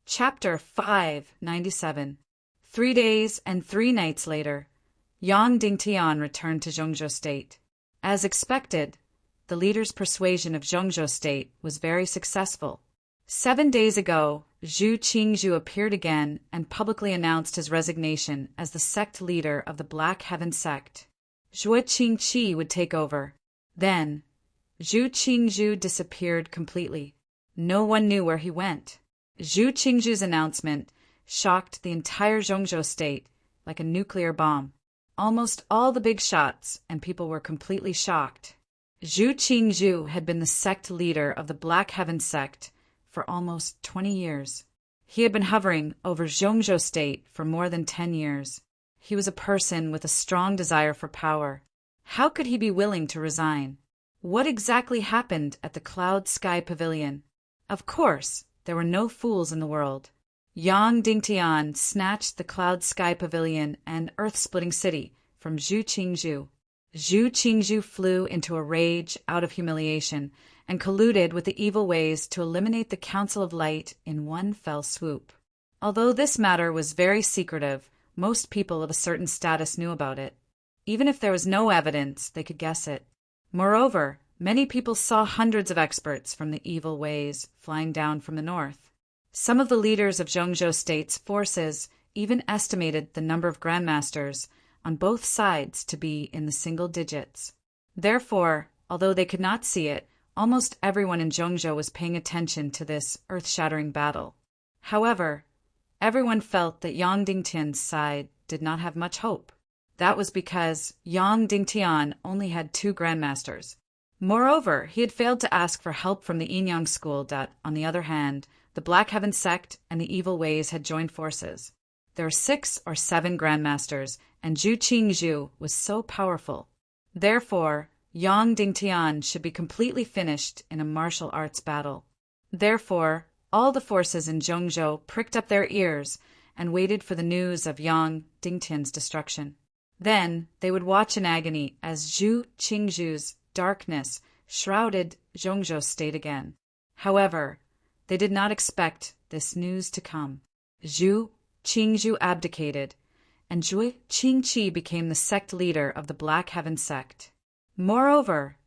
Chapter 597. 3 days and 3 nights later, Yang Dingtian returned to Zhongzhou State. As expected, the leader's persuasion of Zhongzhou State was very successful. 7 days ago, Zhu Qingzhu appeared again and publicly announced his resignation as the sect leader of the Black Heaven sect. Zhu Qingqi would take over. Then, Zhu Qingzhu disappeared completely. No one knew where he went. Zhu Qingzhu's announcement shocked the entire Zhongzhou State like a nuclear bomb. Almost all the big shots and people were completely shocked. Zhu Qingzhu had been the sect leader of the Black Heaven sect for almost 20 years. He had been hovering over Zhongzhou State for more than 10 years. He was a person with a strong desire for power. How could he be willing to resign? What exactly happened at the Cloud Sky Pavilion? Of course, there were no fools in the world. Yang Dingtian snatched the Cloud Sky Pavilion and Earth-splitting city from Zhu Qingzhu. Zhu Qingzhu flew into a rage out of humiliation and colluded with the evil ways to eliminate the Council of Light in one fell swoop. Although this matter was very secretive, most people of a certain status knew about it. Even if there was no evidence, they could guess it. Moreover, many people saw hundreds of experts from the evil ways flying down from the north. Some of the leaders of Zhongzhou State's forces even estimated the number of grandmasters on both sides to be in the single digits. Therefore, although they could not see it, almost everyone in Zhongzhou was paying attention to this earth-shattering battle. However, everyone felt that Yang Dingtian's side did not have much hope. That was because Yang Dingtian only had 2 grandmasters. Moreover, he had failed to ask for help from the Yinyang school that, on the other hand, the Black Heaven sect and the evil ways had joined forces. There were 6 or 7 grandmasters, and Zhu Qingzhu was so powerful. Therefore, Yang Dingtian should be completely finished in a martial arts battle. Therefore, all the forces in Zhongzhou pricked up their ears and waited for the news of Yang Dingtian's destruction. Then they would watch in agony as Zhu Qingzhu's darkness shrouded Zhongzhou State again. However, they did not expect this news to come. Zhu Qingzhu abdicated, and Zhu Qingqi became the sect leader of the Black Heaven sect. Moreover,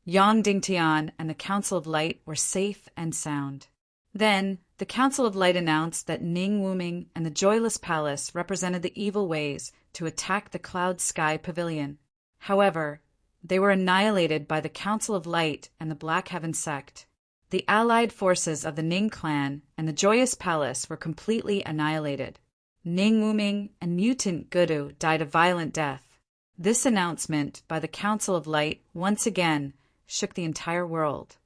Yang Dingtian and the Council of Light were safe and sound. Then, the Council of Light announced that Ning Wuming and the Joyless Palace represented the evil ways to attack the Cloud Sky Pavilion. However, they were annihilated by the Council of Light and the Black Heaven sect. The allied forces of the Ning clan and the Joyous Palace were completely annihilated. Ning Wuming and Mutant Gudu died a violent death. This announcement by the Council of Light once again shook the entire world.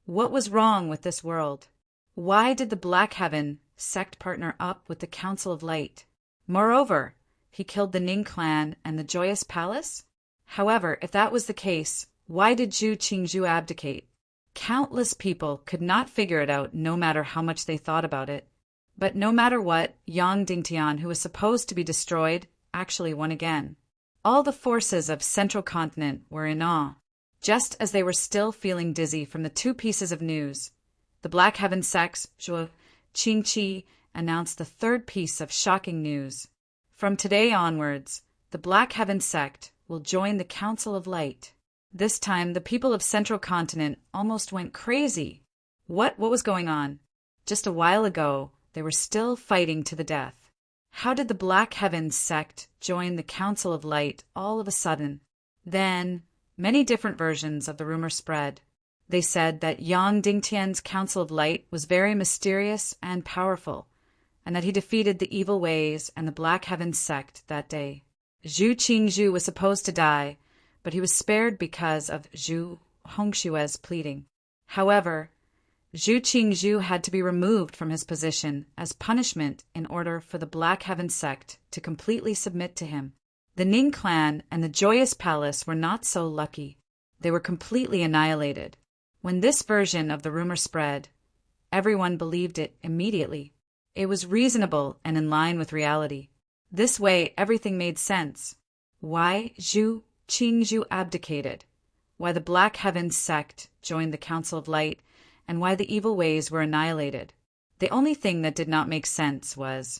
What was wrong with this world? Why did the Black Heaven sect partner up with the Council of Light? Moreover, he killed the Ning clan and the Joyous Palace? However, if that was the case, why did Zhu Qingzhu abdicate? Countless people could not figure it out no matter how much they thought about it. But no matter what, Yang Dingtian, who was supposed to be destroyed, actually won again. All the forces of Central Continent were in awe. Just as they were still feeling dizzy from the 2 pieces of news, the Black Heaven sect's Zhu Qingqi announced the 3rd piece of shocking news. From today onwards, the Black Heaven sect will join the Council of Light. This time, the people of Central Continent almost went crazy. What was going on? Just a while ago, they were still fighting to the death. How did the Black Heaven sect join the Council of Light all of a sudden? Then, many different versions of the rumor spread. They said that Yang Dingtian's Council of Light was very mysterious and powerful, and that he defeated the evil ways and the Black Heaven sect that day. Zhu Qingzhu was supposed to die, but he was spared because of Zhu Hongshue's pleading. However, Zhu Qingzhu had to be removed from his position as punishment in order for the Black Heaven sect to completely submit to him. The Ning clan and the Joyous Palace were not so lucky. They were completely annihilated. When this version of the rumor spread, everyone believed it immediately. It was reasonable and in line with reality. This way, everything made sense. Why Zhu Qingzhu abdicated, why the Black Heaven sect joined the Council of Light, and why the evil ways were annihilated. The only thing that did not make sense was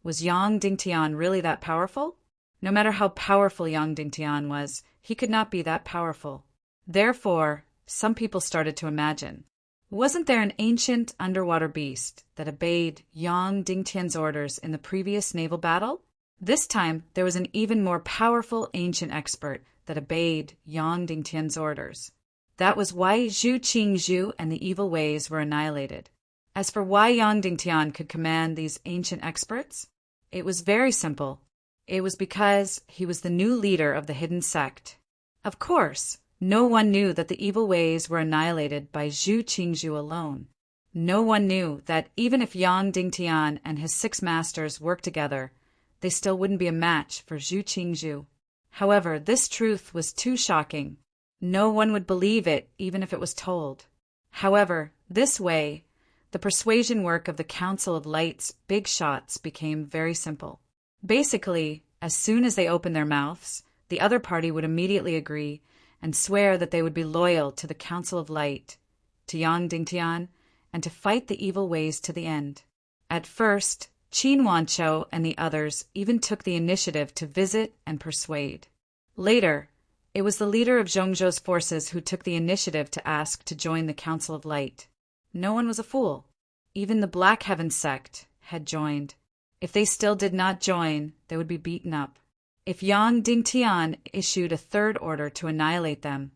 Yang Dingtian really that powerful? No matter how powerful Yang Dingtian was, he could not be that powerful. Therefore, some people started to imagine, wasn't there an ancient underwater beast that obeyed Yang Dingtian's orders in the previous naval battle? This time, there was an even more powerful ancient expert that obeyed Yang Dingtian's orders. That was why Zhu Qingzhu and the evil ways were annihilated. As for why Yang Dingtian could command these ancient experts, it was very simple. It was because he was the new leader of the hidden sect. Of course, no one knew that the evil ways were annihilated by Zhu Qingzhu alone. No one knew that even if Yang Dingtian and his 6 masters worked together, they still wouldn't be a match for Zhu Qingzhu. However, this truth was too shocking. No one would believe it even if it was told. However, this way, the persuasion work of the Council of Light's big shots became very simple. Basically, as soon as they opened their mouths, the other party would immediately agree and swear that they would be loyal to the Council of Light, to Yang Dingtian, and to fight the evil ways to the end. At first, Qin Wanqiu and the others even took the initiative to visit and persuade. Later, it was the leader of Zhongzhou's forces who took the initiative to ask to join the Council of Light. No one was a fool. Even the Black Heaven sect had joined. If they still did not join, they would be beaten up. If Yang Dingtian issued a 3rd order to annihilate them,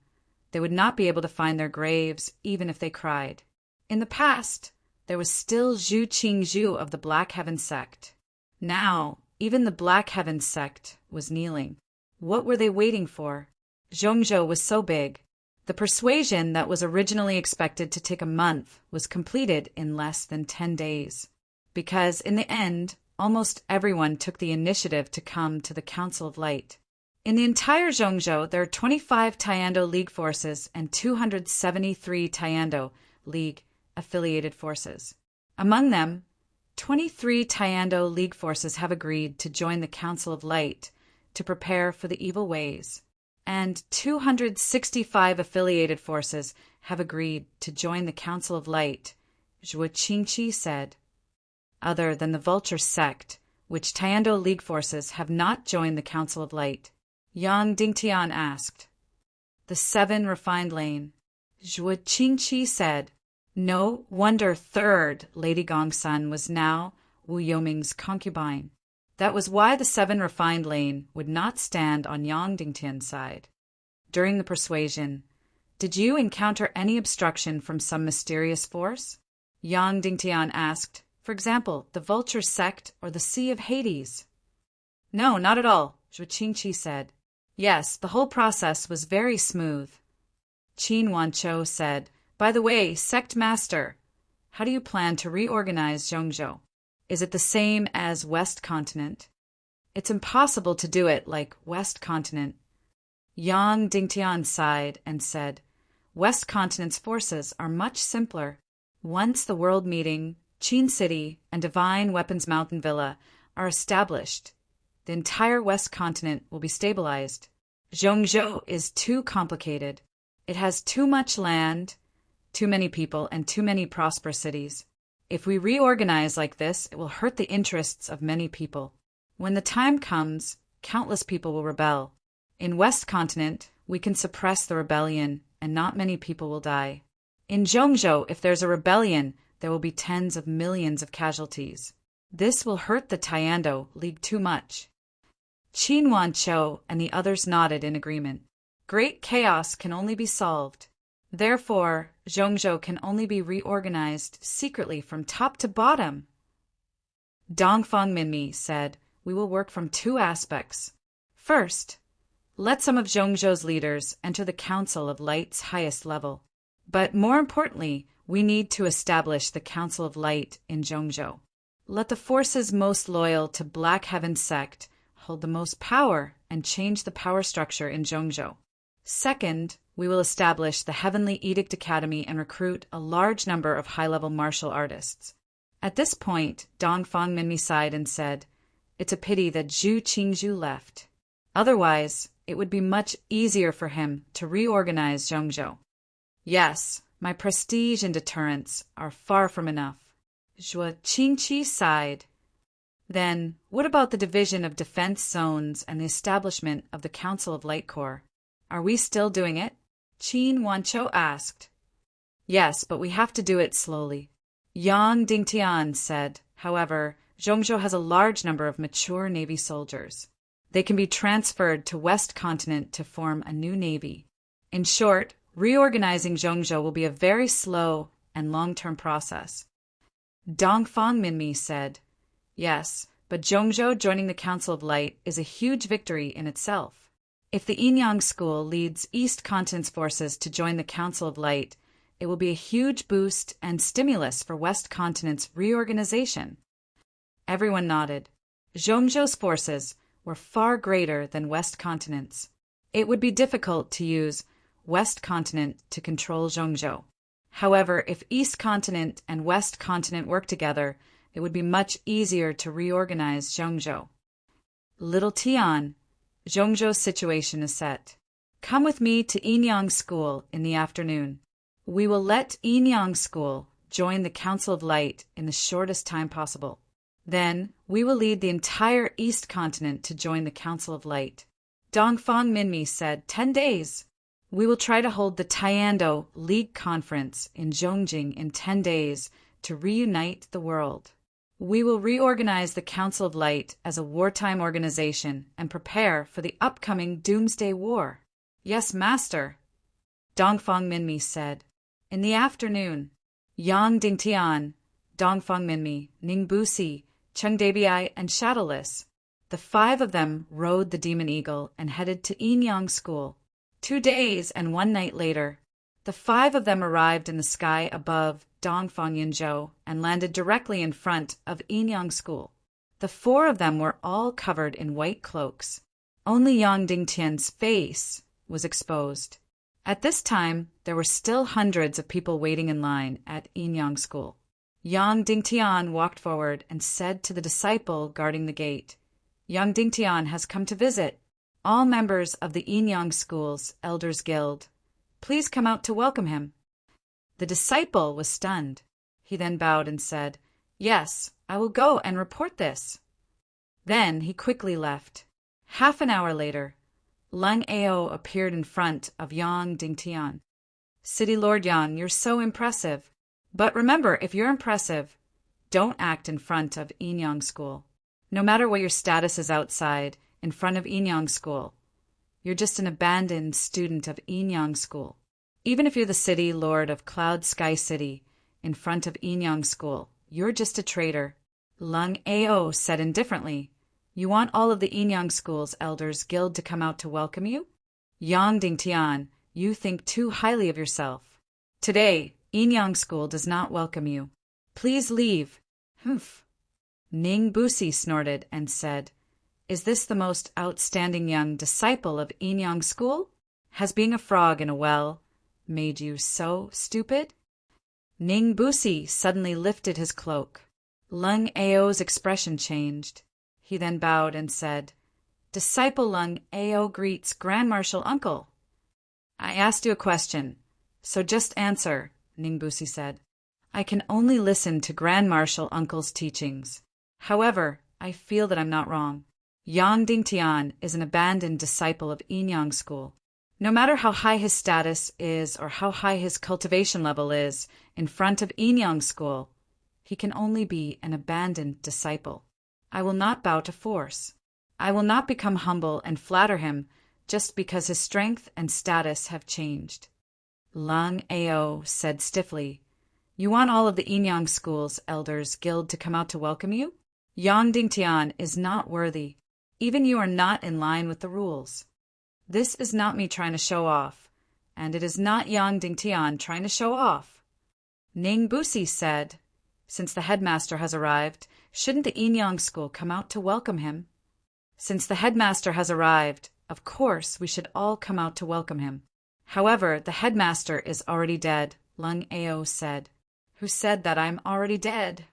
they would not be able to find their graves even if they cried. In the past, there was still Zhu Qingzhu of the Black Heaven sect. Now, even the Black Heaven sect was kneeling. What were they waiting for? Zhongzhou was so big. The persuasion that was originally expected to take a month was completed in less than 10 days. Because in the end, almost everyone took the initiative to come to the Council of Light. In the entire Zhongzhou, there are 25 Taiando League forces and 273 Taiando League affiliated forces. Among them, 23 Taiando League forces have agreed to join the Council of Light to prepare for the evil ways, and 265 affiliated forces have agreed to join the Council of Light, Zhuo Qingqi said. Other than the Vulture sect, which Taiando League forces have not joined the Council of Light, Yang Dingtian asked. The 7 refined lane, Zhuo Qingqi said. No wonder 3rd Lady Gongsun was now Wu Yoming's concubine. That was why the 7 refined lane would not stand on Yang Dingtian's side. During the persuasion, did you encounter any obstruction from some mysterious force? Yang Dingtian asked, for example, the Vulture sect or the Sea of Hades. No, not at all, Zhuo Qingqi said. Yes, the whole process was very smooth. Qin Wanqiu said, by the way, Sect Master, how do you plan to reorganize Zhongzhou? Is it the same as West Continent? It's impossible to do it like West Continent. Yang Dingtian sighed and said, West Continent's forces are much simpler. Once the World Meeting, Qin City, and Divine Weapons Mountain Villa are established, the entire West Continent will be stabilized. Zhongzhou is too complicated. It has too much land, too many people, and too many prosperous cities. If we reorganize like this, it will hurt the interests of many people. When the time comes, countless people will rebel. In West Continent, we can suppress the rebellion, and not many people will die. In Zhongzhou, if there's a rebellion, there will be tens of millions of casualties. This will hurt the Taiando League too much. Qin Wanqiu and the others nodded in agreement. Great chaos can only be solved. Therefore, Zhongzhou can only be reorganized secretly from top to bottom. Dongfang Minmi said, we will work from 2 aspects. First, let some of Zhongzhou's leaders enter the Council of Light's highest level. But more importantly, we need to establish the Council of Light in Zhongzhou. Let the forces most loyal to Black Heaven sect hold the most power and change the power structure in Zhongzhou. Second, we will establish the Heavenly Edict Academy and recruit a large number of high-level martial artists. At this point, Dongfang Minmi sighed and said, it's a pity that Zhu Qingzhu left. Otherwise, it would be much easier for him to reorganize Zhongzhou. Yes, my prestige and deterrence are far from enough. Zhuo Qingqi sighed. Then, what about the division of defense zones and the establishment of the Council of Light Corps? Are we still doing it? Qin Wanqiu asked. Yes, but we have to do it slowly. Yang Dingtian said. However, Zhongzhou has a large number of mature Navy soldiers. They can be transferred to West Continent to form a new navy. In short, reorganizing Zhongzhou will be a very slow and long-term process. Dongfang Minmi said. Yes, but Zhongzhou joining the Council of Light is a huge victory in itself. If the Yinyang School leads East Continent's forces to join the Council of Light, it will be a huge boost and stimulus for West Continent's reorganization. Everyone nodded. Zhongzhou's forces were far greater than West Continent's. It would be difficult to use West Continent to control Zhongzhou. However, if East Continent and West Continent work together, it would be much easier to reorganize Zhongzhou. Little Tian, Zhongzhou's situation is set. Come with me to Yinyang School in the afternoon. We will let Yinyang School join the Council of Light in the shortest time possible. Then, we will lead the entire East Continent to join the Council of Light. Dongfang Minmi said, 10 days. We will try to hold the Tiando League Conference in Zhongjing in 10 days to reunite the world. We will reorganize the Council of Light as a wartime organization and prepare for the upcoming Doomsday War. Yes, Master, Dongfang Minmi said. In the afternoon, Yang Dingtian, Dongfang Minmi, Ningbusi, Chengdebi, and Shadowless, the 5 of them rode the Demon Eagle and headed to Yinyang School. 2 days and 1 night later, the 5 of them arrived in the sky above Dongfang Yinzhou and landed directly in front of Yinyang School. The 4 of them were all covered in white cloaks. Only Yang Dingtian's face was exposed. At this time, there were still hundreds of people waiting in line at Yinyang School. Yang Dingtian walked forward and said to the disciple guarding the gate, Yang Dingtian has come to visit. All members of the Yinyang School's Elders Guild, please come out to welcome him. The disciple was stunned. He then bowed and said, Yes, I will go and report this. Then he quickly left. Half an hour later, Leng Ao appeared in front of Yang Dingtian. City Lord Yang, you're so impressive. But remember, if you're impressive, don't act in front of Yinyang School. No matter what your status is outside, in front of Yinyang School, you're just an abandoned student of Yinyang School. Even if you're the city lord of Cloud Sky City, in front of Yinyang School, you're just a traitor. Leng Ao said indifferently, You want all of the Yinyang School's Elders Guild to come out to welcome you? Yang Dingtian, you think too highly of yourself. Today, Yinyang School does not welcome you. Please leave. Humph. Ning Busi snorted and said, Is this the most outstanding young disciple of Yinyang School? Has being a frog in a well made you so stupid? Ning Busi suddenly lifted his cloak. Leng Ao's expression changed. He then bowed and said, Disciple Leng Ao greets Grand Marshal Uncle. I asked you a question, so just answer, Ningbusi said. I can only listen to Grand Marshal Uncle's teachings. However, I feel that I'm not wrong. Yang Dingtian is an abandoned disciple of Yinyang School. No matter how high his status is or how high his cultivation level is in front of Yinyang School, he can only be an abandoned disciple. I will not bow to force. I will not become humble and flatter him just because his strength and status have changed. Leng Ao said stiffly, You want all of the Yinyang School's Elders Guild to come out to welcome you? Yang Dingtian is not worthy. Even you are not in line with the rules. This is not me trying to show off, and it is not Yang Dingtian trying to show off. Ning Busi said, Since the headmaster has arrived, shouldn't the Yinyang School come out to welcome him? Since the headmaster has arrived, of course we should all come out to welcome him. However, the headmaster is already dead, Leng Ao said. Who said that I'm already dead?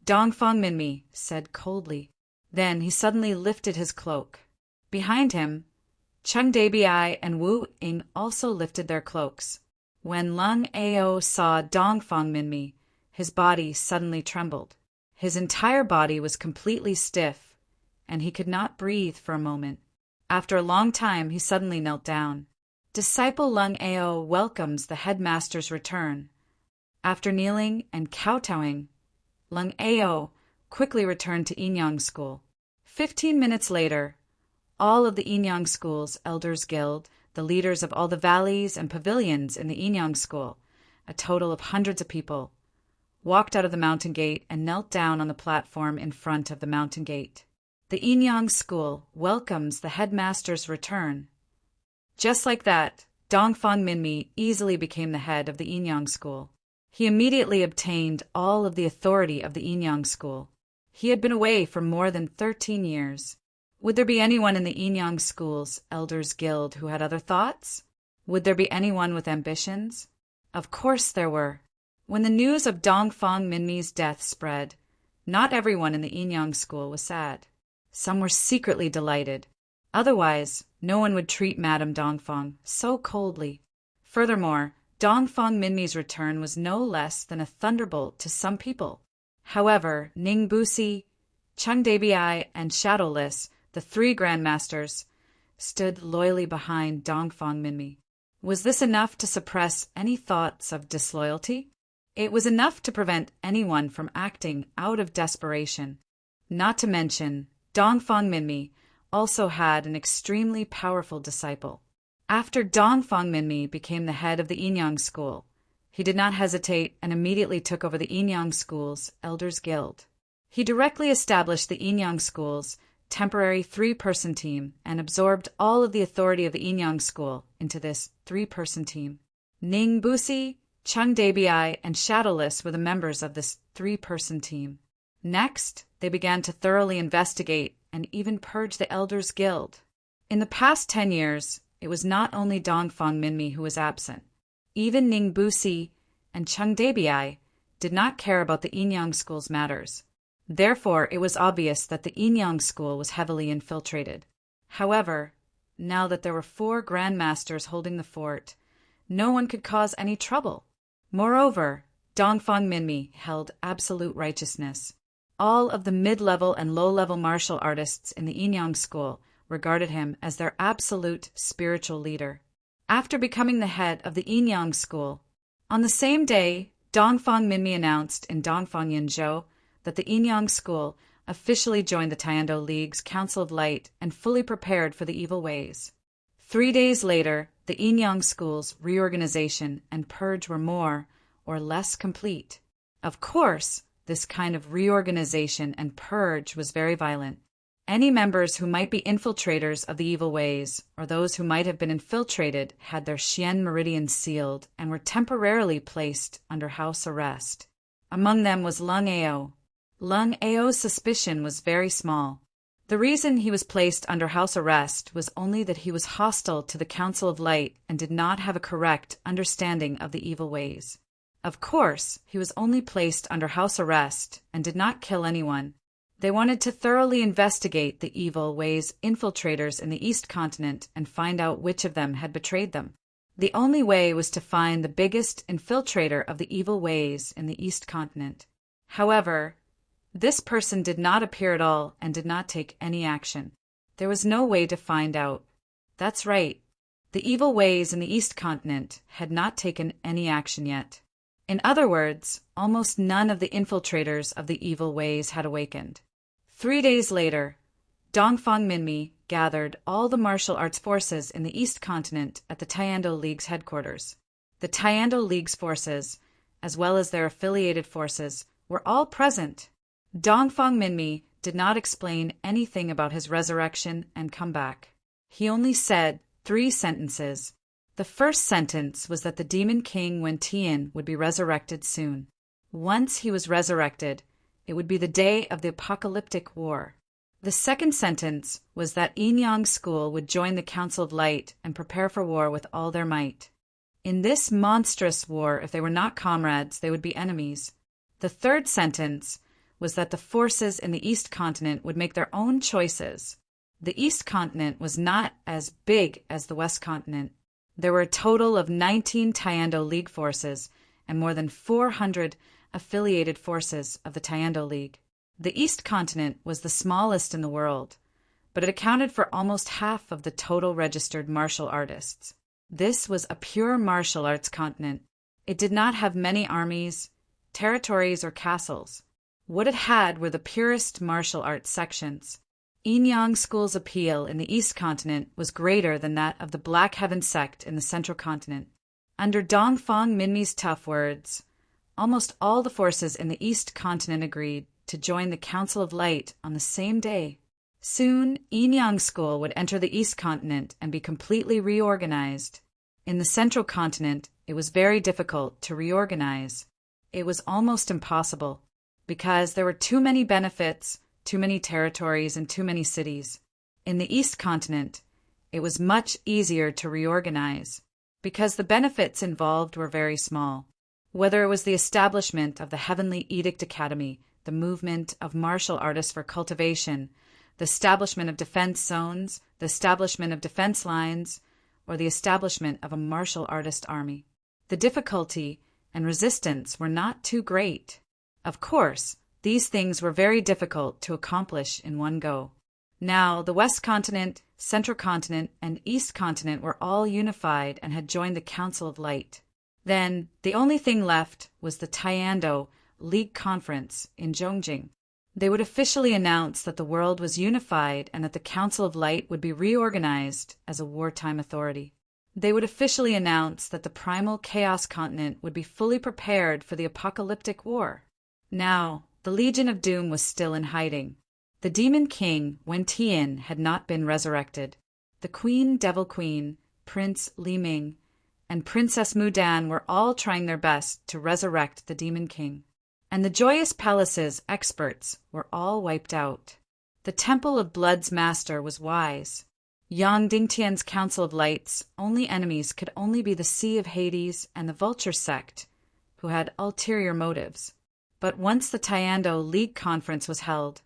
Dongfang Minmi said coldly. Then he suddenly lifted his cloak. Behind him, Chengdebi and Wu Ying also lifted their cloaks. When Leng Ao saw Dongfang Minmi, his body suddenly trembled. His entire body was completely stiff, and he could not breathe for a moment. After a long time, he suddenly knelt down. Disciple Lung Ao welcomes the headmaster's return. After kneeling and kowtowing, Lung Ao quickly returned to Inyang School. 15 minutes later, all of the Inyang School's Elders Guild, the leaders of all the valleys and pavilions in the Inyang School, a total of hundreds of people, walked out of the mountain gate and knelt down on the platform in front of the mountain gate. The Inyang School welcomes the headmaster's return. Just like that, Dongfang Minmi easily became the head of the Inyang School. He immediately obtained all of the authority of the Inyang School. He had been away for more than 13 years. Would there be anyone in the Inyang School's Elders Guild who had other thoughts? Would there be anyone with ambitions? Of course there were. When the news of Dongfang Minmi's death spread, not everyone in the Inyang School was sad. Some were secretly delighted. Otherwise, no one would treat Madame Dongfang so coldly. Furthermore, Dongfang Minmi's return was no less than a thunderbolt to some people. However, Ning Busi, Chung Debi, and Shadowless, the three grandmasters, stood loyally behind Dongfang Minmi. Was this enough to suppress any thoughts of disloyalty? It was enough to prevent anyone from acting out of desperation. Not to mention, Dongfang Minmi also had an extremely powerful disciple. After Dongfang Minmi became the head of the Inyang School, he did not hesitate and immediately took over the Inyang School's Elders Guild. He directly established the Inyang School's temporary 3-person team and absorbed all of the authority of the Inyang School into this 3-person team. Ning Busi, Chung Debi, and Shadowless were the members of this 3-person team. Next, they began to thoroughly investigate and even purge the Elders Guild. In the past 10 years, it was not only Dongfang Minmi who was absent. Even Ning Busi and Chung Debi did not care about the Inyang School's matters. Therefore, it was obvious that the Inyang School was heavily infiltrated. However, now that there were 4 grandmasters holding the fort, no one could cause any trouble. Moreover, Dongfang Minmi held absolute righteousness. All of the mid-level and low-level martial artists in the Inyang School regarded him as their absolute spiritual leader. After becoming the head of the Inyang School, on the same day, Dongfang Minmi announced in Dongfang Yinzhou that the Inyang School officially joined the Taiyuan League's Council of Light and fully prepared for the evil ways. 3 days later, the Inyang School's reorganization and purge were more or less complete. Of course, this kind of reorganization and purge was very violent. Any members who might be infiltrators of the evil ways, or those who might have been infiltrated, had their Xian meridians sealed and were temporarily placed under house arrest. Among them was Lung Ao. Lung Ao's suspicion was very small. The reason he was placed under house arrest was only that he was hostile to the Council of Light and did not have a correct understanding of the evil ways. Of course, he was only placed under house arrest and did not kill anyone. They wanted to thoroughly investigate the evil ways infiltrators in the East Continent and find out which of them had betrayed them. The only way was to find the biggest infiltrator of the evil ways in the East Continent. However, this person did not appear at all and did not take any action. There was no way to find out. That's right. The evil ways in the East Continent had not taken any action yet. In other words, almost none of the infiltrators of the evil ways had awakened. 3 days later, Dongfang Minmi gathered all the martial arts forces in the East Continent at the Taiyuan League's headquarters. The Taiyuan League's forces, as well as their affiliated forces, were all present. Dongfang Minmi did not explain anything about his resurrection and comeback. He only said 3 sentences. The first sentence was that the Demon King Wen Tian would be resurrected soon. Once he was resurrected, it would be the day of the apocalyptic war. The second sentence was that Inyang School would join the Council of Light and prepare for war with all their might. In this monstrous war, if they were not comrades, they would be enemies. The third sentence was that the forces in the East Continent would make their own choices. The East Continent was not as big as the West Continent. There were a total of 19 Taiyuan League forces and more than 400 affiliated forces of the Taiando League. The East Continent was the smallest in the world, but it accounted for almost half of the total registered martial artists. This was a pure martial arts continent. It did not have many armies, territories, or castles. What it had were the purest martial arts sections. Yin Yang School's appeal in the East Continent was greater than that of the Black Heaven sect in the Central Continent. Under Dongfang Minmi's tough words, almost all the forces in the East Continent agreed to join the Council of Light on the same day. Soon, Yin Yang School would enter the East Continent and be completely reorganized. In the Central Continent, it was very difficult to reorganize. It was almost impossible, because there were too many benefits, too many territories, and too many cities. In the East Continent, it was much easier to reorganize, because the benefits involved were very small. Whether it was the establishment of the Heavenly Edict Academy, the movement of martial artists for cultivation, the establishment of defense zones, the establishment of defense lines, or the establishment of a martial artist army. The difficulty and resistance were not too great. Of course, these things were very difficult to accomplish in one go. Now, the West Continent, Central Continent, and East Continent were all unified and had joined the Council of Light. Then, the only thing left was the Taiando League Conference in Zhongjing. They would officially announce that the world was unified and that the Council of Light would be reorganized as a wartime authority. They would officially announce that the primal chaos continent would be fully prepared for the apocalyptic war. Now, the Legion of Doom was still in hiding. The Demon King, Wen Tian, had not been resurrected. The Queen, Devil Queen, Prince Li Ming, and Princess Mudan were all trying their best to resurrect the Demon King. And the Joyous Palace's experts were all wiped out. The Temple of Blood's master was wise. Yang Dingtian's Council of Light's only enemies could only be the Sea of Hades and the Vulture sect, who had ulterior motives. But once the Taiando League Conference was held,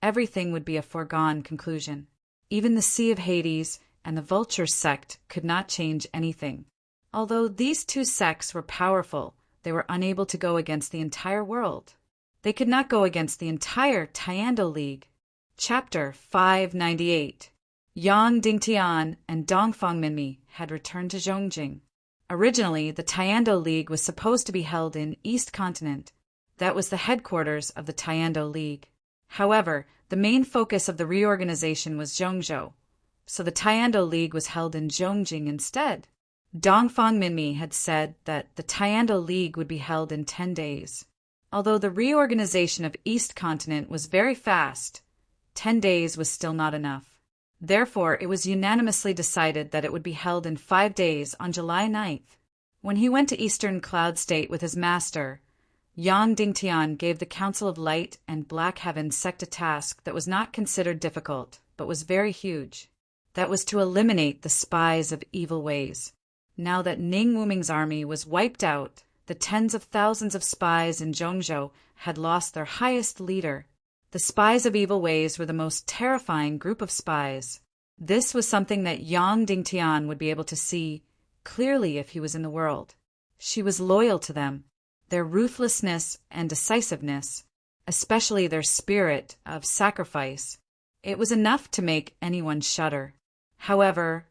everything would be a foregone conclusion. Even the Sea of Hades and the Vulture sect could not change anything. Although these two sects were powerful, they were unable to go against the entire world. They could not go against the entire Taiando League. Chapter 598. Yang Dingtian and Dongfang Minmi had returned to Zhongjing. Originally, the Taiando League was supposed to be held in East Continent. That was the headquarters of the Taiando League. However, the main focus of the reorganization was Zhongzhou, so the Taiando League was held in Zhongjing instead. Dongfang Minmi had said that the Taiando League would be held in 10 days. Although the reorganization of East Continent was very fast, 10 days was still not enough. Therefore, it was unanimously decided that it would be held in 5 days on July 9th. When he went to Eastern Cloud State with his master, Yang Dingtian gave the Council of Light and Black Heaven sect a task that was not considered difficult, but was very huge. That was to eliminate the spies of evil ways. Now that Ning Wuming's army was wiped out, the tens of thousands of spies in Zhongzhou had lost their highest leader. The spies of evil ways were the most terrifying group of spies. This was something that Yang Dingtian would be able to see clearly if he was in the world. She was loyal to them. Their ruthlessness and decisiveness, especially their spirit of sacrifice, it was enough to make anyone shudder. However,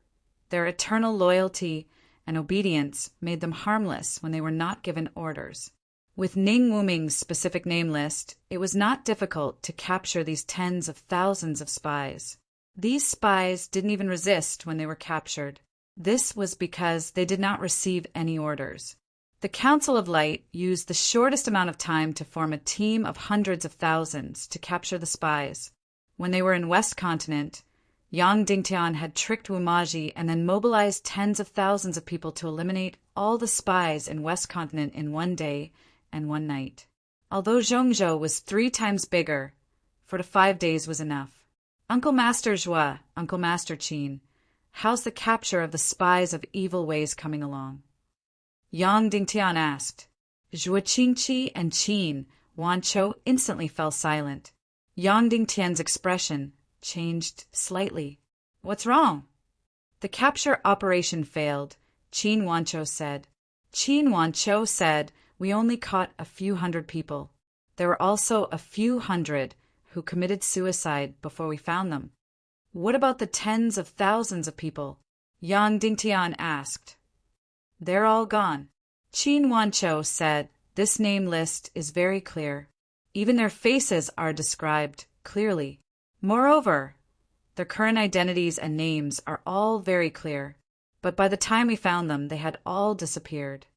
their eternal loyalty and obedience made them harmless when they were not given orders. With Ning Wuming's specific name list, it was not difficult to capture these tens of thousands of spies. These spies didn't even resist when they were captured. This was because they did not receive any orders. The Council of Light used the shortest amount of time to form a team of hundreds of thousands to capture the spies. When they were in West Continent, Yang Dingtian had tricked Wumaji and then mobilized tens of thousands of people to eliminate all the spies in West Continent in 1 day and 1 night. Although Zhongzhou was 3 times bigger, 4 to 5 days was enough. Uncle Master Zhua, Uncle Master Qin, how's the capture of the spies of evil ways coming along? Yang Dingtian asked. Zhua Qingqi and Qin Wanchou instantly fell silent. Yang Dingtian's expression changed slightly. What's wrong? The capture operation failed, Qin Wanchou said. Qin Wanchou said, we only caught a few hundred people. There were also a few hundred who committed suicide before we found them. What about the tens of thousands of people? Yang Dingtian asked. They're all gone. Qin Wanqiu said, this name list is very clear. Even their faces are described clearly. Moreover, their current identities and names are all very clear. But by the time we found them, they had all disappeared.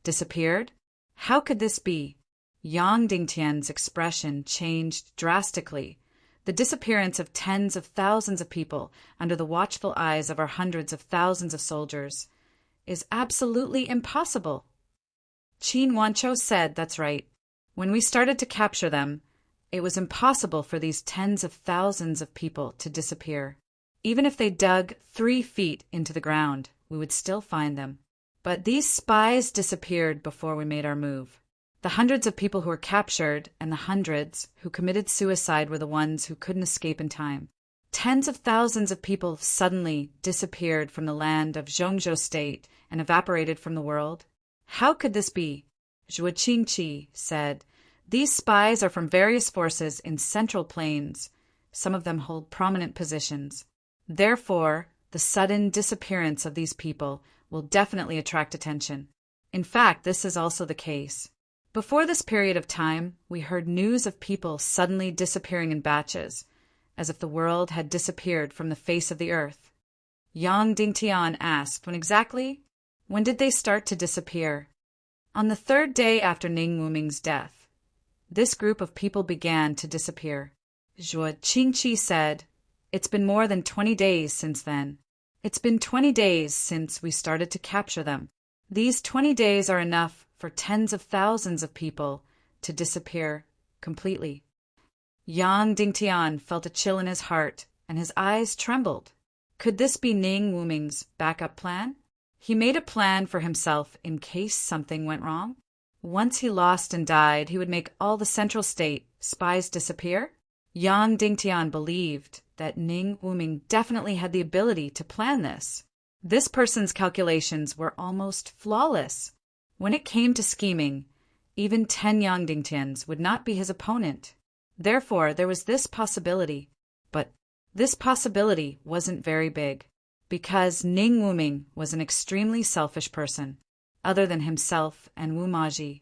Disappeared? How could this be? Yang Dingtian's expression changed drastically. The disappearance of tens of thousands of people under the watchful eyes of our hundreds of thousands of soldiers is absolutely impossible. Qin Wanqiu said that's right. When we started to capture them, it was impossible for these tens of thousands of people to disappear. Even if they dug 3 feet into the ground, we would still find them. But these spies disappeared before we made our move. The hundreds of people who were captured and the hundreds who committed suicide were the ones who couldn't escape in time. Tens of thousands of people suddenly disappeared from the land of Zhongzhou State and evaporated from the world. How could this be? Zhuo Qingqi said, these spies are from various forces in Central Plains. Some of them hold prominent positions. Therefore, the sudden disappearance of these people will definitely attract attention. In fact, this is also the case. Before this period of time, we heard news of people suddenly disappearing in batches, as if the world had disappeared from the face of the earth. Yang Dingtian asked, when exactly? When did they start to disappear? On the 3rd day after Ning Wuming's death. This group of people began to disappear. Zhuo Qingqi said, it's been more than 20 days since then. It's been 20 days since we started to capture them. These 20 days are enough for tens of thousands of people to disappear completely. Yang Dingtian felt a chill in his heart, and his eyes trembled. Could this be Ning Wuming's backup plan? He made a plan for himself in case something went wrong. Once he lost and died, he would make all the Central State spies disappear? Yang Dingtian believed that Ning Wuming definitely had the ability to plan this. This person's calculations were almost flawless. When it came to scheming, even 10 Yang Dingtians would not be his opponent. Therefore, there was this possibility. But this possibility wasn't very big, because Ning Wuming was an extremely selfish person. Other than himself and Wu Maji,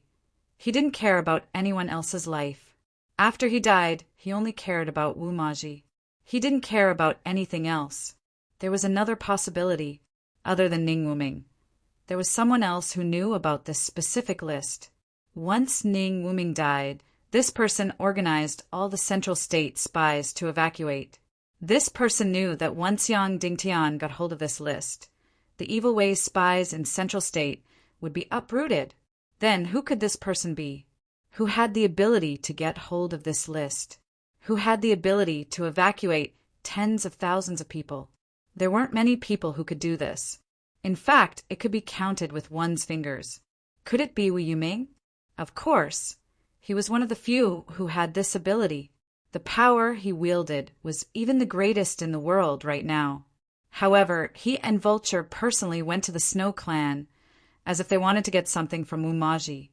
he didn't care about anyone else's life. After he died, he only cared about Wu Maji. He didn't care about anything else. There was another possibility, other than Ning Wuming. There was someone else who knew about this specific list. Once Ning Wuming died, this person organized all the Central State spies to evacuate. This person knew that once Yang Dingtian got hold of this list, the evil ways spies in Central State would be uprooted. Then who could this person be? Who had the ability to get hold of this list? Who had the ability to evacuate tens of thousands of people? There weren't many people who could do this. In fact, it could be counted with one's fingers. Could it be Wu Yuming? Of course. He was one of the few who had this ability. The power he wielded was even the greatest in the world right now. However, he and Vulture personally went to the Snow Clan as if they wanted to get something from Wu Maji,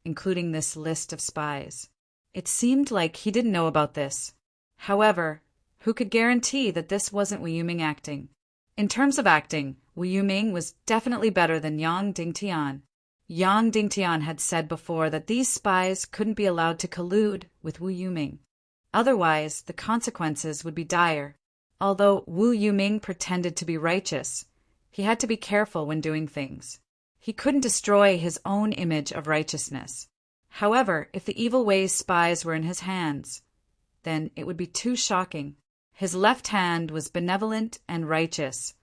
including this list of spies. It seemed like he didn't know about this. However, who could guarantee that this wasn't Wu Yuming acting? In terms of acting, Wu Yuming was definitely better than Yang Dingtian. Yang Dingtian had said before that these spies couldn't be allowed to collude with Wu Yuming. Otherwise, the consequences would be dire. Although Wu Yuming pretended to be righteous, he had to be careful when doing things. He couldn't destroy his own image of righteousness. However, if the evil ways spies were in his hands, then it would be too shocking. His left hand was benevolent and righteous,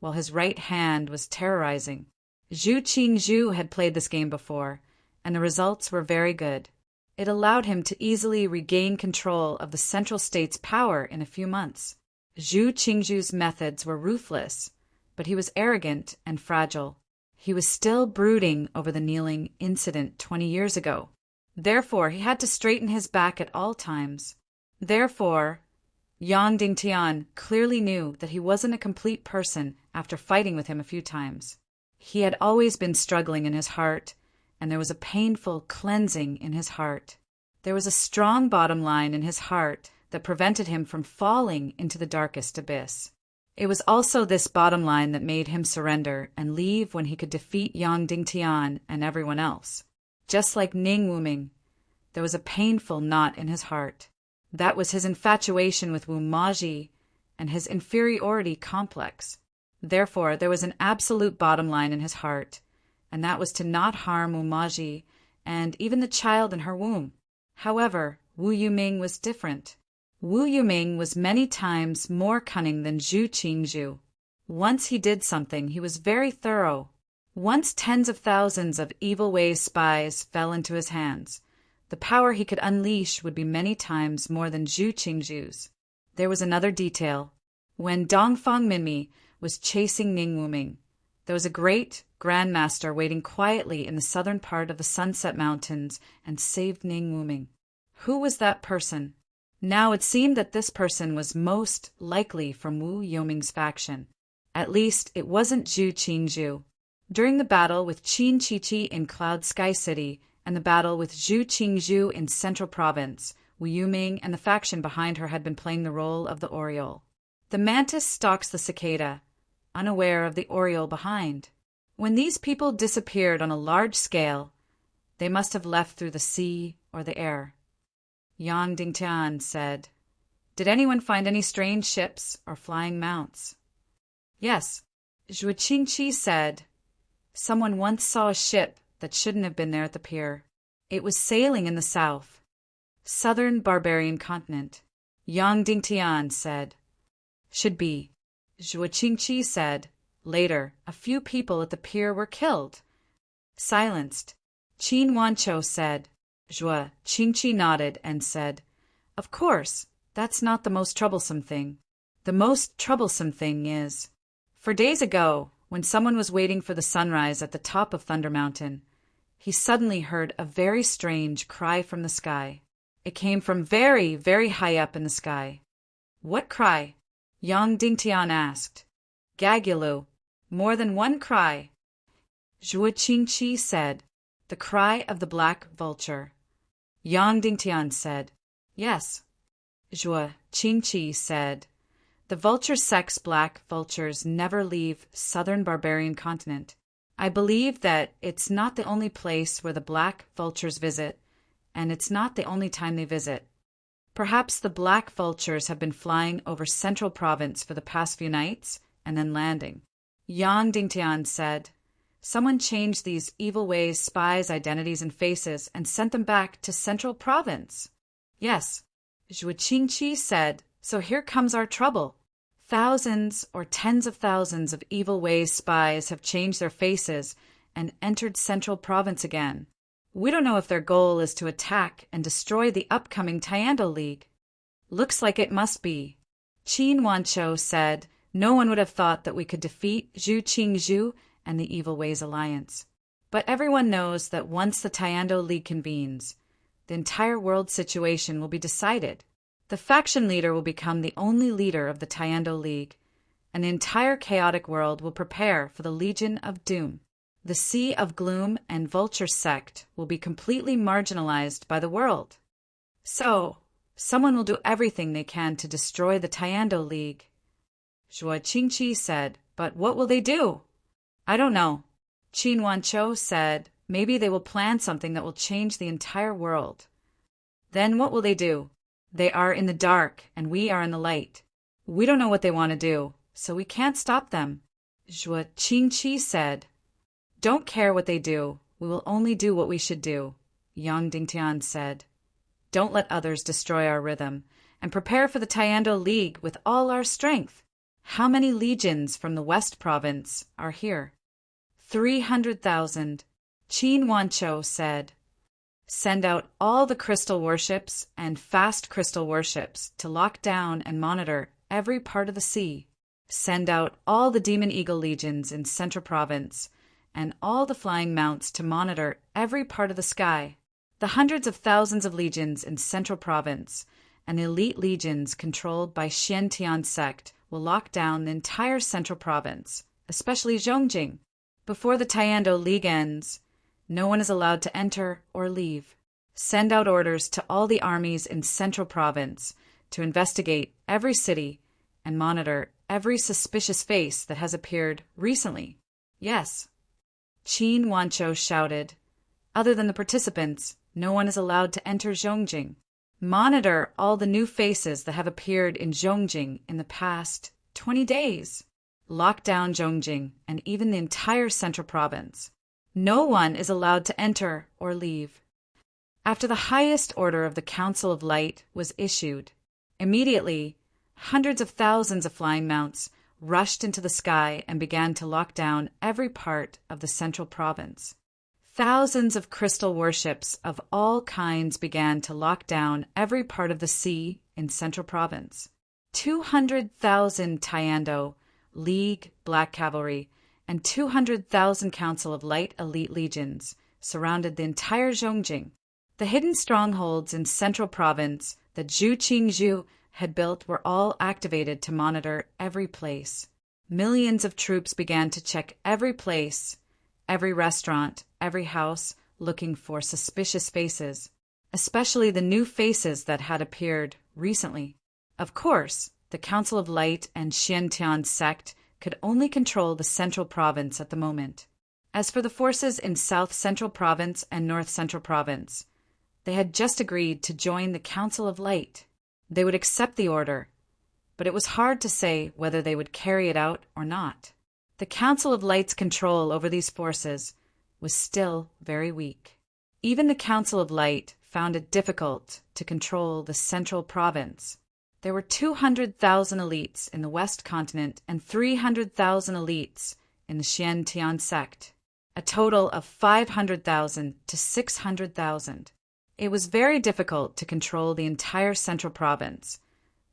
while his right hand was terrorizing. Zhu Qingzhu had played this game before, and the results were very good. It allowed him to easily regain control of the Central State's power in a few months. Zhu Qingzhu's methods were ruthless, but he was arrogant and fragile. He was still brooding over the kneeling incident 20 years ago. Therefore, he had to straighten his back at all times. Therefore, Yang Dingtian clearly knew that he wasn't a complete person after fighting with him a few times. He had always been struggling in his heart, and there was a painful cleansing in his heart. There was a strong bottom line in his heart that prevented him from falling into the darkest abyss. It was also this bottom line that made him surrender and leave when he could defeat Yang Dingtian and everyone else. Just like Ning Wuming, there was a painful knot in his heart. That was his infatuation with Wu Maji and his inferiority complex. Therefore, there was an absolute bottom line in his heart, and that was to not harm Wu Maji and even the child in her womb. However, Wu Yuming was different. Wu Yuming was many times more cunning than Zhu Qingzhu. Once he did something, he was very thorough. Once tens of thousands of Evil Way's spies fell into his hands, the power he could unleash would be many times more than Zhu Qingzhu's. There was another detail. When Dongfang Minmi was chasing Ning Wuming, there was a great Grand Master waiting quietly in the southern part of the Sunset Mountains and saved Ning Wuming. Who was that person? Now it seemed that this person was most likely from Wu Yuming's faction. At least it wasn't Zhu Qingzhu. During the battle with Qin Chichi in Cloud Sky City and the battle with Zhu Qingzhu in Central Province, Wu Yuming and the faction behind her had been playing the role of the Oriole. The mantis stalks the cicada, unaware of the Oriole behind. When these people disappeared on a large scale, they must have left through the sea or the air. Yang Dingtian said, "Did anyone find any strange ships or flying mounts?" "Yes," Zhu Qingqi said. "Someone once saw a ship that shouldn't have been there at the pier. It was sailing in the south, southern barbarian continent." Yang Dingtian said, "Should be." Zhu Qingqi said, "Later, a few people at the pier were killed." Silenced. Qin Wanchou said. Zhu Qingqi nodded and said, "Of course, that's not the most troublesome thing. The most troublesome thing is..." For days ago, when someone was waiting for the sunrise at the top of Thunder Mountain, he suddenly heard a very strange cry from the sky. It came from very, very high up in the sky. "What cry?" Yang Dingtian asked. "Gagulu. More than one cry." Zhu Qingqi said, "The cry of the black vulture." Yang Dingtian said, "Yes." Zhu Qingqi said, "The vulture sex black vultures never leave southern barbarian continent. I believe that it's not the only place where the black vultures visit, and it's not the only time they visit. Perhaps the black vultures have been flying over Central Province for the past few nights and then landing." Yang Dingtian said, "Someone changed these Evil Way's spies' identities and faces and sent them back to Central Province." "Yes," Zhu Qingqi said, "so here comes our trouble. Thousands or tens of thousands of Evil Way's spies have changed their faces and entered Central Province again. We don't know if their goal is to attack and destroy the upcoming Tiando League." "Looks like it must be." Qin Wanchou said, "No one would have thought that we could defeat Zhu Qingzhu and the Evil Way's alliance. But everyone knows that once the Tiando League convenes, the entire world situation will be decided. The faction leader will become the only leader of the Tiando League, and the entire chaotic world will prepare for the Legion of Doom. The Sea of Gloom and Vulture sect will be completely marginalized by the world. So, someone will do everything they can to destroy the Tiando League." Zhu Qingqi said, "But what will they do?" "I don't know." Qin Wanchou said, "Maybe they will plan something that will change the entire world." "Then what will they do?" "They are in the dark and we are in the light. We don't know what they want to do, so we can't stop them." Zhu Qingqi said, "Don't care what they do. We will only do what we should do." Yang Dingtian said, "Don't let others destroy our rhythm, and prepare for the Tiando League with all our strength. How many legions from the West Province are here?" 300,000. Qin Wanchou said, "Send out all the crystal warships and fast crystal warships to lock down and monitor every part of the sea. Send out all the Demon Eagle legions in Central Province and all the flying mounts to monitor every part of the sky. The hundreds of thousands of legions in Central Province and the elite legions controlled by Xiantian sect will lock down the entire Central Province, especially Zhongjing. Before the Tiando League ends, No one is allowed to enter or leave. Send out orders to all the armies in Central Province to investigate every city and monitor every suspicious face that has appeared recently. Yes, Qin Wanchou shouted. Other than the participants, no one is allowed to enter Zhongjing. Monitor all the new faces that have appeared in Zhongjing in the past 20 days. Lock down Zhongjing and even the entire Central Province. No one is allowed to enter or leave. After the highest order of the Council of Light was issued, immediately, hundreds of thousands of flying mounts rushed into the sky and began to lock down every part of the Central Province. Thousands of crystal warships of all kinds began to lock down every part of the sea in Central Province. 200,000 Taiando, League, Black Cavalry, and 200,000 Council of Light Elite Legions surrounded the entire Zhongjing. The hidden strongholds in Central Province that Zhu Qingzhu had built were all activated to monitor every place. Millions of troops began to check every place, every restaurant, every house, looking for suspicious faces, especially the new faces that had appeared recently. Of course, the Council of Light and Xiantian sect could only control the Central Province at the moment. As for the forces in South Central Province and North Central Province, they had just agreed to join the Council of Light. They would accept the order, but it was hard to say whether they would carry it out or not. The Council of Light's control over these forces was still very weak. Even the Council of Light found it difficult to control the Central Province. There were 200,000 elites in the West Continent and 300,000 elites in the Xiantian sect, a total of 500,000 to 600,000. It was very difficult to control the entire Central Province,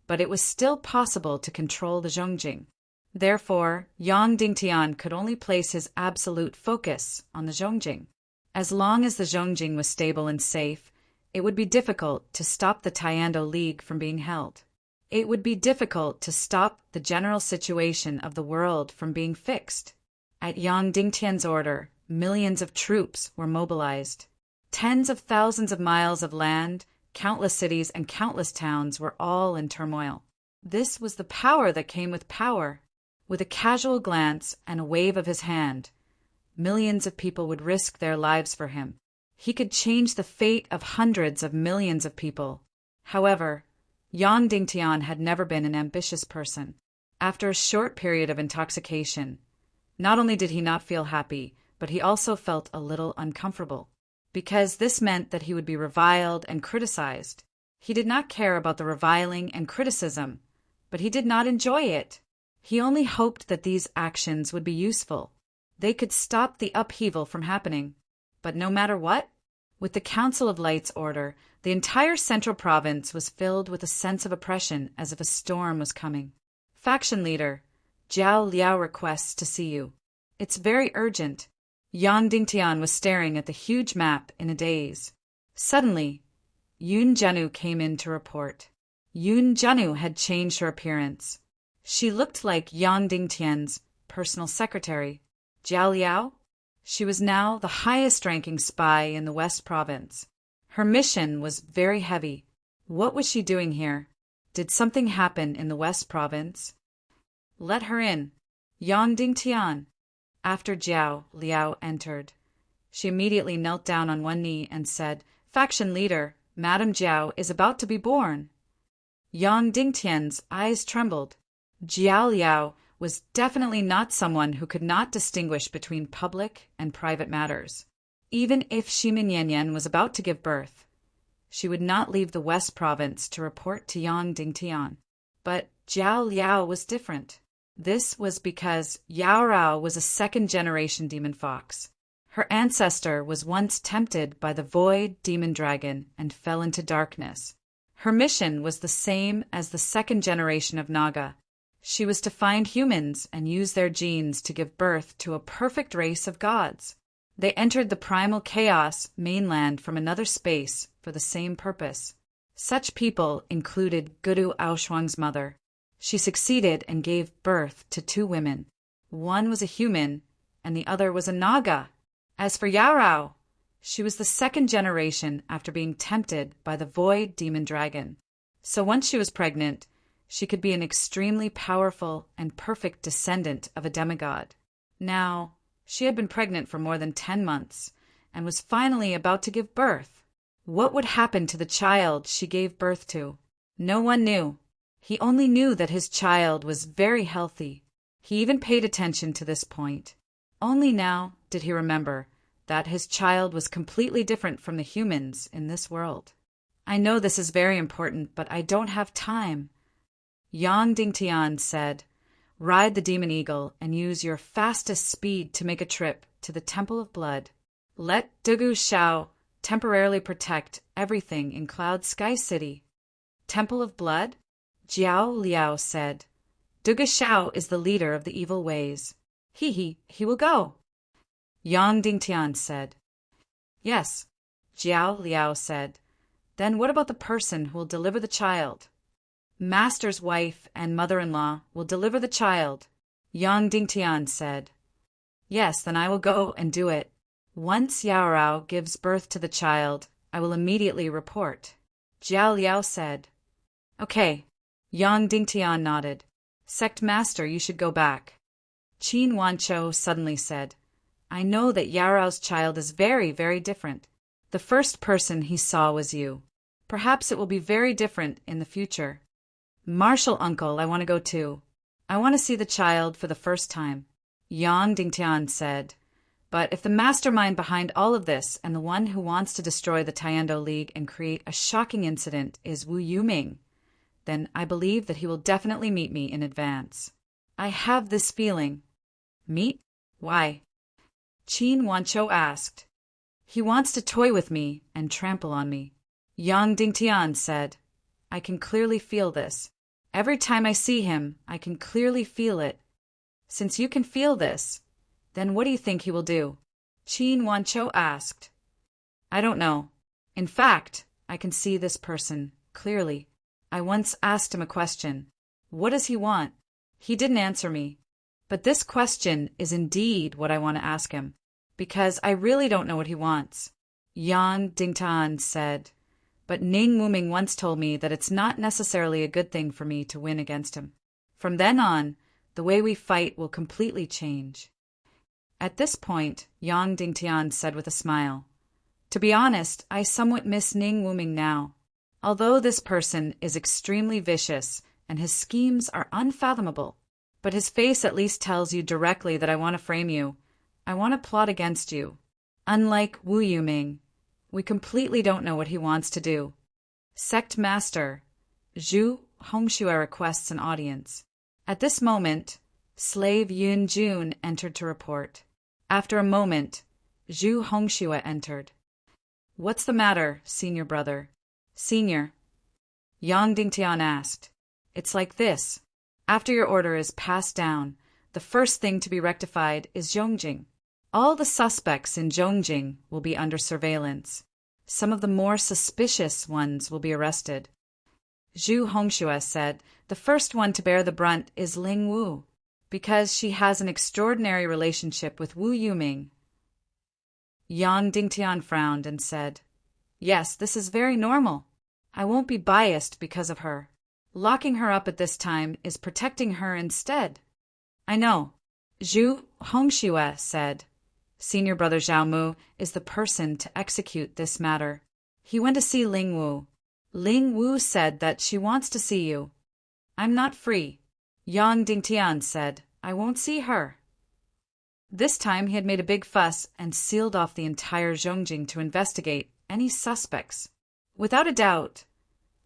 but it was still possible to control the Zhongjing. Therefore, Yang Dingtian could only place his absolute focus on the Zhongjing. As long as the Zhongjing was stable and safe, it would be difficult to stop the Taiando League from being held. It would be difficult to stop the general situation of the world from being fixed. At Yang Dingtian's order, millions of troops were mobilized. Tens of thousands of miles of land, countless cities, and countless towns were all in turmoil. This was the power that came with power. With a casual glance and a wave of his hand, millions of people would risk their lives for him. He could change the fate of hundreds of millions of people. However, Yang Dingtian had never been an ambitious person. After a short period of intoxication, not only did he not feel happy, but he also felt a little uncomfortable, because this meant that he would be reviled and criticized. He did not care about the reviling and criticism, but he did not enjoy it. He only hoped that these actions would be useful. They could stop the upheaval from happening. But no matter what, with the Council of Light's order, the entire Central Province was filled with a sense of oppression as if a storm was coming. Faction leader, Zhao Liao requests to see you. It's very urgent. Yang Dingtian was staring at the huge map in a daze. Suddenly, Yun Zhenu came in to report. Yun Zhenu had changed her appearance. She looked like Yang Dingtian's personal secretary, Zhao Liao. She was now the highest-ranking spy in the West Province. Her mission was very heavy. What was she doing here? Did something happen in the West Province? Let her in. Yang Dingtian. After Zhao Liao entered, she immediately knelt down on one knee and said, "Faction leader, Madame Zhao is about to be born." Yang Dingtian's eyes trembled. Zhao Liao was definitely not someone who could not distinguish between public and private matters. Even if Shimin Yanyan was about to give birth, she would not leave the West Province to report to Yang Dingtian. But Zhao Liao was different. This was because Yao Rao was a second-generation demon fox. Her ancestor was once tempted by the void demon dragon and fell into darkness. Her mission was the same as the second generation of Naga. She was to find humans and use their genes to give birth to a perfect race of gods. They entered the primal chaos mainland from another space for the same purpose. Such people included Guru Aoshuang's mother. She succeeded and gave birth to 2 women. One was a human, and the other was a Naga. As for Yarao, She was the second generation after being tempted by the void demon dragon. So once she was pregnant, she could be an extremely powerful and perfect descendant of a demigod. Now, she had been pregnant for more than 10 months and was finally about to give birth. What would happen to the child she gave birth to? No one knew. He only knew that his child was very healthy. He even paid attention to this point. Only now did he remember that his child was completely different from the humans in this world. I know this is very important, but I don't have time. Yang Dingtian said, "Ride the demon eagle and use your fastest speed to make a trip to the Temple of Blood. Let Dugu Shao temporarily protect everything in Cloud Sky City." Temple of Blood? Jiao Liao said. "Dugu Shao is the leader of the evil ways. He will go." Yang Dingtian said. "Yes," Jiao Liao said. "Then what about the person who will deliver the child?" "Master's wife and mother-in-law will deliver the child," Yang Dingtian said. "Yes, then I will go and do it. Once Yaorao gives birth to the child, I will immediately report," Jiao Liao said. "Okay," Yang Dingtian nodded. "Sect Master, you should go back." Qin Wancho suddenly said, "I know that Yaorao's child is very, very different. The first person he saw was you. Perhaps it will be very different in the future." "Martial uncle, I want to go too. I want to see the child for the first time," Yang Dingtian said. "But if the mastermind behind all of this and the one who wants to destroy the Taiyuan League and create a shocking incident is Wu Yuming, then I believe that he will definitely meet me in advance. I have this feeling." "Meet? Why?" Qin Wancho asked. "He wants to toy with me and trample on me," Yang Dingtian said. "I can clearly feel this. Every time I see him, I can clearly feel it. Since you can feel this, then what do you think he will do?" Qin Wancho asked. "I don't know. In fact, I can see this person clearly. I once asked him a question. What does he want? He didn't answer me. But this question is indeed what I want to ask him, because I really don't know what he wants." Yang Dingtian said, "But Ning Wuming once told me that it's not necessarily a good thing for me to win against him. From then on, the way we fight will completely change." At this point, Yang Dingtian said with a smile, "To be honest, I somewhat miss Ning Wuming now. Although this person is extremely vicious and his schemes are unfathomable, but his face at least tells you directly that I want to frame you. I want to plot against you. Unlike Wu Yuming, we completely don't know what he wants to do." Sect Master, Zhu Hongxue requests an audience. At this moment, slave Yun Jun entered to report. After a moment, Zhu Hongxue entered. "What's the matter, senior brother?" "Senior," Yang Dingtian asked. "It's like this. After your order is passed down, the first thing to be rectified is Zhongjing. All the suspects in Zhongjing will be under surveillance. Some of the more suspicious ones will be arrested." Zhu Hongxue said, "The first one to bear the brunt is Ling Wu, because she has an extraordinary relationship with Wu Yuming." Yang Dingtian frowned and said, "Yes, this is very normal. I won't be biased because of her. Locking her up at this time is protecting her instead." "I know," Zhu Hongxue said. "Senior brother Zhao Mu is the person to execute this matter. He went to see Ling Wu. Ling Wu said that she wants to see you." "I'm not free," Yang Dingtian said. "I won't see her." This time he had made a big fuss and sealed off the entire Zhongjing to investigate any suspects. Without a doubt,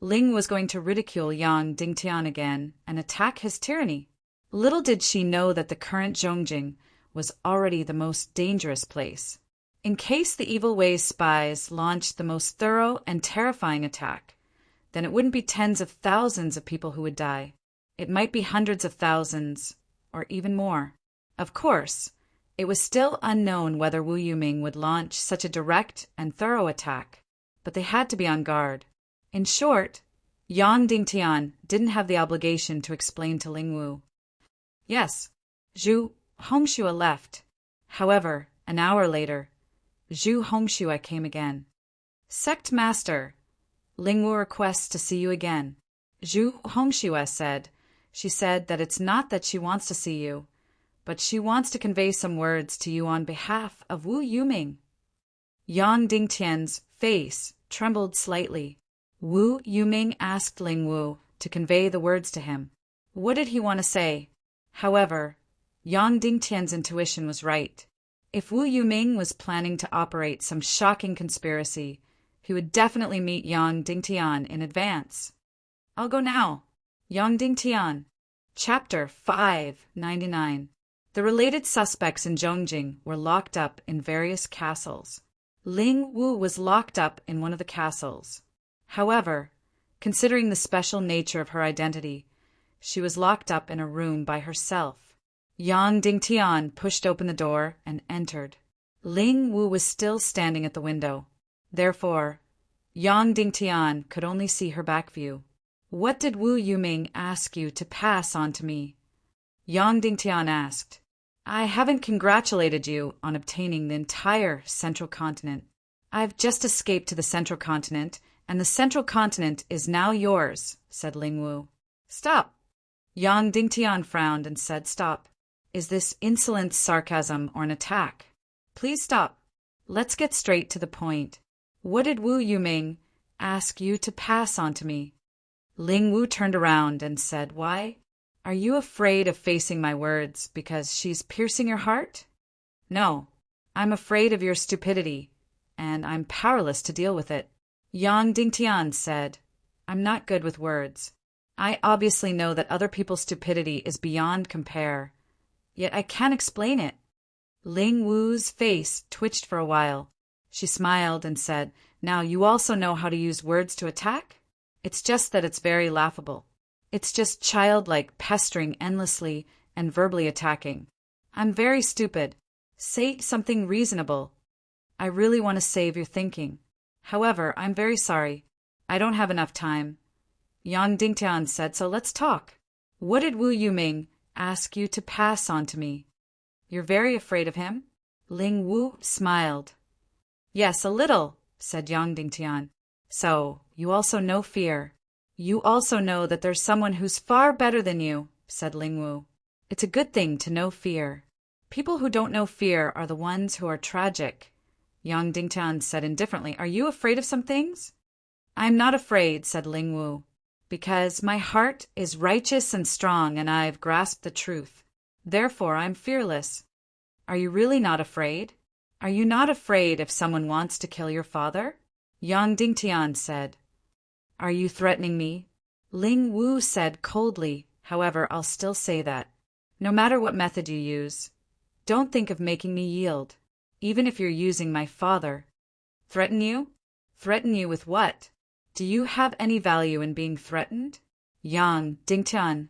Ling was going to ridicule Yang Dingtian again and attack his tyranny. Little did she know that the current Zhongjing was already the most dangerous place. In case the Evil Ways spies launched the most thorough and terrifying attack, then it wouldn't be tens of thousands of people who would die. It might be hundreds of thousands, or even more. Of course, it was still unknown whether Wu Yuming would launch such a direct and thorough attack, but they had to be on guard. In short, Yang Dingtian didn't have the obligation to explain to Ling Wu. Yes, Zhu Hongxue left. However, an hour later, Zhu Hongshui came again. Sect Master, Lingwu requests to see you again. Zhu Hongshui said. She said that it's not that she wants to see you, but she wants to convey some words to you on behalf of Wu Yuming. Yang Dingtian's face trembled slightly. Wu Yuming asked Ling Wu to convey the words to him. What did he want to say? However, Yang Dingtian's intuition was right. If Wu Yuming was planning to operate some shocking conspiracy, he would definitely meet Yang Dingtian in advance. I'll go now. Yang Dingtian. Chapter 599. The related suspects in Zhongjing were locked up in various castles. Ling Wu was locked up in one of the castles. However, considering the special nature of her identity, she was locked up in a room by herself. Yang Dingtian pushed open the door and entered. Ling Wu was still standing at the window. Therefore, Yang Dingtian could only see her back view. What did Wu Yuming ask you to pass on to me? Yang Dingtian asked. I haven't congratulated you on obtaining the entire Central Continent. I've just escaped to the Central Continent, and the Central Continent is now yours, said Ling Wu. Stop. Yang Dingtian frowned and said, Stop. Is this insolent sarcasm or an attack? Please stop. Let's get straight to the point. What did Wu Yuming ask you to pass on to me? Ling Wu turned around and said, Why? Are you afraid of facing my words because she's piercing your heart? No, I'm afraid of your stupidity, and I'm powerless to deal with it. Yang Dingtian said, I'm not good with words. I obviously know that other people's stupidity is beyond compare, yet I can't explain it. Ling Wu's face twitched for a while. She smiled and said, Now you also know how to use words to attack? It's just that it's very laughable. It's just childlike pestering endlessly and verbally attacking. I'm very stupid. Say something reasonable. I really want to save your thinking. However, I'm very sorry. I don't have enough time. Yang Dingtian said, So let's talk. What did Wu Yuming ask you to pass on to me? You're very afraid of him? Ling Wu smiled. Yes, a little, said Yang Dingtian. So, you also know fear. You also know that there's someone who's far better than you, said Ling Wu. It's a good thing to know fear. People who don't know fear are the ones who are tragic. Yang Dingtian said indifferently, Are you afraid of some things? I'm not afraid, said Ling Wu, because my heart is righteous and strong and I've grasped the truth. Therefore, I'm fearless. Are you really not afraid? Are you not afraid if someone wants to kill your father? Yang Dingtian said. Are you threatening me? Ling Wu said coldly, However, I'll still say that. No matter what method you use, don't think of making me yield, even if you're using my father. Threaten you? Threaten you with what? Do you have any value in being threatened? Yang Dingtian.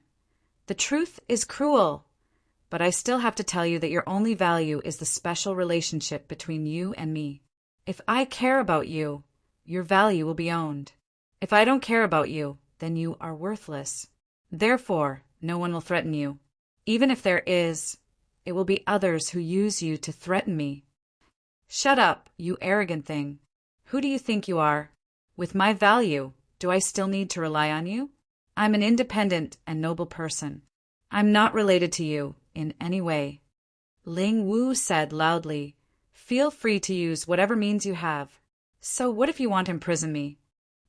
The truth is cruel, but I still have to tell you that your only value is the special relationship between you and me. If I care about you, your value will be owned. If I don't care about you, then you are worthless. Therefore, no one will threaten you. Even if there is, it will be others who use you to threaten me. Shut up, you arrogant thing. Who do you think you are? With my value, do I still need to rely on you? I'm an independent and noble person. I'm not related to you in any way. Ling Wu said loudly, Feel free to use whatever means you have. So what if you want to imprison me?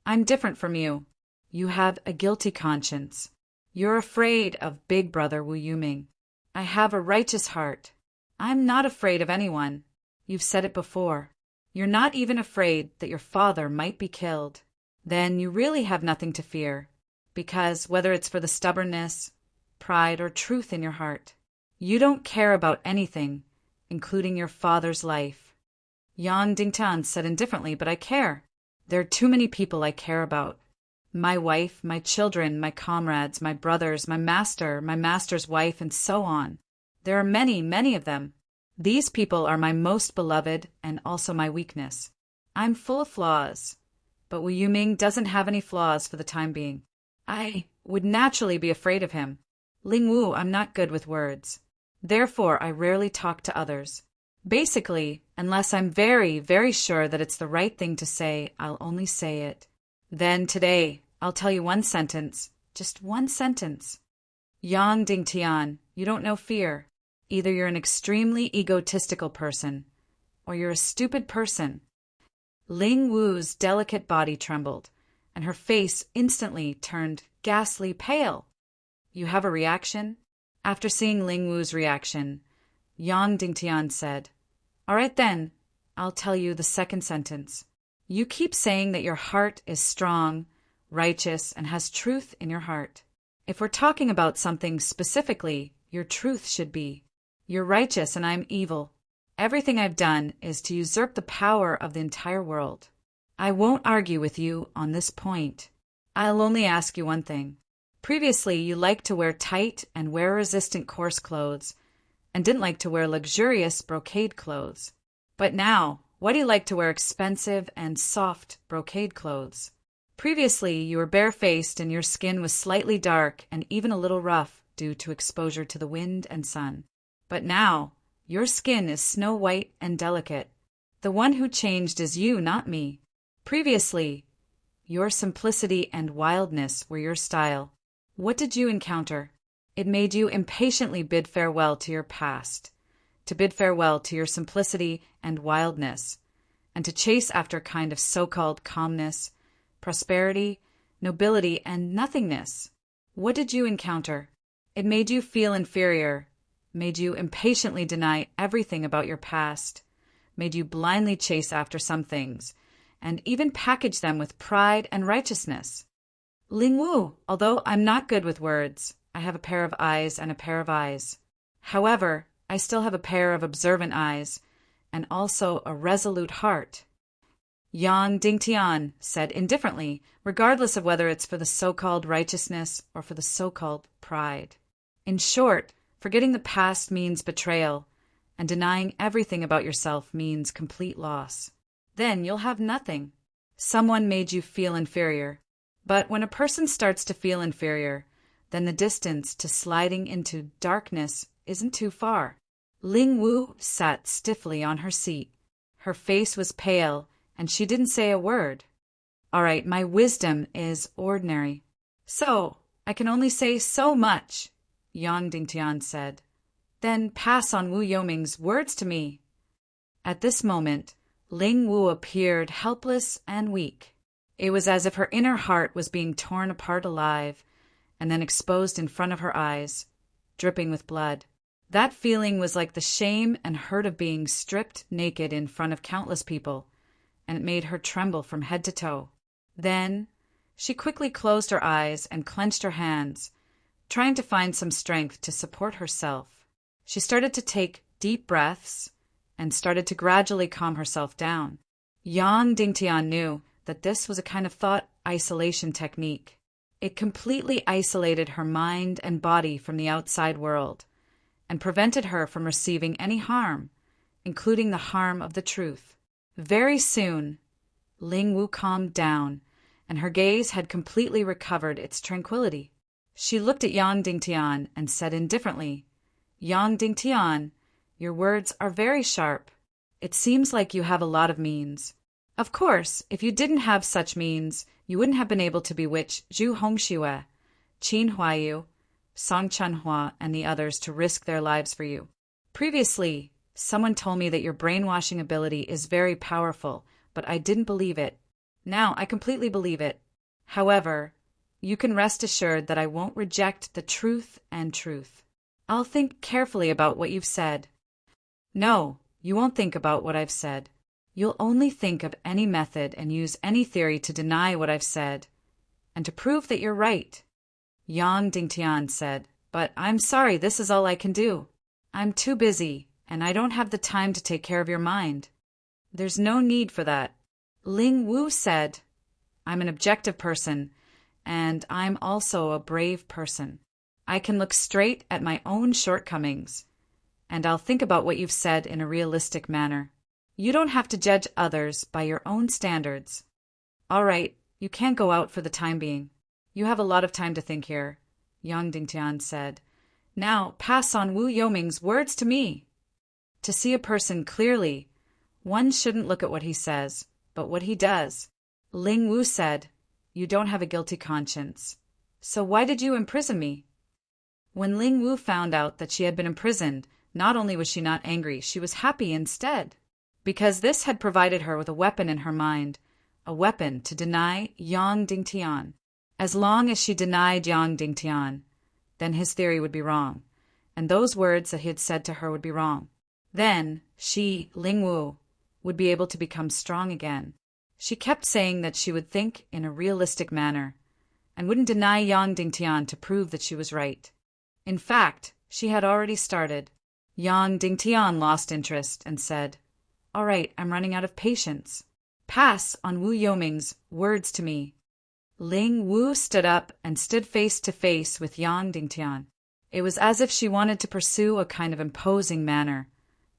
I'm different from you. You have a guilty conscience. You're afraid of Big Brother Wu Yuming. I have a righteous heart. I'm not afraid of anyone. You've said it before. You're not even afraid that your father might be killed. Then you really have nothing to fear, because whether it's for the stubbornness, pride, or truth in your heart, you don't care about anything, including your father's life. Yang Dingtian said indifferently, But I care. There are too many people I care about. My wife, my children, my comrades, my brothers, my master's wife, and so on. There are many, many of them. These people are my most beloved and also my weakness. I'm full of flaws, but Wu Yuming doesn't have any flaws for the time being. I would naturally be afraid of him. Ling Wu, I'm not good with words. Therefore, I rarely talk to others. Basically, unless I'm very, very sure that it's the right thing to say, I'll only say it. Then today, I'll tell you one sentence, just one sentence. Yang Dingtian, you don't know fear. Either you're an extremely egotistical person, or you're a stupid person. Ling Wu's delicate body trembled, and her face instantly turned ghastly pale. You have a reaction? After seeing Ling Wu's reaction, Yang Dingtian said, All right then, I'll tell you the second sentence. You keep saying that your heart is strong, righteous, and has truth in your heart. If we're talking about something specifically, your truth should be, You're righteous and I'm evil. Everything I've done is to usurp the power of the entire world. I won't argue with you on this point. I'll only ask you one thing. Previously, you liked to wear tight and wear-resistant coarse clothes, and didn't like to wear luxurious brocade clothes. But now, why do you like to wear expensive and soft brocade clothes? Previously, you were barefaced and your skin was slightly dark and even a little rough due to exposure to the wind and sun. But now, your skin is snow white and delicate. The one who changed is you, not me. Previously, your simplicity and wildness were your style. What did you encounter? It made you impatiently bid farewell to your past, to bid farewell to your simplicity and wildness, and to chase after a kind of so-called calmness, prosperity, nobility, and nothingness. What did you encounter? It made you feel inferior, made you impatiently deny everything about your past, made you blindly chase after some things, and even package them with pride and righteousness. Ling Wu, although I'm not good with words, I have a pair of eyes and a pair of eyes. However, I still have a pair of observant eyes, and also a resolute heart. Yang Dingtian said indifferently, regardless of whether it's for the so-called righteousness or for the so-called pride. In short, forgetting the past means betrayal, and denying everything about yourself means complete loss. Then you'll have nothing. Someone made you feel inferior. But when a person starts to feel inferior, then the distance to sliding into darkness isn't too far. Ling Wu sat stiffly on her seat. Her face was pale, and she didn't say a word. All right, my wisdom is ordinary. So, I can only say so much, Yang Dingtian said. Then pass on Wu Yoming's words to me. At this moment, Ling Wu appeared helpless and weak. It was as if her inner heart was being torn apart alive, and then exposed in front of her eyes, dripping with blood. That feeling was like the shame and hurt of being stripped naked in front of countless people, and it made her tremble from head to toe. Then, she quickly closed her eyes and clenched her hands, trying to find some strength to support herself. She started to take deep breaths and started to gradually calm herself down. Yang Dingtian knew that this was a kind of thought isolation technique. It completely isolated her mind and body from the outside world and prevented her from receiving any harm, including the harm of the truth. Very soon, Ling Wu calmed down, and her gaze had completely recovered its tranquility. She looked at Yang Dingtian and said indifferently, Yang Dingtian, your words are very sharp. It seems like you have a lot of means. Of course, if you didn't have such means, you wouldn't have been able to bewitch Zhu Hongxue, Qin Huayu, Song Chunhua, and the others to risk their lives for you. Previously, someone told me that your brainwashing ability is very powerful, but I didn't believe it. Now I completely believe it. However, you can rest assured that I won't reject the truth and truth. I'll think carefully about what you've said. No, you won't think about what I've said. You'll only think of any method and use any theory to deny what I've said, and to prove that you're right. Yang Dingtian said, But I'm sorry, this is all I can do. I'm too busy, and I don't have the time to take care of your mind. There's no need for that. Ling Wu said, I'm an objective person, and I'm also a brave person. I can look straight at my own shortcomings, and I'll think about what you've said in a realistic manner. You don't have to judge others by your own standards. All right, you can't go out for the time being. You have a lot of time to think here, Yang Dingtian said. Now pass on Wu Yoming's words to me. To see a person clearly, one shouldn't look at what he says, but what he does. Ling Wu said, "You don't have a guilty conscience. So why did you imprison me?" When Ling Wu found out that she had been imprisoned, not only was she not angry, she was happy instead, because this had provided her with a weapon in her mind, a weapon to deny Yang Dingtian. As long as she denied Yang Dingtian, then his theory would be wrong, and those words that he had said to her would be wrong. Then she, Ling Wu, would be able to become strong again. She kept saying that she would think in a realistic manner, and wouldn't deny Yang Dingtian to prove that she was right. In fact, she had already started. Yang Dingtian lost interest and said, "All right, I'm running out of patience. Pass on Wu Yoming's words to me." Ling Wu stood up and stood face to face with Yang Dingtian. It was as if she wanted to pursue a kind of imposing manner,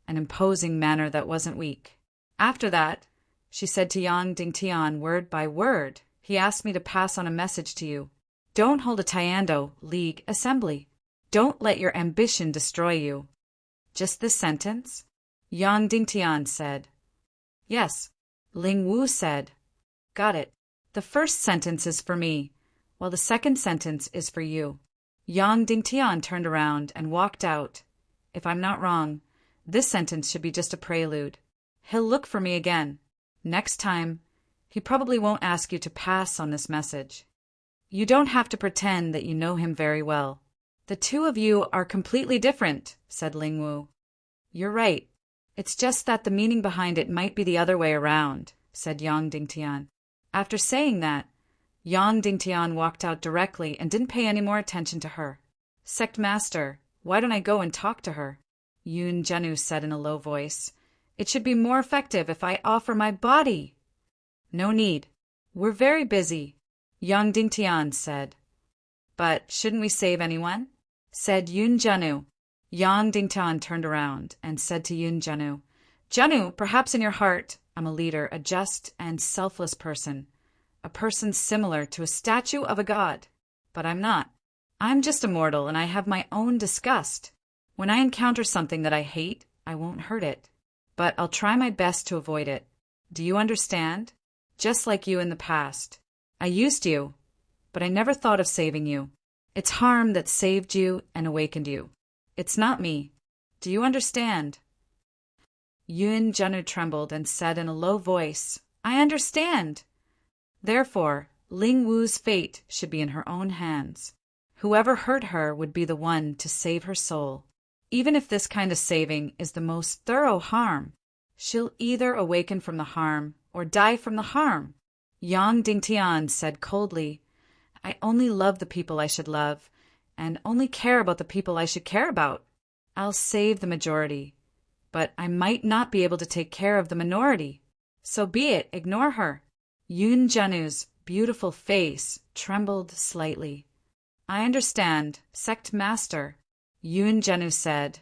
an imposing manner that wasn't weak. After that, she said to Yang Dingtian word by word, "He asked me to pass on a message to you. Don't hold a Tiando League assembly. Don't let your ambition destroy you." Just this sentence? Yang Dingtian said. Yes. Ling Wu said. Got it. The first sentence is for me, while the second sentence is for you. Yang Dingtian turned around and walked out. If I'm not wrong, this sentence should be just a prelude. He'll look for me again. Next time, he probably won't ask you to pass on this message. You don't have to pretend that you know him very well. The two of you are completely different, said Ling Wu. You're right. It's just that the meaning behind it might be the other way around, said Yang Dingtian. After saying that, Yang Dingtian walked out directly and didn't pay any more attention to her. Sect Master, why don't I go and talk to her? Yun Zhenu said in a low voice. It should be more effective if I offer my body. No need. We're very busy, Yang Dingtian said. But shouldn't we save anyone? Said Yun Zhenu. Yang Dingtian turned around and said to Yun Zhenu, Zhenu, perhaps in your heart, I'm a leader, a just and selfless person, a person similar to a statue of a god. But I'm not. I'm just a mortal and I have my own disgust. When I encounter something that I hate, I won't hurt it. But I'll try my best to avoid it. Do you understand? Just like you in the past. I used you, but I never thought of saving you. It's harm that saved you and awakened you. It's not me. Do you understand? Yun Zhenu trembled and said in a low voice, I understand. Therefore, Ling Wu's fate should be in her own hands. Whoever hurt her would be the one to save her soul. Even if this kind of saving is the most thorough harm, she'll either awaken from the harm or die from the harm. Yang Dingtian said coldly, I only love the people I should love, and only care about the people I should care about. I'll save the majority, but I might not be able to take care of the minority. So be it, ignore her. Yun Zhenu's beautiful face trembled slightly. I understand, Sect Master, Yun Zhenu said.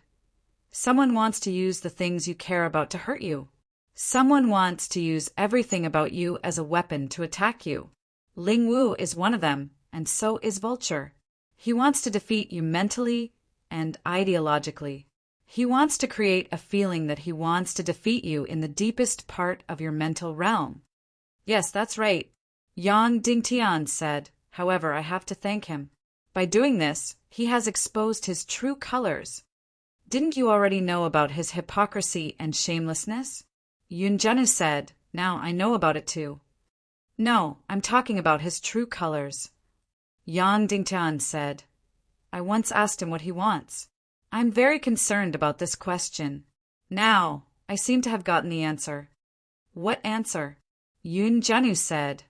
Someone wants to use the things you care about to hurt you. Someone wants to use everything about you as a weapon to attack you. Ling Wu is one of them, and so is Vulture. He wants to defeat you mentally and ideologically. He wants to create a feeling that he wants to defeat you in the deepest part of your mental realm. Yes, that's right, Yang Dingtian said. However, I have to thank him. By doing this, he has exposed his true colors. Didn't you already know about his hypocrisy and shamelessness? Yun Zhenu said, now I know about it too. No, I'm talking about his true colors. Yang Dingtian said, I once asked him what he wants. I'm very concerned about this question. Now, I seem to have gotten the answer. What answer? Yun Zhenu said,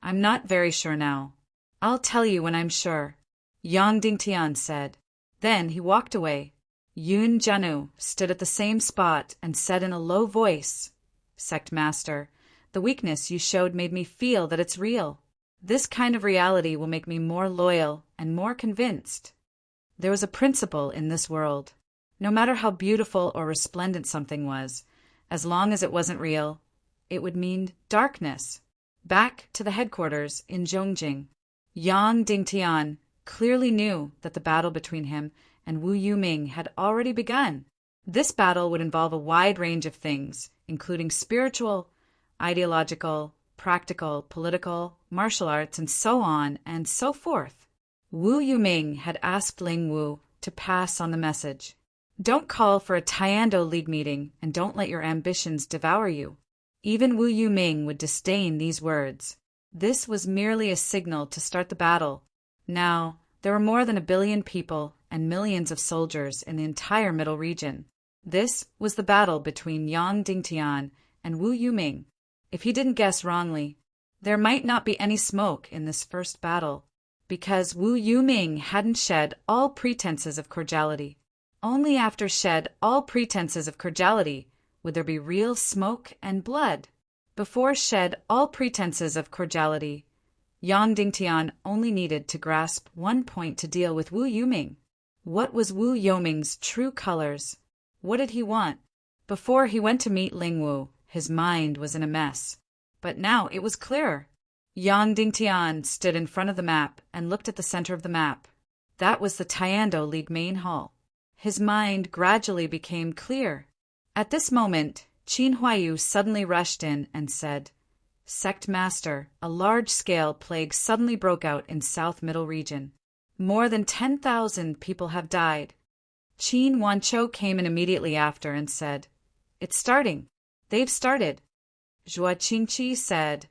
I'm not very sure now. I'll tell you when I'm sure, Yang Dingtian said. Then he walked away. Yun Zhenu stood at the same spot and said in a low voice, Sect Master, the weakness you showed made me feel that it's real. This kind of reality will make me more loyal and more convinced. There was a principle in this world. No matter how beautiful or resplendent something was, as long as it wasn't real, it would mean darkness. Back to the headquarters in Zhongjing, Yang Dingtian clearly knew that the battle between him and Wu Yuming had already begun. This battle would involve a wide range of things, including spiritual, ideological, practical, political, martial arts, and so on and so forth. Wu Yuming had asked Ling Wu to pass on the message. Don't call for a Tiando League meeting and don't let your ambitions devour you. Even Wu Yuming would disdain these words. This was merely a signal to start the battle. Now, there were more than 1 billion people and millions of soldiers in the entire middle region. This was the battle between Yang Dingtian and Wu Yuming. If he didn't guess wrongly, there might not be any smoke in this first battle, because Wu Yuming hadn't shed all pretenses of cordiality. Only after shed all pretenses of cordiality would there be real smoke and blood. Before shed all pretenses of cordiality, Yang Dingtian only needed to grasp one point to deal with Wu Yuming. What was Wu Yuming's true colors? What did he want? Before he went to meet Ling Wu, his mind was in a mess. But now it was clearer. Yang Dingtian stood in front of the map and looked at the center of the map. That was the Tiando League main hall. His mind gradually became clear. At this moment, Qin Huayu suddenly rushed in and said, "Sect Master, a large-scale plague suddenly broke out in South Middle Region. More than 10,000 people have died." Qin Wanchou came in immediately after and said, "It's starting. They've started." Zhuo Qingqi said,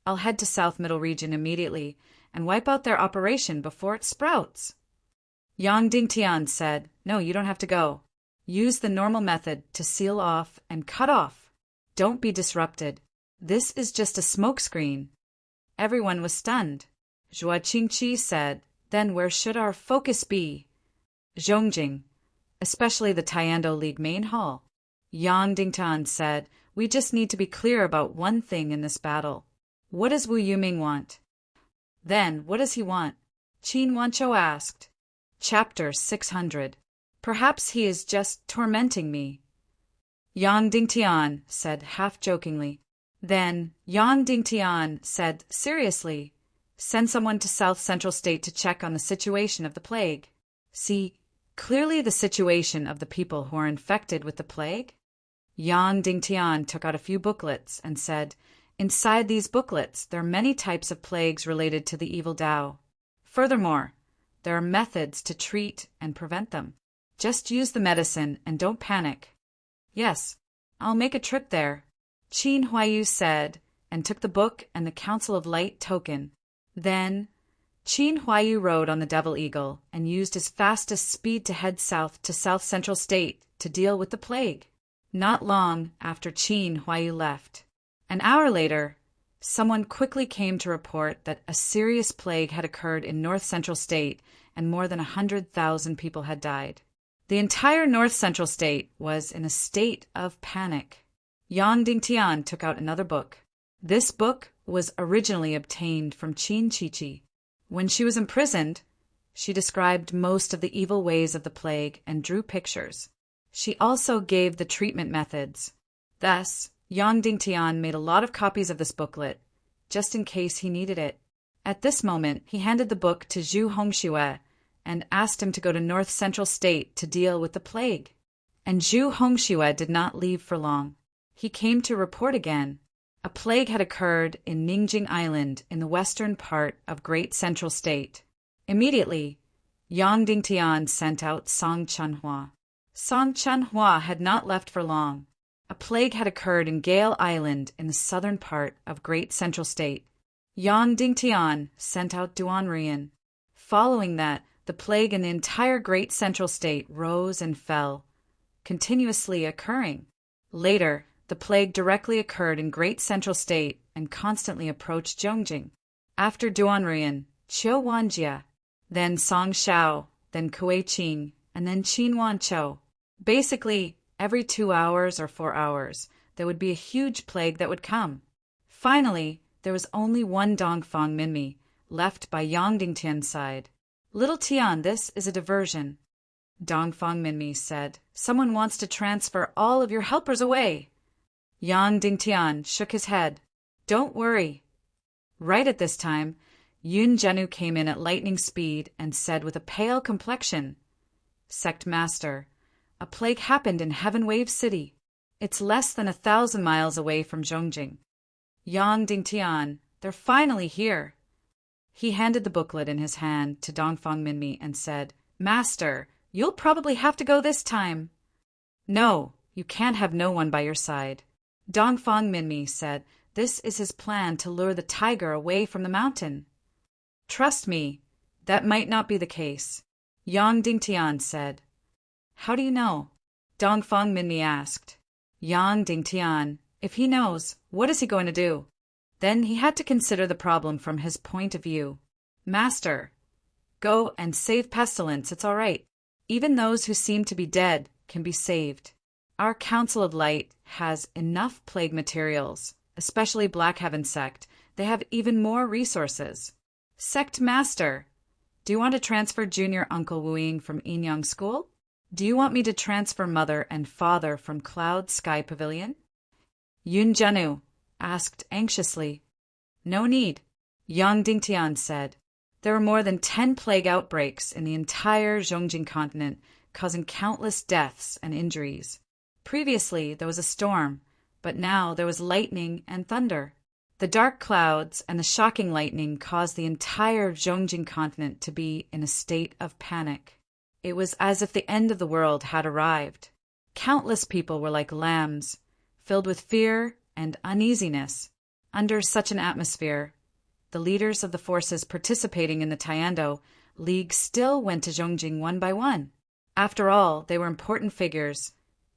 "I'll head to South Middle Region immediately and wipe out their operation before it sprouts." Yang Dingtian said, "No, you don't have to go. Use the normal method to seal off and cut off. Don't be disrupted. This is just a smokescreen." Everyone was stunned. Zhuo Qingqi said, "Then where should our focus be?" "Zhongjing, especially the Tiando League main hall." Yang Dingtian said, "We just need to be clear about one thing in this battle. What does Wu Yuming want?" "Then, what does he want?" Qin Wanchou asked. Chapter 600. Perhaps he is just tormenting me. Yang Dingtian said half-jokingly. Then Yang Dingtian said seriously, "Send someone to South Central State to check on the situation of the plague. See clearly the situation of the people who are infected with the plague." Yang Dingtian took out a few booklets and said, "Inside these booklets there are many types of plagues related to the evil Tao. Furthermore, there are methods to treat and prevent them. Just use the medicine and don't panic." "Yes, I'll make a trip there," Qin Huayu said, and took the book and the Council of Light token. Then Qin Huayu rode on the Devil Eagle and used his fastest speed to head south to South Central State to deal with the plague. Not long after Qin Huayu left, an hour later, someone quickly came to report that a serious plague had occurred in North Central State and more than 100,000 people had died. The entire North Central State was in a state of panic. Yang Dingtian took out another book. This book was originally obtained from Qin Chichi. When she was imprisoned, she described most of the evil ways of the plague and drew pictures. She also gave the treatment methods. Thus, Yang Dingtian made a lot of copies of this booklet, just in case he needed it. At this moment, he handed the book to Zhu Hongxue and asked him to go to North Central State to deal with the plague. And Zhu Hongxue did not leave for long. He came to report again. A plague had occurred in Ningjing Island in the western part of Great Central State. Immediately, Yang Dingtian sent out Song Chanhua. Song Chanhua had not left for long. A plague had occurred in Gale Island in the southern part of Great Central State. Yang Dingtian sent out Duanrian. Following that, the plague in the entire Great Central State rose and fell, continuously occurring. Later, the plague directly occurred in Great Central State and constantly approached Zhongjing. After Duanrian, Qiu Wanjia, then Song Shao, then Kuei Qing, and then Qin Wanchou. Basically, every 2 hours or 4 hours, there would be a huge plague that would come. Finally, there was only one Dongfang Minmi left by Yang Dingtian's side. "Little Tian, this is a diversion," Dongfang Minmi said. "Someone wants to transfer all of your helpers away." Yang Dingtian shook his head. "Don't worry." Right at this time, Yun Zhenu came in at lightning speed and said with a pale complexion, "Sect Master, a plague happened in Heaven Wave City. It's less than 1,000 miles away from Zhongjing. Yang Dingtian, they're finally here. He handed the booklet in his hand to Dongfang Minmi and said, Master, you'll probably have to go this time. No, you can't have no one by your side. Dongfang Minmi said, this is his plan to lure the tiger away from the mountain. Trust me, that might not be the case, Yang Dingtian said. How do you know? Dongfang Minmi asked. Yang Dingtian, if he knows, what is he going to do? Then he had to consider the problem from his point of view. Master, go and save Pestilence, it's all right. Even those who seem to be dead can be saved. Our Council of Light has enough plague materials, especially Black Heaven Sect. They have even more resources. Sect Master, do you want to transfer Junior Uncle Wu Ying from Yinyang School? Do you want me to transfer Mother and Father from Cloud Sky Pavilion? Yun Jianu asked anxiously. No need, Yang Dingtian said. There were more than 10 plague outbreaks in the entire Zhongjing continent, causing countless deaths and injuries. Previously, there was a storm, but now there was lightning and thunder. The dark clouds and the shocking lightning caused the entire Zhongjing continent to be in a state of panic. It was as if the end of the world had arrived. Countless people were like lambs, filled with fear and uneasiness. Under such an atmosphere, the leaders of the forces participating in the Tiando League still went to Zhongjing one by one. After all, they were important figures,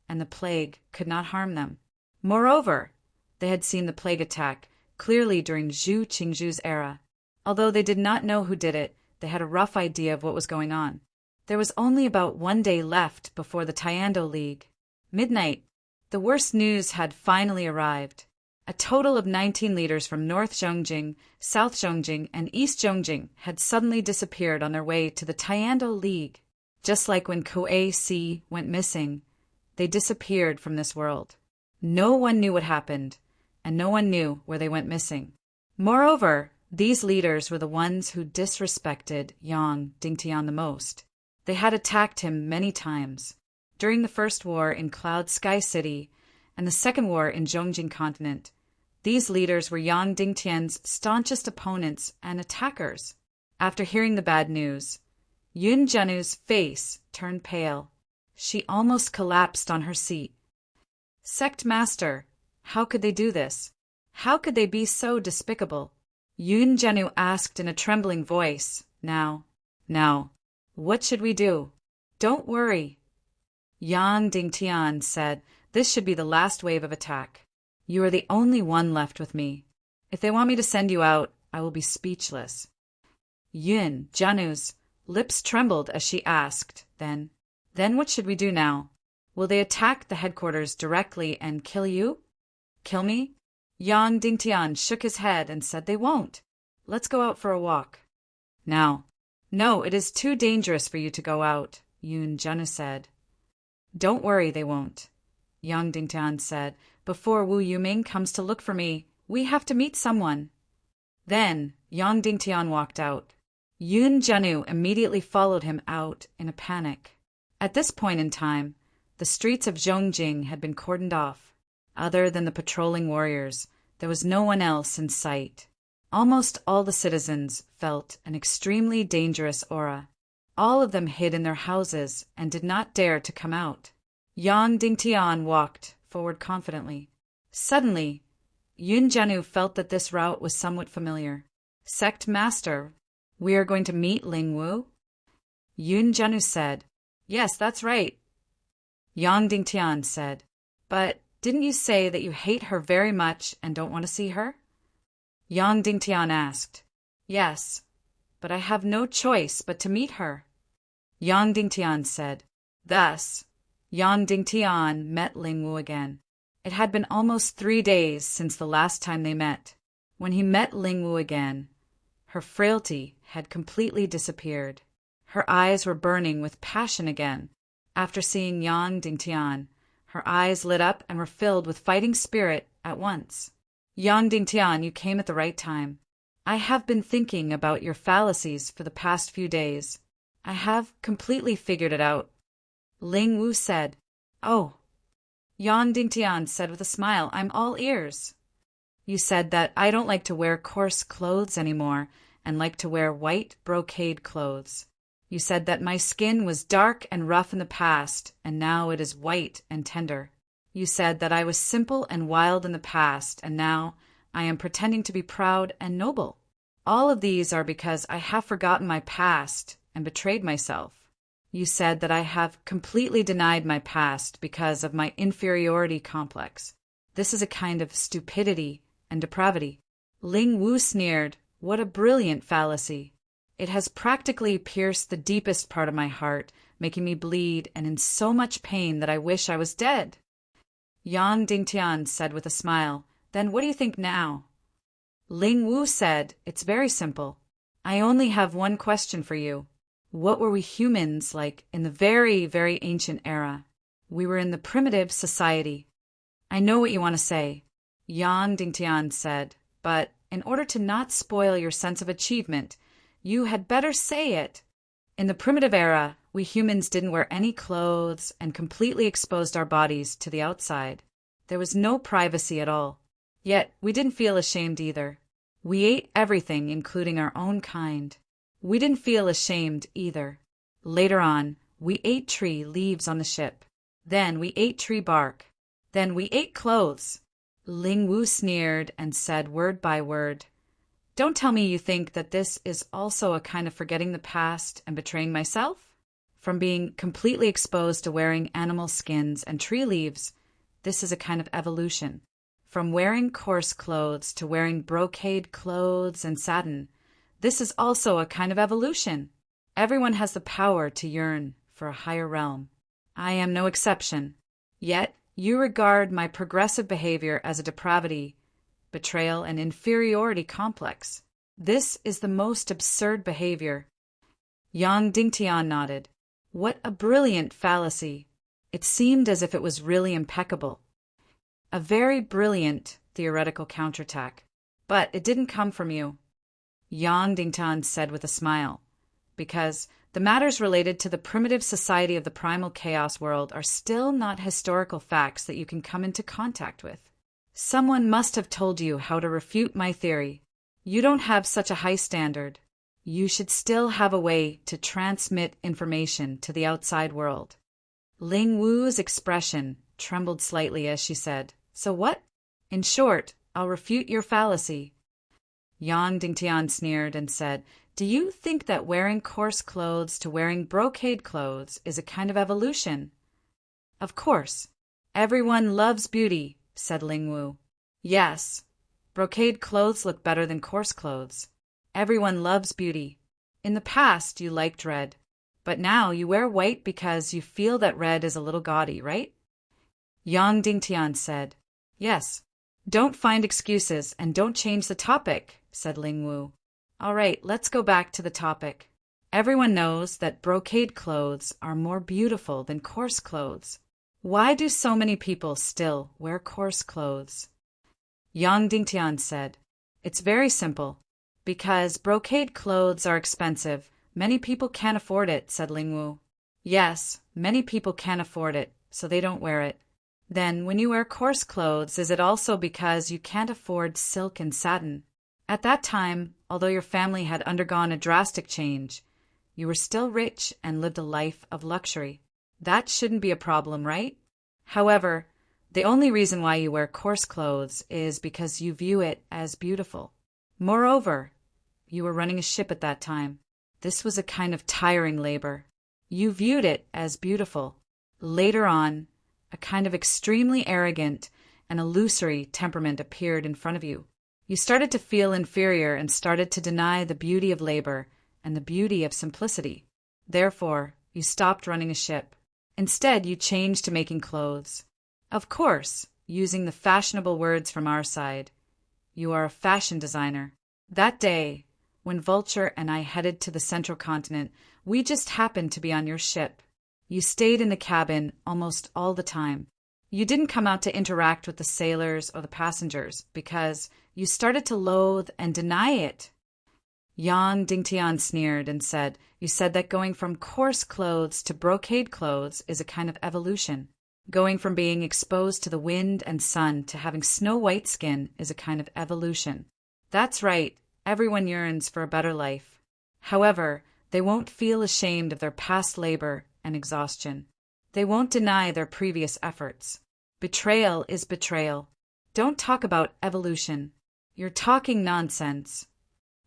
and the plague could not harm them. Moreover, they had seen the plague attack clearly during Zhu Qingzhu's era. Although they did not know who did it, they had a rough idea of what was going on. There was only about 1 day left before the Tiando League. Midnight. The worst news had finally arrived. A total of 19 leaders from North Zhongjing, South Zhongjing, and East Zhongjing had suddenly disappeared on their way to the Tiando League. Just like when Kuei Si went missing, they disappeared from this world. No one knew what happened, and no one knew where they went missing. Moreover, these leaders were the ones who disrespected Yang Dingtian the most. They had attacked him many times. During the First War in Cloud Sky City and the Second War in Zhongjing Continent, these leaders were Yang Dingtian's staunchest opponents and attackers. After hearing the bad news, Yun Jianu's face turned pale. She almost collapsed on her seat. Sect Master, how could they do this? How could they be so despicable? Yun Jianu asked in a trembling voice. Now, what should we do? Don't worry. Yang Dingtian said, this should be the last wave of attack. You are the only one left with me. If they want me to send you out, I will be speechless. Yun Jianu's lips trembled as she asked, Then what should we do now? Will they attack the headquarters directly and kill you? Kill me? Yang Dingtian shook his head and said, they won't. Let's go out for a walk. Now. No, it is too dangerous for you to go out, Yun Jianu said. Don't worry, they won't, Yang Dingtian said. Before Wu Yuming comes to look for me, we have to meet someone. Then Yang Dingtian walked out. Yun Jianu immediately followed him out in a panic. At this point in time, the streets of Zhongjing had been cordoned off. Other than the patrolling warriors, there was no one else in sight. Almost all the citizens felt an extremely dangerous aura. All of them hid in their houses and did not dare to come out. Yang Dingtian walked forward confidently. Suddenly, Yun Jianu felt that this route was somewhat familiar. Sect Master, we are going to meet Ling Wu? Yun Jianu said, Yes, that's right. Yang Dingtian said, But didn't you say that you hate her very much and don't want to see her? Yang Dingtian asked. Yes, but I have no choice but to meet her. Yang Dingtian said. Thus, Yang Dingtian met Ling Wu again. It had been almost 3 days since the last time they met. When he met Ling Wu again, her frailty had completely disappeared. Her eyes were burning with passion again. After seeing Yang Dingtian, her eyes lit up and were filled with fighting spirit at once. Yang Dingtian, you came at the right time. I have been thinking about your fallacies for the past few days. I have completely figured it out. Ling Wu said. Oh. Yang Dingtian said with a smile, I'm all ears. You said that I don't like to wear coarse clothes anymore and like to wear white brocade clothes. You said that my skin was dark and rough in the past, and now it is white and tender. You said that I was simple and wild in the past, and now I am pretending to be proud and noble. All of these are because I have forgotten my past and betrayed myself. You said that I have completely denied my past because of my inferiority complex. This is a kind of stupidity and depravity. Ling Wu sneered, What a brilliant fallacy. It has practically pierced the deepest part of my heart, making me bleed and in so much pain that I wish I was dead. Yang Dingtian said with a smile, Then what do you think now? Ling Wu said, It's very simple. I only have one question for you. What were we humans like in the very, very ancient era? We were in the primitive society. I know what you want to say, Yang Dingtian said, but in order to not spoil your sense of achievement, you had better say it. In the primitive era, we humans didn't wear any clothes and completely exposed our bodies to the outside. There was no privacy at all. Yet we didn't feel ashamed either. We ate everything, including our own kind. We didn't feel ashamed either. Later on, we ate tree leaves on the ship. Then we ate tree bark. Then we ate clothes. Ling Wu sneered and said word by word, Don't tell me you think that this is also a kind of forgetting the past and betraying myself? From being completely exposed to wearing animal skins and tree leaves, this is a kind of evolution. From wearing coarse clothes to wearing brocade clothes and satin, this is also a kind of evolution. Everyone has the power to yearn for a higher realm. I am no exception. Yet, you regard my progressive behavior as a depravity, betrayal, and inferiority complex. This is the most absurd behavior. Yang Dingtian nodded. What a brilliant fallacy. It seemed as if it was really impeccable. A very brilliant theoretical counterattack. But it didn't come from you. Yang Dingtian said with a smile, because the matters related to the primitive society of the primal chaos world are still not historical facts that you can come into contact with. Someone must have told you how to refute my theory. You don't have such a high standard. You should still have a way to transmit information to the outside world. Ling Wu's expression trembled slightly as she said, So what? In short, I'll refute your fallacy. Yang Dingtian sneered and said, Do you think that wearing coarse clothes to wearing brocade clothes is a kind of evolution? Of course. Everyone loves beauty, said Ling Wu. Yes. Brocade clothes look better than coarse clothes. Everyone loves beauty. In the past, you liked red. But now you wear white because you feel that red is a little gaudy, right? Yang Dingtian said, Yes. Don't find excuses and don't change the topic, said Ling Wu. All right, let's go back to the topic. Everyone knows that brocade clothes are more beautiful than coarse clothes. Why do so many people still wear coarse clothes? Yang Dingtian said, It's very simple. Because brocade clothes are expensive, many people can't afford it, said Ling Wu. Yes, many people can't afford it, so they don't wear it. Then, when you wear coarse clothes, is it also because you can't afford silk and satin? At that time, although your family had undergone a drastic change, you were still rich and lived a life of luxury. That shouldn't be a problem, right? However, the only reason why you wear coarse clothes is because you view it as beautiful. Moreover, you were running a ship at that time. This was a kind of tiring labor. You viewed it as beautiful. Later on, a kind of extremely arrogant and illusory temperament appeared in front of you. You started to feel inferior and started to deny the beauty of labor and the beauty of simplicity. Therefore, you stopped running a ship. Instead, you changed to making clothes. Of course, using the fashionable words from our side, you are a fashion designer. That day, when Vulture and I headed to the central continent, we just happened to be on your ship. You stayed in the cabin almost all the time. You didn't come out to interact with the sailors or the passengers because you started to loathe and deny it. Yang Dingtian sneered and said, "You said that going from coarse clothes to brocade clothes is a kind of evolution. Going from being exposed to the wind and sun to having snow-white skin is a kind of evolution. That's right, everyone yearns for a better life. However, they won't feel ashamed of their past labor and exhaustion. They won't deny their previous efforts. Betrayal is betrayal. Don't talk about evolution. You're talking nonsense."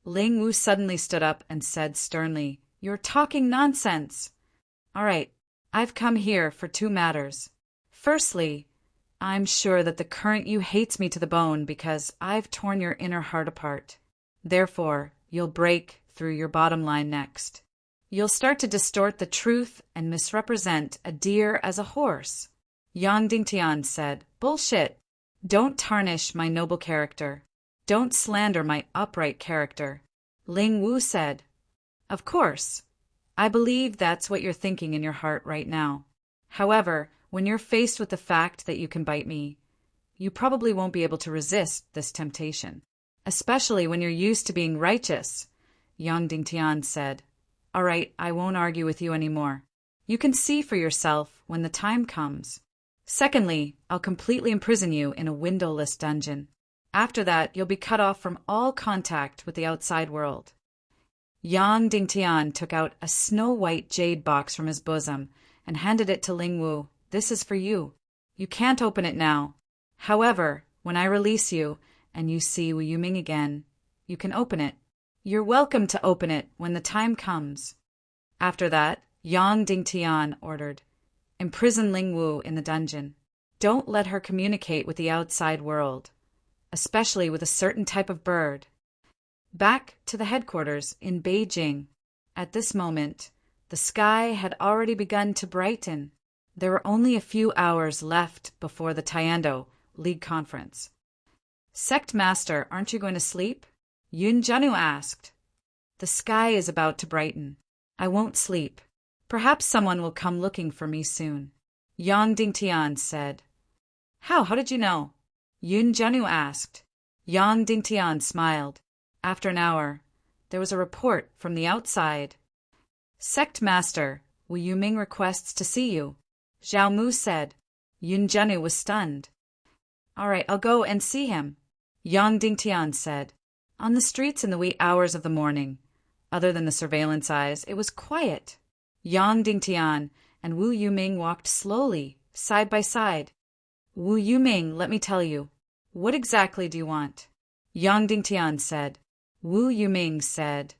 Ling Wu suddenly stood up and said sternly, "You're talking nonsense. All right, I've come here for two matters. Firstly, I'm sure that the current you hates me to the bone because I've torn your inner heart apart. Therefore, you'll break through your bottom line next. You'll start to distort the truth and misrepresent a deer as a horse." Yang Dingtian said, "Bullshit. Don't tarnish my noble character. Don't slander my upright character." Ling Wu said, "Of course. I believe that's what you're thinking in your heart right now. However, when you're faced with the fact that you can bite me, you probably won't be able to resist this temptation, especially when you're used to being righteous." Yang Dingtian said, "All right, I won't argue with you anymore. You can see for yourself when the time comes. Secondly, I'll completely imprison you in a windowless dungeon. After that, you'll be cut off from all contact with the outside world." Yang Dingtian took out a snow-white jade box from his bosom and handed it to Ling Wu. "This is for you. You can't open it now. However, when I release you and you see Wu Yuming again, you can open it. You're welcome to open it when the time comes." After that, Yang Dingtian ordered, "Imprison Ling Wu in the dungeon. Don't let her communicate with the outside world, especially with a certain type of bird." Back to the headquarters in Beijing. At this moment, the sky had already begun to brighten. There were only a few hours left before the Taiando League conference. "Sect Master, aren't you going to sleep?" Yun Jianu asked. "The sky is about to brighten. I won't sleep. Perhaps someone will come looking for me soon," Yang Dingtian said. How did you know?" Yun Jianu asked. Yang Dingtian smiled. After an hour, there was a report from the outside. "Sect Master, Wu Yuming requests to see you," Zhao Mu said. Yun Jianu was stunned. "All right, I'll go and see him," Yang Dingtian said. On the streets in the wee hours of the morning, other than the surveillance eyes, it was quiet. Yang Dingtian and Wu Yuming walked slowly, side by side. "Wu Yuming, let me tell you. What exactly do you want?" Yang Dingtian said. Wu Yuming said,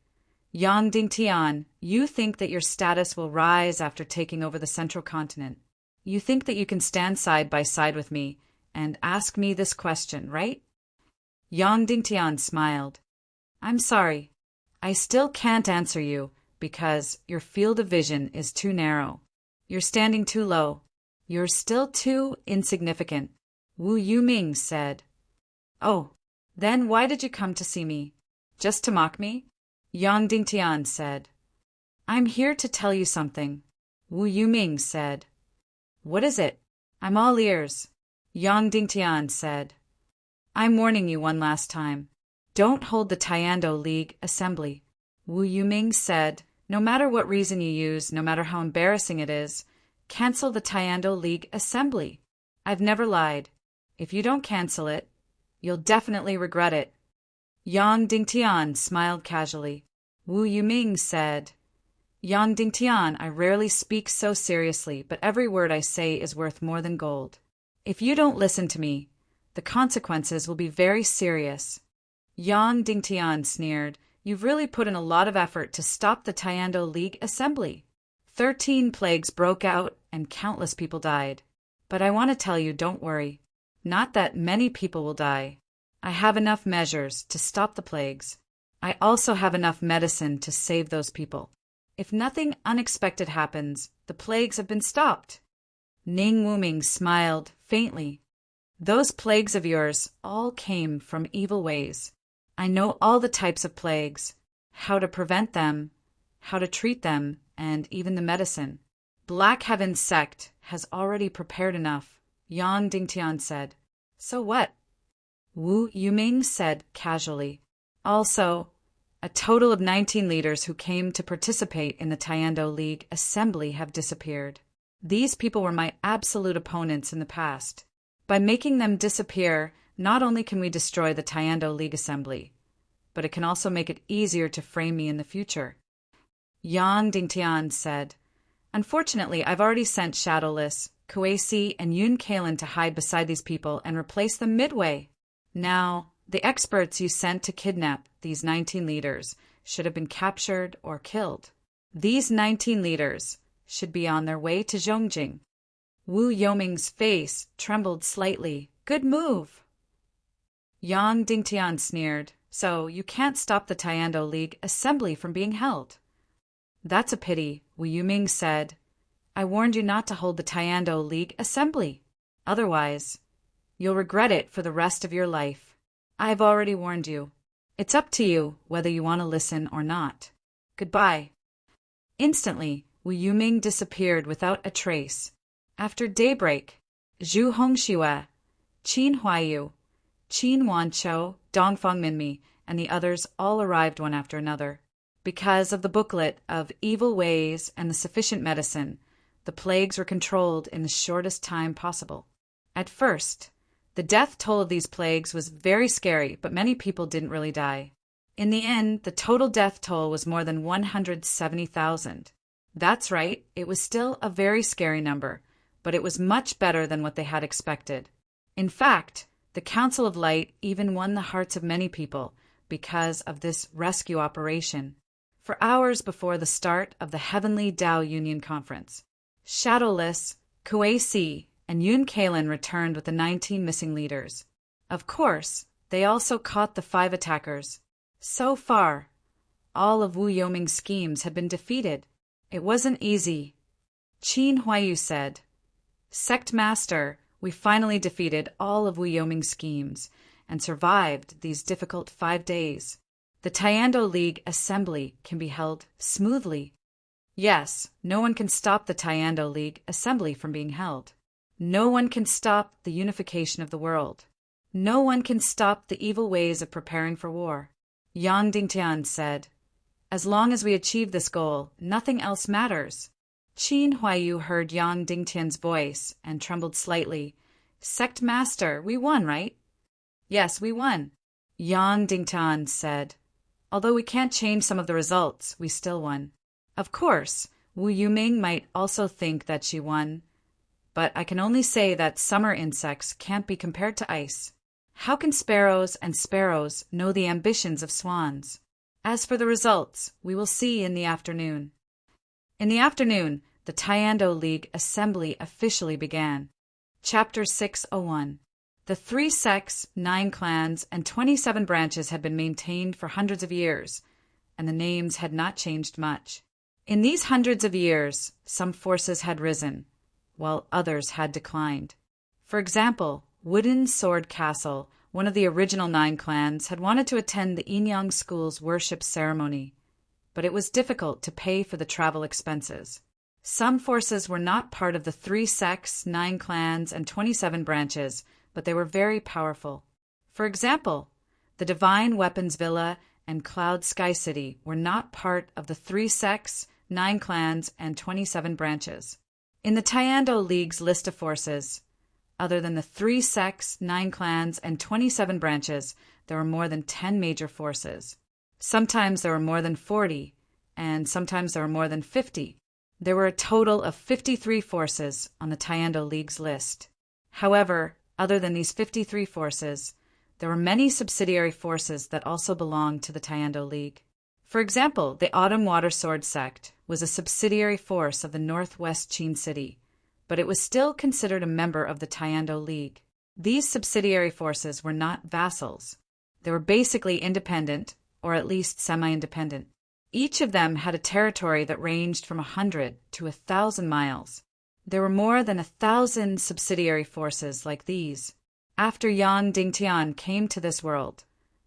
"Yang Dingtian, you think that your status will rise after taking over the central continent. You think that you can stand side by side with me and ask me this question, right?" Yang Dingtian smiled. "I'm sorry. I still can't answer you because your field of vision is too narrow. You're standing too low. You're still too insignificant," Wu Yuming said. "Oh, then why did you come to see me? Just to mock me?" Yang Dingtian said. "I'm here to tell you something," Wu Yuming said. "What is it?" "I'm all ears," Yang Dingtian said. "I'm warning you one last time. Don't hold the Taiando League Assembly," Wu Yuming said. "No matter what reason you use, no matter how embarrassing it is, cancel the Taiando League Assembly. I've never lied. If you don't cancel it, you'll definitely regret it." Yang Dingtian smiled casually. Wu Yuming said, "Yang Dingtian, I rarely speak so seriously, but every word I say is worth more than gold. If you don't listen to me, the consequences will be very serious." Yang Dingtian sneered. "You've really put in a lot of effort to stop the Taiando League Assembly. 13 plagues broke out and countless people died. But I want to tell you, don't worry. Not that many people will die. I have enough measures to stop the plagues. I also have enough medicine to save those people. If nothing unexpected happens, the plagues have been stopped." Ning Wuming smiled faintly. "Those plagues of yours all came from evil ways. I know all the types of plagues, how to prevent them, how to treat them, and even the medicine. Black Heaven's sect has already prepared enough," Yang Dingtian said. "So what?" Wu Yuming said casually. "Also, A total of 19 leaders who came to participate in the Taiando League Assembly have disappeared. These people were my absolute opponents in the past. By making them disappear, not only can we destroy the Taiando League Assembly, but it can also make it easier to frame me in the future. Yang Dingtian said, "Unfortunately, I've already sent Shadowless, Kuesi, and Yun Kalen to hide beside these people and replace them midway. Now, the experts you sent to kidnap these 19 leaders should have been captured or killed. These 19 leaders should be on their way to Zhongjing." Wu Yoming's face trembled slightly. "Good move." Yang Dingtian sneered, "So you can't stop the Taiando League Assembly from being held?" "That's a pity," Wu Yuming said. "I warned you not to hold the Taiando League Assembly. Otherwise, you'll regret it for the rest of your life. I've already warned you. It's up to you whether you want to listen or not. Goodbye." Instantly, Wu Yuming disappeared without a trace. After daybreak, Zhu Hongxue, Qin Huayu, Qin Wanqiu, Dongfang Minmi, and the others all arrived one after another. Because of the booklet of Evil Ways and the Sufficient Medicine, the plagues were controlled in the shortest time possible. At first, the death toll of these plagues was very scary, but many people didn't really die. In the end, the total death toll was more than 170,000. That's right, it was still a very scary number, but it was much better than what they had expected. In fact, the Council of Light even won the hearts of many people because of this rescue operation. For hours before the start of the Heavenly Tao Union Conference, Shadowless, Kuei-Si, and Yun Kalen returned with the 19 missing leaders. Of course, they also caught the 5 attackers. So far, all of Wu Yoming's schemes had been defeated. It wasn't easy. Qin Huayu said, "Sect Master, we finally defeated all of Wu Yoming's schemes and survived these difficult 5 days. The Taiando League Assembly can be held smoothly." Yes, no one can stop the Taiando League Assembly from being held. No one can stop the unification of the world. No one can stop the evil ways of preparing for war. Yang Dingtian said, "As long as we achieve this goal, nothing else matters." Qin Huayu heard Yang Dingtian's voice and trembled slightly. "Sect Master, we won, right?" "Yes, we won," Yang Dingtian said. "Although we can't change some of the results, we still won." Of course, Wu Yuming might also think that she won, but I can only say that summer insects can't be compared to ice. How can sparrows and sparrows know the ambitions of swans? As for the results, we will see in the afternoon. In the afternoon, the Taiando League Assembly officially began. Chapter 601. The 3 sects, 9 clans, and 27 branches had been maintained for hundreds of years, and the names had not changed much. In these hundreds of years, some forces had risen, while others had declined. For example, Wooden Sword Castle, one of the original 9 clans, had wanted to attend the Inyang School's worship ceremony, but it was difficult to pay for the travel expenses. Some forces were not part of the 3 sects, 9 clans, and 27 branches, but they were very powerful. For example, the Divine Weapons Villa and Cloud Sky City were not part of the 3 sects, 9 clans, and 27 branches. In the Taiando League's list of forces, other than the 3 sects, 9 clans, and 27 branches, there were more than 10 major forces. Sometimes there were more than 40, and sometimes there were more than 50. There were a total of 53 forces on the Taiando League's list. However, other than these 53 forces, there were many subsidiary forces that also belonged to the Taiando League. For example, the Autumn Water Sword sect was a subsidiary force of the Northwest Qin City, but it was still considered a member of the Taiando League. These subsidiary forces were not vassals. They were basically independent, or at least semi-independent. Each of them had a territory that ranged from 100 to 1,000 miles. There were more than 1,000 subsidiary forces like these. After Yang Dingtian came to this world,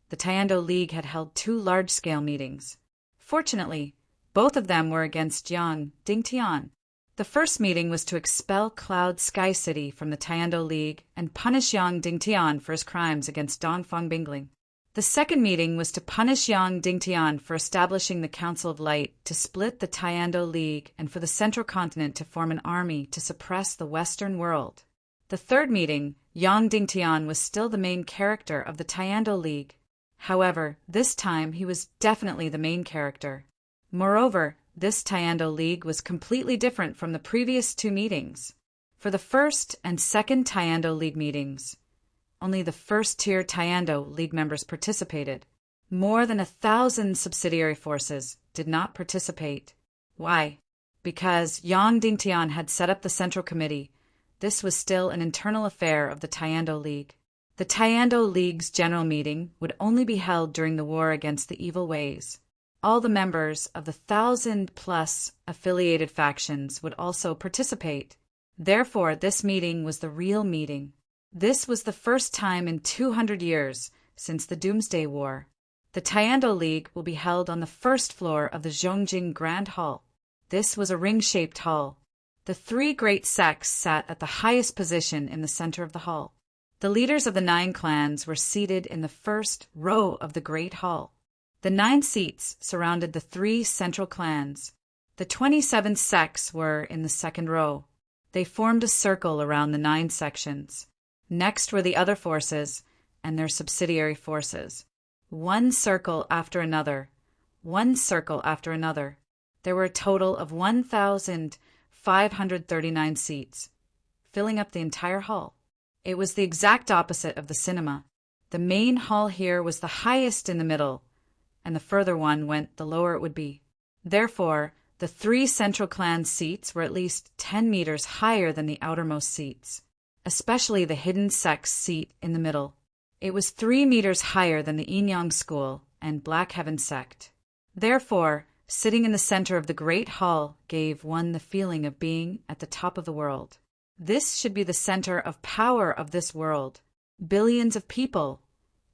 the Taiando League had held 2 large-scale meetings. Fortunately, both of them were against Yang Dingtian. The first meeting was to expel Cloud Sky City from the Taiando League and punish Yang Dingtian for his crimes against Dongfang Bingling. The second meeting was to punish Yang Dingtian for establishing the Council of Light to split the Tiando League and for the Central Continent to form an army to suppress the Western world. The third meeting, Yang Dingtian was still the main character of the Tiando League. However, this time he was definitely the main character. Moreover, this Tiando League was completely different from the previous two meetings. For the first and second Tiando League meetings, only the first-tier Tiando League members participated. More than 1,000 subsidiary forces did not participate. Why? Because Yang Dingtian had set up the Central Committee. This was still an internal affair of the Tiando League. The Tiando League's general meeting would only be held during the war against the evil ways. All the members of the 1,000-plus affiliated factions would also participate. Therefore, this meeting was the real meeting. This was the first time in 200 years since the Doomsday War. The Tiando League will be held on the first floor of the Zhongjing Grand Hall. This was a ring-shaped hall. The three great sects sat at the highest position in the center of the hall. The leaders of the 9 clans were seated in the first row of the great hall. The 9 seats surrounded the 3 central clans. The 27 sects were in the second row. They formed a circle around the 9 sections. Next were the other forces and their subsidiary forces. One circle after another. One circle after another. There were a total of 1,539 seats, filling up the entire hall. It was the exact opposite of the cinema. The main hall here was the highest in the middle, and the further one went, the lower it would be. Therefore, the 3 central clan seats were at least 10 meters higher than the outermost seats, especially the hidden sect's seat in the middle. It was 3 meters higher than the Yin-Yang School and Black Heaven sect. Therefore, sitting in the center of the great hall gave one the feeling of being at the top of the world. This should be the center of power of this world. Billions of people,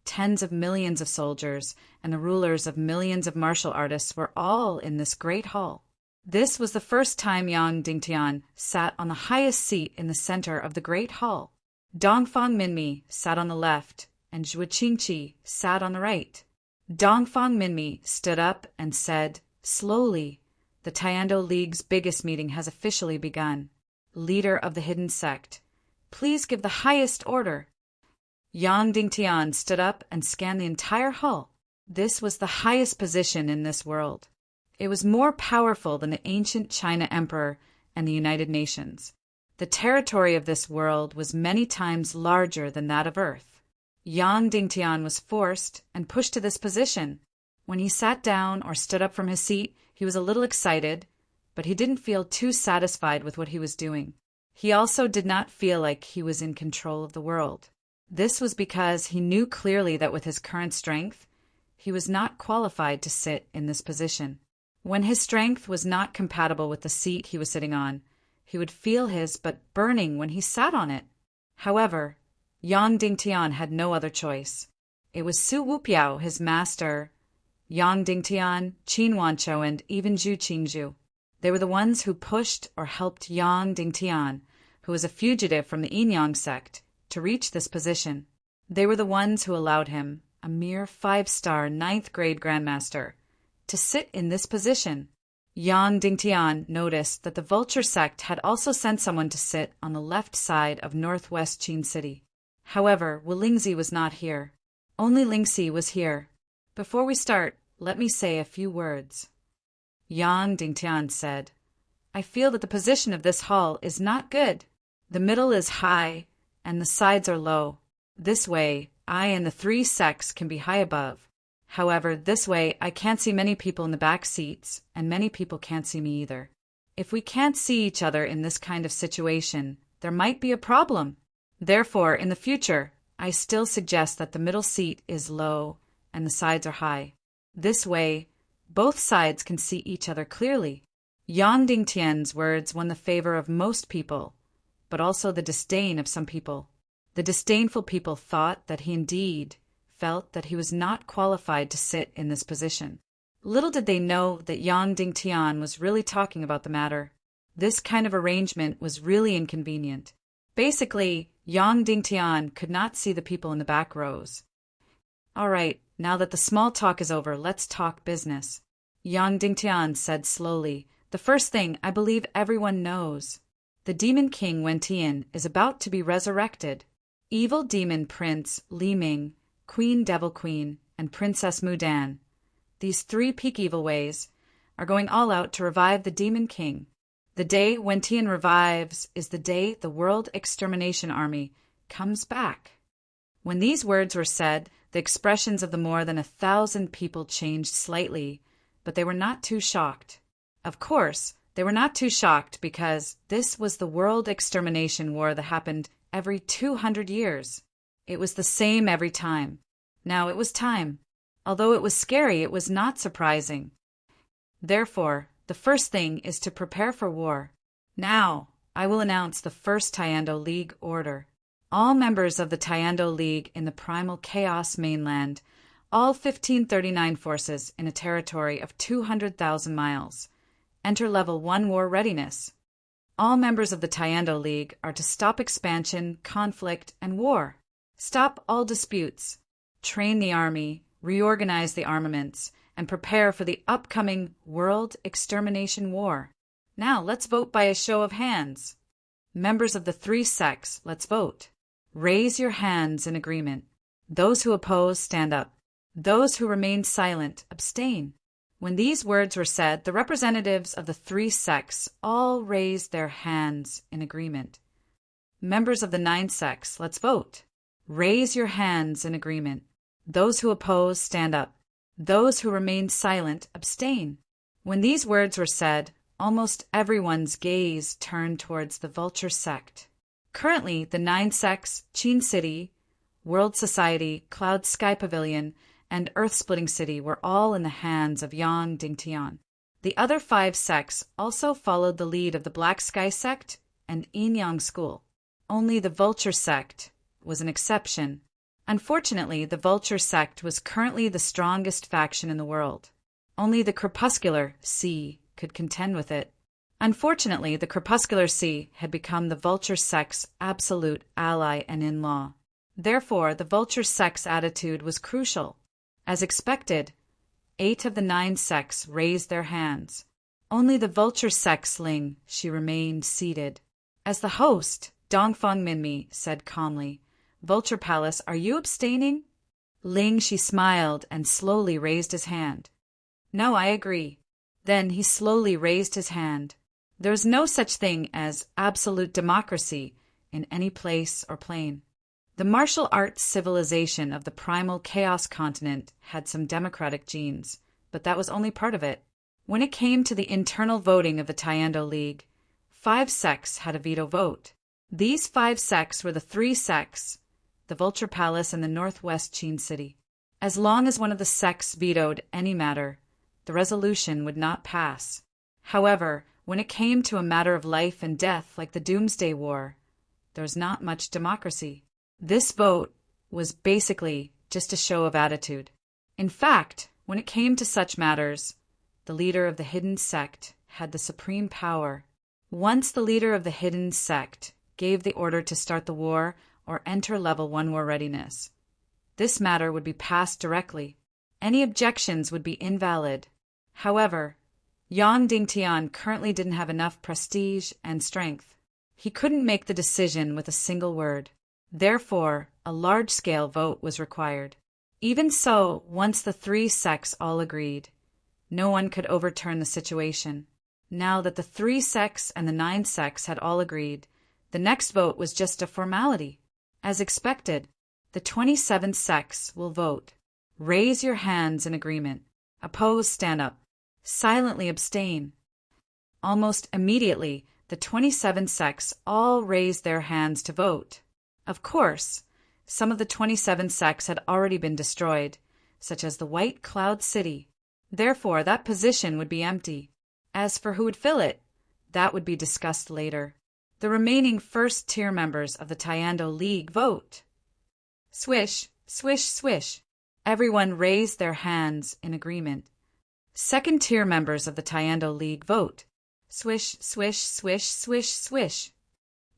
tens of millions of soldiers, and the rulers of millions of martial artists were all in this great hall. This was the first time Yang Dingtian sat on the highest seat in the center of the great hall. Dongfang Minmi sat on the left, and Zhuo Qingqi sat on the right. Dongfang Minmi stood up and said, slowly, "The Tiando League's biggest meeting has officially begun. Leader of the hidden sect, please give the highest order." Yang Dingtian stood up and scanned the entire hall. This was the highest position in this world. It was more powerful than the ancient China Emperor and the United Nations. The territory of this world was many times larger than that of Earth. Yang Dingtian was forced and pushed to this position. When he sat down or stood up from his seat, he was a little excited, but he didn't feel too satisfied with what he was doing. He also did not feel like he was in control of the world. This was because he knew clearly that with his current strength, he was not qualified to sit in this position. When his strength was not compatible with the seat he was sitting on, he would feel his butt burning when he sat on it. However, Yang Dingtian had no other choice. It was Su Wupiao, his master, Yang Dingtian, Qin Wanchou, and even Zhu Qingzhu. They were the ones who pushed or helped Yang Dingtian, who was a fugitive from the Yin-Yang sect, to reach this position. They were the ones who allowed him, a mere 5-star 9th-grade grandmaster, to sit in this position. Yang Dingtian noticed that the Vulture sect had also sent someone to sit on the left side of northwest Qin City. However, Wulingzi was not here. Only Lingxi was here. Before we start, let me say a few words. Yang Dingtian said, "I feel that the position of this hall is not good. The middle is high, and the sides are low. This way, I and the 3 sects can be high above. However, this way, I can't see many people in the back seats, and many people can't see me either. If we can't see each other in this kind of situation, there might be a problem. Therefore, in the future, I still suggest that the middle seat is low and the sides are high. This way, both sides can see each other clearly." Yang Dingtian's words won the favor of most people, but also the disdain of some people. The disdainful people thought that he indeed felt that he was not qualified to sit in this position. Little did they know that Yang Dingtian was really talking about the matter. This kind of arrangement was really inconvenient. Basically, Yang Dingtian could not see the people in the back rows. "All right, Now that the small talk is over, let's talk business. Yang Dingtian said slowly, the first thing I believe everyone knows. The Demon King Wentian is about to be resurrected. Evil Demon Prince Li Ming, Queen Devil Queen, and Princess Mudan, these three peak evil ways, are going all out to revive the Demon King. The day Wentian revives is the day the World Extermination Army comes back. When these words were said, the expressions of the more than 1,000 people changed slightly, but they were not too shocked. Of course, they were not too shocked because this was the World Extermination War that happened every 200 years. It was the same every time. Now it was time. Although it was scary, it was not surprising. Therefore, the first thing is to prepare for war. Now, I will announce the first Taiando League order. All members of the Taiando League in the Primal Chaos mainland, all 1539 forces in a territory of 200,000 miles, enter Level 1 war readiness. All members of the Taiando League are to stop expansion, conflict, and war. Stop all disputes. Train the army, reorganize the armaments, and prepare for the upcoming World Extermination War. Now, let's vote by a show of hands. Members of the three sects, let's vote. Raise your hands in agreement. Those who oppose, stand up. Those who remain silent, abstain. When these words were said, the representatives of the three sects all raised their hands in agreement. Members of the 9 sects, let's vote. Raise your hands in agreement. Those who oppose, stand up. Those who remain silent, abstain. When these words were said, almost everyone's gaze turned towards the Vulture sect. Currently, the 9 sects, Qin City, World Society, Cloud Sky Pavilion, and Earth-Splitting City were all in the hands of Yang Dingtian. The other 5 sects also followed the lead of the Black Sky sect and Yin Yang School. Only the Vulture sect was an exception. Unfortunately, the Vulture sect was currently the strongest faction in the world. Only the Crepuscular Sea could contend with it. Unfortunately, the Crepuscular Sea had become the Vulture sect's absolute ally and in-law. Therefore, the Vulture sect's attitude was crucial. As expected, 8 of the 9 sects raised their hands. Only the Vulture sect's Ling, she remained seated. As the host, Dongfeng Minmi said calmly, Vulture Palace, are you abstaining? Ling, she smiled and slowly raised his hand. No, I agree. Then he slowly raised his hand. There is no such thing as absolute democracy in any place or plane. The martial arts civilization of the primal chaos continent had some democratic genes, but that was only part of it. When it came to the internal voting of the Taiando League, 5 sects had a veto vote. These 5 sects were the 3 sects, the Vulture Palace and the Northwest Qin City. As long as one of the sects vetoed any matter, the resolution would not pass. However, when it came to a matter of life and death like the Doomsday War, there was not much democracy. This vote was basically just a show of attitude. In fact, when it came to such matters, the leader of the hidden sect had the supreme power. Once the leader of the hidden sect gave the order to start the war or enter Level 1 war readiness, this matter would be passed directly. Any objections would be invalid. However, Yang Dingtian currently didn't have enough prestige and strength. He couldn't make the decision with a single word. Therefore, a large-scale vote was required. Even so, once the 3 sects all agreed, no one could overturn the situation. Now that the 3 sects and the 9 sects had all agreed, the next vote was just a formality. As expected, the 27 sects will vote. Raise your hands in agreement. Oppose, stand up. Silently abstain. Almost immediately, the 27 sects all raised their hands to vote. Of course, some of the 27 sects had already been destroyed, such as the White Cloud City. Therefore, that position would be empty. As for who would fill it, that would be discussed later. The remaining first-tier members of the Taiando League vote. Swish, swish, swish. Everyone raised their hands in agreement. Second-tier members of the Taiando League vote. Swish, swish, swish, swish, swish.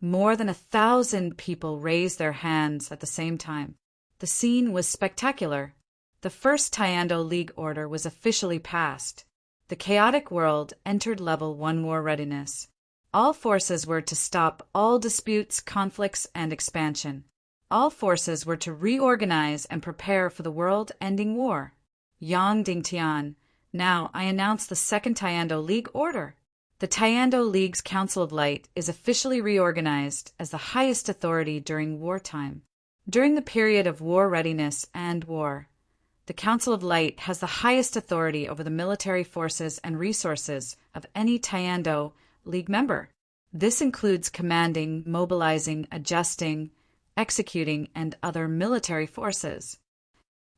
More than 1,000 people raised their hands at the same time. The scene was spectacular. the first Tayando League order was officially passed. The chaotic world entered Level 1 war readiness. All forces were to stop all disputes, conflicts, and expansion. All forces were to reorganize and prepare for the world-ending war. Yang Dingtian, now I announce the Second Tayando League order. The Tayando League's Council of Light is officially reorganized as the highest authority during wartime. During the period of war readiness and war, the Council of Light has the highest authority over the military forces and resources of any Tayando League member. This includes commanding, mobilizing, adjusting, executing, and other military forces.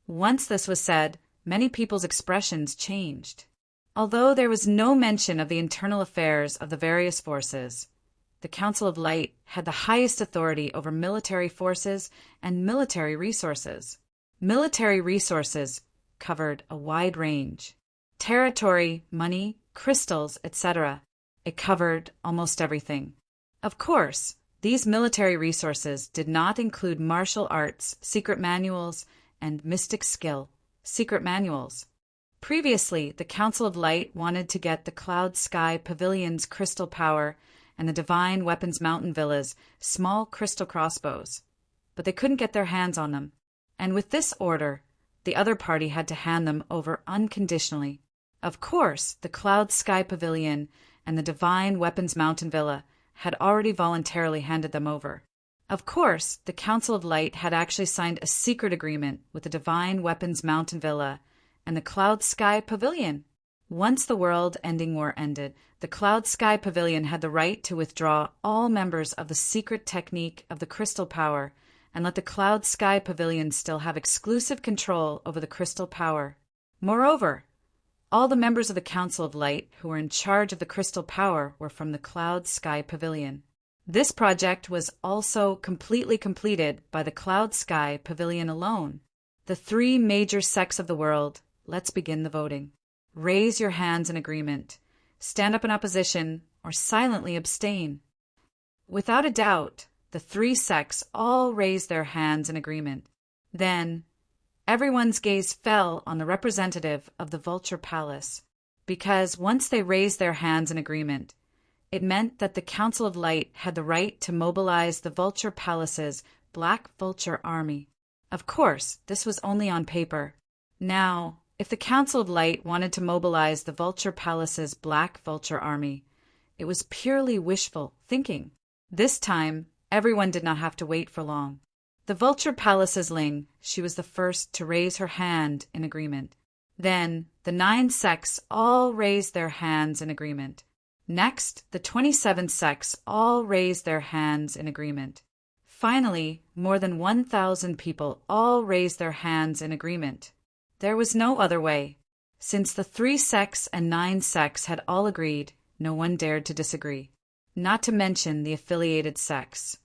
Once this was said, many people's expressions changed. Although there was no mention of the internal affairs of the various forces, the Council of Light had the highest authority over military forces and military resources. Military resources covered a wide range. Territory, money, crystals, etc. It covered almost everything. Of course, these military resources did not include martial arts, secret manuals, and mystic skill, secret manuals. Previously, the Council of Light wanted to get the Cloud Sky Pavilion's crystal power and the Divine Weapons Mountain Villa's small crystal crossbows, but they couldn't get their hands on them. And with this order, the other party had to hand them over unconditionally. Of course, the Cloud Sky Pavilion and the Divine Weapons Mountain Villa had already voluntarily handed them over. Of course, the Council of Light had actually signed a secret agreement with the Divine Weapons Mountain Villa and the Cloud Sky Pavilion. Once the world-ending war ended, the Cloud Sky Pavilion had the right to withdraw all members of the secret technique of the crystal power and let the Cloud Sky Pavilion still have exclusive control over the crystal power. Moreover, all the members of the Council of Light who were in charge of the crystal power were from the Cloud Sky Pavilion. This project was also completely completed by the Cloud Sky Pavilion alone. The three major sects of the world. Let's begin the voting. Raise your hands in agreement. Stand up in opposition or silently abstain. Without a doubt, the three sects all raised their hands in agreement. Then, everyone's gaze fell on the representative of the Vulture Palace, because once they raised their hands in agreement, it meant that the Council of Light had the right to mobilize the Vulture Palace's Black Vulture Army. Of course, this was only on paper. Now, if the Council of Light wanted to mobilize the Vulture Palace's Black Vulture Army, it was purely wishful thinking. This time, everyone did not have to wait for long. The Vulture Palace's Ling, she was the first to raise her hand in agreement. Then, the 9 sects all raised their hands in agreement. Next, the 27 sects all raised their hands in agreement. Finally, more than 1,000 people all raised their hands in agreement. There was no other way. Since the 3 sects and 9 sects had all agreed, no one dared to disagree. Not to mention the affiliated sects.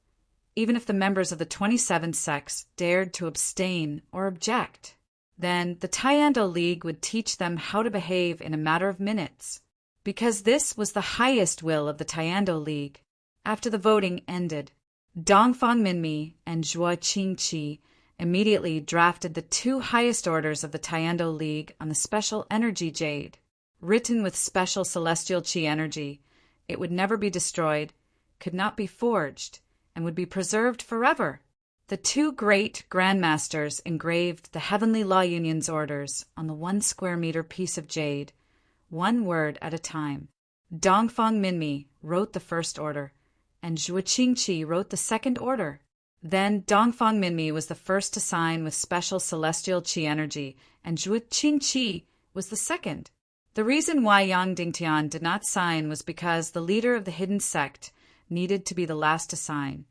Even if the members of the 27 sects dared to abstain or object, then the Tayando League would teach them how to behave in a matter of minutes. Because this was the highest will of the Tayando League. After the voting ended, Dongfang Minmi and Zhuo Qingqi immediately drafted the 2 highest orders of the Tayando League on the special energy jade. Written with special celestial chi energy, it would never be destroyed, could not be forged, and would be preserved forever. The 2 great grandmasters engraved the Heavenly Law Union's orders on the 1 square meter piece of jade, 1 word at a time. Dongfang Minmi wrote the first order, and Zhuo Qingqi wrote the second order. Then Dongfang Minmi was the first to sign with special celestial chi energy, and Zhuo Qingqi was the second. The reason why Yang Dingtian did not sign was because the leader of the hidden sect needed to be the last to sign,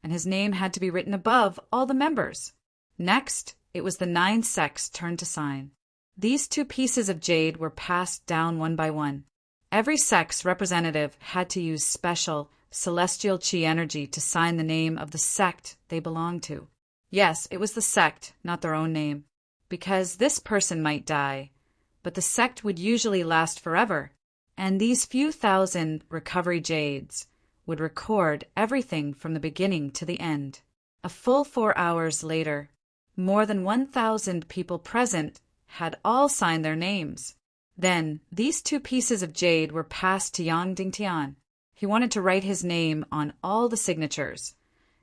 and his name had to be written above all the members. Next, it was the 9 sects' turn to sign. These 2 pieces of jade were passed down one by one. Every sect's representative had to use special celestial chi energy to sign the name of the sect they belonged to. Yes, it was the sect, not their own name, because this person might die, but the sect would usually last forever, and these few thousand recovery jades would record everything from the beginning to the end. A full 4 hours later, More than 1,000 people present had all signed their names. Then, these 2 pieces of jade were passed to Yang Dingtian. He wanted to write his name on all the signatures,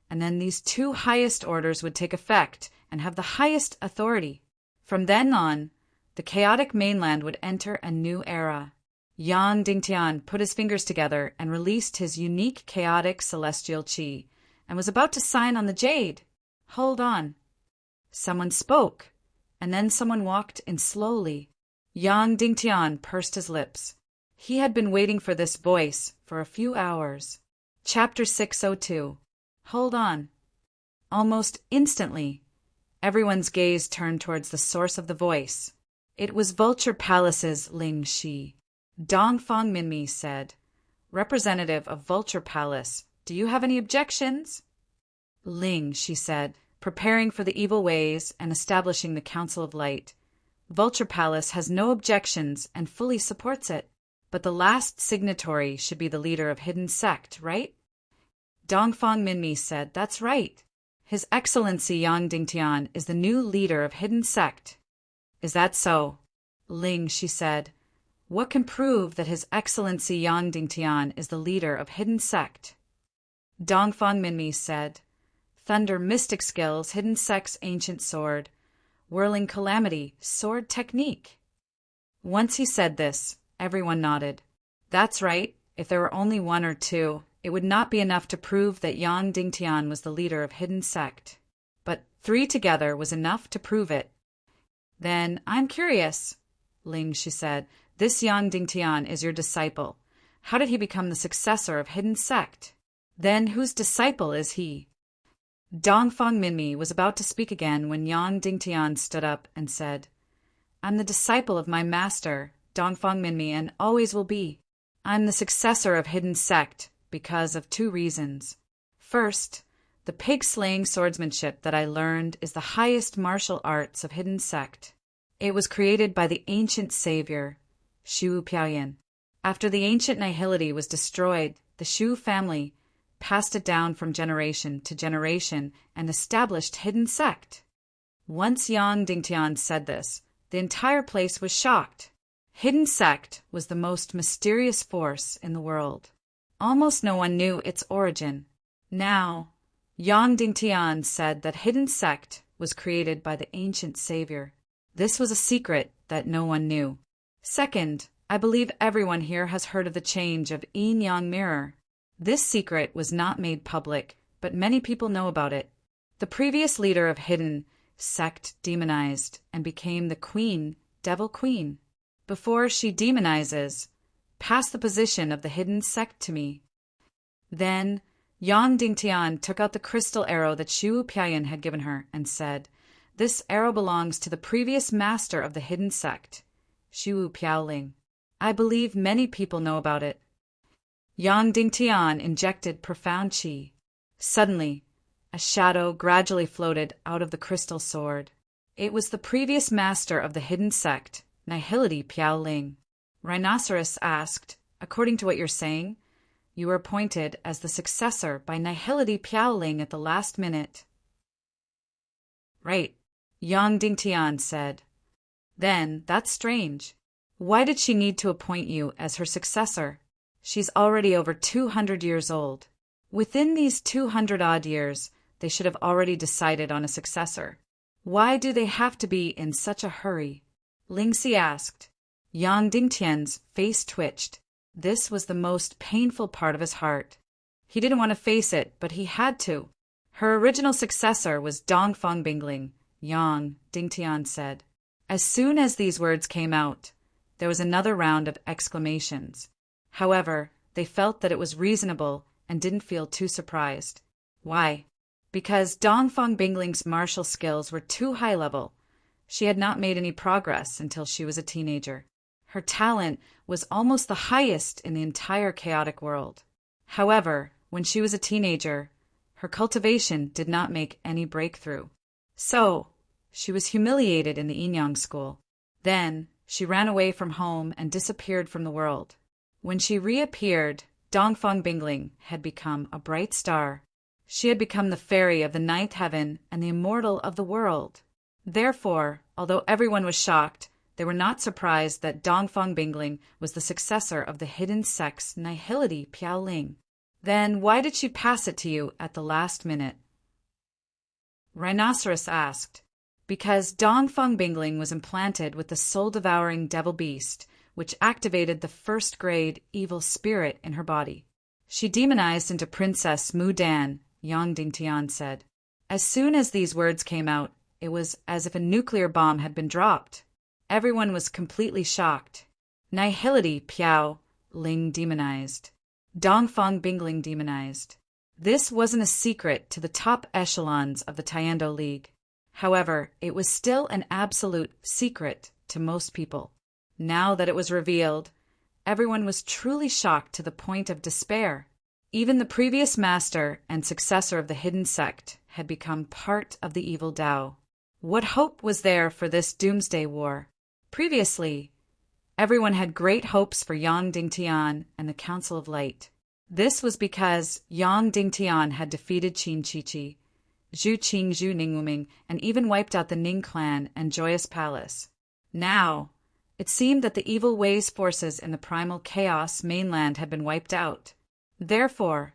and then these 2 highest orders would take effect and have the highest authority. From then on, the chaotic mainland would enter a new era. Yang Dingtian put his fingers together and released his unique chaotic celestial qi, and was about to sign on the jade. Hold on. Someone spoke, and then someone walked in slowly. Yang Dingtian pursed his lips. He had been waiting for this voice for a few hours. Chapter 602. Hold on. Almost instantly, everyone's gaze turned towards the source of the voice. It was Vulture Palace's Ling Shi. Dongfang Minmi said, "Representative of Vulture Palace, do you have any objections?" "Ling," she said, preparing for the evil ways and establishing the Council of Light. "Vulture Palace has no objections and fully supports it. But the last signatory should be the leader of Hidden Sect, right?" Dongfang Minmi said, "That's right. His Excellency Yang Dingtian is the new leader of Hidden Sect." "Is that so?" "Ling," she said, "what can prove that His Excellency Yang Dingtian is the leader of Hidden Sect?" Dongfang Minmi said, "Thunder Mystic Skills, Hidden Sect's Ancient Sword, Whirling Calamity, Sword Technique." Once he said this, everyone nodded. That's right. If there were only 1 or 2, it would not be enough to prove that Yang Dingtian was the leader of Hidden Sect. But 3 together was enough to prove it. "Then I'm curious," Ling, she said. "This Yang Dingtian is your disciple. How did he become the successor of Hidden Sect? Then whose disciple is he?" Dongfang Minmi was about to speak again when Yang Dingtian stood up and said, "I'm the disciple of my master, Dongfang Minmi, and always will be. I'm the successor of Hidden Sect because of 2 reasons. First, the pig-slaying swordsmanship that I learned is the highest martial arts of Hidden Sect. It was created by the ancient savior, Shu Piaoyan. After the ancient nihility was destroyed, the Shu family passed it down from generation to generation and established Hidden Sect." Once Yang Dingtian said this, the entire place was shocked. Hidden Sect was the most mysterious force in the world. Almost no one knew its origin. Now, Yang Dingtian said that Hidden Sect was created by the ancient savior. This was a secret that no one knew. Second, I believe everyone here has heard of the change of Yin Yang Mirror. This secret was not made public, but many people know about it. The previous leader of Hidden Sect demonized and became the Queen, Devil Queen. Before she demonizes, pass the position of the Hidden Sect to me." Then Yang Dingtian took out the crystal arrow that Shu Piaoyan had given her and said, "This arrow belongs to the previous master of the Hidden Sect, Shu Piaoling. I believe many people know about it." Yang Dingtian injected profound qi. Suddenly, a shadow gradually floated out of the crystal sword. It was the previous master of the Hidden Sect, Nihility Piaoling. Rhinoceros asked, "According to what you're saying, you were appointed as the successor by Nihility Piaoling at the last minute." "Right," Yang Dingtian said. "Then, that's strange. Why did she need to appoint you as her successor? She's already over 200 years old. Within these 200-odd years, they should have already decided on a successor. Why do they have to be in such a hurry?" Lingxi asked. Yang Dingtian's face twitched. This was the most painful part of his heart. He didn't want to face it, but he had to. Her original successor was Dongfang Bingling, Yang Dingtian said. As soon as these words came out, there was another round of exclamations. However, they felt that it was reasonable and didn't feel too surprised. Why? Because Dongfang Bingling's martial skills were too high level. She had not made any progress until she was a teenager. Her talent was almost the highest in the entire chaotic world. However, when she was a teenager, her cultivation did not make any breakthrough. So, she was humiliated in the Yin-Yang school. Then, she ran away from home and disappeared from the world. When she reappeared, Dongfang Bingling had become a bright star. She had become the fairy of the ninth heaven and the immortal of the world. Therefore, although everyone was shocked, they were not surprised that Dongfang Bingling was the successor of the hidden sex Nihility Piaoling. Then why did she pass it to you at the last minute? Rhinoceros asked. Because Dongfang Bingling was implanted with the soul-devouring devil beast, which activated the first-grade evil spirit in her body. She demonized into Princess Mu Dan, Yang Dingtian said. As soon as these words came out, it was as if a nuclear bomb had been dropped. Everyone was completely shocked. Nihility Piao Ling demonized. Dongfang Bingling demonized. This wasn't a secret to the top echelons of the Tiando League. However, it was still an absolute secret to most people. Now that it was revealed, everyone was truly shocked to the point of despair. Even the previous master and successor of the hidden sect had become part of the evil Tao. What hope was there for this doomsday war? Previously, everyone had great hopes for Yang Dingtian and the Council of Light. This was because Yang Dingtian had defeated Qin Chichi, Zhu Qing Zhu Ningwuming, and even wiped out the Ning clan and Joyous Palace. Now, it seemed that the evil Wei's forces in the primal chaos mainland had been wiped out. Therefore,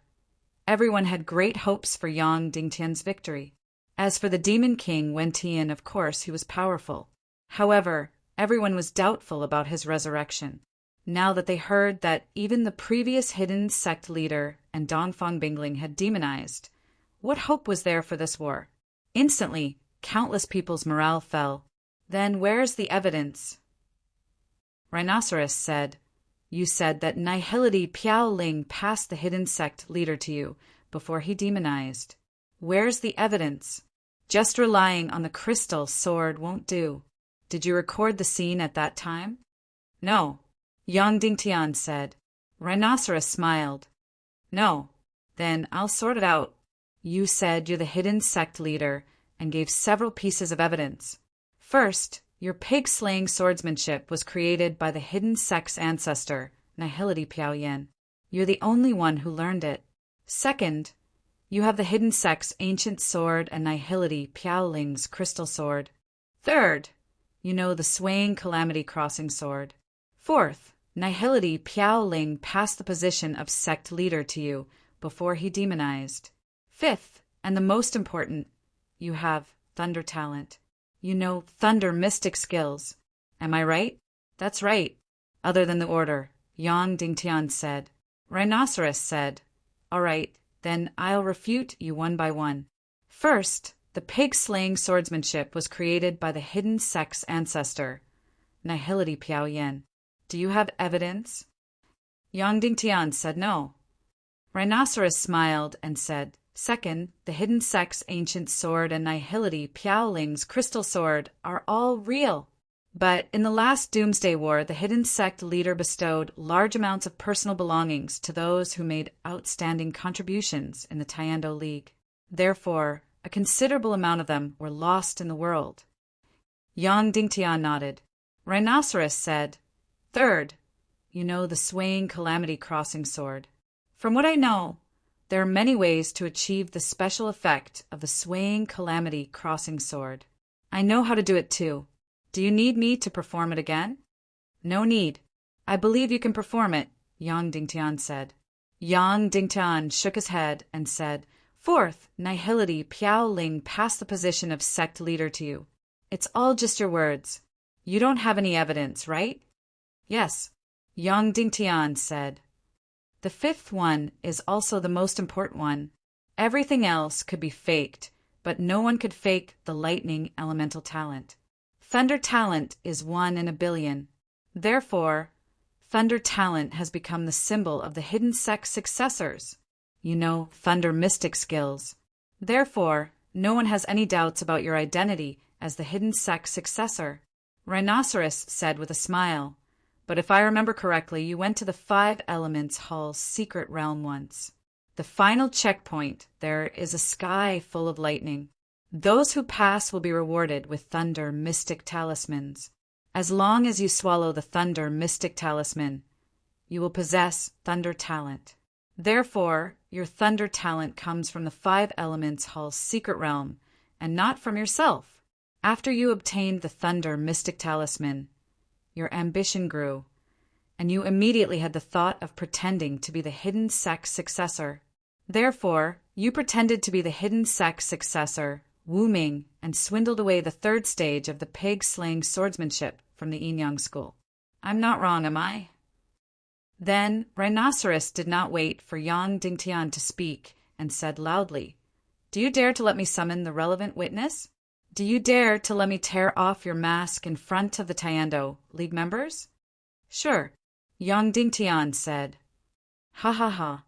everyone had great hopes for Yang Dingtian's victory. As for the Demon King Wen Tian, of course, he was powerful. However, everyone was doubtful about his resurrection. Now that they heard that even the previous hidden sect leader and Dongfang Bingling had demonized, what hope was there for this war? Instantly, countless people's morale fell. Then where's the evidence? Rhinoceros said, You said that Nihility Piaoling passed the hidden sect leader to you before he demonized. Where's the evidence? Just relying on the crystal sword won't do. Did you record the scene at that time? No, Yang Dingtian said. Rhinoceros smiled. No, then I'll sort it out. You said you're the hidden sect leader and gave several pieces of evidence. First, your pig-slaying swordsmanship was created by the hidden sect's ancestor, Nihility Piaoyan. You're the only one who learned it. Second, you have the hidden sect's ancient sword and Nihility Piaoling's crystal sword. Third, you know the swaying Calamity Crossing sword. Fourth, Nihility Piaoling passed the position of sect leader to you before he demonized. Fifth, and the most important, you have thunder talent. You know thunder mystic skills. Am I right? That's right. Other than the order, Yang Dingtian said. Rhinoceros said, All right, then I'll refute you one by one. First, the pig-slaying swordsmanship was created by the hidden sect's ancestor, Nihility Piaoyan. Do you have evidence? Yang Dingtian said no. Rhinoceros smiled and said, Second, the hidden sect's ancient sword and Nihility Piaoling's crystal sword are all real. But in the last Doomsday War, the hidden sect leader bestowed large amounts of personal belongings to those who made outstanding contributions in the Tiando League. Therefore, a considerable amount of them were lost in the world. Yang Dingtian nodded. Rhinoceros said, Third, you know the swaying Calamity Crossing sword. From what I know, there are many ways to achieve the special effect of the swaying Calamity Crossing sword. I know how to do it too. Do you need me to perform it again? No need. I believe you can perform it, Yang Dingtian said. Yang Dingtian shook his head and said, Fourth, Nihility Piaoling passed the position of sect leader to you. It's all just your words. You don't have any evidence, right? Yes, Yang Dingtian said. The fifth one is also the most important one. Everything else could be faked, but no one could fake the lightning elemental talent. Thunder talent is 1 in a billion. Therefore, thunder talent has become the symbol of the hidden sect's successors. You know, thunder mystic skills. Therefore, no one has any doubts about your identity as the hidden sect's successor. Rhinoceros said with a smile. But if I remember correctly, you went to the 5 Elements Hall's secret realm once. The final checkpoint, there is a sky full of lightning. Those who pass will be rewarded with thunder mystic talismans. As long as you swallow the thunder mystic talisman, you will possess thunder talent. Therefore, your thunder talent comes from the five elements hall's secret realm, and not from yourself. After you obtained the thunder mystic talisman, your ambition grew, and you immediately had the thought of pretending to be the hidden sect successor. Therefore, you pretended to be the hidden sect successor, Wu Ming, and swindled away the third stage of the pig-slaying swordsmanship from the Yin Yang school. I'm not wrong, am I? Then Rhinoceros did not wait for Yang Dingtian to speak and said loudly, "Do you dare to let me summon the relevant witness? Do you dare to let me tear off your mask in front of the Taiando League members?" "Sure," Yang Dingtian said. "Ha ha ha."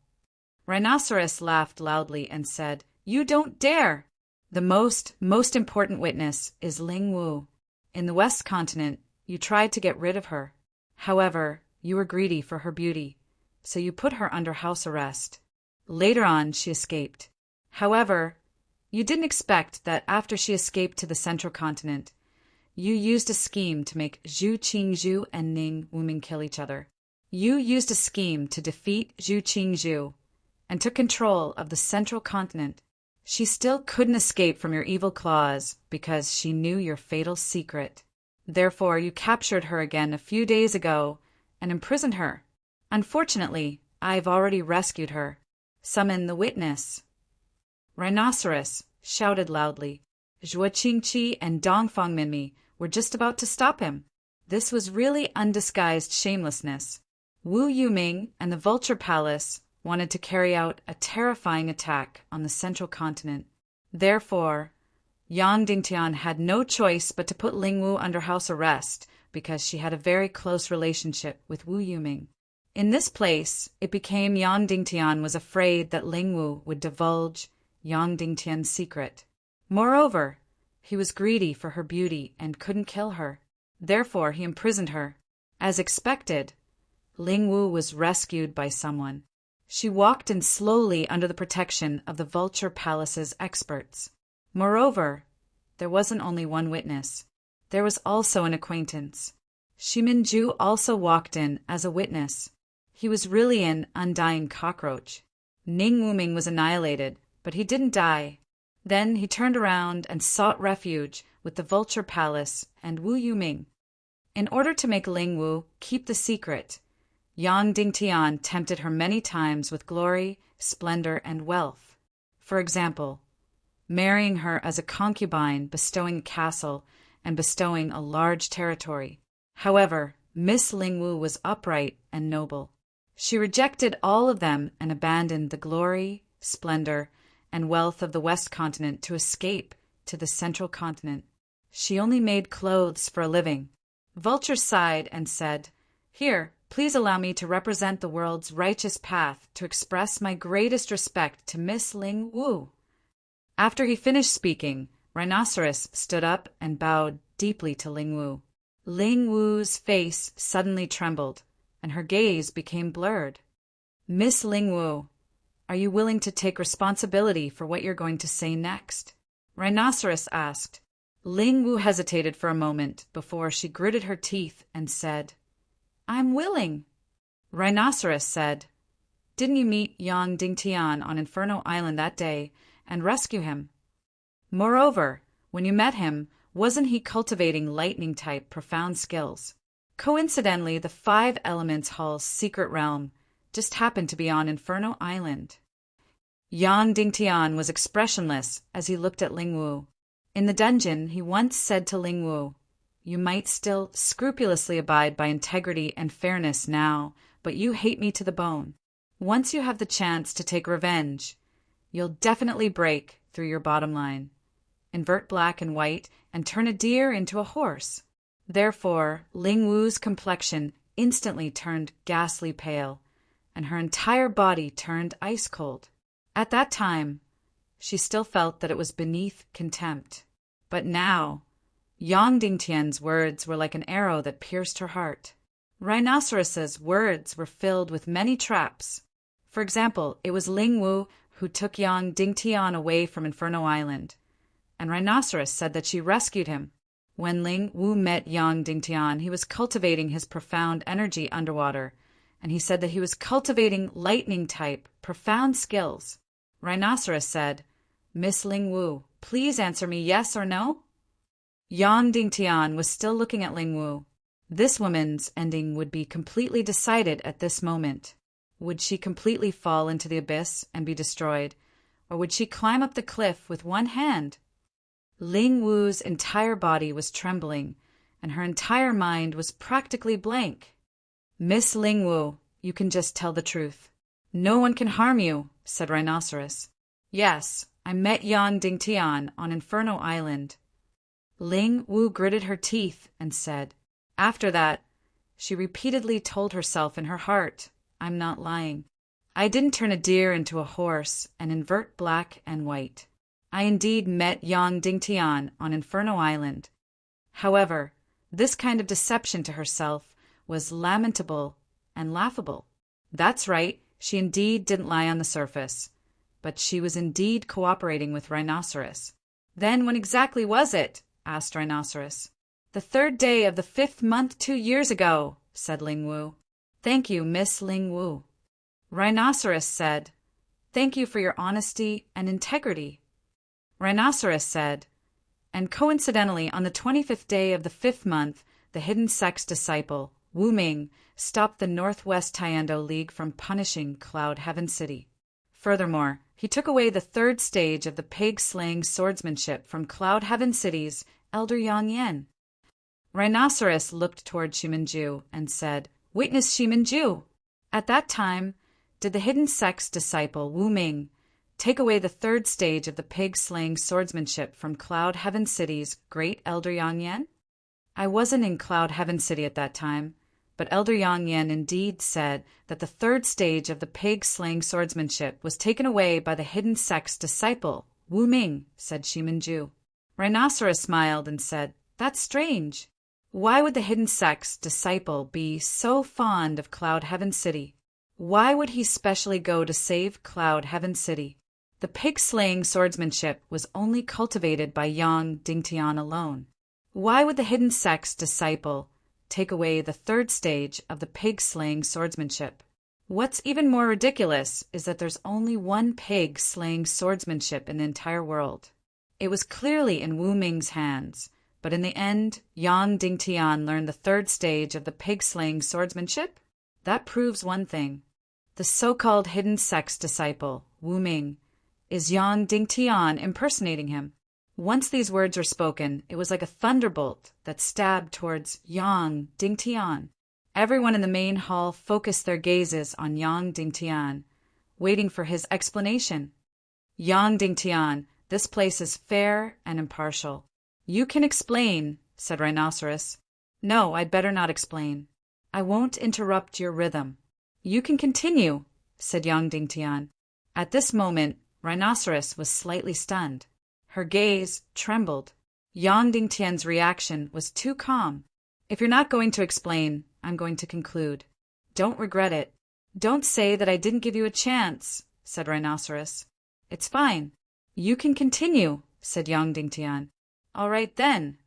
Rhinoceros laughed loudly and said, "You don't dare! The most important witness is Ling Wu. In the West Continent, you tried to get rid of her. However, you were greedy for her beauty, so you put her under house arrest. Later on, she escaped. However, you didn't expect that after she escaped to the Central Continent, you used a scheme to make Zhu Qingzhu and Ning Wuming kill each other. You used a scheme to defeat Zhu Qingzhu and took control of the Central Continent. She still couldn't escape from your evil claws because she knew your fatal secret. Therefore, you captured her again a few days ago and imprisoned her. Unfortunately, I've already rescued her. Summon the witness." Rhinoceros shouted loudly. Zhuo Qingqi and Dongfang Minmi were just about to stop him. This was really undisguised shamelessness. Wu Yuming and the Vulture Palace wanted to carry out a terrifying attack on the Central Continent. Therefore, Yang Dingtian had no choice but to put Ling Wu under house arrest because she had a very close relationship with Wu Yuming. In this place, it became Yang Dingtian was afraid that Ling Wu would divulge Yang Dingtian's secret. Moreover, he was greedy for her beauty and couldn't kill her. Therefore, he imprisoned her. As expected, Ling Wu was rescued by someone. She walked in slowly under the protection of the Vulture Palace's experts. Moreover, there wasn't only one witness. There was also an acquaintance. Shimin Ju also walked in as a witness. He was really an undying cockroach. Ning Wuming was annihilated, but he didn't die. Then he turned around and sought refuge with the Vulture Palace and Wu Yuming. In order to make Ling Wu keep the secret, Yang Dingtian tempted her many times with glory, splendor, and wealth. For example, marrying her as a concubine, bestowing a castle, and bestowing a large territory. However, Miss Ling Wu was upright and noble. She rejected all of them and abandoned the glory, splendor, and wealth of the West Continent to escape to the Central Continent. She only made clothes for a living. Vulture sighed and said, "Here, please allow me to represent the world's righteous path to express my greatest respect to Miss Ling Wu." After he finished speaking, Rhinoceros stood up and bowed deeply to Ling Wu. Ling Wu's face suddenly trembled, and her gaze became blurred. "Miss Ling Wu, are you willing to take responsibility for what you're going to say next?" Rhinoceros asked. Ling Wu hesitated for a moment before she gritted her teeth and said, "I'm willing." Rhinoceros said, "Didn't you meet Yang Dingtian on Inferno Island that day and rescue him? Moreover, when you met him, wasn't he cultivating lightning-type profound skills? Coincidentally, the five elements hall's secret realm just happened to be on Inferno Island." Yang Dingtian was expressionless as he looked at Ling Wu. In the dungeon, he once said to Ling Wu, "You might still scrupulously abide by integrity and fairness now, but you hate me to the bone. Once you have the chance to take revenge, you'll definitely break through your bottom line, invert black and white, and turn a deer into a horse." Therefore, Ling Wu's complexion instantly turned ghastly pale, and her entire body turned ice cold. At that time, she still felt that it was beneath contempt. But now, Yang Dingtian's words were like an arrow that pierced her heart. Rhinoceros's words were filled with many traps. For example, it was Ling Wu who took Yang Dingtian away from Inferno Island, and Rhinoceros said that she rescued him. When Ling Wu met Yang Dingtian, he was cultivating his profound energy underwater, and he said that he was cultivating lightning-type, profound skills. Rhinoceros said, "Miss Ling Wu, please answer me yes or no?" Yang Dingtian was still looking at Ling Wu. This woman's ending would be completely decided at this moment. Would she completely fall into the abyss and be destroyed, or would she climb up the cliff with one hand? Ling Wu's entire body was trembling, and her entire mind was practically blank. "Miss Ling Wu, you can just tell the truth. No one can harm you," said Rhinoceros. "Yes, I met Yang Dingtian on Inferno Island." Ling Wu gritted her teeth and said, "After that, she repeatedly told herself in her heart, 'I'm not lying. I didn't turn a deer into a horse and invert black and white. I indeed met Yang Dingtian on Inferno Island.' However, this kind of deception to herself was lamentable and laughable. That's right, she indeed didn't lie on the surface, but she was indeed cooperating with Rhinoceros." "Then when exactly was it?" asked Rhinoceros. "The 3rd day of the 5th month 2 years ago," said Ling Wu. "Thank you, Miss Ling Wu." Rhinoceros said, "Thank you for your honesty and integrity." Rhinoceros said, "And coincidentally, on the 25th day of the 5th month, the hidden sex disciple, Wu Ming, stopped the Northwest Tyando League from punishing Cloud Heaven City. Furthermore, he took away the 3rd stage of the pig-slaying swordsmanship from Cloud Heaven City's Elder Yang Yan." Rhinoceros looked toward Shiminju and said, "Witness Shiminju. At that time, did the hidden sex disciple Wu Ming take away the 3rd stage of the pig-slaying swordsmanship from Cloud Heaven City's great Elder Yang Yan?" "I wasn't in Cloud Heaven City at that time, but Elder Yang Yan indeed said that the 3rd stage of the pig-slaying swordsmanship was taken away by the hidden sex disciple, Wu Ming," said Shiminju. Rhinoceros smiled and said, "That's strange. Why would the hidden sex disciple be so fond of Cloud Heaven City? Why would he specially go to save Cloud Heaven City? The pig-slaying swordsmanship was only cultivated by Yang Dingtian alone. Why would the hidden sex disciple take away the 3rd stage of the pig-slaying swordsmanship? What's even more ridiculous is that there's only one pig-slaying swordsmanship in the entire world. It was clearly in Wu Ming's hands, but in the end, Yang Dingtian learned the 3rd stage of the pig-slaying swordsmanship? That proves one thing. The so-called hidden sex disciple, Wu Ming, is Yang Dingtian impersonating him." Once these words were spoken, it was like a thunderbolt that stabbed towards Yang Dingtian. Everyone in the main hall focused their gazes on Yang Dingtian, waiting for his explanation. "Yang Dingtian, this place is fair and impartial. You can explain," said Rhinoceros. "No, I'd better not explain. I won't interrupt your rhythm. You can continue," said Yang Dingtian. At this moment, Rhinoceros was slightly stunned. Her gaze trembled. Yang Dingtian's reaction was too calm. "If you're not going to explain, I'm going to conclude. Don't regret it. Don't say that I didn't give you a chance," said Rhinoceros. "It's fine. You can continue," said Yang Dingtian. "All right then."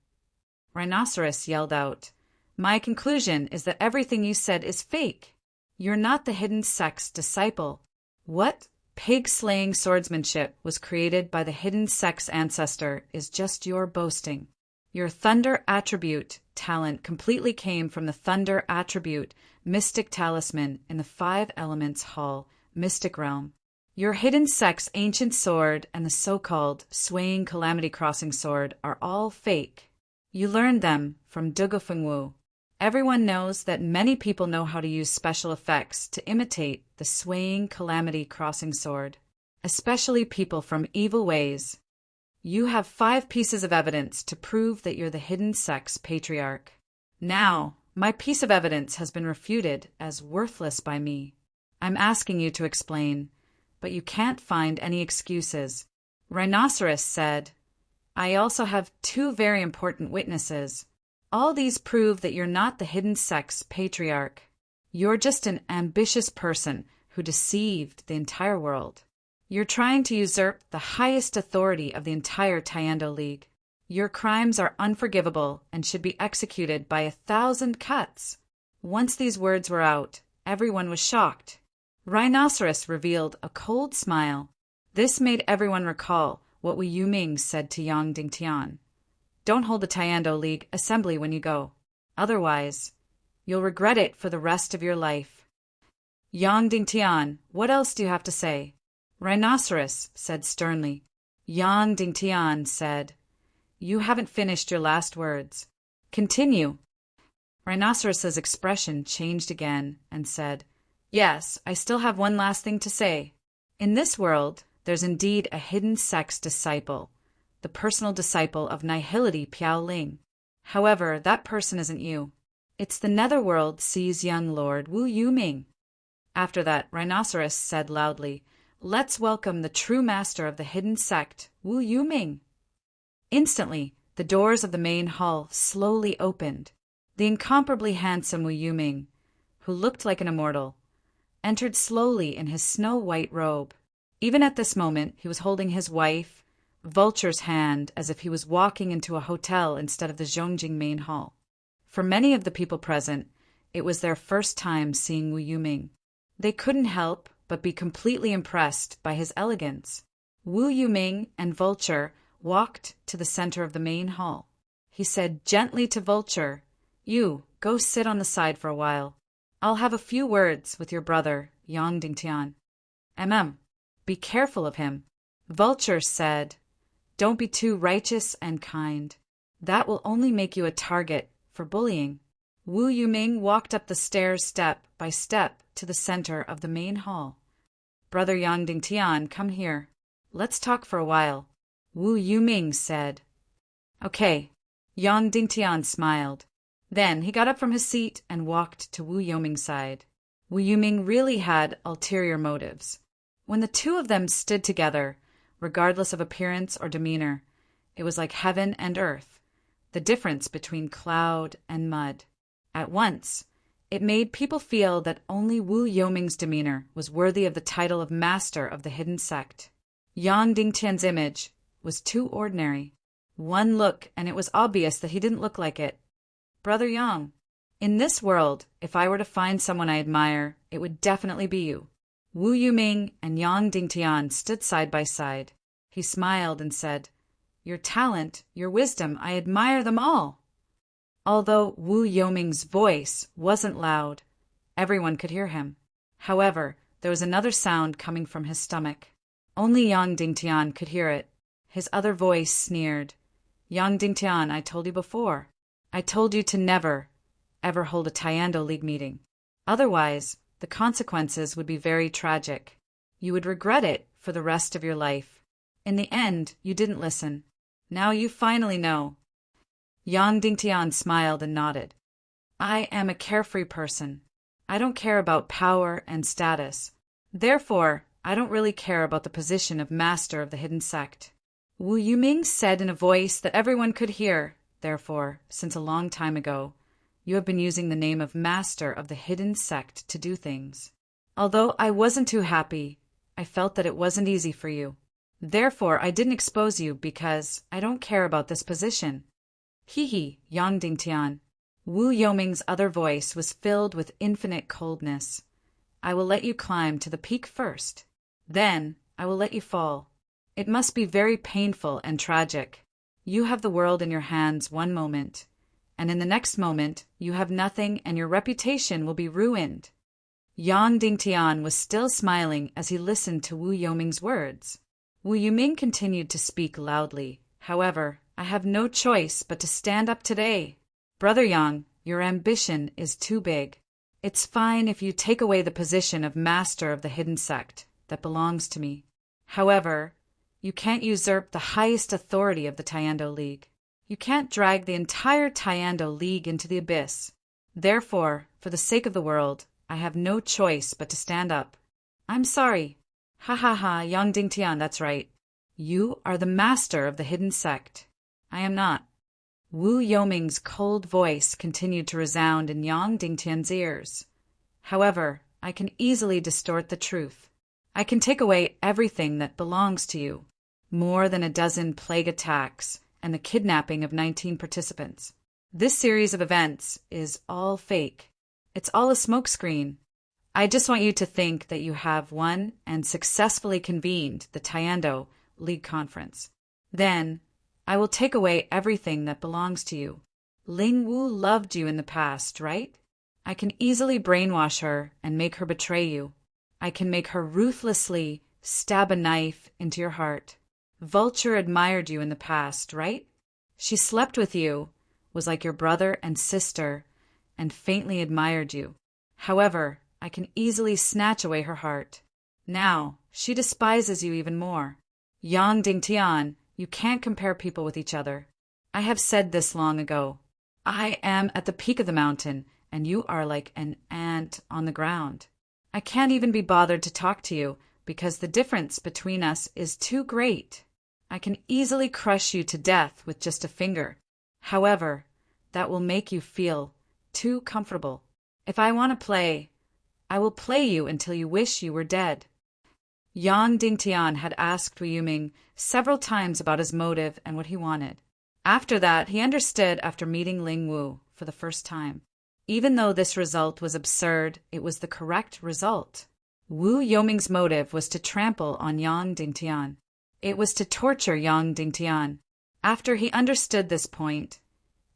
Rhinoceros yelled out, "My conclusion is that everything you said is fake. You're not the hidden sex disciple. What pig-slaying swordsmanship was created by the hidden sex ancestor is just your boasting. Your thunder attribute talent completely came from the thunder attribute mystic talisman in the 5 Elements Hall, Mystic Realm. Your hidden sex ancient sword and the so-called swaying calamity crossing sword are all fake. You learned them from Dugofeng Wu. Everyone knows that many people know how to use special effects to imitate the swaying calamity crossing sword, especially people from evil ways. You have 5 pieces of evidence to prove that you're the hidden sex patriarch. Now, my piece of evidence has been refuted as worthless by me. I'm asking you to explain, but you can't find any excuses." Rhinoceros said, "I also have 2 very important witnesses. All these prove that you're not the hidden sex patriarch. You're just an ambitious person who deceived the entire world. You're trying to usurp the highest authority of the entire Tyando League. Your crimes are unforgivable and should be executed by 1,000 cuts." Once these words were out, Everyone was shocked. Rhinoceros revealed a cold smile. This made everyone recall what Wu Yuming said to Yang Dingtian. Don't hold the Taiando League assembly when you go. Otherwise, you'll regret it for the rest of your life. Yang Dingtian, what else do you have to say? Rhinoceros said sternly. Yang Dingtian said, You haven't finished your last words. Continue. Rhinoceros's expression changed again and said, Yes, I still have one last thing to say. In this world, there's indeed a hidden sex disciple, the personal disciple of Nihility Piao Ling. However, that person isn't you. It's the netherworld sees young Lord Wu Yuming. After that, Rhinoceros said loudly, Let's welcome the true master of the hidden sect, Wu Yuming. Instantly, the doors of the main hall slowly opened. The incomparably handsome Wu Yuming, who looked like an immortal, entered slowly in his snow-white robe. Even at this moment, he was holding his wife, Vulture's hand, as if he was walking into a hotel instead of the Zhongjing main hall. For many of the people present, it was their first time seeing Wu Yuming. They couldn't help but be completely impressed by his elegance. Wu Yuming and Vulture walked to the center of the main hall. He said gently to Vulture, You, go sit on the side for a while. I'll have a few words with your brother, Yang Dingtian. Be careful of him. Vulture said, Don't be too righteous and kind. That will only make you a target for bullying. Wu Yuming walked up the stairs step by step to the center of the main hall. Brother Yang Dingtian, come here. Let's talk for a while. Wu Yuming said. Okay. Yang Dingtian smiled. Then he got up from his seat and walked to Wu Yuming's side. Wu Yuming really had ulterior motives. When the two of them stood together, regardless of appearance or demeanor, it was like heaven and earth, the difference between cloud and mud. At once, it made people feel that only Wu Yuming's demeanor was worthy of the title of master of the hidden sect. Yang Dingtian's image was too ordinary. One look and it was obvious that he didn't look like it. Brother Yang, in this world, if I were to find someone I admire, it would definitely be you. Wu Yuming and Yang Dingtian stood side by side. He smiled and said, Your talent, your wisdom, I admire them all. Although Wu Yuming's voice wasn't loud, everyone could hear him. However, there was another sound coming from his stomach. Only Yang Dingtian could hear it. His other voice sneered, Yang Dingtian, I told you before. I told you to never, ever hold a Taiando League meeting. Otherwise, the consequences would be very tragic. You would regret it for the rest of your life. In the end, you didn't listen. Now you finally know. Yang Dingtian smiled and nodded. I am a carefree person. I don't care about power and status. Therefore, I don't really care about the position of master of the hidden sect. Wu Yuming said in a voice that everyone could hear. Therefore, since a long time ago, you have been using the name of master of the hidden sect to do things. Although I wasn't too happy, I felt that it wasn't easy for you. Therefore, I didn't expose you because I don't care about this position. Hee, Yang Dingtian. Wu Yuming's other voice was filled with infinite coldness. I will let you climb to the peak first. Then, I will let you fall. It must be very painful and tragic. You have the world in your hands one moment, and in the next moment, you have nothing and your reputation will be ruined. Yang Dingtian was still smiling as he listened to Wu Yuming's words. Wu Yuming continued to speak loudly. However, I have no choice but to stand up today. Brother Yang, your ambition is too big. It's fine if you take away the position of master of the hidden sect that belongs to me. However, you can't usurp the highest authority of the Taiando League. You can't drag the entire Taiando League into the abyss. Therefore, for the sake of the world, I have no choice but to stand up. I'm sorry. Ha, Yang Dingtian, that's right. You are the master of the hidden sect. I am not. Wu Yuming's cold voice continued to resound in Yang Dingtian's ears. However, I can easily distort the truth. I can take away everything that belongs to you. More than a dozen plague attacks and the kidnapping of 19 participants. This series of events is all fake. It's all a smokescreen. I just want you to think that you have won and successfully convened the Taiando League Conference. Then, I will take away everything that belongs to you. Ling Wu loved you in the past, right? I can easily brainwash her and make her betray you. I can make her ruthlessly stab a knife into your heart. Vulture admired you in the past, right? She slept with you, was like your brother and sister, and faintly admired you. However, I can easily snatch away her heart. Now, she despises you even more. Yang Dingtian, you can't compare people with each other. I have said this long ago. I am at the peak of the mountain, and you are like an ant on the ground. I can't even be bothered to talk to you, because the difference between us is too great. I can easily crush you to death with just a finger. However, that will make you feel too comfortable. If I want to play, I will play you until you wish you were dead. Yang Dingtian had asked Wu Yuming several times about his motive and what he wanted. After that, he understood after meeting Ling Wu for the first time. Even though this result was absurd, it was the correct result. Wu Yuming's motive was to trample on Yang Dingtian. It was to torture Yang Dingtian. After he understood this point,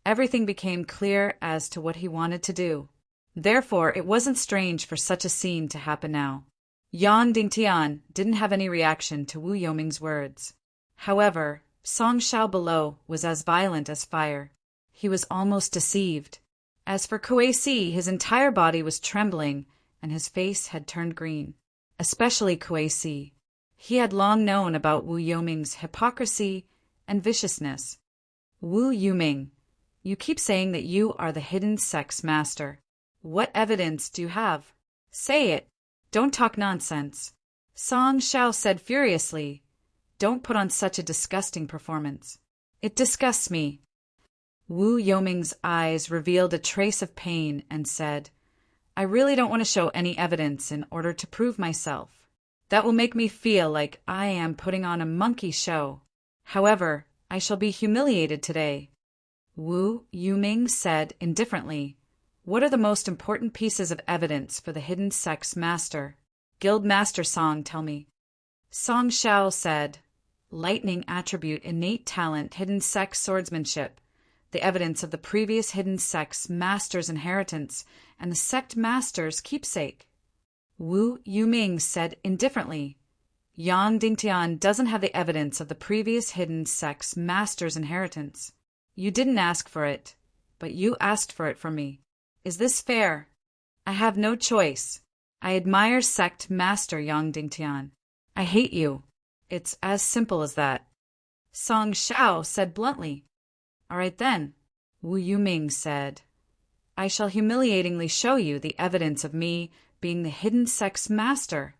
everything became clear as to what he wanted to do. Therefore, it wasn't strange for such a scene to happen now. Yang Dingtian didn't have any reaction to Wu Yuming's words. However, Song Shao below was as violent as fire. He was almost deceived. As for Kuei Si, his entire body was trembling, and his face had turned green. Especially Kuei Si. He had long known about Wu Yuming's hypocrisy and viciousness. Wu Yuming, you keep saying that you are the hidden sex master. What evidence do you have? Say it. Don't talk nonsense. Song Shao said furiously. Don't put on such a disgusting performance. It disgusts me. Wu Yuming's eyes revealed a trace of pain and said, I really don't want to show any evidence in order to prove myself. That will make me feel like I am putting on a monkey show. However, I shall be humiliated today. Wu Yuming said indifferently, What are the most important pieces of evidence for the hidden sex master? Guild Master Song, tell me. Song Shao said, Lightning attribute, innate talent, hidden sex swordsmanship, the evidence of the previous hidden sex master's inheritance, and the sect master's keepsake. Wu Yuming said indifferently, Yang Dingtian doesn't have the evidence of the previous hidden sex master's inheritance. You didn't ask for it, but you asked for it from me. Is this fair? I have no choice. I admire sect master Yang Dingtian. I hate you. It's as simple as that. Song Shao said bluntly. All right then, Wu Yuming said. I shall humiliatingly show you the evidence of me being the hidden sex master.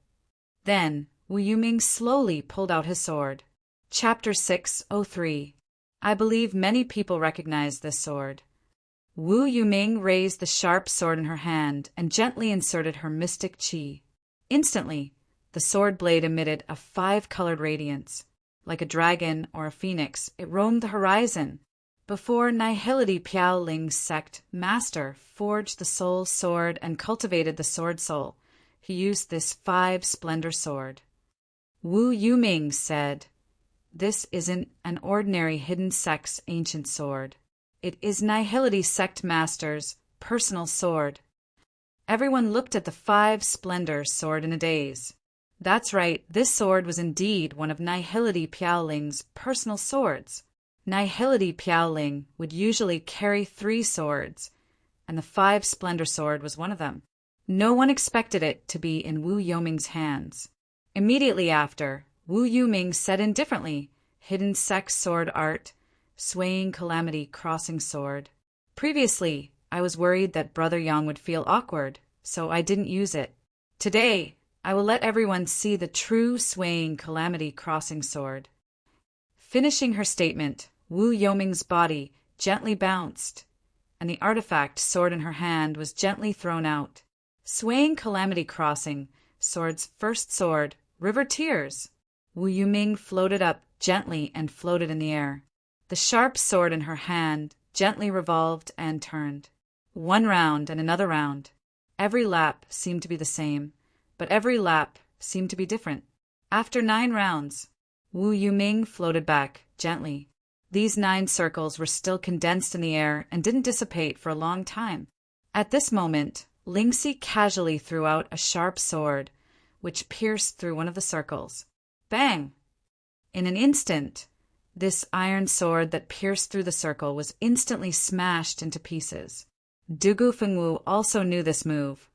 Then Wu Yuming slowly pulled out his sword. Chapter 603. I believe many people recognize this sword. Wu Yuming raised the sharp sword in her hand and gently inserted her mystic qi. Instantly, the sword blade emitted a 5-colored radiance. Like a dragon or a phoenix, it roamed the horizon. Before Nihility Piao Ling's sect master forged the soul sword and cultivated the sword soul, he used this 5-splendor sword. Wu Yuming said, This isn't an ordinary hidden sex ancient sword. It is Nihility sect master's personal sword. Everyone looked at the 5-splendor sword in a daze. That's right, this sword was indeed one of Nihility Piaoling's personal swords. Nihility Piaoling would usually carry 3 swords, and the 5-splendor sword was one of them. No one expected it to be in Wu Yuming's hands. Immediately after, Wu Yuming said indifferently, Hidden sex sword art, swaying calamity crossing sword. Previously, I was worried that Brother Yang would feel awkward, so I didn't use it. Today, I will let everyone see the true swaying calamity crossing sword. Finishing her statement, Wu Yuming's body gently bounced, and the artifact sword in her hand was gently thrown out. Swaying calamity crossing, sword's first sword, River Tears. Wu Yuming floated up gently and floated in the air. The sharp sword in her hand gently revolved and turned. One round and another round. Every lap seemed to be the same, but every lap seemed to be different. After 9 rounds, Wu Yuming floated back, gently. These 9 circles were still condensed in the air and didn't dissipate for a long time. At this moment, Lingxi casually threw out a sharp sword, which pierced through one of the circles. Bang! In an instant, this iron sword that pierced through the circle was instantly smashed into pieces. Dugu Fengwu also knew this move,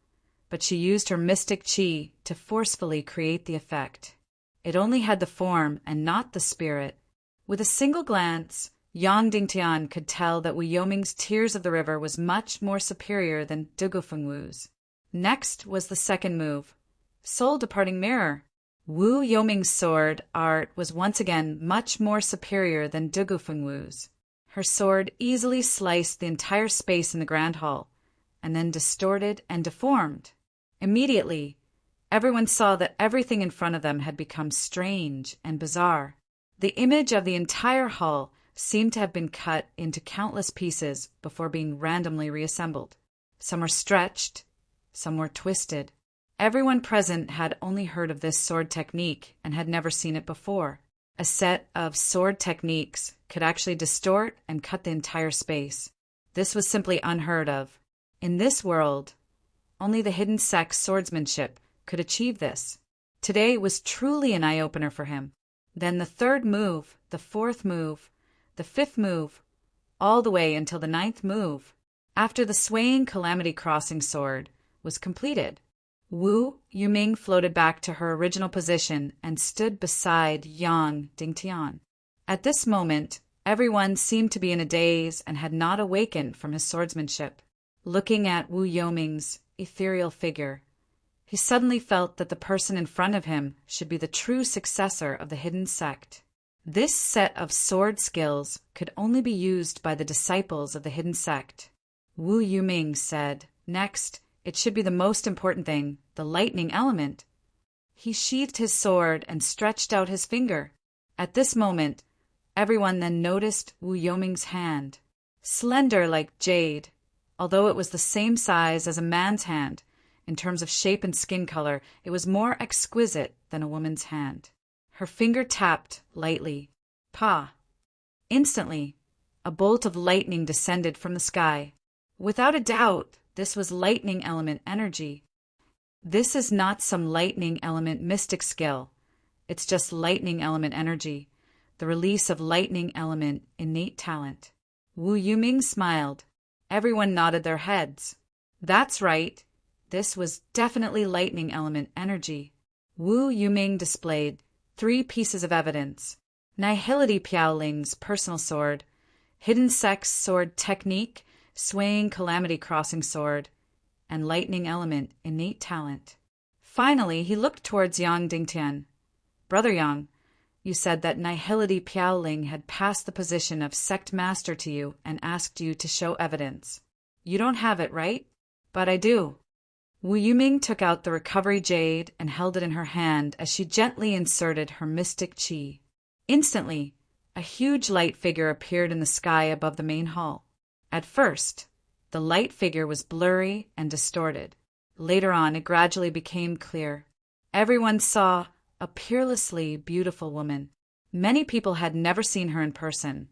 but she used her mystic qi to forcefully create the effect. It only had the form and not the spirit. With a single glance, Yang Dingtian could tell that Wu Yoming's Tears of the River was much more superior than Dugu Fengwu's. Next was the second move, Soul Departing Mirror. Wu Yoming's sword art was once again much more superior than Dugu Fengwu's. Her sword easily sliced the entire space in the Grand Hall, and then distorted and deformed. Immediately, everyone saw that everything in front of them had become strange and bizarre. The image of the entire hall seemed to have been cut into countless pieces before being randomly reassembled. Some were stretched, some were twisted. Everyone present had only heard of this sword technique and had never seen it before. A set of sword techniques could actually distort and cut the entire space. This was simply unheard of. In this world, only the hidden sect's swordsmanship could achieve this. Today was truly an eye-opener for him. Then the 3rd move, the 4th move, the 5th move, all the way until the 9th move. After the swaying Calamity Crossing sword was completed, Wu Yuming floated back to her original position and stood beside Yang Dingtian. At this moment, everyone seemed to be in a daze and had not awakened from his swordsmanship. Looking at Wu Yoming's ethereal figure, he suddenly felt that the person in front of him should be the true successor of the hidden sect. This set of sword skills could only be used by the disciples of the hidden sect. Wu Yuming said, "Next, it should be the most important thing, the lightning element." He sheathed his sword and stretched out his finger. At this moment, everyone then noticed Wu Yoming's hand. Slender like jade, although it was the same size as a man's hand, in terms of shape and skin color, it was more exquisite than a woman's hand. Her finger tapped lightly. Pa! Instantly, a bolt of lightning descended from the sky. Without a doubt, this was lightning element energy. This is not some lightning element mystic skill. It's just lightning element energy, the release of lightning element innate talent. Wu Yuming smiled. Everyone nodded their heads. That's right. This was definitely lightning element energy. Wu Yuming displayed 3 pieces of evidence: Nihility Piaoling's personal sword, Hidden Sect's sword technique, swaying Calamity Crossing sword, and lightning element innate talent. Finally, he looked towards Yang Dingtian. "Brother Yang, you said that Nihility Piaoling had passed the position of sect master to you and asked you to show evidence. You don't have it, right?" "But I do." Wu Yuming took out the recovery jade and held it in her hand as she gently inserted her mystic qi. Instantly, a huge light figure appeared in the sky above the main hall. At first, the light figure was blurry and distorted. Later on, it gradually became clear. Everyone saw a peerlessly beautiful woman. Many people had never seen her in person,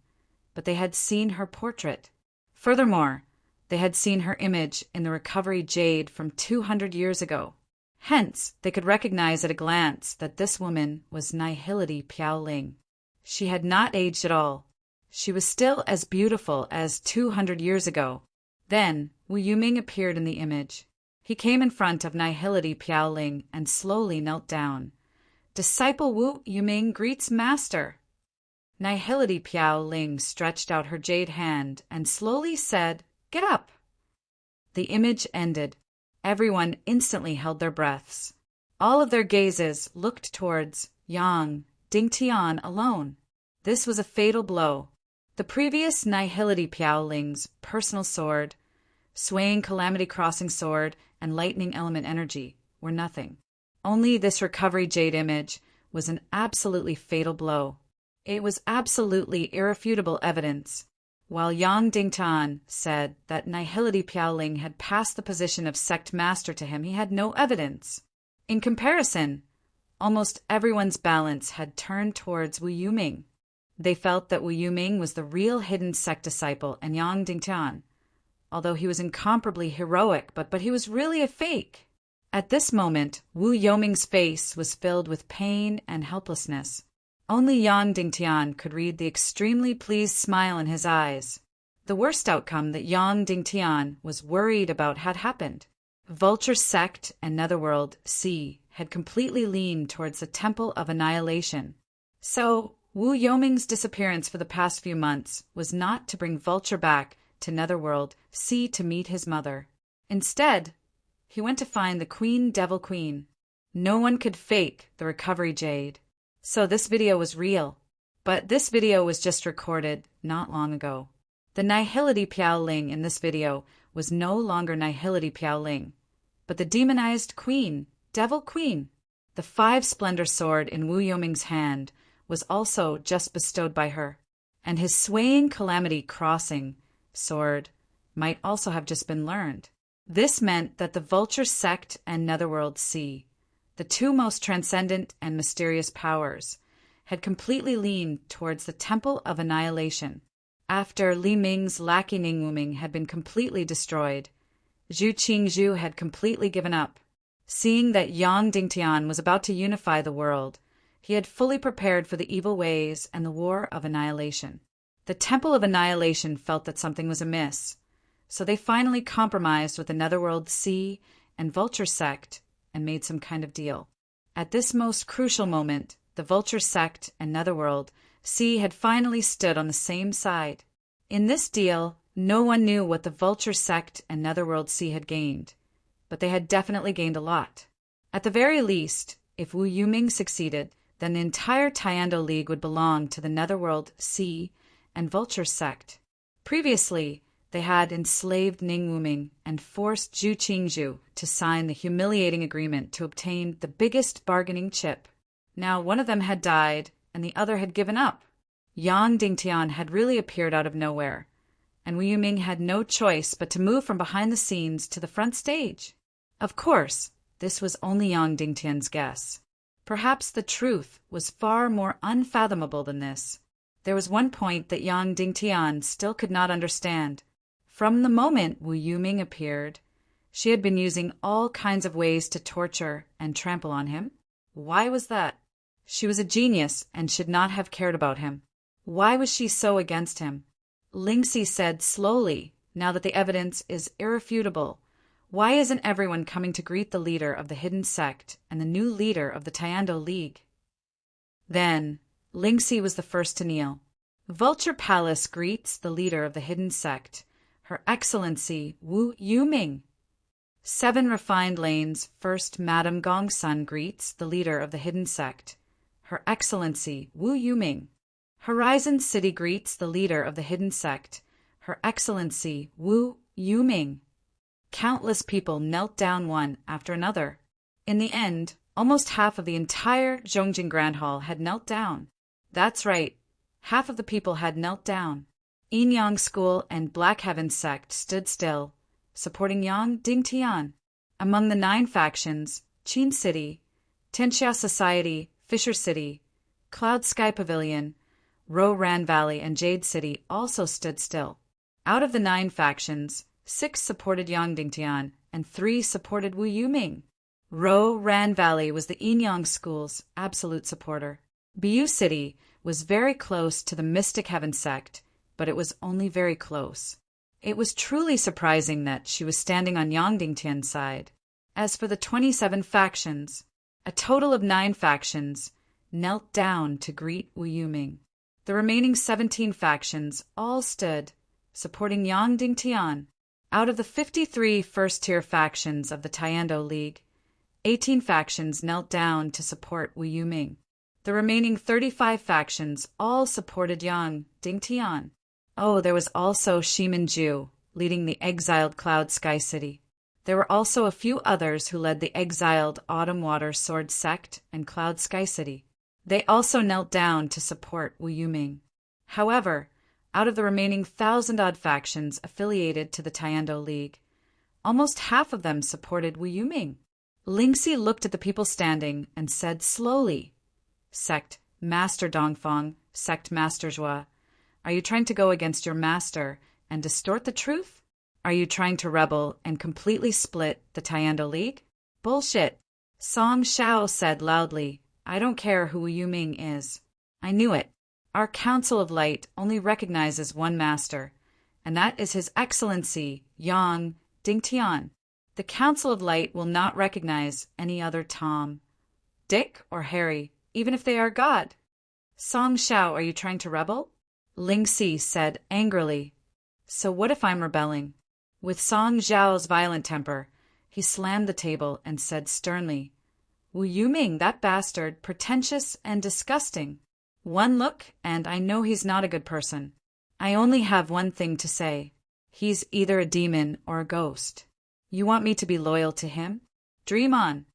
but they had seen her portrait. Furthermore, they had seen her image in the recovery jade from 200 years ago. Hence, they could recognize at a glance that this woman was Nihility Piaoling. She had not aged at all. She was still as beautiful as 200 years ago. Then, Wu Yuming appeared in the image. He came in front of Nihility Piaoling and slowly knelt down. "Disciple Wu Yuming greets Master." Nihility Piaoling stretched out her jade hand and slowly said, "Get up." The image ended. Everyone instantly held their breaths. All of their gazes looked towards Yang Dingtian alone. This was a fatal blow. The previous Nihility Piaoling's personal sword, swaying Calamity Crossing sword, and lightning element energy were nothing. Only this recovery jade image was an absolutely fatal blow. It was absolutely irrefutable evidence. while Yang Dingtian said that Nihility Piaoling had passed the position of sect master to him, he had no evidence. In comparison, almost everyone's balance had turned towards Wu Yuming. They felt that Wu Yuming was the real hidden sect disciple, and Yang Dingtian, although he was incomparably heroic, but he was really a fake. At this moment, Wu Yuming's face was filled with pain and helplessness. Only Yang Dingtian could read the extremely pleased smile in his eyes. The worst outcome that Yang Dingtian was worried about had happened. Vulture Sect and Netherworld C had completely leaned towards the Temple of Annihilation. So, Wu Yuming's disappearance for the past few months was not to bring Vulture back to Netherworld C to meet his mother. Instead, he went to find the Queen Devil Queen. No one could fake the recovery jade. So this video was real. But this video was just recorded not long ago. The Nihility Piaoling in this video was no longer Nihility Piaoling, but the demonized Queen, Devil Queen. The 5 Splendor sword in Wu Yuming's hand was also just bestowed by her, and his swaying Calamity Crossing sword might also have just been learned. This meant that the Vulture Sect and Netherworld C, the 2 most transcendent and mysterious powers, had completely leaned towards the Temple of Annihilation. After Li Ming's lackey Ning Wuming had been completely destroyed, Zhu Qingzhu had completely given up. Seeing that Yang Dingtian was about to unify the world, he had fully prepared for the evil ways and the war of annihilation. The Temple of Annihilation felt that something was amiss, so they finally compromised with the Netherworld C and Vulture Sect and made some kind of deal. At this most crucial moment, the Vulture Sect and Netherworld C had finally stood on the same side. In this deal, no one knew what the Vulture Sect and Netherworld C had gained, but they had definitely gained a lot. At the very least, if Wu Yuming succeeded, then the entire Tiando League would belong to the Netherworld C and Vulture Sect. Previously, they had enslaved Ning Wuming and forced Zhu Qingzhu to sign the humiliating agreement to obtain the biggest bargaining chip. Now one of them had died, and the other had given up. Yang Dingtian had really appeared out of nowhere, and Wu Yuming had no choice but to move from behind the scenes to the front stage. Of course, this was only Yang Dingtian's guess. Perhaps the truth was far more unfathomable than this. There was one point that Yang Dingtian still could not understand. From the moment Wu Yuming appeared, she had been using all kinds of ways to torture and trample on him. Why was that? She was a genius and should not have cared about him. Why was she so against him? Lingxi said slowly, now that the evidence is irrefutable, why isn't everyone coming to greet the leader of the hidden sect and the new leader of the Tiando League? Then, Lingxi was the first to kneel. Vulture Palace greets the leader of the hidden sect, Her Excellency Wu Yuming. 7 Refined Lanes First Madame Gongsun greets the leader of the hidden sect, Her Excellency Wu Yuming. Horizon City greets the leader of the hidden sect, Her Excellency Wu Yuming. Countless people knelt down one after another. In the end, almost half of the entire Zhongjing Grand Hall had knelt down. That's right, half of the people had knelt down. Yin Yang School and Black Heaven Sect stood still, supporting Yang Dingtian. Among the 9 factions, Qin City, Tianxia Society, Fisher City, Cloud Sky Pavilion, Ro Ran Valley, and Jade City also stood still. Out of the 9 factions, 6 supported Yang Dingtian and 3 supported Wu Yuming. Ro Ran Valley was the Yin Yang School's absolute supporter. Bu City was very close to the Mystic Heaven Sect, but it was only very close. It was truly surprising that she was standing on Yang Dingtian's side. As for the 27 factions, a total of 9 factions knelt down to greet Wu Yuming. The remaining 17 factions all stood, supporting Yang Dingtian. Out of the 53 first-tier factions of the Tiando League, 18 factions knelt down to support Wu Yuming. The remaining 35 factions all supported Yang Dingtian. Oh, there was also Shiminju, leading the exiled Cloud Sky City. There were also a few others who led the exiled Autumn Water Sword Sect and Cloud Sky City. They also knelt down to support Wu Yuming. However, Out of the remaining 1,000-odd factions affiliated to the Tiando League, almost half of them supported Wu Yuming. Lingxi looked at the people standing and said slowly, "Sect Master Dongfang, Sect Master Zhua, are you trying to go against your master and distort the truth? Are you trying to rebel and completely split the Tiando League?" "Bullshit," Song Shao said loudly. "I don't care who Wu Yuming is. I knew it. Our Council of Light only recognizes one master, and that is His Excellency Yang Dingtian. The Council of Light will not recognize any other Tom, Dick, or Harry, even if they are God." "Song Shao, are you trying to rebel?" Lingxi said angrily. "So what if I'm rebelling?" With Song Zhao's violent temper, he slammed the table and said sternly, "Wu Yuming, that bastard, pretentious and disgusting. One look, and I know he's not a good person. I only have one thing to say. He's either a demon or a ghost. You want me to be loyal to him? Dream on."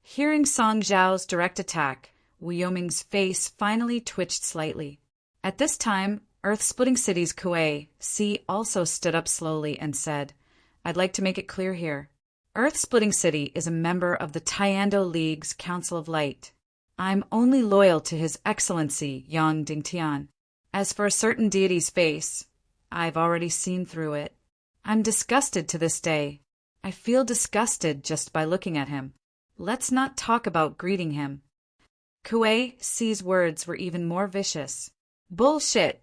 Hearing Song Zhao's direct attack, Wu Yuming's face finally twitched slightly. At this time, Earth-Splitting City's Kuei C also stood up slowly and said, "I'd like to make it clear here. Earth-Splitting City is a member of the Tiando League's Council of Light. I'm only loyal to His Excellency Yang Dingtian. As for a certain deity's face, I've already seen through it. I'm disgusted to this day. I feel disgusted just by looking at him. Let's not talk about greeting him." Kuei C's words were even more vicious. "Bullshit!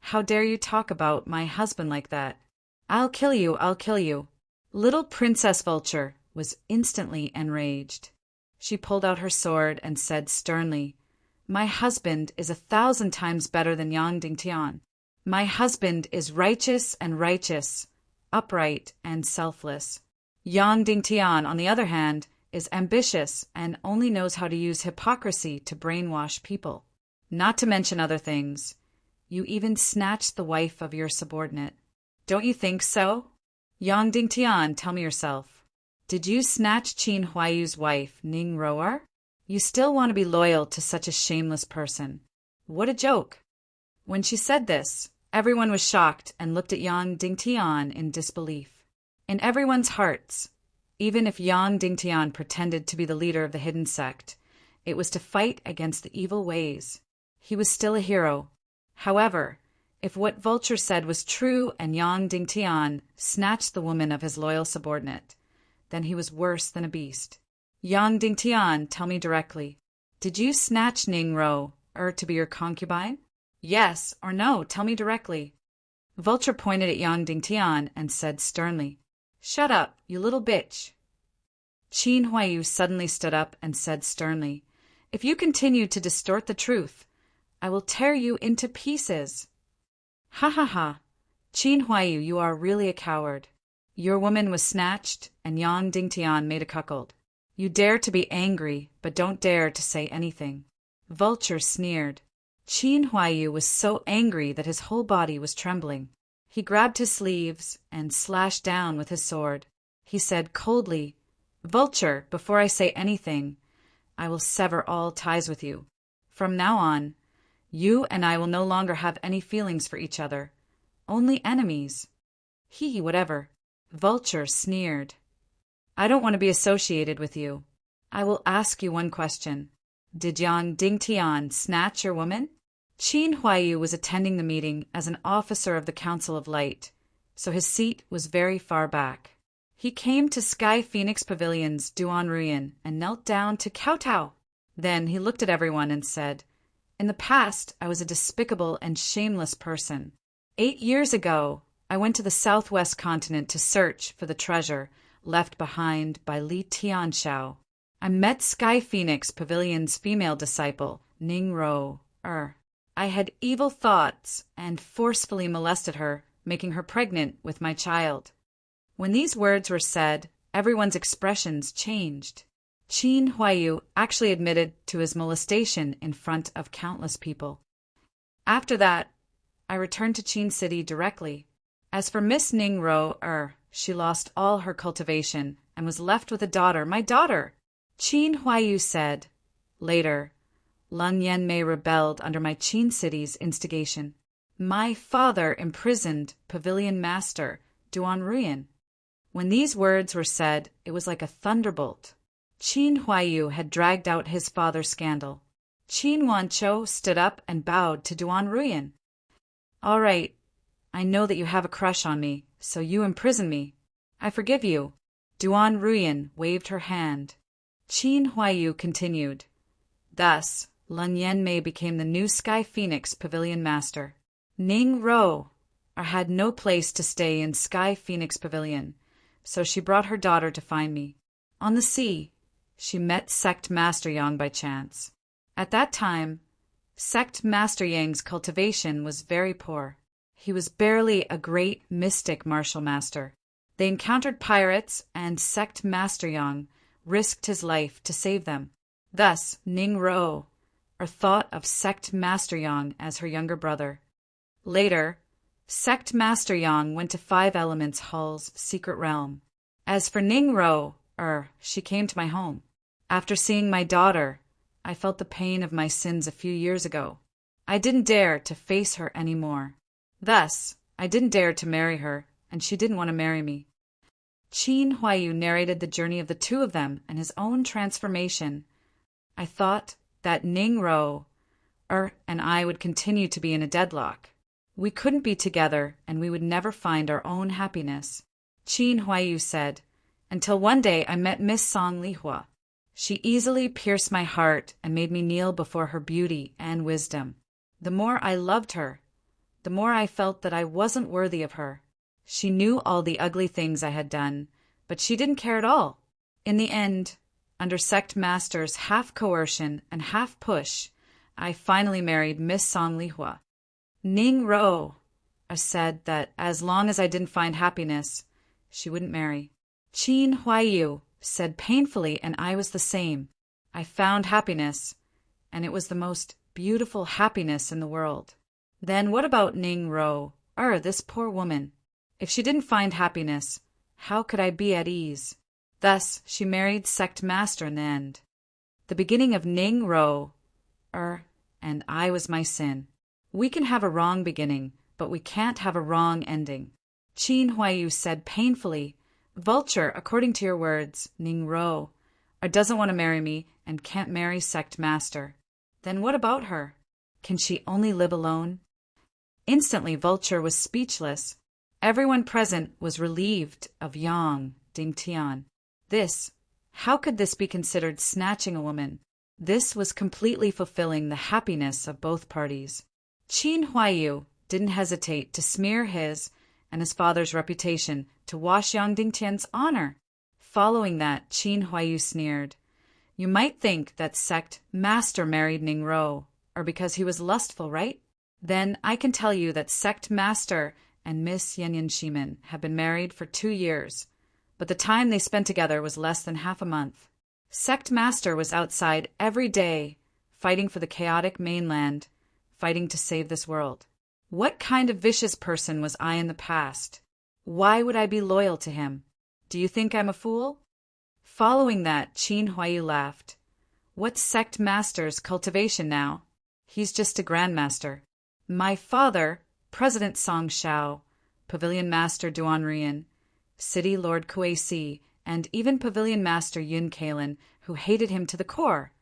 How dare you talk about my husband like that? I'll kill you, I'll kill you." Little Princess Vulture was instantly enraged. She pulled out her sword and said sternly, "My husband is 1,000 times better than Yang Dingtian. My husband is righteous, upright and selfless. Yang Dingtian, on the other hand, is ambitious and only knows how to use hypocrisy to brainwash people. Not to mention other things. You even snatched the wife of your subordinate. Don't you think so? Yang Dingtian, tell me yourself. Did you snatch Qin Huaiyu's wife, Ning Roar? You still want to be loyal to such a shameless person. What a joke." When she said this, everyone was shocked and looked at Yang Dingtian in disbelief. In everyone's hearts, even if Yang Dingtian pretended to be the leader of the hidden sect, it was to fight against the evil ways. He was still a hero. However, if what Vulture said was true and Yang Dingtian snatched the woman of his loyal subordinate, then he was worse than a beast. "Yang Dingtian, tell me directly. Did you snatch Ning Ro, to be your concubine? Yes or no, tell me directly." Vulture pointed at Yang Dingtian and said sternly, "Shut up, you little bitch." Qin Huaiyu suddenly stood up and said sternly, "If you continue to distort the truth, I will tear you into pieces." "Ha ha ha. Qin Huaiyu, you are really a coward. Your woman was snatched, and Yang Dingtian made a cuckold. You dare to be angry, but don't dare to say anything." Vulture sneered. Qin Huaiyu was so angry that his whole body was trembling. He grabbed his sleeves and slashed down with his sword. He said coldly, "Vulture, before I say anything, I will sever all ties with you. From now on, you and I will no longer have any feelings for each other, only enemies." Whatever. Vulture sneered. "I don't want to be associated with you. I will ask you one question. Did Yang Dingtian snatch your woman?" Qin Huaiyu was attending the meeting as an officer of the Council of Light, so his seat was very far back. He came to Sky Phoenix Pavilion's Duan Ruyan and knelt down to kowtow. Then he looked at everyone and said, "In the past, I was a despicable and shameless person. 8 years ago, I went to the southwest continent to search for the treasure left behind by Li Tianxiao. I met Sky Phoenix Pavilion's female disciple, Ning Ro. I had evil thoughts and forcefully molested her, making her pregnant with my child." When these words were said, everyone's expressions changed. Qin Huaiyu actually admitted to his molestation in front of countless people. After that, I returned to Qin City directly. As for Miss Ning Ro, she lost all her cultivation and was left with a daughter, my daughter. Qin Huaiyu said. Later, Lun Yanmei rebelled under my Qin City's instigation. My father imprisoned Pavilion Master Duan Ruyan. When these words were said, it was like a thunderbolt. Qin Huaiyu had dragged out his father's scandal. Qin Wanchou stood up and bowed to Duan Ruyan. All right, I know that you have a crush on me, so you imprison me. I forgive you. Duan Ruyan waved her hand. Qin Huaiyu continued. Thus, Lun Yanmei became the new Sky Phoenix Pavilion Master. Ning Ro had no place to stay in Sky Phoenix Pavilion, so she brought her daughter to find me. On the sea, she met Sect Master Yang by chance. At that time, Sect Master Yang's cultivation was very poor. He was barely a great mystic martial master. They encountered pirates, and Sect Master Yang risked his life to save them. Thus, Ning Ro thought of Sect Master Yang as her younger brother. Later, Sect Master Yang went to Five Elements Hall's secret realm. As for Ning Ro, she came to my home. After seeing my daughter, I felt the pain of my sins a few years ago. I didn't dare to face her anymore. Thus, I didn't dare to marry her, and she didn't want to marry me. Qin Huaiyu narrated the journey of the two of them and his own transformation. I thought that Ning Ro and I would continue to be in a deadlock. We couldn't be together, and we would never find our own happiness. Qin Huaiyu said, until one day I met Miss Song Lihua. She easily pierced my heart and made me kneel before her beauty and wisdom. The more I loved her, the more I felt that I wasn't worthy of her. She knew all the ugly things I had done, but she didn't care at all. In the end, under Sect Master's half coercion and half push, I finally married Miss Song Lihua. Ning Ro said that as long as I didn't find happiness, she wouldn't marry. Qin Huaiyu said painfully, and I was the same. I found happiness, and it was the most beautiful happiness in the world. Then what about Ning Ro, this poor woman? If she didn't find happiness, how could I be at ease? Thus, she married Sect Master in the end. The beginning of Ning Ro, and I was my sin. We can have a wrong beginning, but we can't have a wrong ending. Qin Huaiyu said painfully, Vulture, according to your words, Ning Ro, doesn't want to marry me and can't marry Sect Master. Then what about her? Can she only live alone? Instantly, Vulture was speechless. Everyone present was relieved of Yang Dingtian. How could this be considered snatching a woman? This was completely fulfilling the happiness of both parties. Qin Huaiyu didn't hesitate to smear his and his father's reputation to wash Yang Dingtian's honor. Following that, Qin Huaiyu sneered, You might think that Sect Master married Ning Ro, because he was lustful, right? Then I can tell you that Sect Master and Miss Yanyan Shimin have been married for 2 years, but the time they spent together was less than half a month. Sect Master was outside every day, fighting for the chaotic mainland, fighting to save this world. What kind of vicious person was I in the past? Why would I be loyal to him? Do you think I'm a fool? Following that, Qin Huaiyu laughed. What's Sect Master's cultivation now? He's just a grandmaster. My father, President Song Shao, Pavilion Master Duan Ruyan, City Lord Kuei Si, and even Pavilion Master Yun Kalin, who hated him to the core.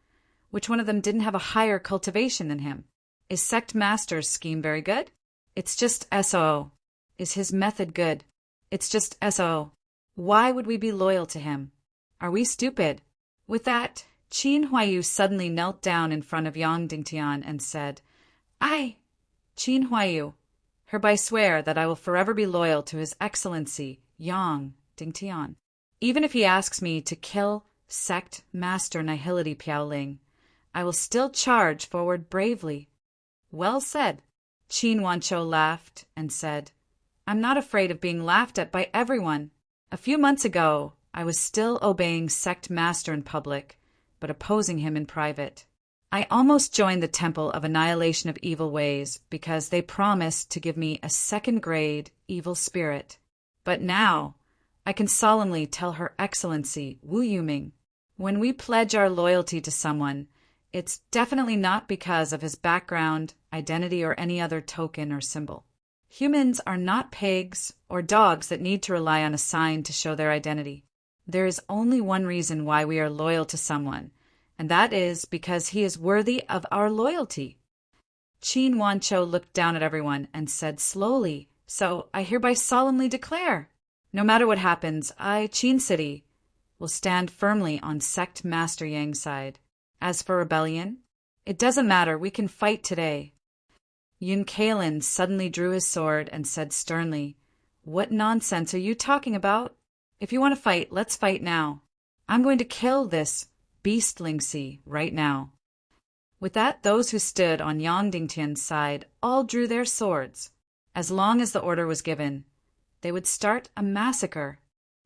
Which one of them didn't have a higher cultivation than him? Is Sect Master's scheme very good? It's just SO. Is his method good? It's just SO. Why would we be loyal to him? Are we stupid? With that, Qin Huaiyu suddenly knelt down in front of Yang Dingtian and said, Qin Huaiyu, hereby swear that I will forever be loyal to His Excellency, Yang Dingtian. Even if he asks me to kill Sect Master Nihility Piaoling, I will still charge forward bravely. Well said. Qin Wanchou laughed and said, I'm not afraid of being laughed at by everyone. A few months ago, I was still obeying Sect Master in public, but opposing him in private. I almost joined the Temple of Annihilation of Evil Ways because they promised to give me a second-grade evil spirit. But now, I can solemnly tell Her Excellency Wu Yuming, when we pledge our loyalty to someone, it's definitely not because of his background, identity, or any other token or symbol. Humans are not pigs or dogs that need to rely on a sign to show their identity. There is only one reason why we are loyal to someone, and that is because he is worthy of our loyalty. Qin Wancho looked down at everyone and said slowly, "So I hereby solemnly declare, no matter what happens, I, Qin City, will stand firmly on Sect Master Yang's side. As for rebellion, it doesn't matter, we can fight today." Yun Kalin suddenly drew his sword and said sternly, "What nonsense are you talking about? If you want to fight, let's fight now. I'm going to kill this beastlingcy right now." With that, those who stood on Yang Dingtian's side all drew their swords. As long as the order was given, they would start a massacre.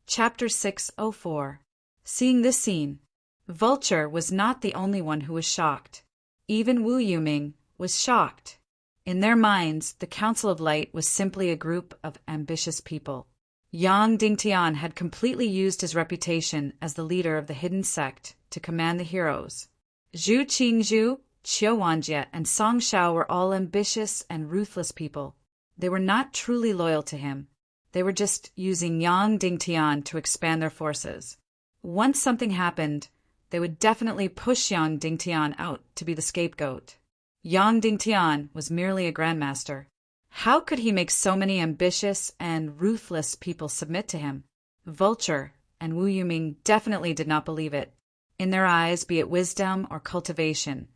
Chapter 604. Seeing this scene, Vulture was not the only one who was shocked. Even Wu Yuming was shocked. In their minds, the Council of Light was simply a group of ambitious people. Yang Dingtian had completely used his reputation as the leader of the hidden sect to command the heroes. Zhu Qingzhu, Qiu Wanjie, and Song Shao were all ambitious and ruthless people. They were not truly loyal to him. They were just using Yang Dingtian to expand their forces. Once something happened, they would definitely push Yang Dingtian out to be the scapegoat. Yang Dingtian was merely a grandmaster. How could he make so many ambitious and ruthless people submit to him? Vulture and Wu Yuming definitely did not believe it. In their eyes, be it wisdom or cultivation,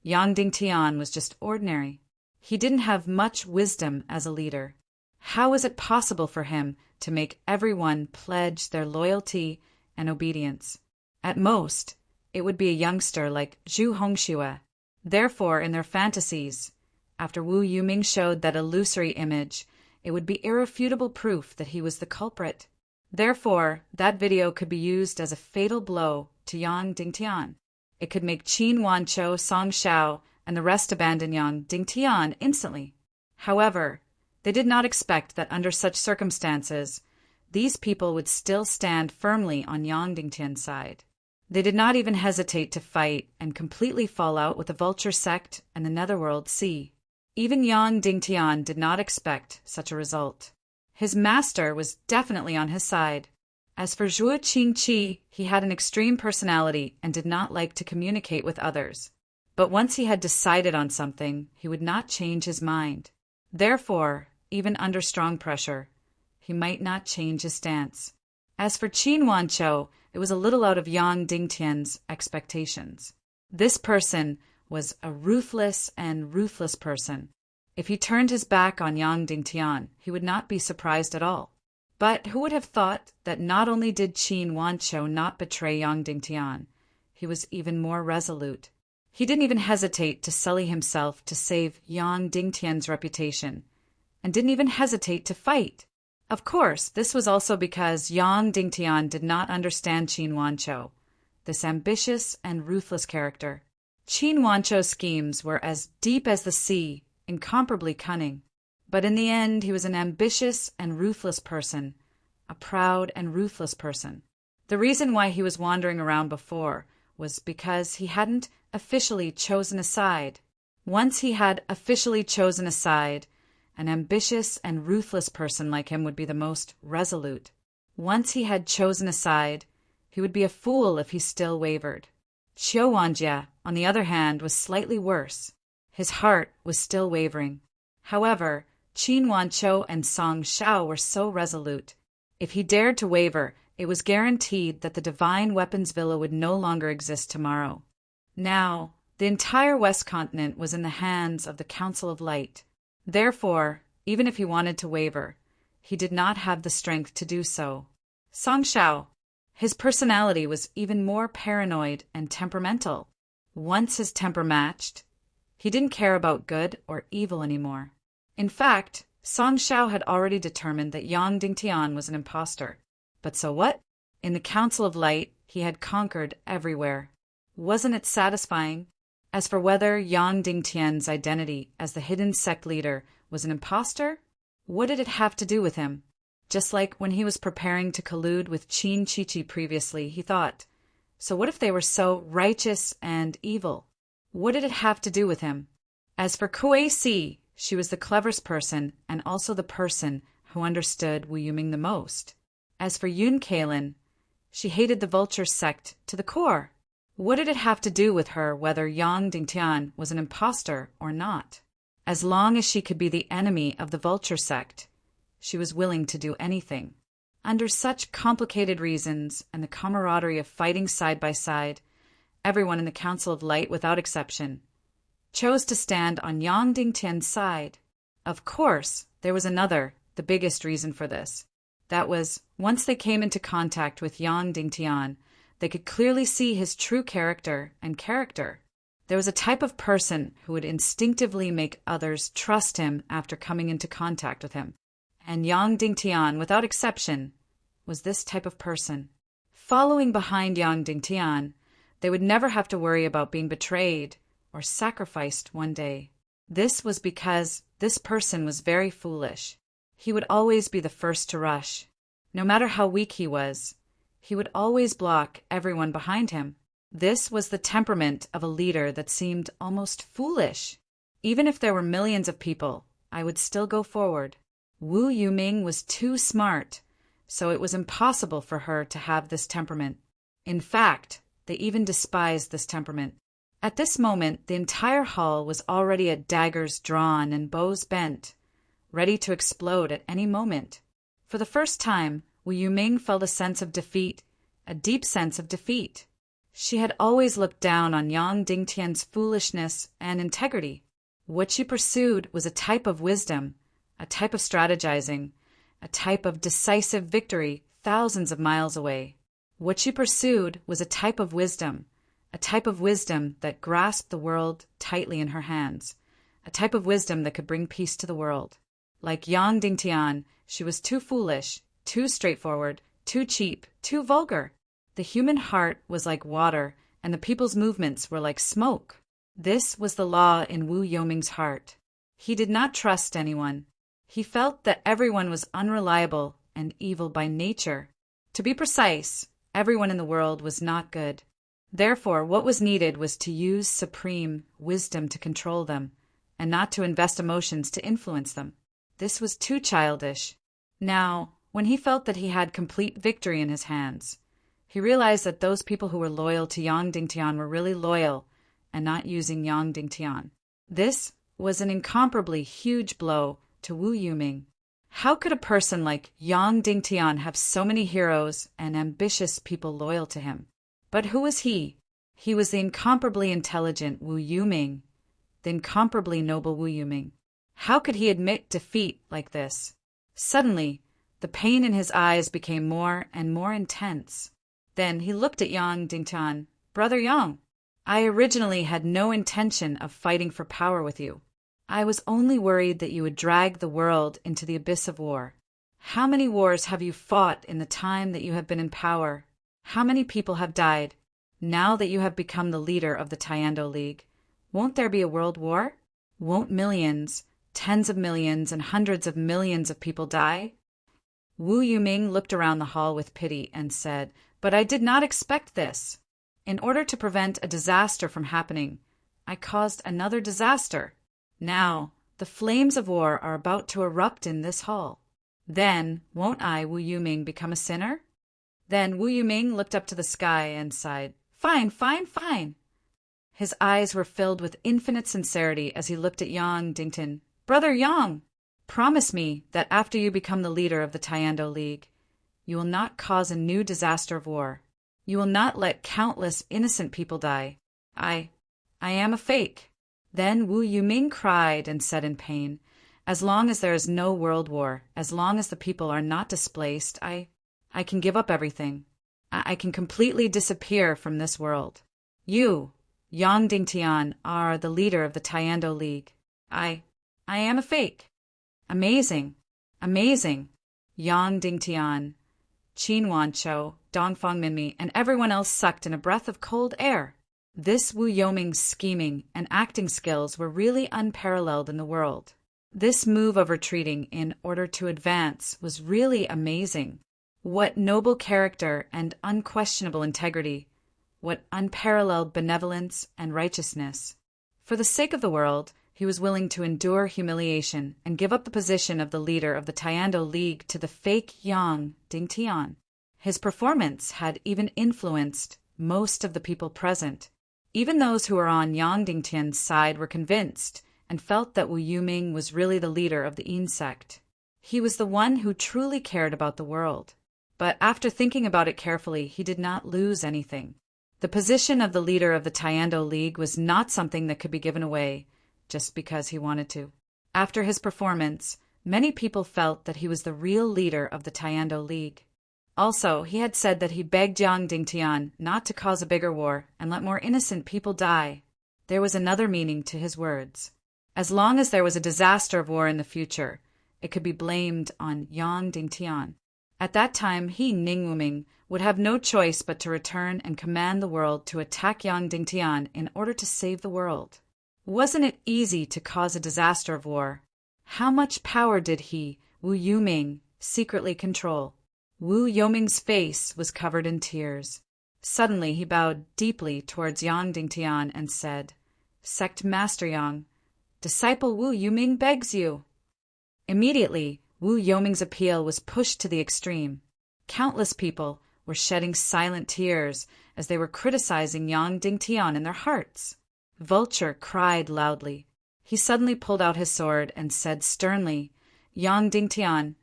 Yang Dingtian was just ordinary. He didn't have much wisdom as a leader. How was it possible for him to make everyone pledge their loyalty and obedience? At most, it would be a youngster like Zhu Hongxue. Therefore, in their fantasies, after Wu Yuming showed that illusory image, it would be irrefutable proof that he was the culprit. Therefore, that video could be used as a fatal blow to Yang Dingtian. It could make Qin Wancho, Song Shao, and the rest abandon Yang Dingtian instantly. However, they did not expect that under such circumstances, these people would still stand firmly on Yang Dingtian's side. They did not even hesitate to fight and completely fall out with the Vulture sect and the Netherworld Sea. Even Yang Dingtian did not expect such a result. His master was definitely on his side. As for Zhuo Qingqi, he had an extreme personality and did not like to communicate with others. But once he had decided on something, he would not change his mind. Therefore, even under strong pressure, he might not change his stance. As for Qin Wancho, it was a little out of Yang Dingtian's expectations. This person was a ruthless and ruthless person. If he turned his back on Yang Dingtian, he would not be surprised at all. But who would have thought that not only did Qin Wancho not betray Yang Dingtian, he was even more resolute. He didn't even hesitate to sully himself to save Yang Dingtian's reputation, and didn't even hesitate to fight. Of course, this was also because Yang Dingtian did not understand Qin Wancho, this ambitious and ruthless character. Qin Wancho's schemes were as deep as the sea, incomparably cunning. But in the end, he was an ambitious and ruthless person, a proud and ruthless person. The reason why he was wandering around before was because he hadn't officially chosen a side. Once he had officially chosen a side, an ambitious and ruthless person like him would be the most resolute. Once he had chosen a side, he would be a fool if he still wavered. Qiu Wanjie, on the other hand, was slightly worse. His heart was still wavering. However, Qin Wancho and Song Shao were so resolute. If he dared to waver, it was guaranteed that the Divine Weapons Villa would no longer exist tomorrow. Now, the entire West Continent was in the hands of the Council of Light. Therefore, even if he wanted to waver, he did not have the strength to do so. Song Shao, his personality was even more paranoid and temperamental. Once his temper matched, he didn't care about good or evil anymore. In fact, Song Shao had already determined that Yang Dingtian was an impostor. But so what? In the Council of Light, he had conquered everywhere. Wasn't it satisfying? As for whether Yang Dingtian's identity as the hidden sect leader was an impostor, what did it have to do with him? Just like when he was preparing to collude with Qin Chichi previously, he thought, so what if they were so righteous and evil? What did it have to do with him? As for Kuei Si, she was the cleverest person and also the person who understood Wu Yuming the most. As for Yun Kalin, she hated the vulture sect to the core. What did it have to do with her whether Yang Dingtian was an impostor or not? As long as she could be the enemy of the vulture sect, she was willing to do anything. Under such complicated reasons and the camaraderie of fighting side by side, everyone in the Council of Light, without exception, chose to stand on Yang Dingtian's side. Of course, there was another, the biggest reason for this. That was, once they came into contact with Yang Dingtian, they could clearly see his true character and character. There was a type of person who would instinctively make others trust him after coming into contact with him. And Yang Dingtian, without exception, was this type of person. Following behind Yang Dingtian, they would never have to worry about being betrayed or sacrificed one day. This was because this person was very foolish. He would always be the first to rush. No matter how weak he would always block everyone behind him. This was the temperament of a leader that seemed almost foolish. Even if there were millions of people, I would still go forward. Wu Yuming was too smart, so it was impossible for her to have this temperament. In fact, they even despised this temperament. At this moment, the entire hall was already at daggers drawn and bows bent, ready to explode at any moment. For the first time, Wu Yuming felt a sense of defeat, a deep sense of defeat. She had always looked down on Yang Dingtian's foolishness and integrity. What she pursued was a type of wisdom, a type of strategizing, a type of decisive victory thousands of miles away. What she pursued was a type of wisdom that grasped the world tightly in her hands, a type of wisdom that could bring peace to the world. Like Yang Dingtian, she was too foolish, too straightforward, too cheap, too vulgar. The human heart was like water, and the people's movements were like smoke. This was the law in Wu Yuming's heart. He did not trust anyone. He felt that everyone was unreliable and evil by nature. To be precise, everyone in the world was not good. Therefore, what was needed was to use supreme wisdom to control them, and not to invest emotions to influence them. This was too childish. Now, when he felt that he had complete victory in his hands, he realized that those people who were loyal to Yang Dingtian were really loyal and not using Yang Dingtian. This was an incomparably huge blow to Wu Yuming. How could a person like Yang Dingtian have so many heroes and ambitious people loyal to him? But who was he? He was the incomparably intelligent Wu Yuming, the incomparably noble Wu Yuming. How could he admit defeat like this? Suddenly, the pain in his eyes became more and more intense. Then he looked at Yang Dingtian. Brother Yang, I originally had no intention of fighting for power with you. I was only worried that you would drag the world into the abyss of war. How many wars have you fought in the time that you have been in power? How many people have died? Now that you have become the leader of the Taiando League, won't there be a world war? Won't millions, tens of millions, and hundreds of millions of people die? Wu Yuming looked around the hall with pity and said, But I did not expect this. In order to prevent a disaster from happening, I caused another disaster. Now, the flames of war are about to erupt in this hall. Then, won't I, Wu Yuming, become a sinner? Then Wu Yuming looked up to the sky and sighed, Fine, fine, fine. His eyes were filled with infinite sincerity as he looked at Yang Dingtian. Brother Yang, promise me that after you become the leader of the Taiando League, you will not cause a new disaster of war. You will not let countless innocent people die. I am a fake. Then Wu Yuming cried and said in pain, As long as there is no world war, as long as the people are not displaced, I can give up everything. I can completely disappear from this world. You, Yang Dingtian, are the leader of the Taiando League. I am a fake. Amazing. Amazing. Yang Dingtian, Qin Wanqiu, Dongfang Minmi, and everyone else sucked in a breath of cold air. This Wu Yuming's scheming and acting skills were really unparalleled in the world. This move of retreating in order to advance was really amazing. What noble character and unquestionable integrity, what unparalleled benevolence and righteousness. For the sake of the world, he was willing to endure humiliation and give up the position of the leader of the Tiando League to the fake Yang Dingtian. His performance had even influenced most of the people present. Even those who were on Yang Dingtian's side were convinced and felt that Wu Yuming was really the leader of the Yin sect. He was the one who truly cared about the world. But after thinking about it carefully, he did not lose anything. The position of the leader of the Tiando League was not something that could be given away just because he wanted to. After his performance, many people felt that he was the real leader of the Tiando League. Also, he had said that he begged Yang Dingtian not to cause a bigger war and let more innocent people die. There was another meaning to his words. As long as there was a disaster of war in the future, it could be blamed on Yang Dingtian. At that time, he, Ning Wuming, would have no choice but to return and command the world to attack Yang Dingtian in order to save the world. Wasn't it easy to cause a disaster of war? How much power did he, Wu Yuming, secretly control? Wu Yuming's face was covered in tears. Suddenly he bowed deeply towards Yang Dingtian and said, "Sect Master Yang, disciple Wu Yuming begs you." Immediately, Wu Yuming's appeal was pushed to the extreme. Countless people were shedding silent tears as they were criticizing Yang Dingtian in their hearts. Vulture cried loudly. He suddenly pulled out his sword and said sternly, "Yang Dingtian,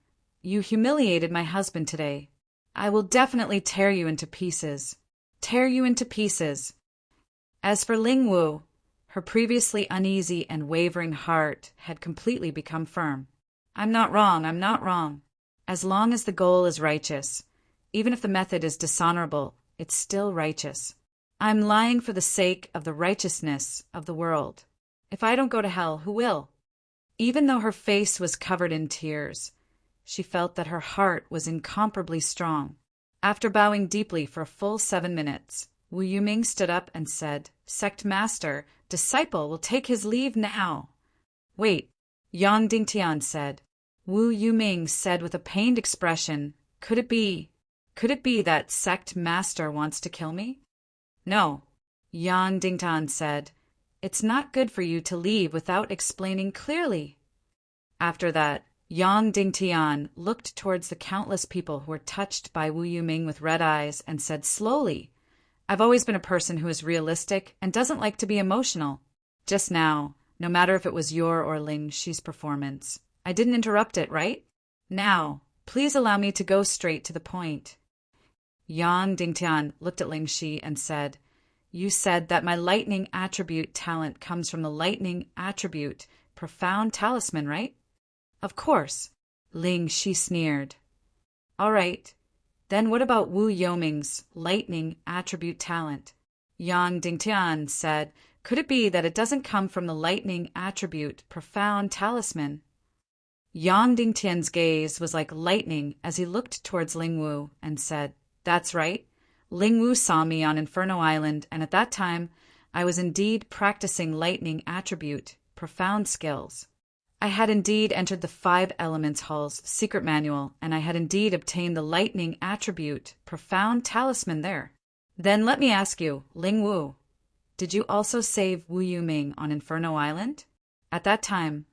you humiliated my husband today. I will definitely tear you into pieces. Tear you into pieces." As for Ling Wu, her previously uneasy and wavering heart had completely become firm. "I'm not wrong, I'm not wrong. As long as the goal is righteous, even if the method is dishonorable, it's still righteous. I'm lying for the sake of the righteousness of the world. If I don't go to hell, who will?" Even though her face was covered in tears, she felt that her heart was incomparably strong. After bowing deeply for a full 7 minutes, Wu Yuming stood up and said, "Sect Master, disciple will take his leave now." "Wait," Yang Dingtian said. Wu Yuming said with a pained expression, Could it be that Sect Master wants to kill me?" "No," Yang Dingtian said. "It's not good for you to leave without explaining clearly." After that, Yang Dingtian looked towards the countless people who were touched by Wu Yuming with red eyes and said slowly, "I've always been a person who is realistic and doesn't like to be emotional. Just now, no matter if it was your or Ling Shi's performance, I didn't interrupt it, right? Now, please allow me to go straight to the point." Yang Dingtian looked at Ling Shi and said, "You said that my lightning attribute talent comes from the lightning attribute profound talisman, right?" "Of course," Ling Shi sneered. "All right. Then what about Wu Yoming's lightning attribute talent?" Yang Dingtian said, "Could it be that it doesn't come from the lightning attribute profound talisman?" Yang Dingtian's gaze was like lightning as he looked towards Ling Wu and said, "That's right. Ling Wu saw me on Inferno Island, and at that time, I was indeed practicing lightning attribute profound skills. I had indeed entered the 5 Elements Hall's secret manual, and I had indeed obtained the lightning attribute profound talisman there. Then let me ask you, Ling Wu, did you also save Wu Yuming on Inferno Island? At that time,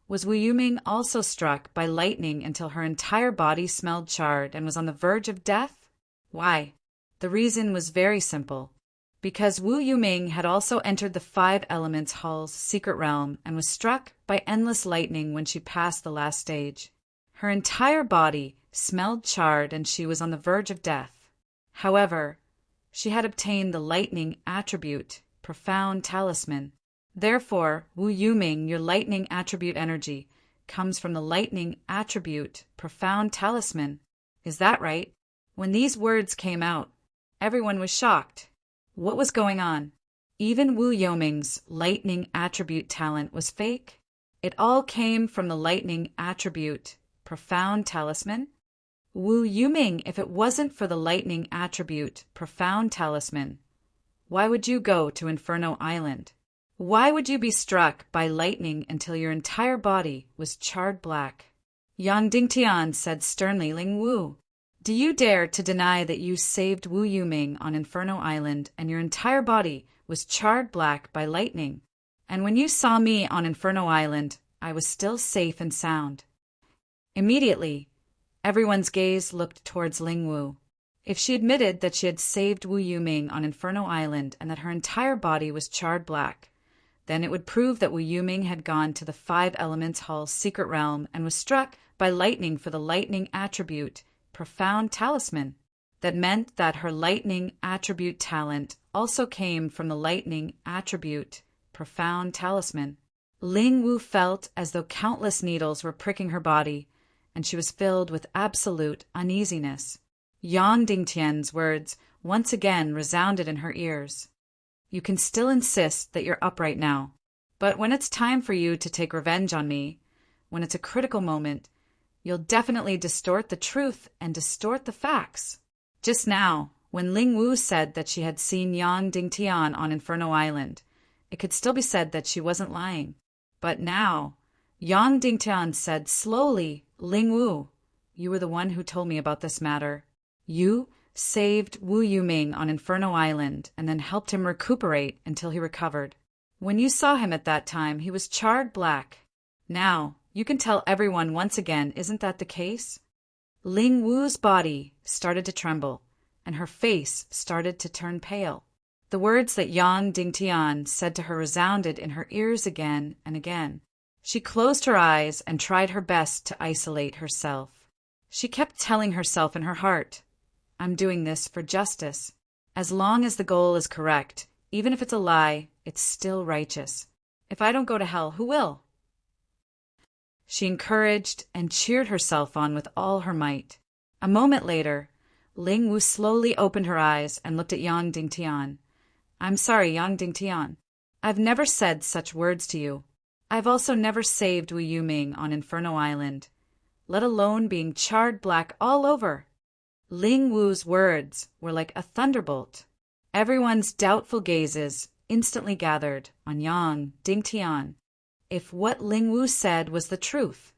was Wu Yuming also struck by lightning until her entire body smelled charred and was on the verge of death? Why? The reason was very simple. Because Wu Yuming had also entered the 5 Elements Hall's secret realm and was struck by endless lightning when she passed the last stage. Her entire body smelled charred and she was on the verge of death. However, she had obtained the lightning attribute, profound talisman. Therefore, Wu Yuming, your lightning attribute energy, comes from the lightning attribute, profound talisman. Is that right?" When these words came out, everyone was shocked. What was going on? Even Wu Yoming's lightning attribute talent was fake? It all came from the lightning attribute, profound talisman? Wu Yuming, if it wasn't for the lightning attribute, profound talisman, why would you go to Inferno Island? Why would you be struck by lightning until your entire body was charred black? Yang Dingtian said sternly, "Ling Wu, do you dare to deny that you saved Wu Yuming on Inferno Island and your entire body was charred black by lightning?" And when you saw me on Inferno Island, I was still safe and sound. Immediately, everyone's gaze looked towards Ling Wu. If she admitted that she had saved Wu Yuming on Inferno Island and that her entire body was charred black, then it would prove that Wu Yuming had gone to the Five Elements Hall's secret realm and was struck by lightning for the lightning attribute, profound talisman. That meant that her lightning attribute talent also came from the lightning attribute, profound talisman. Ling Wu felt as though countless needles were pricking her body, and she was filled with absolute uneasiness. Yang Dingtian's words once again resounded in her ears. You can still insist that you're upright now, but when it's time for you to take revenge on me, when it's a critical moment, you'll definitely distort the truth and distort the facts. Just now, when Ling Wu said that she had seen Yang Dingtian on Inferno Island, it could still be said that she wasn't lying. But now, Yang Dingtian said slowly, Ling Wu, you were the one who told me about this matter. You saved Wu Yuming on Inferno Island and then helped him recuperate until he recovered. When you saw him at that time, he was charred black. Now, you can tell everyone once again, isn't that the case? Ling Wu's body started to tremble, and her face started to turn pale. The words that Yang Dingtian said to her resounded in her ears again and again. She closed her eyes and tried her best to isolate herself. She kept telling herself in her heart, I'm doing this for justice. As long as the goal is correct, even if it's a lie, it's still righteous. If I don't go to hell, who will? She encouraged and cheered herself on with all her might. A moment later, Ling Wu slowly opened her eyes and looked at Yang Dingtian. I'm sorry, Yang Dingtian. I've never said such words to you. I've also never saved Wu Yuming on Inferno Island, let alone being charred black all over. Ling Wu's words were like a thunderbolt. Everyone's doubtful gazes instantly gathered on Yang Dingtian. If what Ling Wu said was the truth,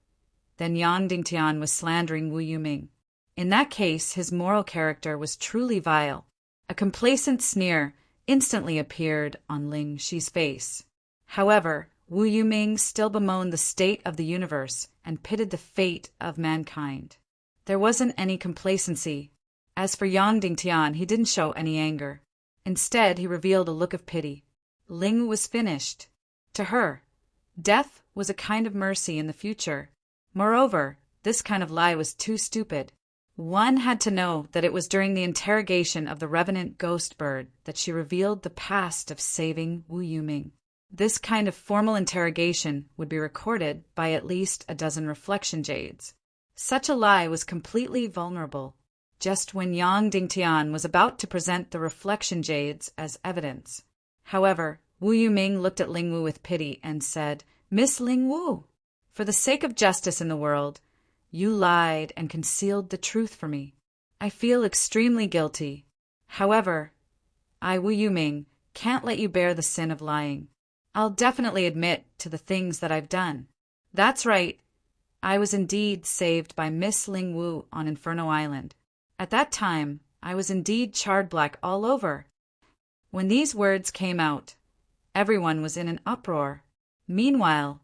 then Yang Dingtian was slandering Wu Yuming. In that case, his moral character was truly vile. A complacent sneer instantly appeared on Ling Shi's face. However, Wu Yuming still bemoaned the state of the universe and pitied the fate of mankind. There wasn't any complacency. As for Yang Dingtian, he didn't show any anger. Instead, he revealed a look of pity. Ling was finished. To her, death was a kind of mercy in the future. Moreover, this kind of lie was too stupid. One had to know that it was during the interrogation of the revenant ghost bird that she revealed the past of saving Wu Yuming. This kind of formal interrogation would be recorded by at least a dozen reflection jades. Such a lie was completely vulnerable, just when Yang Dingtian was about to present the reflection jades as evidence. However, Wu Yuming looked at Ling Wu with pity and said, Miss Ling Wu, for the sake of justice in the world, you lied and concealed the truth from me. I feel extremely guilty. However, I, Wu Yuming, can't let you bear the sin of lying. I'll definitely admit to the things that I've done. That's right. I was indeed saved by Miss Ling Wu on Inferno Island. At that time, I was indeed charred black all over. When these words came out, everyone was in an uproar. Meanwhile,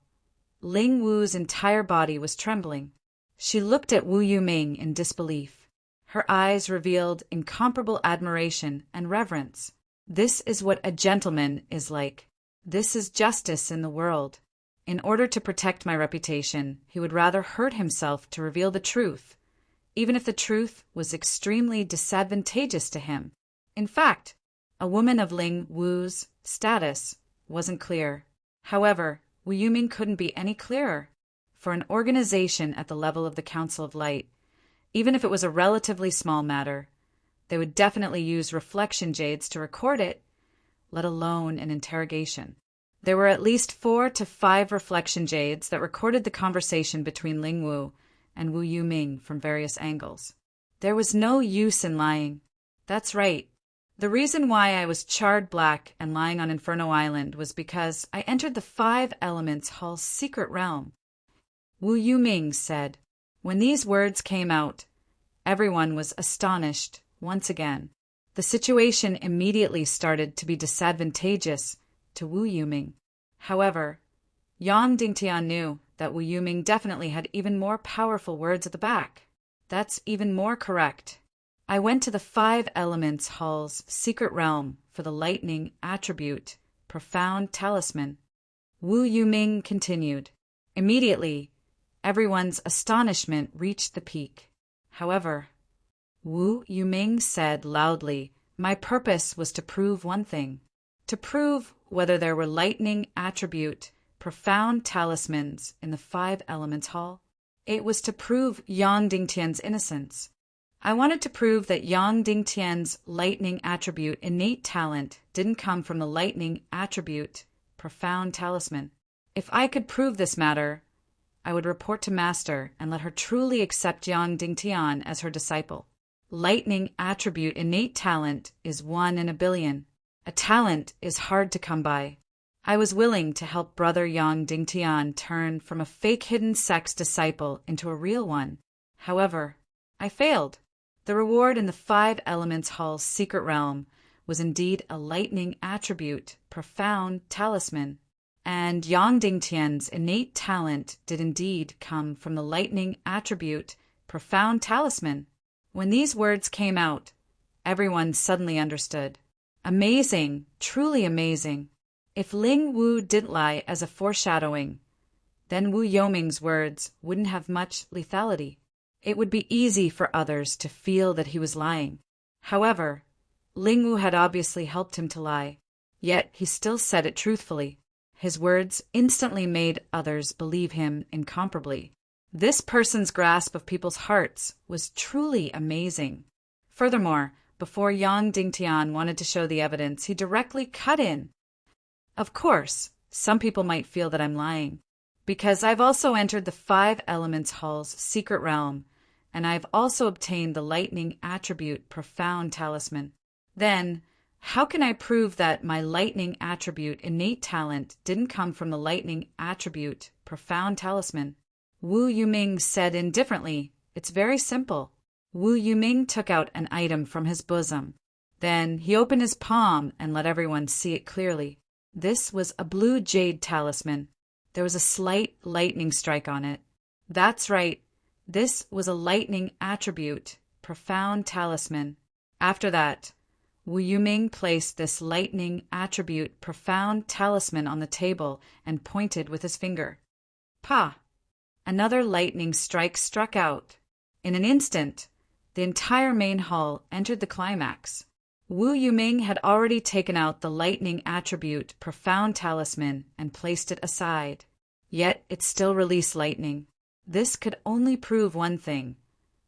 Ling Wu's entire body was trembling. She looked at Wu Yuming in disbelief. Her eyes revealed incomparable admiration and reverence. This is what a gentleman is like. This is justice in the world. In order to protect my reputation, he would rather hurt himself to reveal the truth, even if the truth was extremely disadvantageous to him. In fact, a woman of Ling Wu's status wasn't clear. However, Wu Yuming couldn't be any clearer. For an organization at the level of the Council of Light, even if it was a relatively small matter, they would definitely use reflection jades to record it, let alone an interrogation. There were at least 4 to 5 reflection jades that recorded the conversation between Ling Wu and Wu Yuming from various angles. There was no use in lying. That's right. The reason why I was charred black and lying on Inferno Island was because I entered the Five Elements Hall's secret realm. Wu Yuming said. When these words came out, everyone was astonished once again. The situation immediately started to be disadvantageous to Wu Yuming. However, Yang Dingtian knew that Wu Yuming definitely had even more powerful words at the back. That's even more correct. I went to the 5 Elements Hall's secret realm for the lightning attribute, profound talisman. Wu Yuming continued. Immediately, everyone's astonishment reached the peak. However, Wu Yuming said loudly, "My purpose was to prove one thing. To prove whether there were lightning attribute, profound talismans in the 5 Elements Hall. It was to prove Yang Dingtian's innocence. I wanted to prove that Yang Dingtian's lightning attribute innate talent didn't come from the lightning attribute, profound talisman. If I could prove this matter, I would report to Master and let her truly accept Yang Dingtian as her disciple. Lightning attribute innate talent is 1 in a billion. A talent is hard to come by. I was willing to help brother Yang Dingtian turn from a fake hidden sex disciple into a real one. However, I failed. The reward in the 5 Elements Hall's secret realm was indeed a lightning attribute, profound talisman. And Yang Dingtian's innate talent did indeed come from the lightning attribute, profound talisman. When these words came out, everyone suddenly understood. Amazing, truly amazing. If Ling Wu didn't lie as a foreshadowing, then Wu Yoming's words wouldn't have much lethality. It would be easy for others to feel that he was lying. However, Ling Wu had obviously helped him to lie, yet he still said it truthfully. His words instantly made others believe him incomparably. This person's grasp of people's hearts was truly amazing. Furthermore, before Yang Dingtian wanted to show the evidence, he directly cut in. Of course, some people might feel that I'm lying, because I've also entered the 5 Elements Hall's secret realm, and I've also obtained the lightning attribute profound talisman. Then, how can I prove that my lightning attribute innate talent didn't come from the lightning attribute profound talisman? Wu Yuming said indifferently, "It's very simple." Wu Yuming took out an item from his bosom. Then he opened his palm and let everyone see it clearly. This was a blue jade talisman. There was a slight lightning strike on it. That's right. This was a lightning attribute, profound talisman. After that, Wu Yuming placed this lightning attribute, profound talisman on the table and pointed with his finger. Pa! Another lightning strike struck out. In an instant, the entire main hall entered the climax. Wu Yuming had already taken out the lightning attribute, profound talisman, and placed it aside. Yet it still released lightning. This could only prove one thing,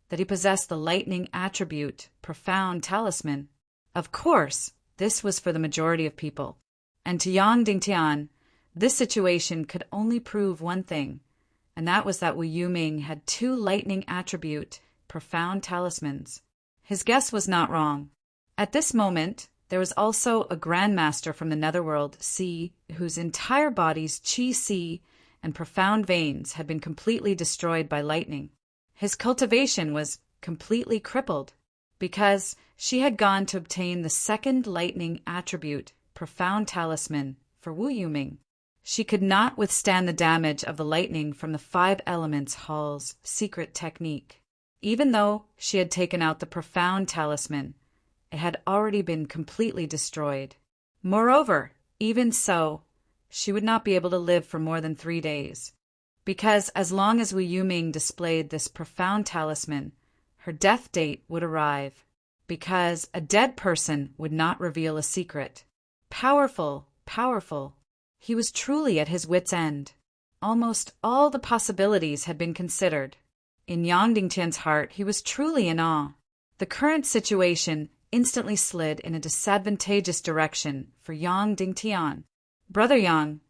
that he possessed the lightning attribute, profound talisman. Of course, this was for the majority of people. And to Yang Dingtian, this situation could only prove one thing, and that was that Wu Yuming had 2 lightning attribute, profound talismans. His guess was not wrong. At this moment, there was also a grandmaster from the netherworld, C, whose entire body's qi C and profound veins had been completely destroyed by lightning. His cultivation was completely crippled, because she had gone to obtain the 2nd lightning attribute, profound talisman, for Wu Yuming. She could not withstand the damage of the lightning from the 5 Elements Hall's secret technique. Even though she had taken out the profound talisman, it had already been completely destroyed. Moreover, even so, she would not be able to live for more than 3 days, because as long as Wu Yuming displayed this profound talisman, her death date would arrive, because a dead person would not reveal a secret. Powerful, powerful. He was truly at his wit's end. Almost all the possibilities had been considered. In Yang Dingtian's heart, he was truly in awe. The current situation instantly slid in a disadvantageous direction for Yang Dingtian. Brother Yang,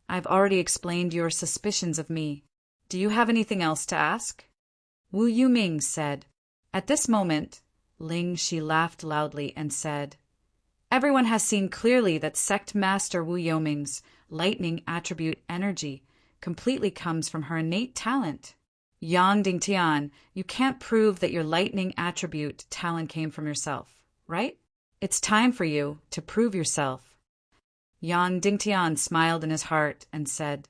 I've already explained your suspicions of me. Do you have anything else to ask? Wu Yuming said. At this moment, Ling Shi laughed loudly and said, "Everyone has seen clearly that Sect Master Wu Yoming's lightning attribute energy completely comes from her innate talent. Yang Dingtian, you can't prove that your lightning attribute talent came from yourself, right? It's time for you to prove yourself." Yang Dingtian smiled in his heart and said,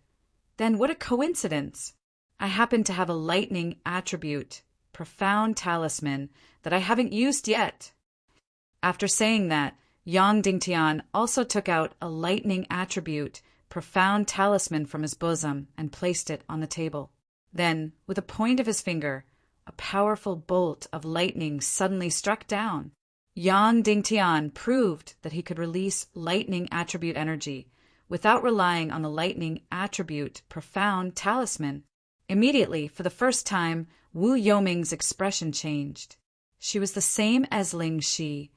"Then what a coincidence! I happen to have a lightning attribute, profound talisman, that I haven't used yet." After saying that, Yang Dingtian also took out a lightning attribute, profound talisman from his bosom and placed it on the table. Then, with a point of his finger, a powerful bolt of lightning suddenly struck down. Yang Dingtian proved that he could release lightning attribute energy without relying on the lightning attribute profound talisman. Immediately, for the first time, Wu Yoming's expression changed. She was the same as Ling Shi,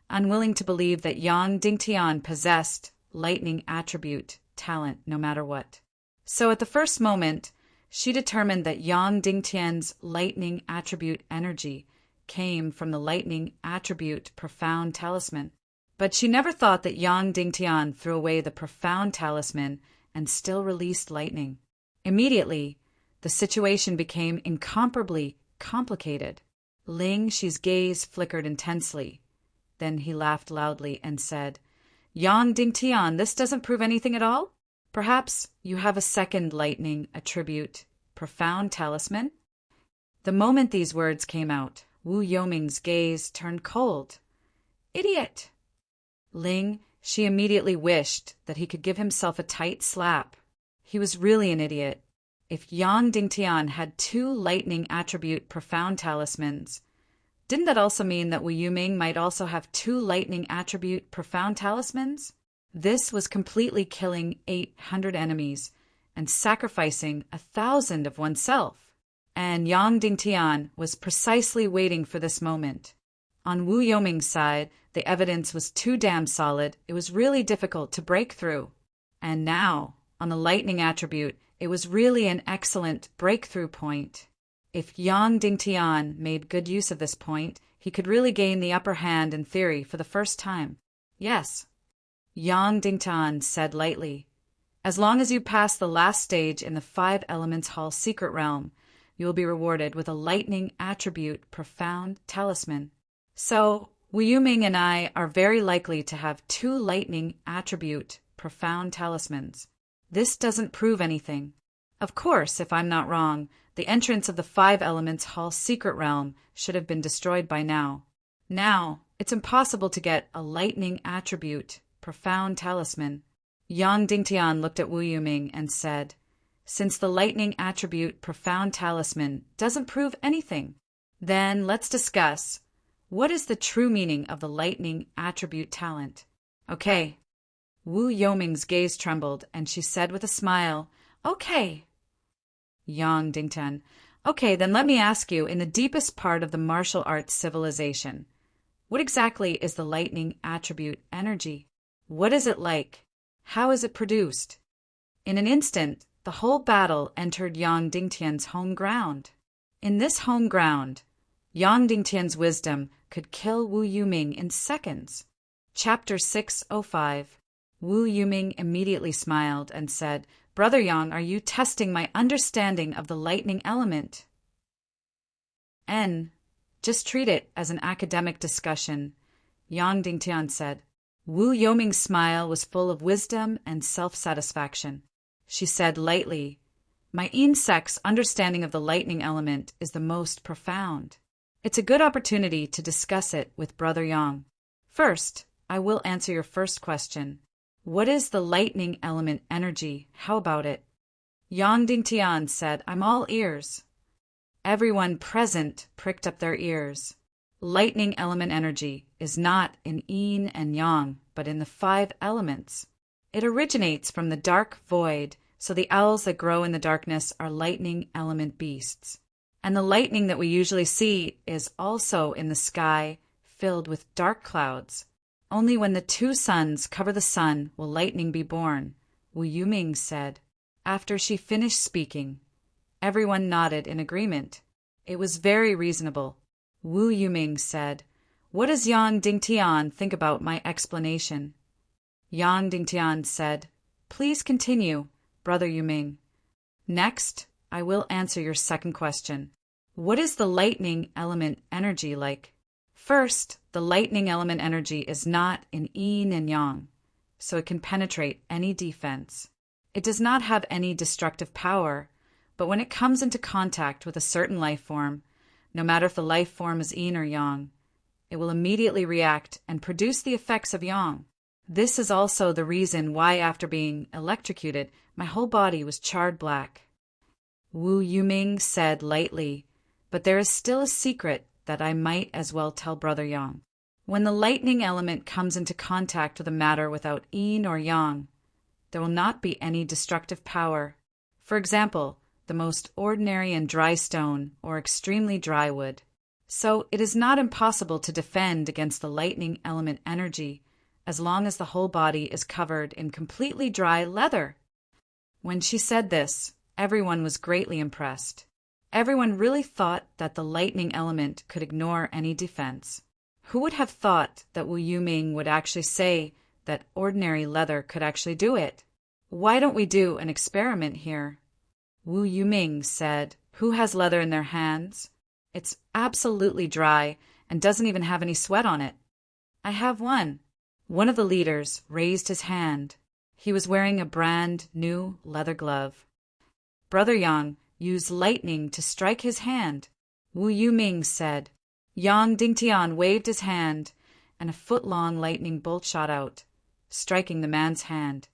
unwilling to believe that Yang Dingtian possessed lightning attribute talent no matter what. So at the first moment, she determined that Yang Dingtian's lightning attribute energy came from the lightning attribute profound talisman. But she never thought that Yang Dingtian threw away the profound talisman and still released lightning. Immediately, the situation became incomparably complicated. Ling Shi's gaze flickered intensely. Then he laughed loudly and said, "Yang Dingtian, this doesn't prove anything at all? Perhaps you have a second lightning attribute, profound talisman?" The moment these words came out, Wu Yoming's gaze turned cold. "Idiot!" Ling Shi immediately wished that he could give himself a tight slap. He was really an idiot. If Yang Dingtian had 2 lightning attribute profound talismans, didn't that also mean that Wu Yuming might also have 2 lightning attribute profound talismans? This was completely killing 800 enemies and sacrificing 1,000 of oneself. And Yang Dingtian was precisely waiting for this moment. On Wu Yoming's side, the evidence was too damn solid, it was really difficult to break through. And now, on the lightning attribute, it was really an excellent breakthrough point. If Yang Dingtian made good use of this point, he could really gain the upper hand in theory for the first time. "Yes," Yang Dingtian said lightly. "As long as you pass the last stage in the 5 Elements Hall secret realm, you will be rewarded with a lightning attribute profound talisman. So, Wu Yuming and I are very likely to have 2 lightning attribute profound talismans. This doesn't prove anything. Of course, if I'm not wrong, the entrance of the 5 Elements Hall secret realm should have been destroyed by now. Now, it's impossible to get a lightning attribute profound talisman." Yang Dingtian looked at Wu Yuming and said, "Since the lightning attribute profound talisman doesn't prove anything, then let's discuss what is the true meaning of the lightning attribute talent." "Okay." Wu Yoming's gaze trembled, and she said with a smile, "Okay." Yang Dingtian, "Okay, then let me ask you, in the deepest part of the martial arts civilization, what exactly is the lightning attribute energy? What is it like? How is it produced?" In an instant, the whole battle entered Yang Dingtian's home ground. In this home ground, Yang Dingtian's wisdom could kill Wu Yuming in seconds. Chapter 605. Wu Yuming immediately smiled and said, "Brother Yang, are you testing my understanding of the lightning element?" Just treat it as an academic discussion," Yang Dingtian said. Wu Yoming's smile was full of wisdom and self-satisfaction. She said lightly, "My insect's understanding of the lightning element is the most profound. It's a good opportunity to discuss it with Brother Yang. First, I will answer your first question. What is the lightning element energy? How about it?" Yang Dingtian said, "I'm all ears." Everyone present pricked up their ears. Lightning element energy is not in yin and yang, but in the 5 elements. It originates from the dark void, so the owls that grow in the darkness are lightning element beasts. And the lightning that we usually see is also in the sky, filled with dark clouds. Only when the 2 suns cover the sun will lightning be born, Wu Yuming said. After she finished speaking, everyone nodded in agreement. It was very reasonable. Wu Yuming said, "What does Yang Dingtian think about my explanation?" Yang Dingtian said, "Please continue, Brother Yuming. Next, I will answer your second question. What is the lightning element energy like?" First, the lightning element energy is not in yin and yang, so it can penetrate any defense. It does not have any destructive power, but when it comes into contact with a certain life form, no matter if the life form is yin or yang, it will immediately react and produce the effects of yang. This is also the reason why after being electrocuted, my whole body was charred black. Wu Yuming said lightly, but there is still a secret that I might as well tell Brother Yang. When the lightning element comes into contact with a matter without yin or yang, there will not be any destructive power. For example, the most ordinary and dry stone or extremely dry wood. So it is not impossible to defend against the lightning element energy as long as the whole body is covered in completely dry leather. When she said this, everyone was greatly impressed. Everyone really thought that the lightning element could ignore any defense. Who would have thought that Wu Yuming would actually say that ordinary leather could actually do it? Why don't we do an experiment here? Wu Yuming said, who has leather in their hands? It's absolutely dry and doesn't even have any sweat on it. I have one. One of the leaders raised his hand. He was wearing a brand new leather glove. Brother Yang used lightning to strike his hand. Wu Yuming said. Yang Dingtian waved his hand, and a foot-long lightning bolt shot out, striking the man's hand.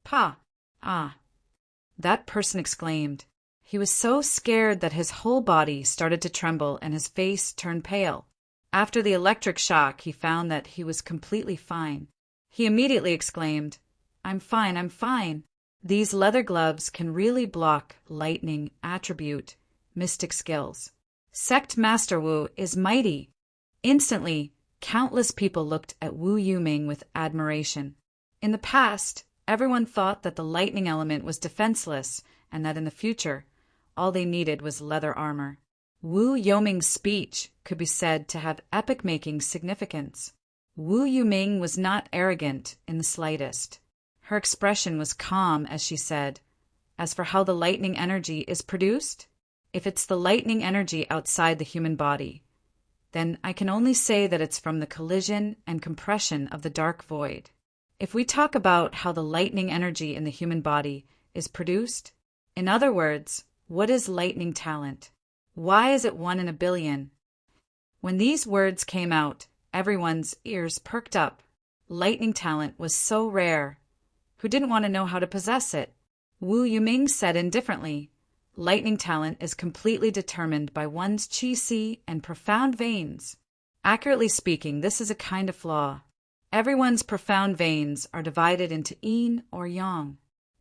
Pa! Ah! That person exclaimed. He was so scared that his whole body started to tremble and his face turned pale. After the electric shock, he found that he was completely fine. He immediately exclaimed, I'm fine, I'm fine. These leather gloves can really block lightning attribute, mystic skills. Sect Master Wu is mighty. Instantly, countless people looked at Wu Yuming with admiration. In the past, everyone thought that the lightning element was defenseless and that in the future, all they needed was leather armor. Wu Yuming's speech could be said to have epoch-making significance. Wu Yuming was not arrogant in the slightest. Her expression was calm as she said, as for how the lightning energy is produced, if it's the lightning energy outside the human body, then I can only say that it's from the collision and compression of the dark void. If we talk about how the lightning energy in the human body is produced, in other words, what is lightning talent? Why is it 1 in a billion? When these words came out, everyone's ears perked up. Lightning talent was so rare. Who didn't want to know how to possess it? Wu Yuming said indifferently, lightning talent is completely determined by one's qi and profound veins. Accurately speaking, this is a kind of flaw. Everyone's profound veins are divided into yin or yang.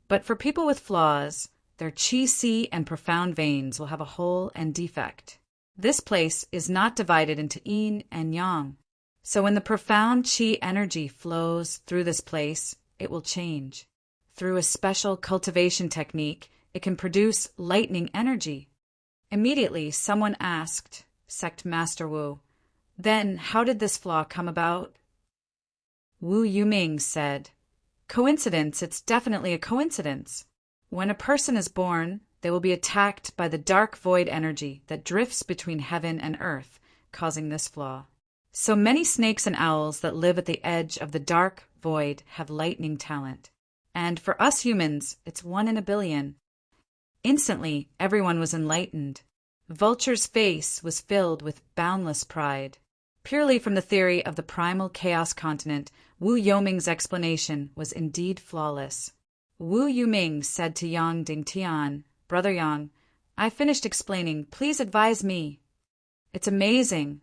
But for people with flaws, their qi and profound veins will have a hole and defect. This place is not divided into yin and yang. So when the profound qi energy flows through this place, it will change. Through a special cultivation technique, it can produce lightning energy. Immediately, someone asked, Sect Master Wu, then how did this flaw come about? Wu Yuming said, coincidence, it's definitely a coincidence. When a person is born, they will be attacked by the dark void energy that drifts between heaven and earth, causing this flaw. So many snakes and owls that live at the edge of the dark void have lightning talent. And for us humans, it's 1 in a billion. Instantly, everyone was enlightened. Vulture's face was filled with boundless pride. Purely from the theory of the primal chaos continent, Wu Yuming's explanation was indeed flawless. Wu Yuming said to Yang Dingtian, Brother Yang, I finished explaining, please advise me. It's amazing.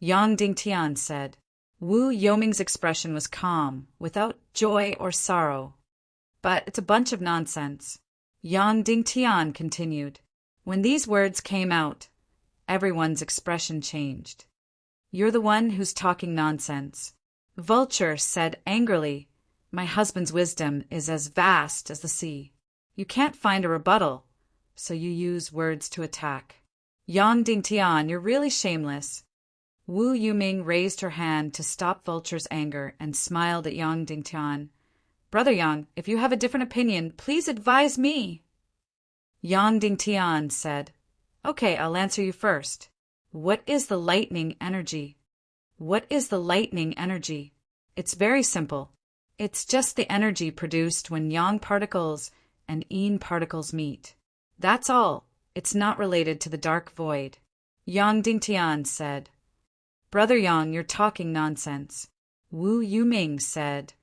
Yang Dingtian said. Wu Yuming's expression was calm, without joy or sorrow. But it's a bunch of nonsense. Yang Dingtian continued. When these words came out, everyone's expression changed. You're the one who's talking nonsense. Vulture said angrily, my husband's wisdom is as vast as the sea. You can't find a rebuttal, so you use words to attack. Yang Dingtian, you're really shameless. Wu Yuming raised her hand to stop Vulture's anger and smiled at Yang Dingtian. Brother Yang, if you have a different opinion, please advise me. Yang Dingtian said, Okay, I'll answer you first. What is the lightning energy? What is the lightning energy? It's very simple. It's just the energy produced when yang particles and yin particles meet. That's all. It's not related to the dark void. Yang Dingtian said. Brother Yang, you're talking nonsense. Wu Yuming said.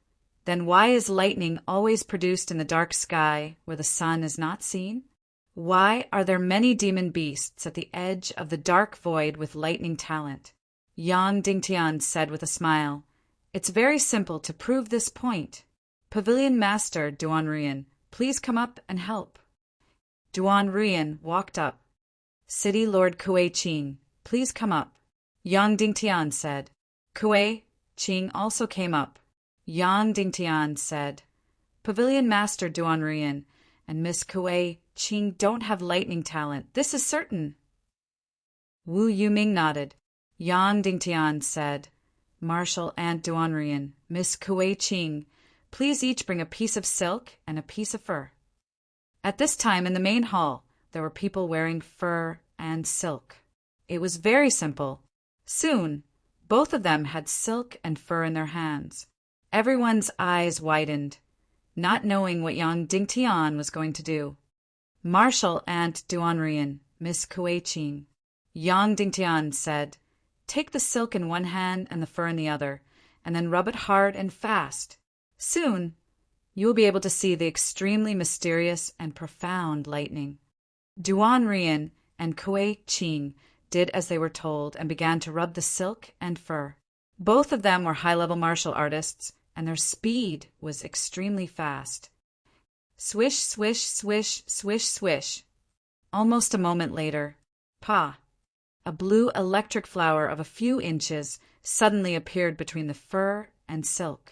Then why is lightning always produced in the dark sky where the sun is not seen? Why are there many demon beasts at the edge of the dark void with lightning talent? Yang Dingtian said with a smile. It's very simple to prove this point. Pavilion Master Duan Ruyan, please come up and help. Duan Ruyan walked up. City Lord Kuei Qing, please come up. Yang Dingtian said. Kuei Qing also came up. Yang Dingtian said. Pavilion Master Duan Ruyan and Miss Kuei Qing don't have lightning talent. This is certain. Wu Yuming nodded. Yang Dingtian said. Marshal and Duan Ruyan, Miss Kuei Qing, please each bring a piece of silk and a piece of fur. At this time in the main hall, there were people wearing fur and silk. It was very simple. Soon, both of them had silk and fur in their hands. Everyone's eyes widened, not knowing what Yang Dingtian was going to do. Marshal and Duan Ruyan, Miss Kuei Qing. Yang Dingtian said, take the silk in one hand and the fur in the other, and then rub it hard and fast. Soon, you will be able to see the extremely mysterious and profound lightning. Duan Ruyan and Kuei Qing did as they were told and began to rub the silk and fur. Both of them were high-level martial artists, and their speed was extremely fast. Swish, swish, swish, swish, swish. Almost a moment later, pa! A blue electric flower of a few inches suddenly appeared between the fur and silk.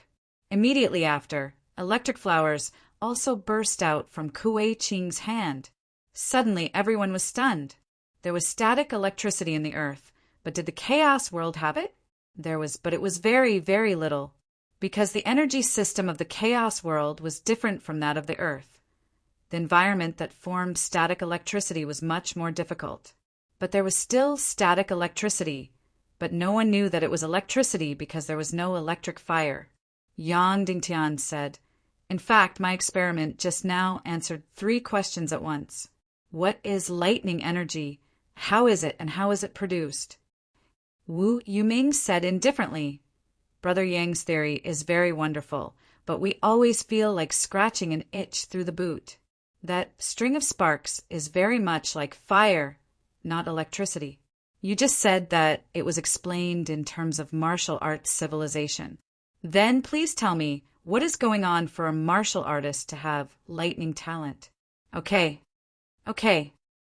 Immediately after, electric flowers also burst out from Kuei Qing's hand. Suddenly, everyone was stunned. There was static electricity in the earth, but did the chaos world have it? There was, but it was very, very little, because the energy system of the chaos world was different from that of the earth. The environment that formed static electricity was much more difficult. But there was still static electricity, but no one knew that it was electricity because there was no electric fire. Yang Dingtian said, in fact, my experiment just now answered 3 questions at once. What is lightning energy? How is it and how is it produced? Wu Yuming said indifferently, Brother Yang's theory is very wonderful, but we always feel like scratching an itch through the boot. That string of sparks is very much like fire, not electricity. You just said that it was explained in terms of martial arts civilization. Then please tell me, what is going on for a martial artist to have lightning talent? Okay.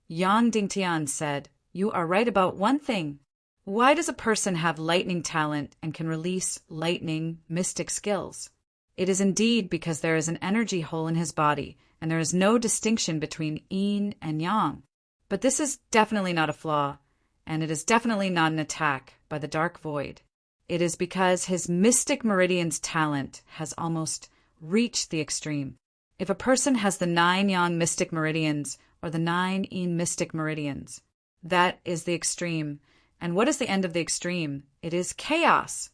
Yang Dingtian said, you are right about one thing. Why does a person have lightning talent and can release lightning mystic skills? It is indeed because there is an energy hole in his body, and there is no distinction between yin and yang. But this is definitely not a flaw, and it is definitely not an attack by the dark void. It is because his mystic meridian's talent has almost reached the extreme. If a person has the 9 yang mystic meridians or the 9 yin mystic meridians, that is the extreme. And what is the end of the extreme? It is chaos.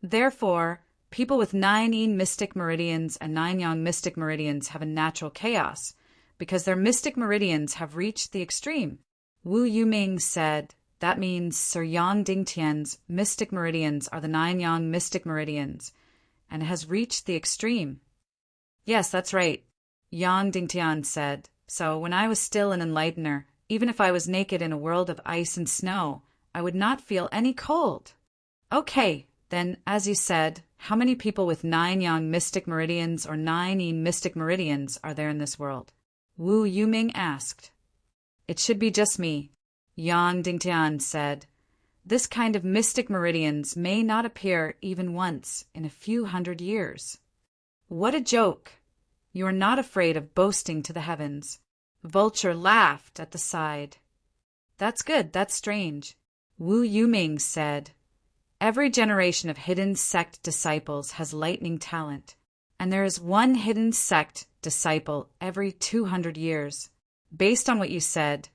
Therefore, people with 9 yin mystic meridians and 9 yang mystic meridians have a natural chaos, because their mystic meridians have reached the extreme. Wu Yuming said, that means Sir Yang Dingtian's mystic meridians are the 9 yang mystic meridians, and has reached the extreme. Yes, that's right, Yang Dingtian said. So when I was still an enlightener, even if I was naked in a world of ice and snow, I would not feel any cold. Okay, then, as you said, how many people with 9 yang mystic meridians or 9 yin mystic meridians are there in this world? Wu Yuming asked. It should be just me, Yang Dingtian said. This kind of mystic meridians may not appear even once in a few hundred years. What a joke! You are not afraid of boasting to the heavens. Vulture laughed at the side. That's good, that's strange. Wu Yuming said, every generation of hidden sect disciples has lightning talent, and there is one hidden sect disciple every 200 years. Based on what you said,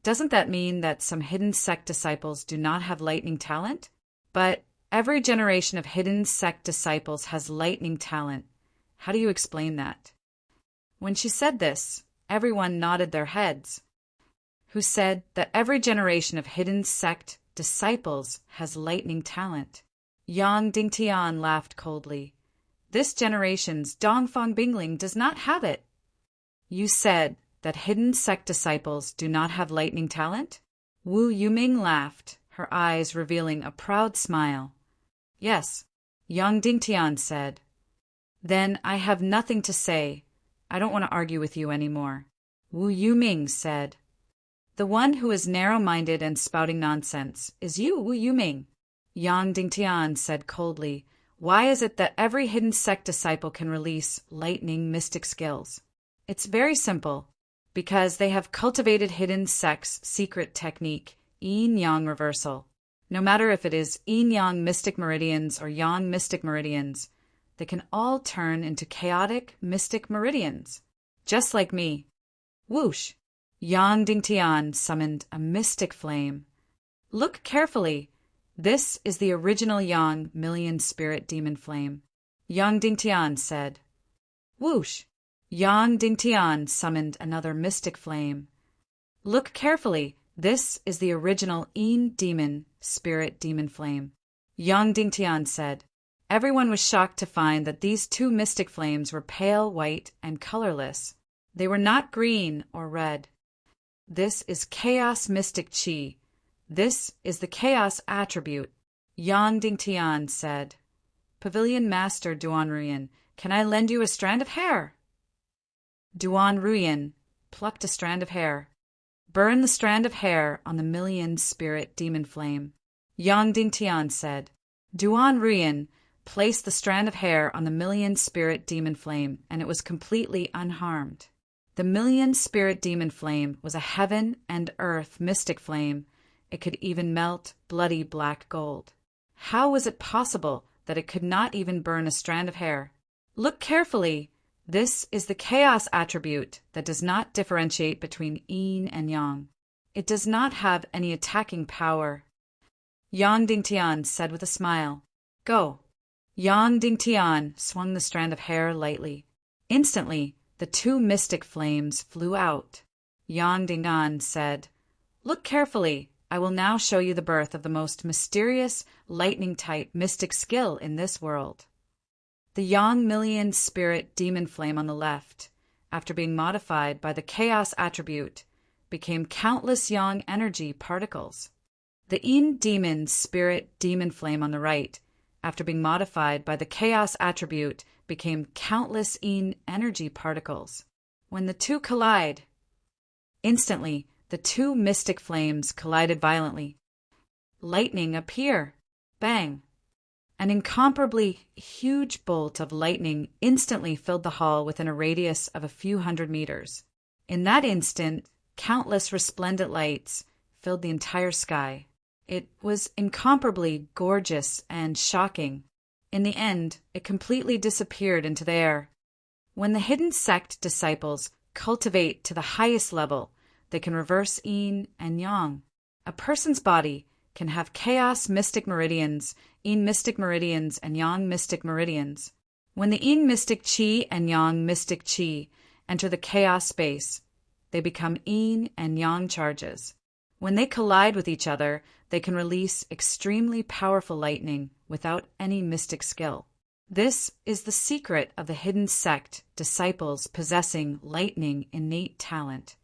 doesn't that mean that some hidden sect disciples do not have lightning talent? But every generation of hidden sect disciples has lightning talent, How do you explain that?" When she said this, everyone nodded their heads, who said that every generation of hidden sect disciples has lightning talent. Yang Dingtian laughed coldly. "This generation's Dongfang Bingling does not have it." "You said that hidden sect disciples do not have lightning talent?" Wu Yuming laughed, her eyes revealing a proud smile. "Yes," Yang Dingtian said. "Then I have nothing to say. I don't want to argue with you anymore." Wu Yuming said. "The one who is narrow-minded and spouting nonsense is you, Wu Yuming." Yang Dingtian said coldly, "Why is it that every hidden sect disciple can release lightning mystic skills?" It's very simple. Because they have cultivated hidden sect's secret technique, yin-yang reversal. No matter if it is yin-yang mystic meridians or yang mystic meridians, they can all turn into chaotic mystic meridians. Just like me. Whoosh! Yang Dingtian summoned a mystic flame. "Look carefully. This is the original Yang million spirit demon flame," Yang Dingtian said. Whoosh! Yang Dingtian summoned another mystic flame. "Look carefully. This is the original Yin demon spirit demon flame," Yang Dingtian said. Everyone was shocked to find that these two mystic flames were pale white and colorless. They were not green or red. "This is chaos mystic qi. This is the chaos attribute," Yang Dingtian said. "Pavilion Master Duan Ruyan, can I lend you a strand of hair?" Duan Ruyan plucked a strand of hair. "Burn the strand of hair on the million spirit demon flame," Yang Dingtian said. Duan Ruyan placed the strand of hair on the million spirit demon flame, and it was completely unharmed. The million spirit demon flame was a heaven and earth mystic flame. It could even melt bloody black gold. How was it possible that it could not even burn a strand of hair? "Look carefully. This is the chaos attribute that does not differentiate between yin and yang. It does not have any attacking power," Yang Dingtian said with a smile. "Go." Yang Dingtian swung the strand of hair lightly. Instantly, the two mystic flames flew out. Yang Dingtian said, "Look carefully. I will now show you the birth of the most mysterious lightning-type mystic skill in this world." The Yang million spirit demon flame on the left, after being modified by the chaos attribute, became countless Yang energy particles. The Yin demon spirit demon flame on the right, after being modified by the chaos attribute, became countless Yin energy particles. When the two collide, instantly the two mystic flames collided violently. Lightning appear. Bang! An incomparably huge bolt of lightning instantly filled the hall within a radius of a few hundred meters. In that instant, countless resplendent lights filled the entire sky. It was incomparably gorgeous and shocking. In the end, it completely disappeared into the air. When the hidden sect disciples cultivate to the highest level, they can reverse yin and yang. A person's body can have chaos mystic meridians, yin mystic meridians, and yang mystic meridians. When the yin mystic qi and yang mystic qi enter the chaos space, they become yin and yang charges. When they collide with each other, they can release extremely powerful lightning without any mystic skill. This is the secret of the hidden sect disciples possessing lightning innate talent.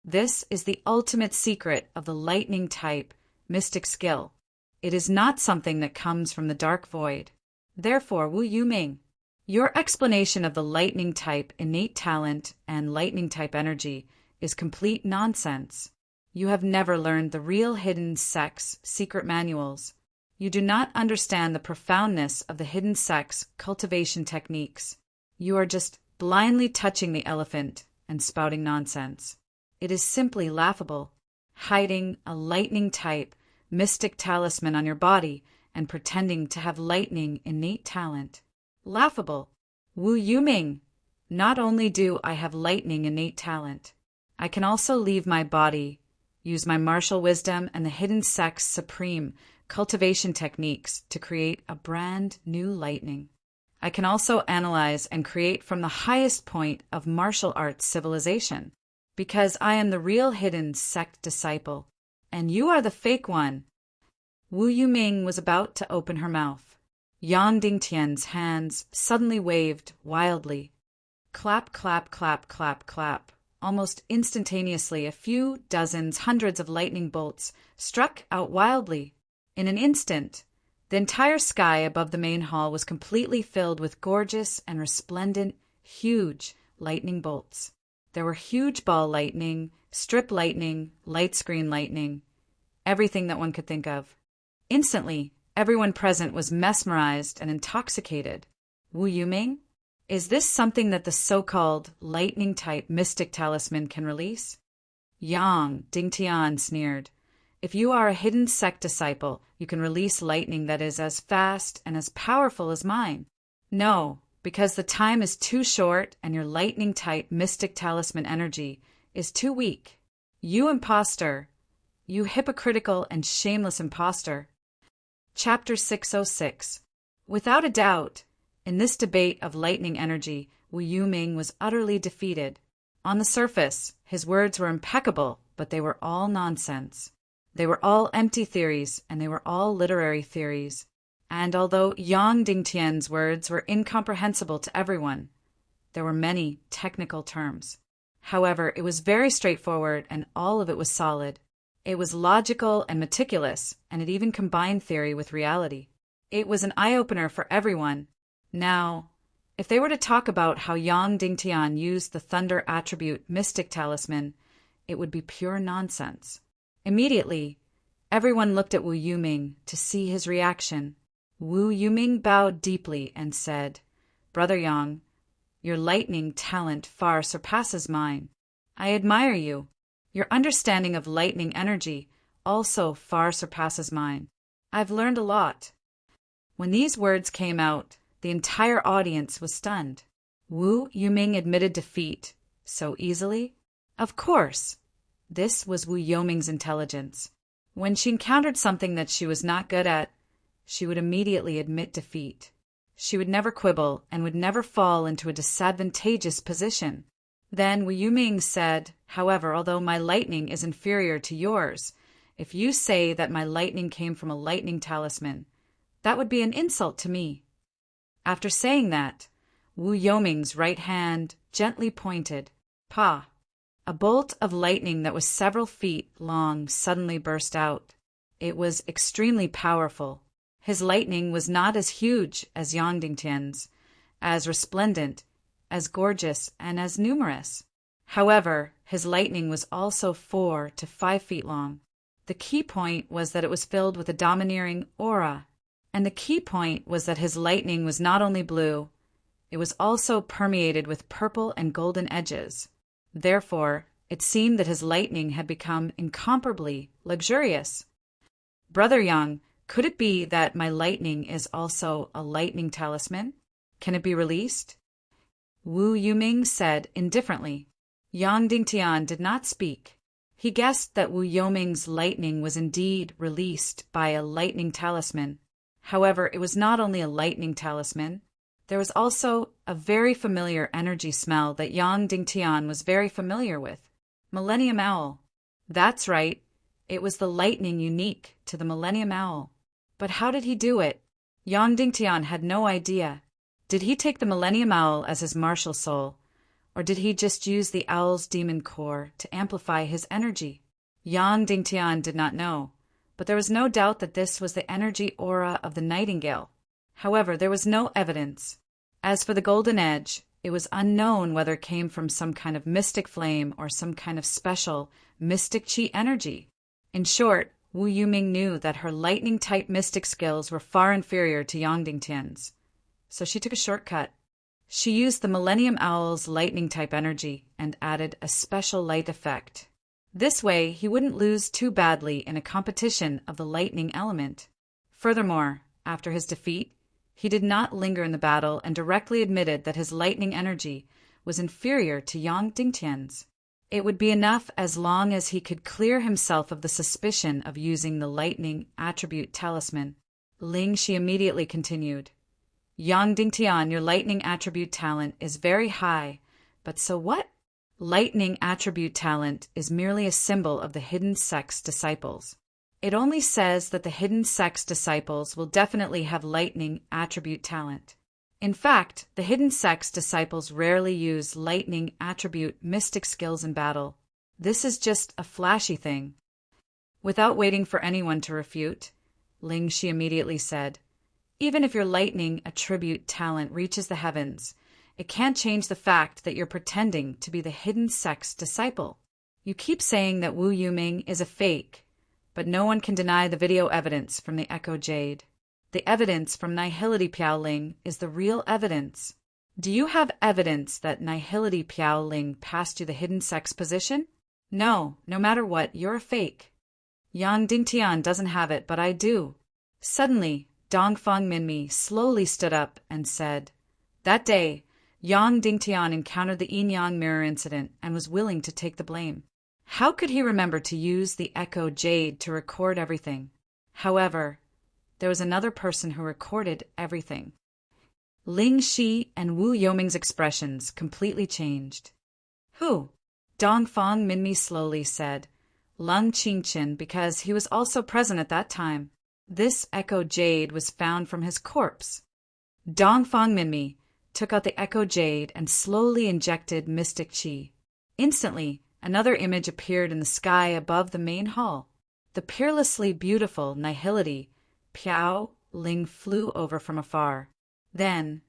This is the ultimate secret of the lightning type mystic skill. It is not something that comes from the dark void. Therefore, Wu Yuming, your explanation of the lightning type innate talent and lightning type energy is complete nonsense. You have never learned the real hidden sect's secret manuals. You do not understand the profoundness of the hidden sect's cultivation techniques. You are just blindly touching the elephant and spouting nonsense. It is simply laughable, hiding a lightning type mystic talisman on your body and pretending to have lightning innate talent. Laughable. Wu Yuming, not only do I have lightning innate talent, I can also leave my body, use my martial wisdom and the hidden sect's supreme cultivation techniques to create a brand new lightning. I can also analyze and create from the highest point of martial arts civilization, because I am the real hidden sect disciple, and you are the fake one." Wu Yuming was about to open her mouth. Yang Dingtian's hands suddenly waved wildly. Clap, clap, clap, clap, clap. Almost instantaneously, a few dozens, hundreds of lightning bolts struck out wildly. In an instant, the entire sky above the main hall was completely filled with gorgeous and resplendent, huge lightning bolts. There were huge ball lightning, strip lightning, light screen lightning, everything that one could think of. Instantly, everyone present was mesmerized and intoxicated. Wu Yuming? Is this something that the so-called lightning-type mystic talisman can release? Yang Dingtian sneered. If you are a hidden sect disciple, you can release lightning that is as fast and as powerful as mine. No, because the time is too short and your lightning-type mystic talisman energy is too weak. You imposter. You hypocritical and shameless imposter. Chapter 606. Without a doubt, in this debate of lightning energy, Wu Yuming was utterly defeated. On the surface, his words were impeccable, but they were all nonsense. They were all empty theories, and they were all literary theories. And although Yang Dingtian's words were incomprehensible to everyone, there were many technical terms. However, it was very straightforward, and all of it was solid. It was logical and meticulous, and it even combined theory with reality. It was an eye-opener for everyone. Now, if they were to talk about how Yang Dingtian used the thunder attribute mystic talisman, it would be pure nonsense. Immediately, everyone looked at Wu Yuming to see his reaction. Wu Yuming bowed deeply and said, "Brother Yang, your lightning talent far surpasses mine. I admire you. Your understanding of lightning energy also far surpasses mine. I've learned a lot." When these words came out, the entire audience was stunned. Wu Yuming admitted defeat so easily? Of course. This was Wu Yuming's intelligence. When she encountered something that she was not good at, she would immediately admit defeat. She would never quibble and would never fall into a disadvantageous position. Then Wu Yuming said, "However, although my lightning is inferior to yours, if you say that my lightning came from a lightning talisman, that would be an insult to me." After saying that, Wu Yuming's right hand gently pointed. Pa! A bolt of lightning that was several feet long suddenly burst out. It was extremely powerful. His lightning was not as huge as Yang Dingtian's, as resplendent, as gorgeous, and as numerous. However, his lightning was also 4 to 5 feet long. The key point was that it was filled with a domineering aura. And the key point was that his lightning was not only blue, it was also permeated with purple and golden edges. Therefore, it seemed that his lightning had become incomparably luxurious. "Brother Yang, could it be that my lightning is also a lightning talisman? Can it be released?" Wu Yuming said indifferently. Yang Dingtian did not speak. He guessed that Wu Yuming's lightning was indeed released by a lightning talisman. However, it was not only a lightning talisman. There was also a very familiar energy smell that Yang Dingtian was very familiar with. Millennium Owl. That's right. It was the lightning unique to the Millennium Owl. But how did he do it? Yang Dingtian had no idea. Did he take the Millennium Owl as his martial soul, or did he just use the owl's demon core to amplify his energy? Yang Dingtian did not know, but there was no doubt that this was the energy aura of the nightingale. However, there was no evidence. As for the golden edge, it was unknown whether it came from some kind of mystic flame or some kind of special mystic chi energy. In short, Wu Yuming knew that her lightning-type mystic skills were far inferior to Yang Dingtian's. So she took a shortcut. She used the Millennium Owl's lightning-type energy and added a special light effect. This way, he wouldn't lose too badly in a competition of the lightning element. Furthermore, after his defeat, he did not linger in the battle and directly admitted that his lightning energy was inferior to Yang Dingtian's. It would be enough as long as he could clear himself of the suspicion of using the lightning attribute talisman. Ling Shi immediately continued. Yang Dingtian, your lightning attribute talent is very high, but so what? Lightning attribute talent is merely a symbol of the hidden sect's disciples. It only says that the hidden sect's disciples will definitely have lightning attribute talent. In fact, the hidden sect's disciples rarely use lightning attribute mystic skills in battle. This is just a flashy thing. Without waiting for anyone to refute, Ling Shi immediately said, even if your lightning attribute talent reaches the heavens, it can't change the fact that you're pretending to be the hidden sect's disciple. You keep saying that Wu Yuming is a fake, but no one can deny the video evidence from the Echo Jade. The evidence from Nihility Piaoling is the real evidence. Do you have evidence that Nihility Piaoling passed you the hidden sect's position? No matter what, you're a fake. Yang Dingtian doesn't have it, but I do. Suddenly, Dongfang Minmi slowly stood up and said, that day, Yang Dingtian encountered the Yin-Yang mirror incident and was willing to take the blame. How could he remember to use the Echo Jade to record everything? However, there was another person who recorded everything. Ling Shi and Wu Yoming's expressions completely changed. Who? Dongfang Minmi slowly said, Lung Qingchen, because he was also present at that time. This Echo Jade was found from his corpse. Dongfang Minmi took out the Echo Jade and slowly injected mystic qi. Instantly, another image appeared in the sky above the main hall. The peerlessly beautiful Nihility Piao Ling flew over from afar. Then,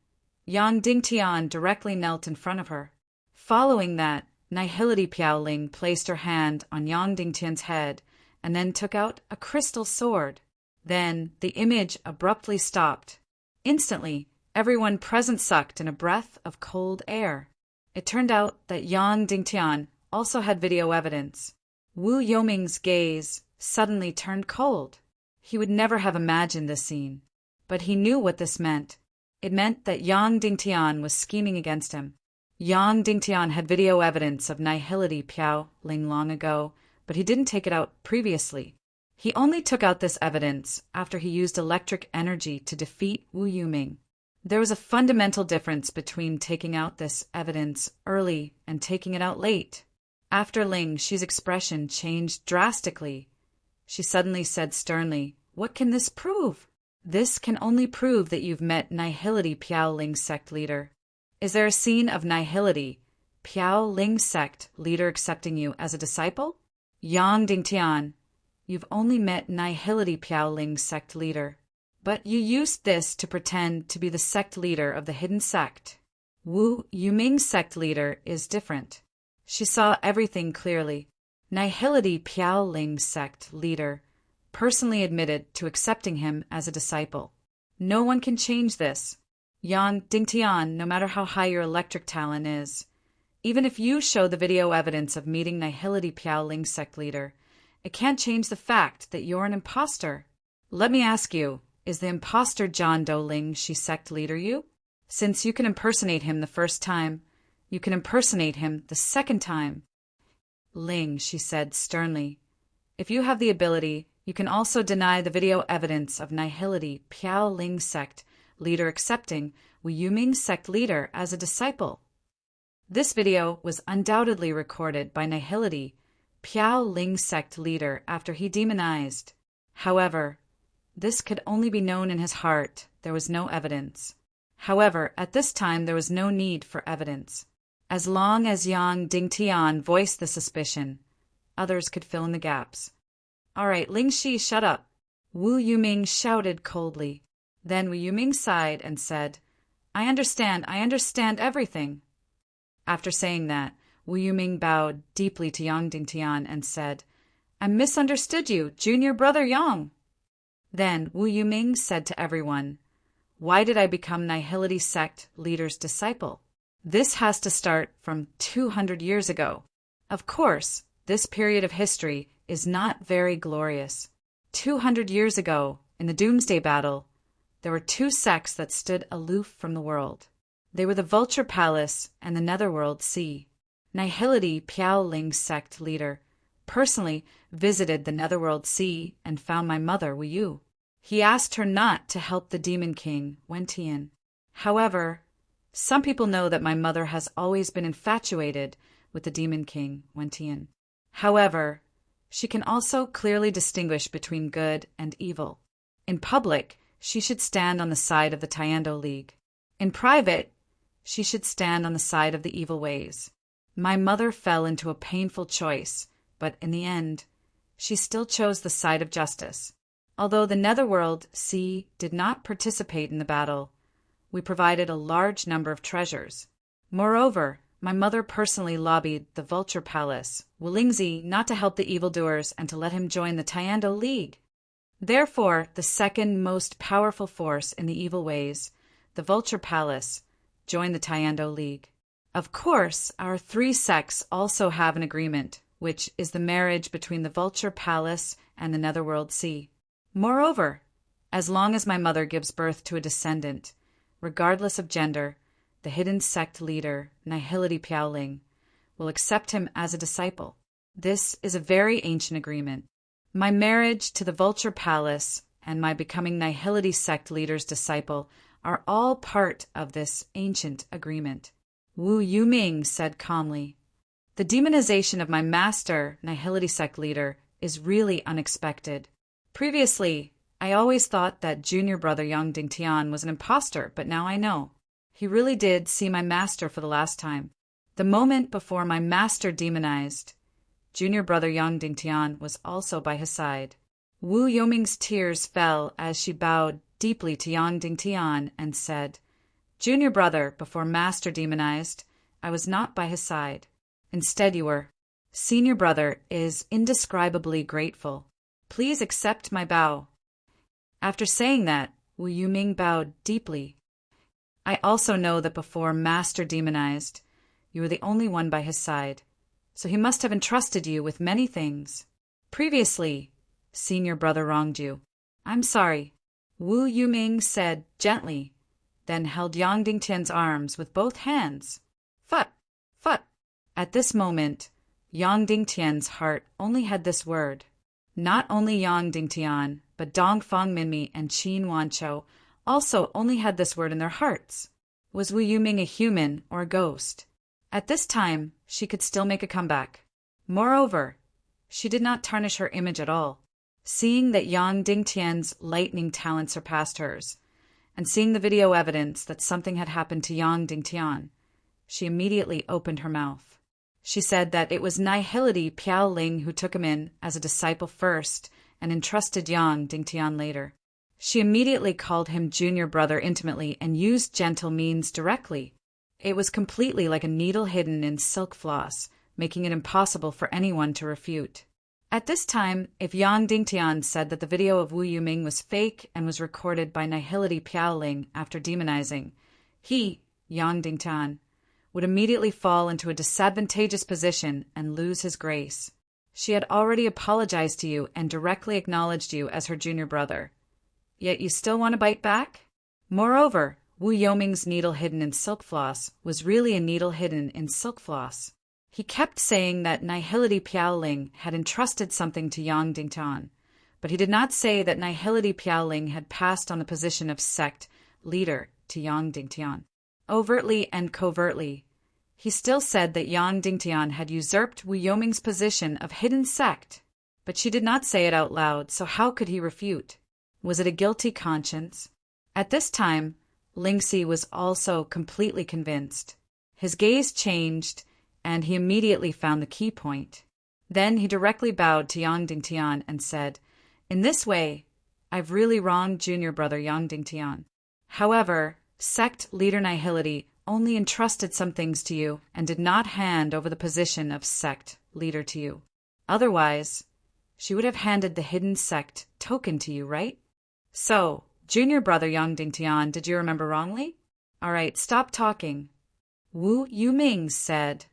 Yang Dingtian directly knelt in front of her. Following that, Nihility Piao Ling placed her hand on Yang Dingtian's head and then took out a crystal sword. Then the image abruptly stopped. Instantly, everyone present sucked in a breath of cold air. It turned out that Yang Dingtian also had video evidence. Wu Yoming's gaze suddenly turned cold. He would never have imagined this scene, but he knew what this meant. It meant that Yang Dingtian was scheming against him. Yang Dingtian had video evidence of Nihility Piao Ling long ago, but he didn't take it out previously. He only took out this evidence after he used electric energy to defeat Wu Yuming. There was a fundamental difference between taking out this evidence early and taking it out late. After Ling Shi's expression changed drastically. She suddenly said sternly, "What can this prove?" "This can only prove that you've met Nihility Piao Ling sect leader." "Is there a scene of Nihility Piao Ling sect leader accepting you as a disciple?" "Yang Dingtian, you've only met Nihility Piao Ling sect leader. But you used this to pretend to be the sect leader of the hidden sect. Wu Yuming sect leader is different." She saw everything clearly. Nihility Piao Ling sect leader personally admitted to accepting him as a disciple. No one can change this. Yang Dingtian, no matter how high your electric talent is, even if you show the video evidence of meeting Nihility Piao Ling sect leader, it can't change the fact that you're an imposter. Let me ask you, is the imposter John Doe Ling Shi sect leader you? Since you can impersonate him the first time, you can impersonate him the second time. Ling, she said sternly, if you have the ability, you can also deny the video evidence of Nihility Piao Ling sect leader accepting Wu Yuming sect leader as a disciple. This video was undoubtedly recorded by Nihility Piao Ling sect leader after he demonized. However, this could only be known in his heart. There was no evidence. However, at this time there was no need for evidence. As long as Yang Dingtian voiced the suspicion, others could fill in the gaps. "All right, Ling Shi, shut up." Wu Yuming shouted coldly. Then Wu Yuming sighed and said, I understand everything." After saying that, Wu Yuming bowed deeply to Yang Dingtian and said, "I misunderstood you, junior brother Yang." Then Wu Yuming said to everyone, "Why did I become Nihility sect leader's disciple? This has to start from 200 years ago. Of course, this period of history is not very glorious. 200 years ago, in the Doomsday Battle, there were two sects that stood aloof from the world. They were the Vulture Palace and the Netherworld Sea. Nihility Piao Ling sect leader personally visited the Netherworld Sea and found my mother, Wu Yu. He asked her not to help the Demon King, Wen Tian. However, some people know that my mother has always been infatuated with the Demon King, Wentian. However, she can also clearly distinguish between good and evil. In public, she should stand on the side of the Tiando League. In private, she should stand on the side of the evil ways. My mother fell into a painful choice, but in the end, she still chose the side of justice. Although the Netherworld Sea did not participate in the battle, we provided a large number of treasures. Moreover, my mother personally lobbied the Vulture Palace, Wulingzi, not to help the evildoers and to let him join the Tiando League. Therefore, the second most powerful force in the evil ways, the Vulture Palace, joined the Tiando League. Of course, our three sects also have an agreement, which is the marriage between the Vulture Palace and the Netherworld Sea. Moreover, as long as my mother gives birth to a descendant, regardless of gender, the hidden sect leader, Nihility Piaoling, will accept him as a disciple. This is a very ancient agreement. My marriage to the Vulture Palace and my becoming Nihility sect leader's disciple are all part of this ancient agreement. Wu Yuming said calmly, "The demonization of my master, Nihility sect leader, is really unexpected. Previously, I always thought that junior brother Yang Dingtian was an imposter, but now I know. He really did see my master for the last time. The moment before my master demonized, junior brother Yang Dingtian was also by his side." Wu Yoming's tears fell as she bowed deeply to Yang Dingtian and said, "Junior brother, before master demonized, I was not by his side. Instead you were. Senior brother is indescribably grateful. Please accept my bow." After saying that, Wu Yuming bowed deeply. "I also know that before master demonized, you were the only one by his side, so he must have entrusted you with many things. Previously, senior brother wronged you. I'm sorry." Wu Yuming said gently, then held Yang Dingtian's arms with both hands. "Fut! Fut!" At this moment, Yang Dingtian's heart only had this word. Not only Yang Dingtian, but Dongfang Minmi and Qin Wanqiu also only had this word in their hearts. Was Wu Yuming a human or a ghost? At this time, she could still make a comeback. Moreover, she did not tarnish her image at all. Seeing that Yang Dingtian's lightning talent surpassed hers, and seeing the video evidence that something had happened to Yang Dingtian, she immediately opened her mouth. She said that it was Nihility Piaoling who took him in as a disciple first and entrusted Yang Dingtian later. She immediately called him junior brother intimately and used gentle means directly. It was completely like a needle hidden in silk floss, making it impossible for anyone to refute. At this time, if Yang Dingtian said that the video of Wu Yuming was fake and was recorded by Nihility Piaoling after demonizing, he, Yang Dingtian, would immediately fall into a disadvantageous position and lose his grace. She had already apologized to you and directly acknowledged you as her junior brother. Yet you still want to bite back? Moreover, Wu Yoming's needle hidden in silk floss was really a needle hidden in silk floss. He kept saying that Nihility Piaoling had entrusted something to Yang Dingtian, but he did not say that Nihility Piaoling had passed on the position of sect leader to Yang Dingtian. Overtly and covertly, he still said that Yang Dingtian had usurped Wu Yoming's position of hidden sect, but she did not say it out loud, so how could he refute? Was it a guilty conscience? At this time, Lingxi was also completely convinced. His gaze changed, and he immediately found the key point. Then he directly bowed to Yang Dingtian and said, "In this way, I've really wronged junior brother Yang Dingtian. However, sect leader Nihility only entrusted some things to you and did not hand over the position of sect leader to you. Otherwise, she would have handed the hidden sect token to you, right? So, junior brother Yang Dingtian, did you remember wrongly? All right, stop talking." Wu Yuming said,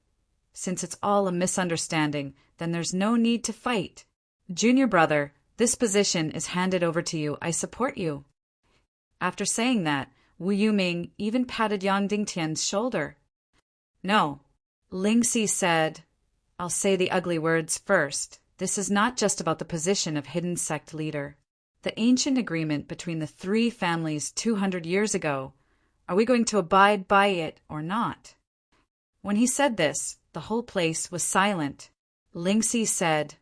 "Since it's all a misunderstanding, then there's no need to fight. Junior brother, this position is handed over to you. I support you." After saying that, Wu Yuming even patted Yang Dingtian's shoulder. "No," Lingxi said, "I'll say the ugly words first. This is not just about the position of hidden sect leader. The ancient agreement between the three families 200 years ago Are we going to abide by it or not? When he said this, the whole place was silent. Lingxi said,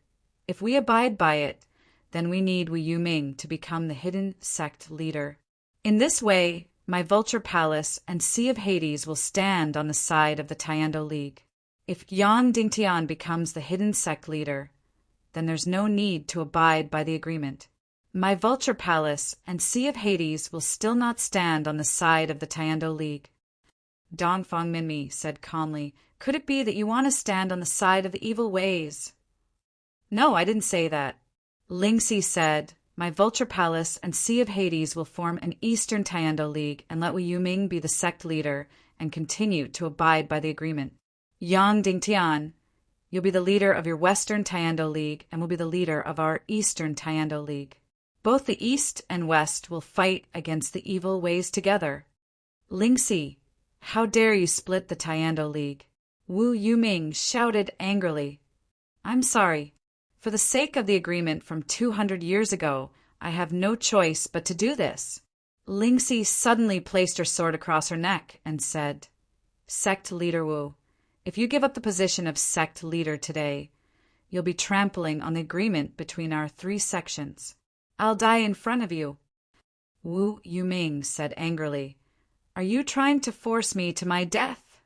"If we abide by it, then we need Wu Yuming to become the hidden sect leader. In this way, my Vulture Palace and Sea of Hades will stand on the side of the Taiando League. If Yang Dingtian becomes the hidden sect leader, then there's no need to abide by the agreement. My Vulture Palace and Sea of Hades will still not stand on the side of the Taiando League." Dongfang Minmi said calmly, "Could it be that you want to stand on the side of the evil ways?" "No, I didn't say that." Lingxi said, "My Vulture Palace and Sea of Hades will form an Eastern Taiando League and let Wu Yuming be the sect leader and continue to abide by the agreement. Yang Dingtian, you'll be the leader of your Western Taiando League and will be the leader of our Eastern Taiando League. Both the East and West will fight against the evil ways together." "Lingxi, how dare you split the Taiando League?" Wu Yuming shouted angrily. "I'm sorry. For the sake of the agreement from 200 years ago, I have no choice but to do this." Lingxi suddenly placed her sword across her neck and said, "Sect Leader Wu, if you give up the position of sect leader today, you'll be trampling on the agreement between our 3 sections. I'll die in front of you." Wu Yuming said angrily, "Are you trying to force me to my death?"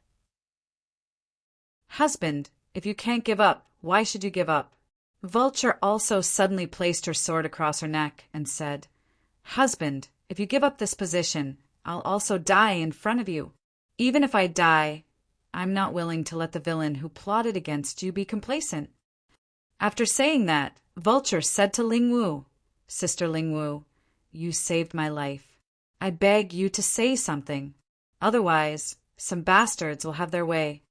"Husband, if you can't give up, why should you give up?" Vulture also suddenly placed her sword across her neck and said, "Husband, if you give up this position, I'll also die in front of you. Even if I die, I'm not willing to let the villain who plotted against you be complacent." After saying that, Vulture said to Ling Wu, "Sister Ling Wu, you saved my life. I beg you to say something. Otherwise, some bastards will have their way."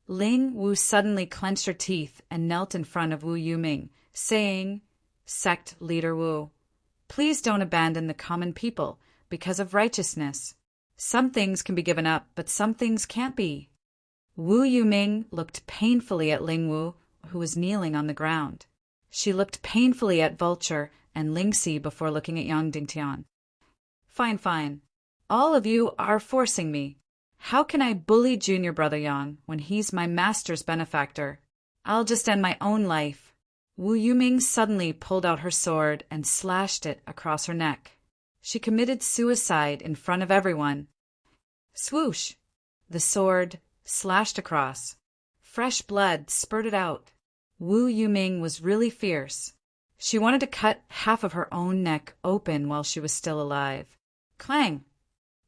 Ling Wu suddenly clenched her teeth and knelt in front of Wu Yuming, saying, "Sect Leader Wu, please don't abandon the common people because of righteousness. Some things can be given up, but some things can't be." Wu Yuming looked painfully at Ling Wu, who was kneeling on the ground. She looked painfully at Vulture and Lingxi before looking at Yang Dingtian. "Fine, fine. All of you are forcing me. How can I bully junior brother Yang when he's my master's benefactor? I'll just end my own life." Wu Yuming suddenly pulled out her sword and slashed it across her neck. She committed suicide in front of everyone. Swoosh! The sword slashed across. Fresh blood spurted out. Wu Yuming was really fierce. She wanted to cut half of her own neck open while she was still alive. Clang!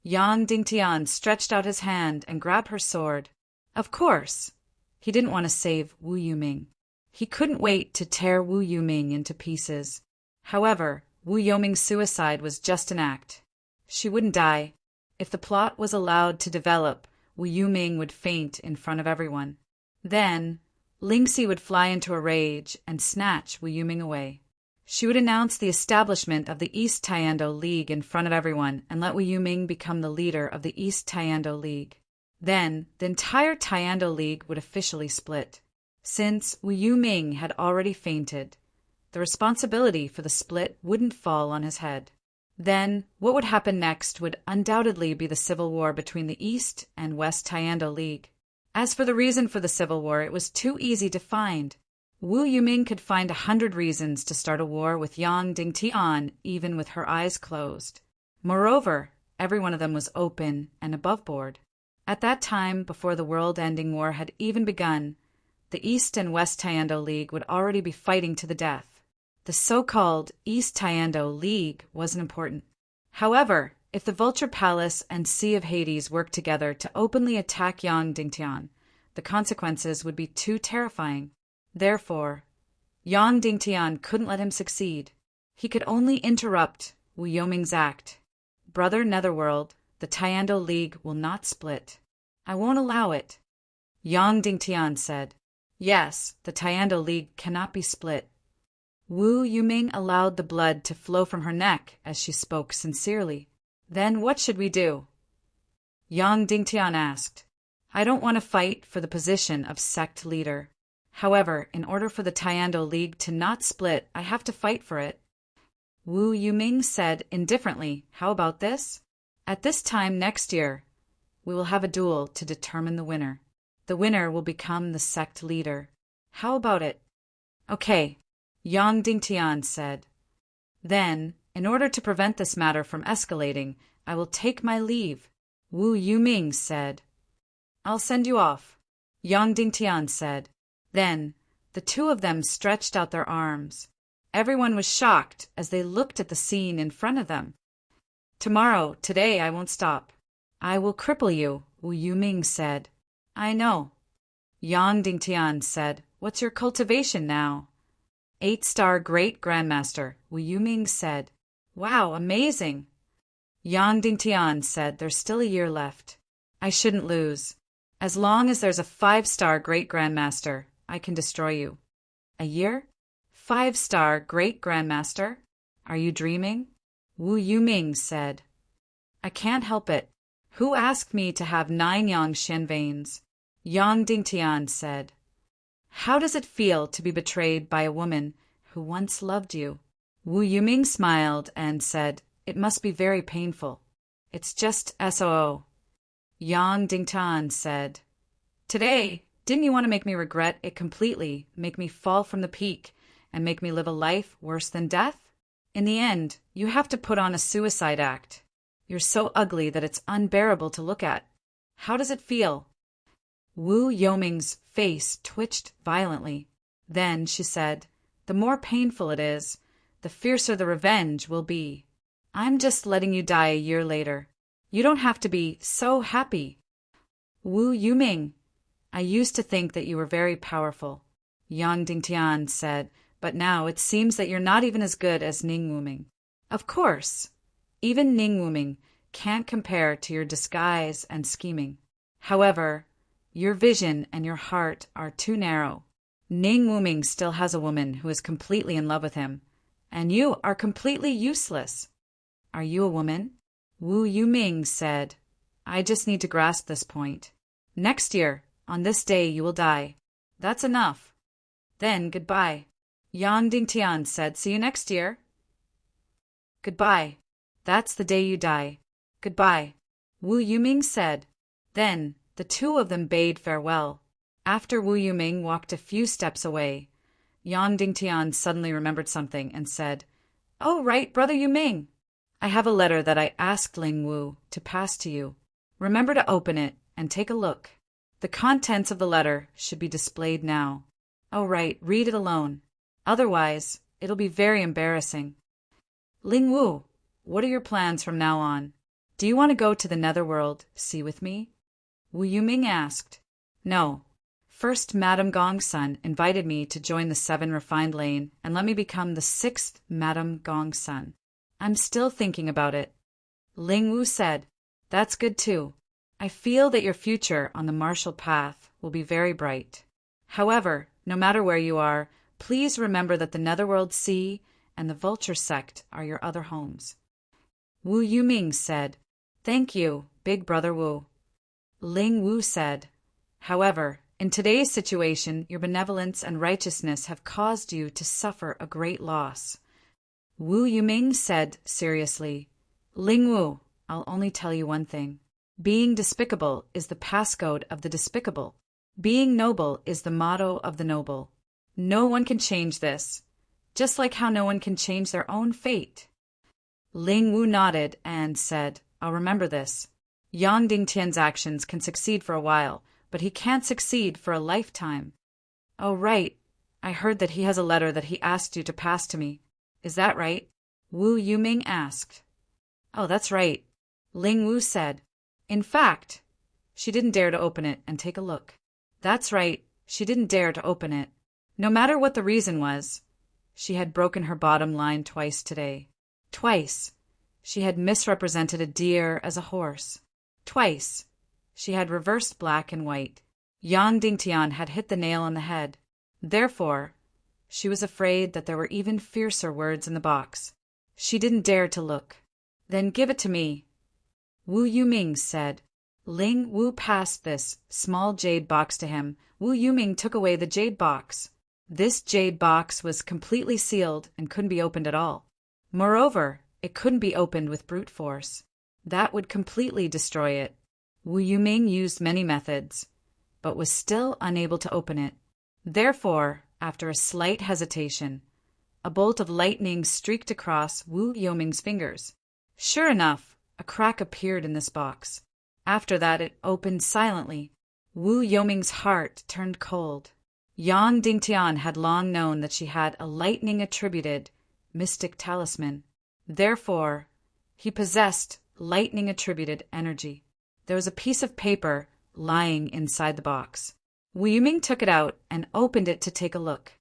Yang Dingtian stretched out his hand and grabbed her sword. Of course, he didn't want to save Wu Yuming. He couldn't wait to tear Wu Yuming into pieces. However, Wu Yuming's suicide was just an act. She wouldn't die. If the plot was allowed to develop, Wu Yuming would faint in front of everyone. Then, Lingxi would fly into a rage and snatch Wu Yuming away. She would announce the establishment of the East Taiando League in front of everyone and let Wu Yuming become the leader of the East Taiando League. Then, the entire Taiando League would officially split. Since Wu Yuming had already fainted, the responsibility for the split wouldn't fall on his head. Then, what would happen next would undoubtedly be the civil war between the East and West Taiando League. As for the reason for the civil war, it was too easy to find. Wu Yuming could find 100 reasons to start a war with Yang Dingtian, even with her eyes closed. Moreover, every one of them was open and above board. At that time, before the world-ending war had even begun, the East and West Taiando League would already be fighting to the death. The so-called East Taiando League wasn't important. However, if the Vulture Palace and Sea of Hades worked together to openly attack Yang Dingtian, the consequences would be too terrifying. Therefore, Yang Dingtian couldn't let him succeed. He could only interrupt Wu Yuming's act. Brother Netherworld, the Taiando League will not split. I won't allow it. Yang Dingtian said, "Yes, the Taiando League cannot be split." Wu Yuming allowed the blood to flow from her neck as she spoke sincerely. "Then what should we do?" Yang Dingtian asked. "I don't want to fight for the position of sect leader. However, in order for the Taiando League to not split, I have to fight for it." Wu Yuming said indifferently, "How about this? At this time next year, we will have a duel to determine the winner. The winner will become the sect leader. How about it? Okay, Yang Dingtian said. Then, in order to prevent this matter from escalating, I will take my leave. Wu Yuming said. I'll send you off, Yang Dingtian said. Then, the two of them stretched out their arms. Everyone was shocked as they looked at the scene in front of them. Today I won't stop. I will cripple you, Wu Yuming said. I know. Yang Dingtian said, What's your cultivation now? 8-star Great Grandmaster, Wu Yuming said. Wow, amazing. Yang Dingtian said, There's still a year left. I shouldn't lose. As long as there's a 5-star Great Grandmaster, I can destroy you. A year? 5-star Great Grandmaster? Are you dreaming? Wu Yuming said. I can't help it. Who asked me to have 9 Yang Shen veins? Yang Dingtian said. How does it feel to be betrayed by a woman who once loved you? Wu Yuming smiled and said, It must be very painful. It's just SOO. Yang Dingtian said, Today, didn't you want to make me regret it completely, make me fall from the peak, and make me live a life worse than death? In the end, you have to put on a suicide act. You're so ugly that it's unbearable to look at. How does it feel? Wu Yuming's face twitched violently. Then she said, The more painful it is, the fiercer the revenge will be. I'm just letting you die a year later. You don't have to be so happy. Wu Yuming, I used to think that you were very powerful, Yang Dingtian said, but now it seems that you're not even as good as Ning Wuming. Of course, even Ning Wuming can't compare to your disguise and scheming. However, your vision and your heart are too narrow. Ning Wuming still has a woman who is completely in love with him, and you are completely useless. Are you a woman? Wu Yuming said, I just need to grasp this point. Next year, on this day, you will die. That's enough. Then goodbye. Yang Dingtian said, See you next year. Goodbye. That's the day you die. Goodbye. Wu Yuming said. Then the two of them bade farewell. After Wu Yuming walked a few steps away, Yang Dingtian suddenly remembered something and said, Oh, right, Brother Yuming. I have a letter that I asked Ling Wu to pass to you. Remember to open it and take a look. The contents of the letter should be displayed now. Oh, right, read it alone. Otherwise, it'll be very embarrassing. Ling Wu, what are your plans from now on? Do you want to go to the netherworld, see with me? Wu Yuming asked. No. First, Madame Gongsun invited me to join the 7 refined lane and let me become the 6th Madame Gongsun. I'm still thinking about it. Ling Wu said, That's good too. I feel that your future on the martial path will be very bright. However, no matter where you are, please remember that the Netherworld Sea and the Vulture Sect are your other homes. Wu Yuming said, Thank you, Big Brother Wu. Ling Wu said, However, in today's situation, your benevolence and righteousness have caused you to suffer a great loss. Wu Yuming said seriously, Ling Wu, I'll only tell you one thing. Being despicable is the passcode of the despicable. Being noble is the motto of the noble. No one can change this, just like how no one can change their own fate. Ling Wu nodded and said, I'll remember this. Yang Dingtian's actions can succeed for a while, but he can't succeed for a lifetime. Oh, right. I heard that he has a letter that he asked you to pass to me. Is that right? Wu Yuming asked. Oh, that's right. Ling Wu said. In fact, she didn't dare to open it and take a look. That's right, she didn't dare to open it. No matter what the reason was, she had broken her bottom line twice today. Twice, she had misrepresented a deer as a horse. Twice, she had reversed black and white. Yang Dingtian had hit the nail on the head. Therefore, she was afraid that there were even fiercer words in the box. She didn't dare to look. Then give it to me, Wu Yuming said. Ling Wu passed this small jade box to him. Wu Yuming took away the jade box. This jade box was completely sealed and couldn't be opened at all. Moreover, it couldn't be opened with brute force. That would completely destroy it. Wu Yuming used many methods, but was still unable to open it. Therefore, after a slight hesitation, a bolt of lightning streaked across Wu Yuming's fingers. Sure enough, a crack appeared in this box. After that, it opened silently. Wu Yuming's heart turned cold. Yang Dingtian had long known that she had a lightning-attributed mystic talisman. Therefore, he possessed lightning-attributed energy. There was a piece of paper lying inside the box. Wu Yuming took it out and opened it to take a look.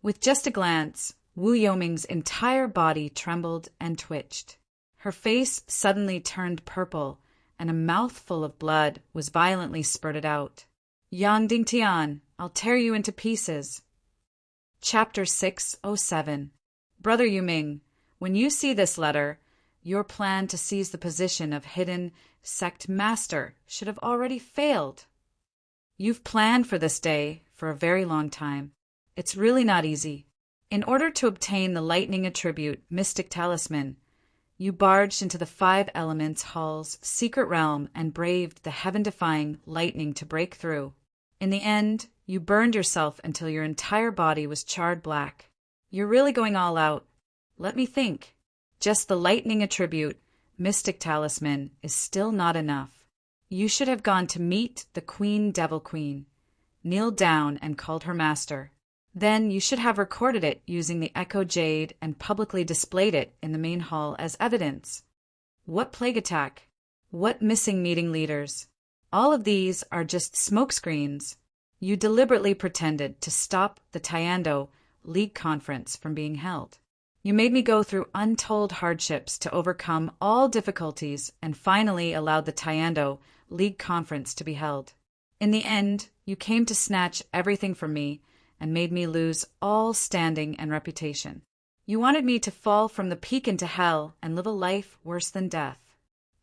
With just a glance, Wu Yuming's entire body trembled and twitched. Her face suddenly turned purple, and a mouthful of blood was violently spurted out. Yang Dingtian, I'll tear you into pieces. Chapter 607. Brother Yuming, when you see this letter, your plan to seize the position of hidden sect master should have already failed. You've planned for this day for a very long time. It's really not easy. In order to obtain the lightning attribute mystic talisman, you barged into the Five Elements Hall's secret realm and braved the heaven-defying lightning to break through. In the end, you burned yourself until your entire body was charred black. You're really going all out. Let me think. Just the lightning attribute, mystic talisman, is still not enough. You should have gone to meet the Queen Devil Queen, kneeled down and called her master. Then you should have recorded it using the Echo Jade and publicly displayed it in the main hall as evidence. What plague attack? What missing meeting leaders? All of these are just smokescreens. You deliberately pretended to stop the Tiando League Conference from being held. You made me go through untold hardships to overcome all difficulties and finally allowed the Tiando League Conference to be held. In the end, you came to snatch everything from me and made me lose all standing and reputation. You wanted me to fall from the peak into hell and live a life worse than death.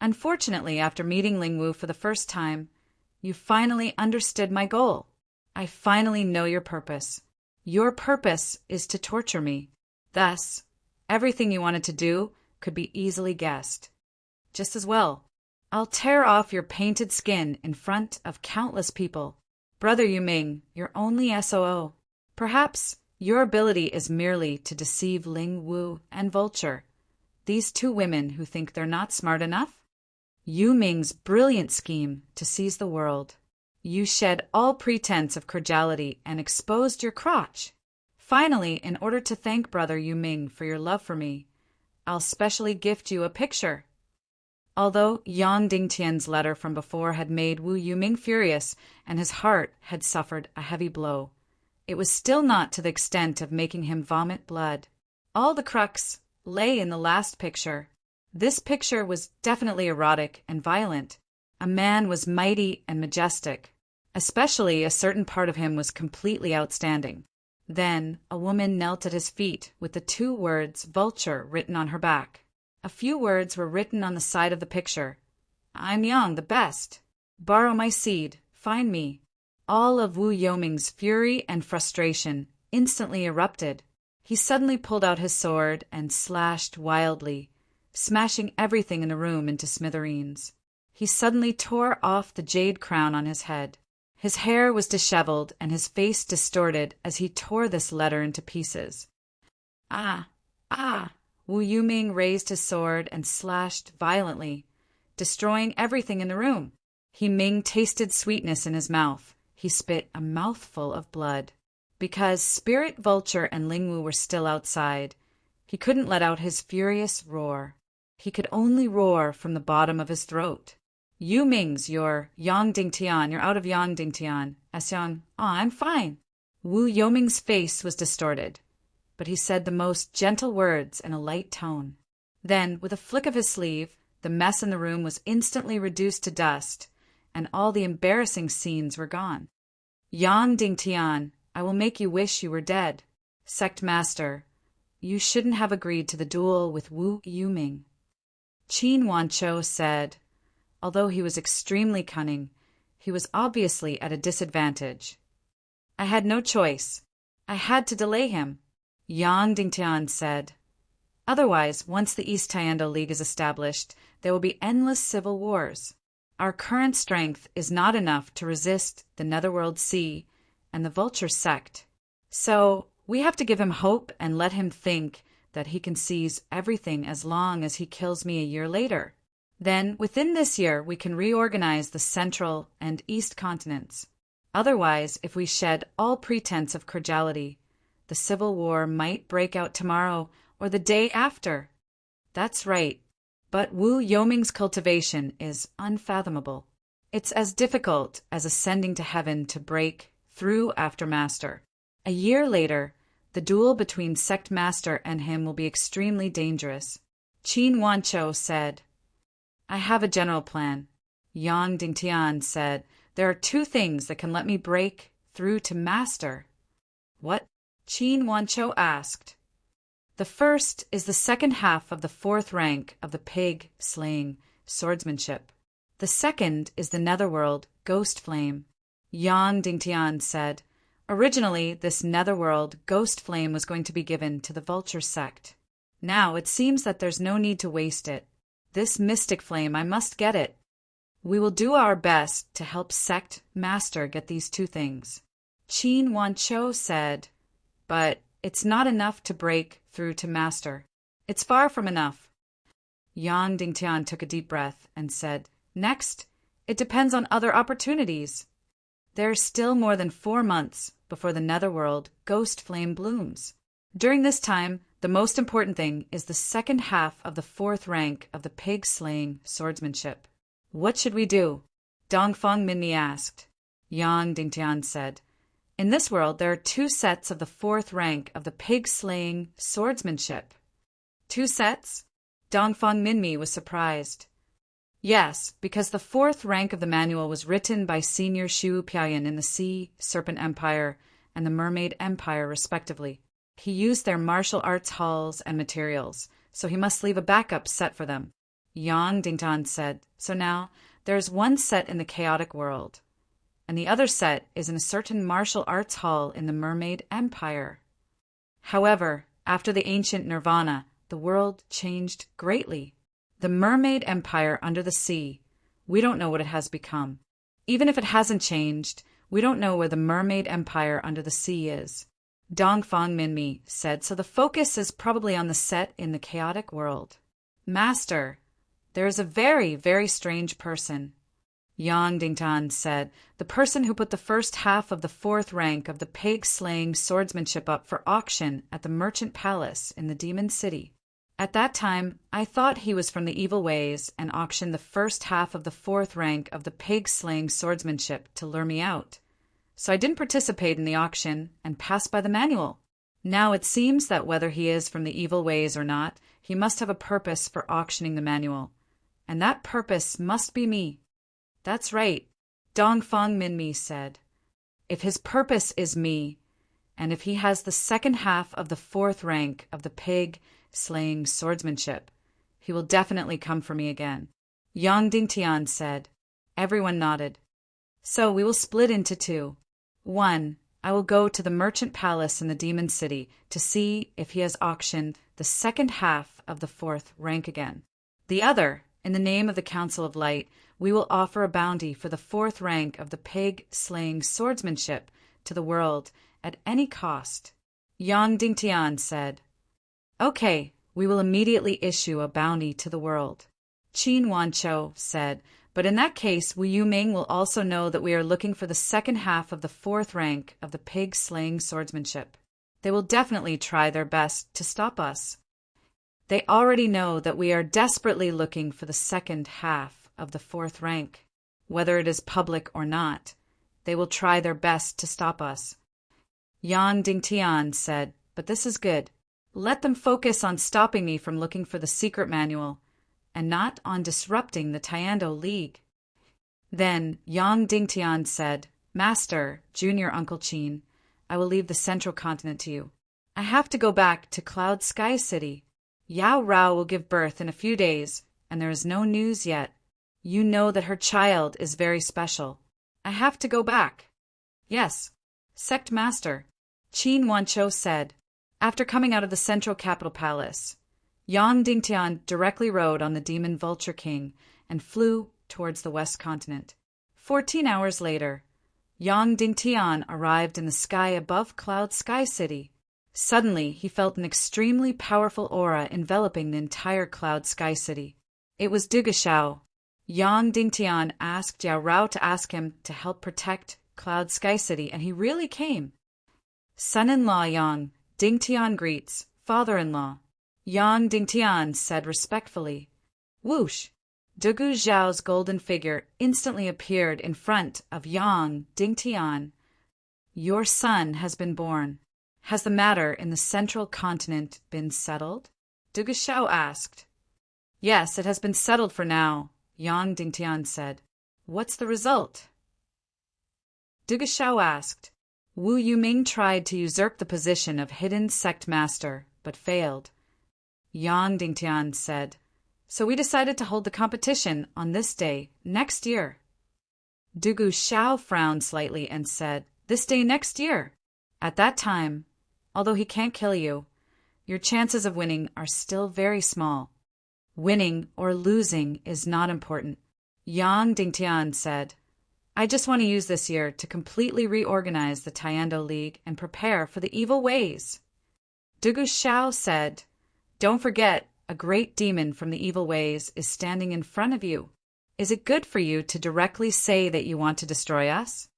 Unfortunately, after meeting Lingwu for the first time, you finally understood my goal. I finally know your purpose. Your purpose is to torture me. Thus, everything you wanted to do could be easily guessed. Just as well, I'll tear off your painted skin in front of countless people. Brother Yuming, you're only SOO. Perhaps your ability is merely to deceive Ling Wu and Vulture, these two women who think they're not smart enough. Yuming's brilliant scheme to seize the world. You shed all pretense of cordiality and exposed your crotch. Finally, in order to thank Brother Yuming for your love for me, I'll specially gift you a picture. Although Yang Dingtian's letter from before had made Wu Yuming furious and his heart had suffered a heavy blow, it was still not to the extent of making him vomit blood. All the crux lay in the last picture. This picture was definitely erotic and violent. A man was mighty and majestic. Especially a certain part of him was completely outstanding. Then a woman knelt at his feet with the two words Vulture written on her back. A few words were written on the side of the picture. I'm Yang, the best. Borrow my seed. Find me. All of Wu Yoming's fury and frustration instantly erupted. He suddenly pulled out his sword and slashed wildly, smashing everything in the room into smithereens. He suddenly tore off the jade crown on his head. His hair was disheveled and his face distorted as he tore this letter into pieces. Ah! Ah! Wu Yuming raised his sword and slashed violently, destroying everything in the room. He Ming tasted sweetness in his mouth. He spit a mouthful of blood. Because Spirit Vulture and Lingwu were still outside, he couldn't let out his furious roar. He could only roar from the bottom of his throat. You Mings, you're Yang Dingtian. You're out of Yang Dingtian. Asyang, I'm fine. Wu Yoming's face was distorted, but he said the most gentle words in a light tone. Then, with a flick of his sleeve, the mess in the room was instantly reduced to dust, and all the embarrassing scenes were gone. Yang Dingtian, I will make you wish you were dead. Sect Master, you shouldn't have agreed to the duel with Wu Yuming. Qin Wanchou said, although he was extremely cunning, he was obviously at a disadvantage. I had no choice. I had to delay him. Yang Dingtian said, Otherwise, once the East Tiando League is established, there will be endless civil wars. Our current strength is not enough to resist the Netherworld Sea and the Vulture sect. So, we have to give him hope and let him think that he can seize everything as long as he kills me a year later. Then, within this year, we can reorganize the Central and East continents. Otherwise, if we shed all pretense of cordiality, the Civil War might break out tomorrow or the day after. That's right. But Wu Yoming's cultivation is unfathomable. It's as difficult as ascending to heaven to break through after Master. A year later, the duel between Sect Master and him will be extremely dangerous. Qin Wanchou said, I have a general plan. Yang Dingtian said, there are two things that can let me break through to Master. What? Qin Wanchou asked. The first is the second half of the fourth rank of the pig-slaying swordsmanship. The second is the netherworld ghost flame. Yang Dingtian said, originally this netherworld ghost flame was going to be given to the Vulture sect. Now it seems that there's no need to waste it. This mystic flame, I must get it. We will do our best to help Sect Master get these two things. Qin Wanchou said, but it's not enough to break through to Master. It's far from enough. Yang Dingtian took a deep breath and said, next, it depends on other opportunities. There's still more than 4 months before the netherworld ghost flame blooms. During this time, the most important thing is the second half of the fourth rank of the pig-slaying swordsmanship. What should we do? Dongfeng Minmi asked. Yang Dingtian said, in this world there are 2 sets of the fourth rank of the pig-slaying swordsmanship. 2 sets? Dongfeng Minmi was surprised. Yes, because the fourth rank of the manual was written by Senior Shu Piaoyan in the Sea Serpent Empire and the Mermaid Empire, respectively. He used their martial arts halls and materials, so he must leave a backup set for them. Yang Dingtian said, so now there's 1 set in the chaotic world, and the other set is in a certain martial arts hall in the Mermaid Empire. However, after the ancient Nirvana, the world changed greatly. The Mermaid Empire under the sea, we don't know what it has become. Even if it hasn't changed, we don't know where the Mermaid Empire under the sea is. Dongfeng Minmi said, so the focus is probably on the set in the chaotic world. Master, there is a very, very strange person. Yang Dingtian said, the person who put the first half of the fourth rank of the pig-slaying swordsmanship up for auction at the Merchant Palace in the Demon City. At that time, I thought he was from the evil ways and auctioned the first half of the fourth rank of the pig-slaying swordsmanship to lure me out. So I didn't participate in the auction and passed by the manual. Now it seems that whether he is from the evil ways or not, he must have a purpose for auctioning the manual. And that purpose must be me. That's right, Dongfeng Minmi said. If his purpose is me, and if he has the second half of the fourth rank of the pig-slaying swordsmanship, he will definitely come for me again. Yang Dingtian said. Everyone nodded. So we will split into 2. 1, I will go to the Merchant Palace in the Demon City to see if he has auctioned the second half of the fourth rank again. The other, in the name of the Council of Light, we will offer a bounty for the fourth rank of the pig-slaying swordsmanship to the world at any cost. Yang Dingtian said, okay, we will immediately issue a bounty to the world. Qin Wanchou said, but in that case, Wu Yuming will also know that we are looking for the second half of the fourth rank of the pig-slaying swordsmanship. They will definitely try their best to stop us. They already know that we are desperately looking for the second half of the fourth rank. Whether it is public or not, they will try their best to stop us. Yang Dingtian said, but this is good. Let them focus on stopping me from looking for the secret manual, and not on disrupting the Tiando League. Then Yang Dingtian said, Master, Junior Uncle Qin, I will leave the central continent to you. I have to go back to Cloud Sky City. Yao Rao will give birth in a few days, and there is no news yet. You know that her child is very special. I have to go back. Yes, Sect Master, Qin Wanchou said, after coming out of the Central Capital Palace. Yang Dingtian directly rode on the demon Vulture King and flew towards the west continent. 14 hours later, Yang Dingtian arrived in the sky above Cloud Sky City. Suddenly, he felt an extremely powerful aura enveloping the entire Cloud Sky City. It was Dugashao. Yang Dingtian asked Yao Rao to ask him to help protect Cloud Sky City, and he really came. Son-in-law Yang Dingtian greets father-in-law. Yang Dingtian said respectfully. Whoosh! Dugu Zhao's golden figure instantly appeared in front of Yang Dingtian. Your son has been born. Has the matter in the central continent been settled? Dugu Zhao asked. Yes, it has been settled for now, Yang Dingtian said. What's the result? Dugu Zhao asked. Wu Yuming tried to usurp the position of hidden sect master, but failed. Yang Dingtian said. So we decided to hold the competition on this day next year. Dugu Zhao frowned slightly and said, This day next year. At that time, although he can't kill you, your chances of winning are still very small. Winning or losing is not important. Yang Dingtian said, I just want to use this year to completely reorganize the Taiando League and prepare for the evil ways. Dugu Zhao said, Don't forget, a great demon from the evil ways is standing in front of you. Is it good for you to directly say that you want to destroy us?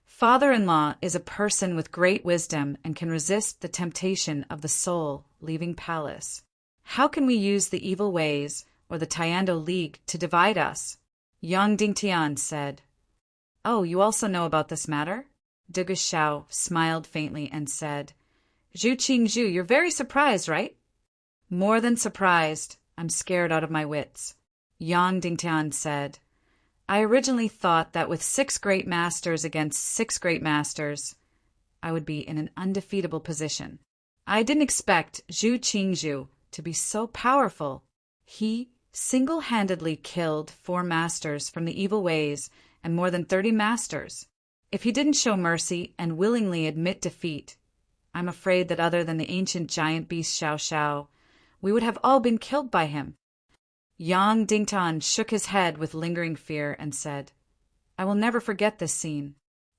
Father-in-law is a person with great wisdom and can resist the temptation of the soul leaving palace. How can we use the evil ways or the Taiando League to divide us? Yang Dingtian said. Oh, you also know about this matter? Dugu Zhao smiled faintly and said, Zhu Qingzhu, you're very surprised, right? More than surprised, I'm scared out of my wits. Yang Dingtian said, I originally thought that with 6 great masters against 6 great masters, I would be in an undefeatable position. I didn't expect Zhu Qingzhu to be so powerful. He single-handedly killed 4 masters from the evil ways and more than 30 masters. If he didn't show mercy and willingly admit defeat, I'm afraid that other than the ancient giant beast Xiao Xiao, we would have all been killed by him. Yang Dingtian shook his head with lingering fear and said, I will never forget this scene.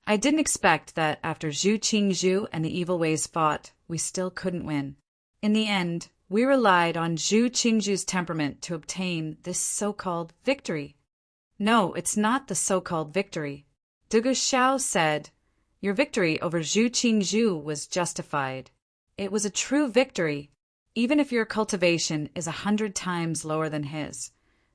I didn't expect that after Zhu Qingzhu and the evil ways fought, we still couldn't win. In the end, we relied on Zhu Qingzhu's temperament to obtain this so-called victory. No, it's not the so-called victory. Dugu Zhao said, Your victory over Zhu Qingzhu was justified. It was a true victory. Even if your cultivation is 100 times lower than his,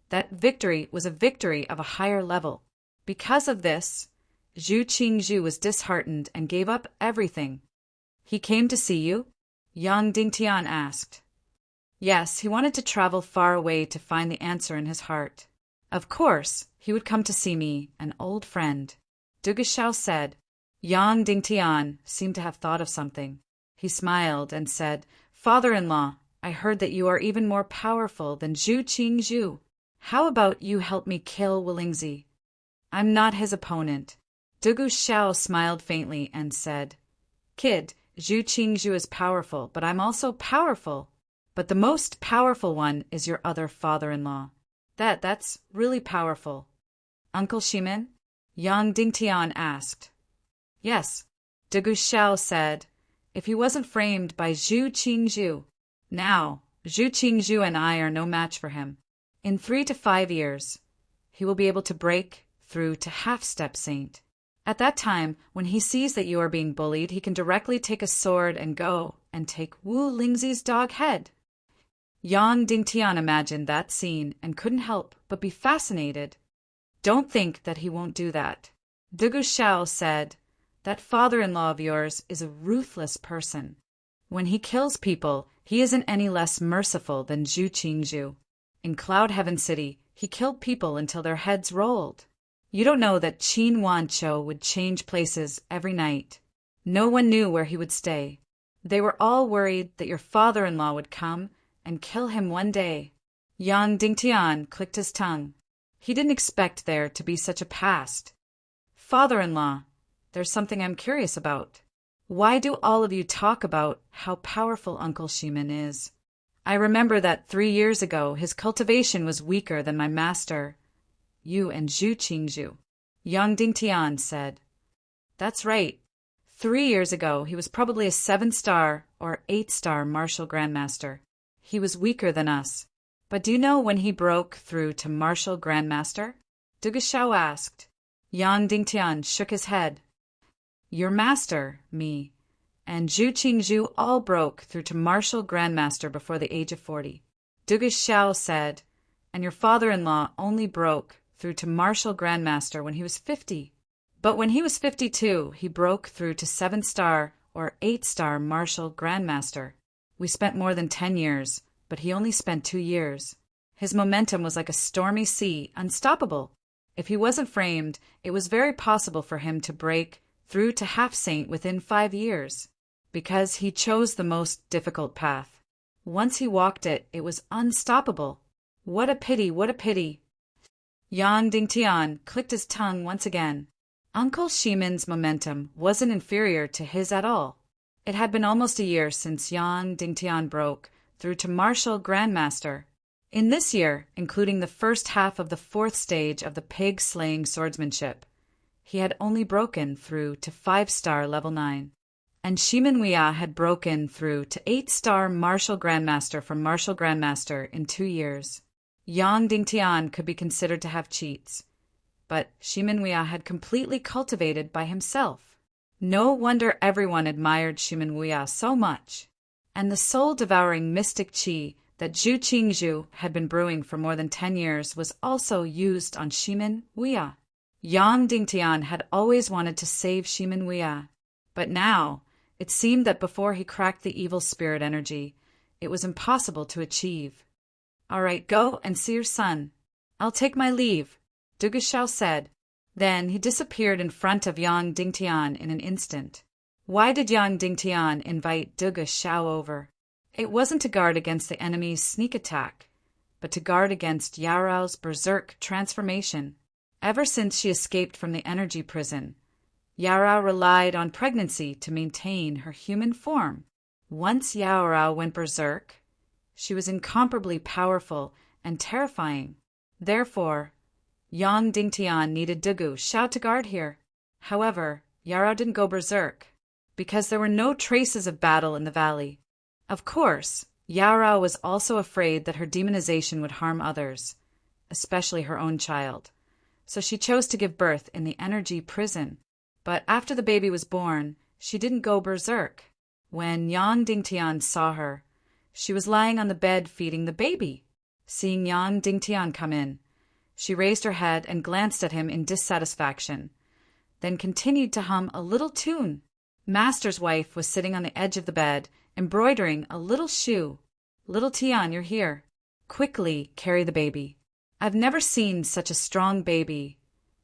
that victory was a victory of a higher level. Because of this, Zhu Qingzhu was disheartened and gave up everything. He came to see you? Yang Dingtian asked. Yes, he wanted to travel far away to find the answer in his heart. Of course, he would come to see me, an old friend. Dugu Zhao said. Yang Dingtian seemed to have thought of something. He smiled and said, Father-in-law, I heard that you are even more powerful than Zhu Qingzhu. How about you help me kill Wolingzi? I'm not his opponent. Dugu Zhao smiled faintly and said, Kid, Zhu Qingzhu is powerful, but I'm also powerful. But the most powerful one is your other father-in-law. That's really powerful. Uncle Shimin? Yang Dingtian asked. Yes, Dugu Zhao said. If he wasn't framed by Zhu Qingzhu. Now, Zhu Qingzhu and I are no match for him. In 3 to 5 years, he will be able to break through to half-step saint. At that time, when he sees that you are being bullied, he can directly take a sword and go and take Wu Lingzi's dog head. Yang Dingtian imagined that scene and couldn't help but be fascinated. Don't think that he won't do that. Dugu Zhao said, That father-in-law of yours is a ruthless person. When he kills people, he isn't any less merciful than Zhu Qingzhu. In Cloud Heaven City, he killed people until their heads rolled. You don't know that Qin Wanqiu would change places every night. No one knew where he would stay. They were all worried that your father-in-law would come and kill him one day. Yang Dingtian clicked his tongue. He didn't expect there to be such a past. Father-in-law, there's something I'm curious about. Why do all of you talk about how powerful Uncle Shimin is? I remember that 3 years ago his cultivation was weaker than my master, Yu and Zhu Qingzhu. Yang Dingtian said. That's right. 3 years ago he was probably a 7-star or 8-star martial grandmaster. He was weaker than us. But do you know when he broke through to martial grandmaster? Duge Xiao asked. Yang Dingtian shook his head. Your master, me, and Zhu Qingzhu all broke through to martial grandmaster before the age of 40. Duge Xiao said, and your father-in-law only broke through to martial grandmaster when he was 50. But when he was 52, he broke through to 7-star or 8-star martial grandmaster. We spent more than 10 years, but he only spent 2 years. His momentum was like a stormy sea, unstoppable. If he wasn't framed, it was very possible for him to break through to half-saint within 5 years, because he chose the most difficult path. Once he walked it, it was unstoppable. What a pity, what a pity. Yang Dingtian clicked his tongue once again. Uncle Shimin's momentum wasn't inferior to his at all. It had been almost a year since Yang Dingtian broke through to martial grandmaster. In this year, including the first half of the 4th stage of the pig-slaying swordsmanship, he had only broken through to 5-star level 9. And Shimin Wuya had broken through to 8-star martial grandmaster from martial grandmaster in 2 years. Yang Dingtian could be considered to have cheats, but Shimin Wuya had completely cultivated by himself. No wonder everyone admired Shimin Wuya so much. And the soul-devouring mystic qi that Zhu Qingzhu had been brewing for more than 10 years was also used on Shimin Wuya. Yang Dingtian had always wanted to save Shimin Wuya, but now it seemed that before he cracked the evil spirit energy, it was impossible to achieve. All right, go and see your son. I'll take my leave, Duge Xiao said. Then he disappeared in front of Yang Dingtian in an instant. Why did Yang Dingtian invite Duge Xiao over? It wasn't to guard against the enemy's sneak attack, but to guard against Yarao's berserk transformation. Ever since she escaped from the energy prison, Yarao relied on pregnancy to maintain her human form. Once Yarao went berserk, she was incomparably powerful and terrifying. Therefore, Yang Dingtian needed Duge Xiao to guard here. However, Yarao didn't go berserk, because there were no traces of battle in the valley. Of course, Yarao was also afraid that her demonization would harm others, especially her own child. So she chose to give birth in the energy prison. But after the baby was born, she didn't go berserk. When Yang Dingtian saw her, she was lying on the bed feeding the baby. Seeing Yang Dingtian come in, she raised her head and glanced at him in dissatisfaction, then continued to hum a little tune. Master's wife was sitting on the edge of the bed, embroidering a little shoe. Little Tian, you're here. Quickly carry the baby. I've never seen such a strong baby.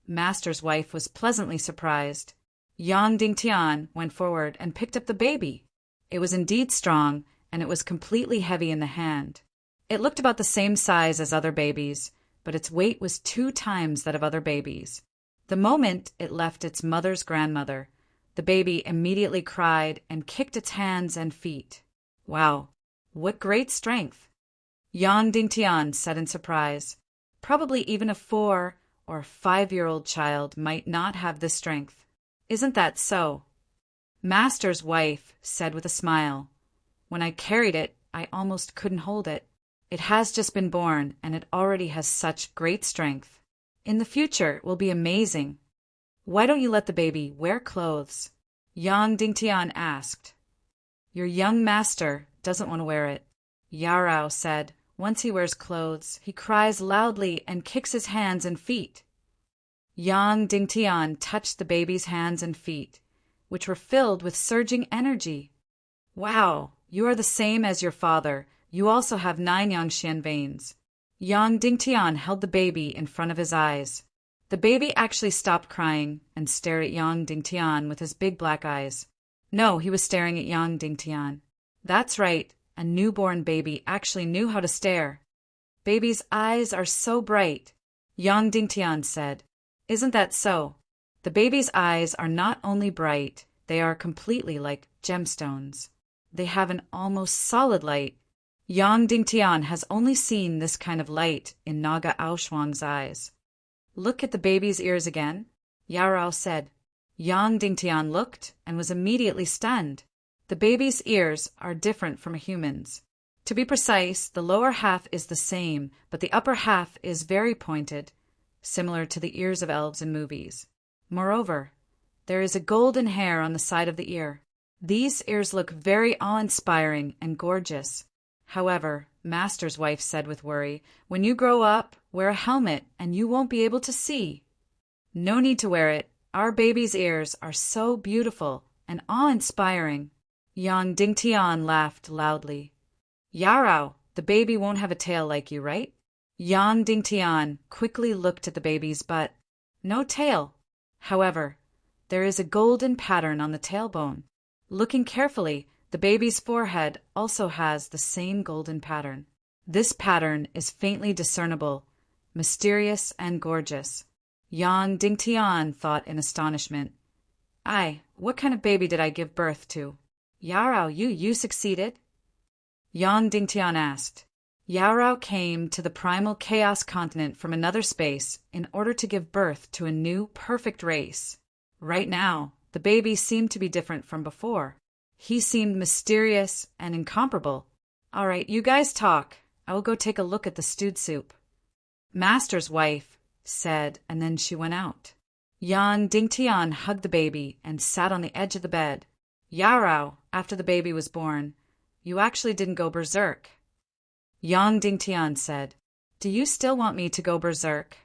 Master's wife was pleasantly surprised. Yang Dingtian went forward and picked up the baby. It was indeed strong, and it was completely heavy in the hand. It looked about the same size as other babies, but its weight was 2 times that of other babies. The moment it left its mother's grandmother, the baby immediately cried and kicked its hands and feet. Wow, what great strength! Yang Dingtian said in surprise. Probably even a 4 or 5-year-old child might not have this strength. Isn't that so? Master's wife said with a smile. When I carried it, I almost couldn't hold it. It has just been born, and it already has such great strength. In the future, it will be amazing. Why don't you let the baby wear clothes? Yang Dingtian asked. Your young master doesn't want to wear it. Yarao said, once he wears clothes, he cries loudly and kicks his hands and feet. Yang Dingtian touched the baby's hands and feet, which were filled with surging energy. Wow, you are the same as your father. You also have 9 Yangxian veins. Yang Dingtian held the baby in front of his eyes. The baby actually stopped crying and stared at Yang Dingtian with his big black eyes. No, he was staring at Yang Dingtian. That's right, a newborn baby actually knew how to stare. Baby's eyes are so bright, Yang Dingtian said. Isn't that so? The baby's eyes are not only bright, they are completely like gemstones. They have an almost solid light. Yang Dingtian has only seen this kind of light in Naga Aoshuang's eyes. Look at the baby's ears again, Yarao said. Yang Dingtian looked and was immediately stunned. The baby's ears are different from a human's. To be precise, the lower half is the same, but the upper half is very pointed, similar to the ears of elves in movies. Moreover, there is a golden hair on the side of the ear. These ears look very awe-inspiring and gorgeous. However, Master's wife said with worry, when you grow up, wear a helmet and you won't be able to see. No need to wear it. Our baby's ears are so beautiful and awe-inspiring. Yang Dingtian laughed loudly. Yarao, the baby won't have a tail like you, right? Yang Dingtian quickly looked at the baby's butt. No tail. However, there is a golden pattern on the tailbone. Looking carefully, the baby's forehead also has the same golden pattern. This pattern is faintly discernible, mysterious and gorgeous. Yang Dingtian thought in astonishment. What kind of baby did I give birth to? Yarao, you succeeded? Yang Dingtian asked. Yarao came to the primal chaos continent from another space in order to give birth to a new, perfect race. Right now, the baby seemed to be different from before. He seemed mysterious and incomparable. All right, you guys talk. I will go take a look at the stewed soup. Master's wife said, and then she went out. Yang Dingtian hugged the baby and sat on the edge of the bed. Yarao, after the baby was born, you actually didn't go berserk. Yang Dingtian said, do you still want me to go berserk?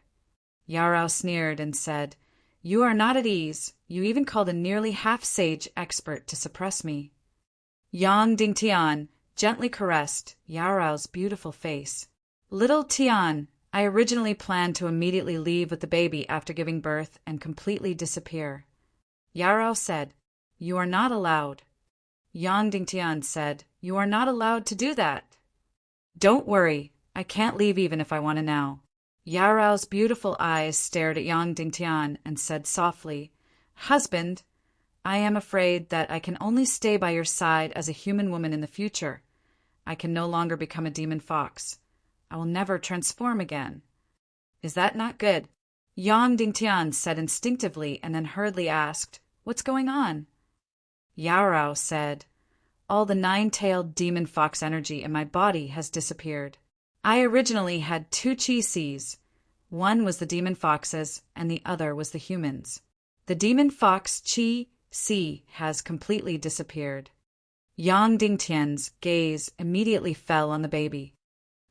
Yarao sneered and said, you are not at ease. You even called a nearly half-sage expert to suppress me. Yang Dingtian gently caressed Yarao's beautiful face. Little Tian, I originally planned to immediately leave with the baby after giving birth and completely disappear. Yarao said, you are not allowed. Yang Dingtian said, you are not allowed to do that. Don't worry, I can't leave even if I want to now. Yarao's beautiful eyes stared at Yang Dingtian and said softly, husband, I am afraid that I can only stay by your side as a human woman in the future. I can no longer become a demon fox. I will never transform again. Is that not good? Yang Dingtian said instinctively and then hurriedly asked, what's going on? Yarao said, all the 9-tailed demon fox energy in my body has disappeared. I originally had 2 chi-seas. One was the demon foxes and the other was the humans. The demon fox chi-sea has completely disappeared. Yang Dingtian's gaze immediately fell on the baby.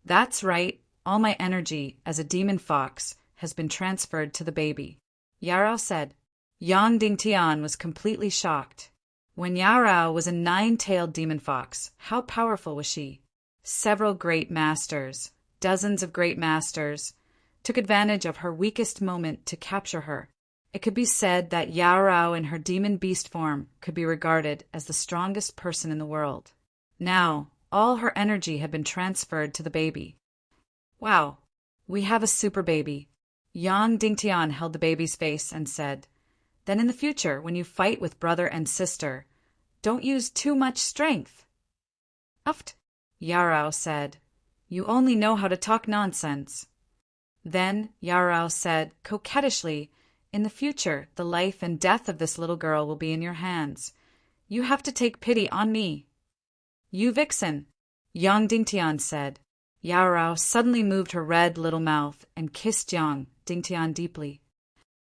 That's right, all my energy as a demon fox has been transferred to the baby. Yarao said. Yang Dingtian was completely shocked. When Yarao was a 9-tailed demon fox, how powerful was she? Several great masters, dozens of great masters, took advantage of her weakest moment to capture her. It could be said that Yarao in her demon beast form could be regarded as the strongest person in the world. Now, all her energy had been transferred to the baby. Wow, we have a super baby. Yang Dingtian held the baby's face and said, then in the future, when you fight with brother and sister, don't use too much strength. Uft, Yarao said. You only know how to talk nonsense. Then Yarao said coquettishly, in the future, the life and death of this little girl will be in your hands. You have to take pity on me. You vixen, Yang Dingtian said. Yarao suddenly moved her red little mouth and kissed Yang Dingtian deeply.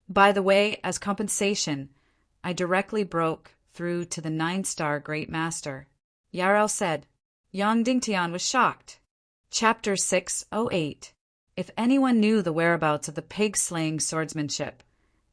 By the way, as compensation, I directly broke through to the 9-star Great Master. Yarao said. Yang Dingtian was shocked. Chapter 608. If anyone knew the whereabouts of the pig-slaying swordsmanship,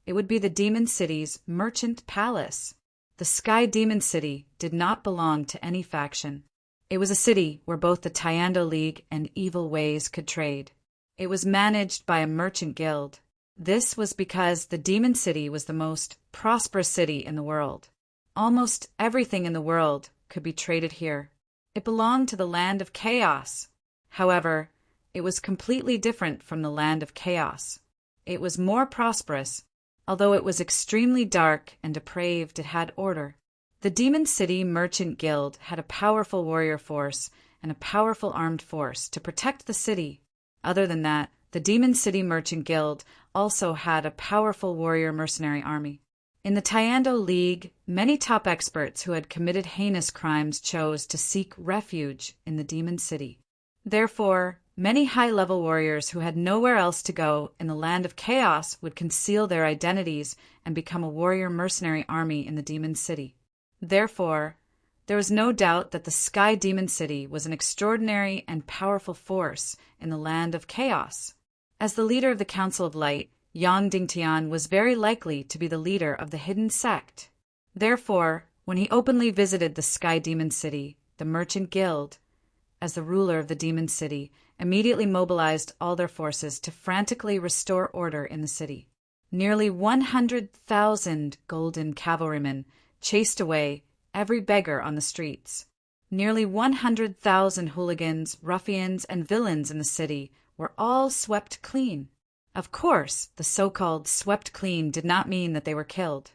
it would be the Demon City's Merchant Palace. The Sky Demon City did not belong to any faction. It was a city where both the Tyando League and Evil Ways could trade. It was managed by a merchant guild. This was because the Demon City was the most prosperous city in the world. Almost everything in the world could be traded here. It belonged to the land of chaos. However, it was completely different from the land of chaos. It was more prosperous. Although it was extremely dark and depraved, it had order. The Demon City Merchant Guild had a powerful warrior force and a powerful armed force to protect the city. Other than that, the Demon City Merchant Guild also had a powerful warrior mercenary army. In the Tiando League, many top experts who had committed heinous crimes chose to seek refuge in the Demon City. Therefore, many high-level warriors who had nowhere else to go in the land of chaos would conceal their identities and become a warrior mercenary army in the Demon City. Therefore, there was no doubt that the Sky Demon City was an extraordinary and powerful force in the land of chaos. As the leader of the Council of Light, Yang Dingtian was very likely to be the leader of the hidden sect. Therefore, when he openly visited the Sky Demon City, the Merchant Guild, as the ruler of the Demon City, immediately mobilized all their forces to frantically restore order in the city. Nearly 100,000 golden cavalrymen chased away every beggar on the streets. Nearly 100,000 hooligans, ruffians, and villains in the city were all swept clean. Of course, the so-called swept clean did not mean that they were killed.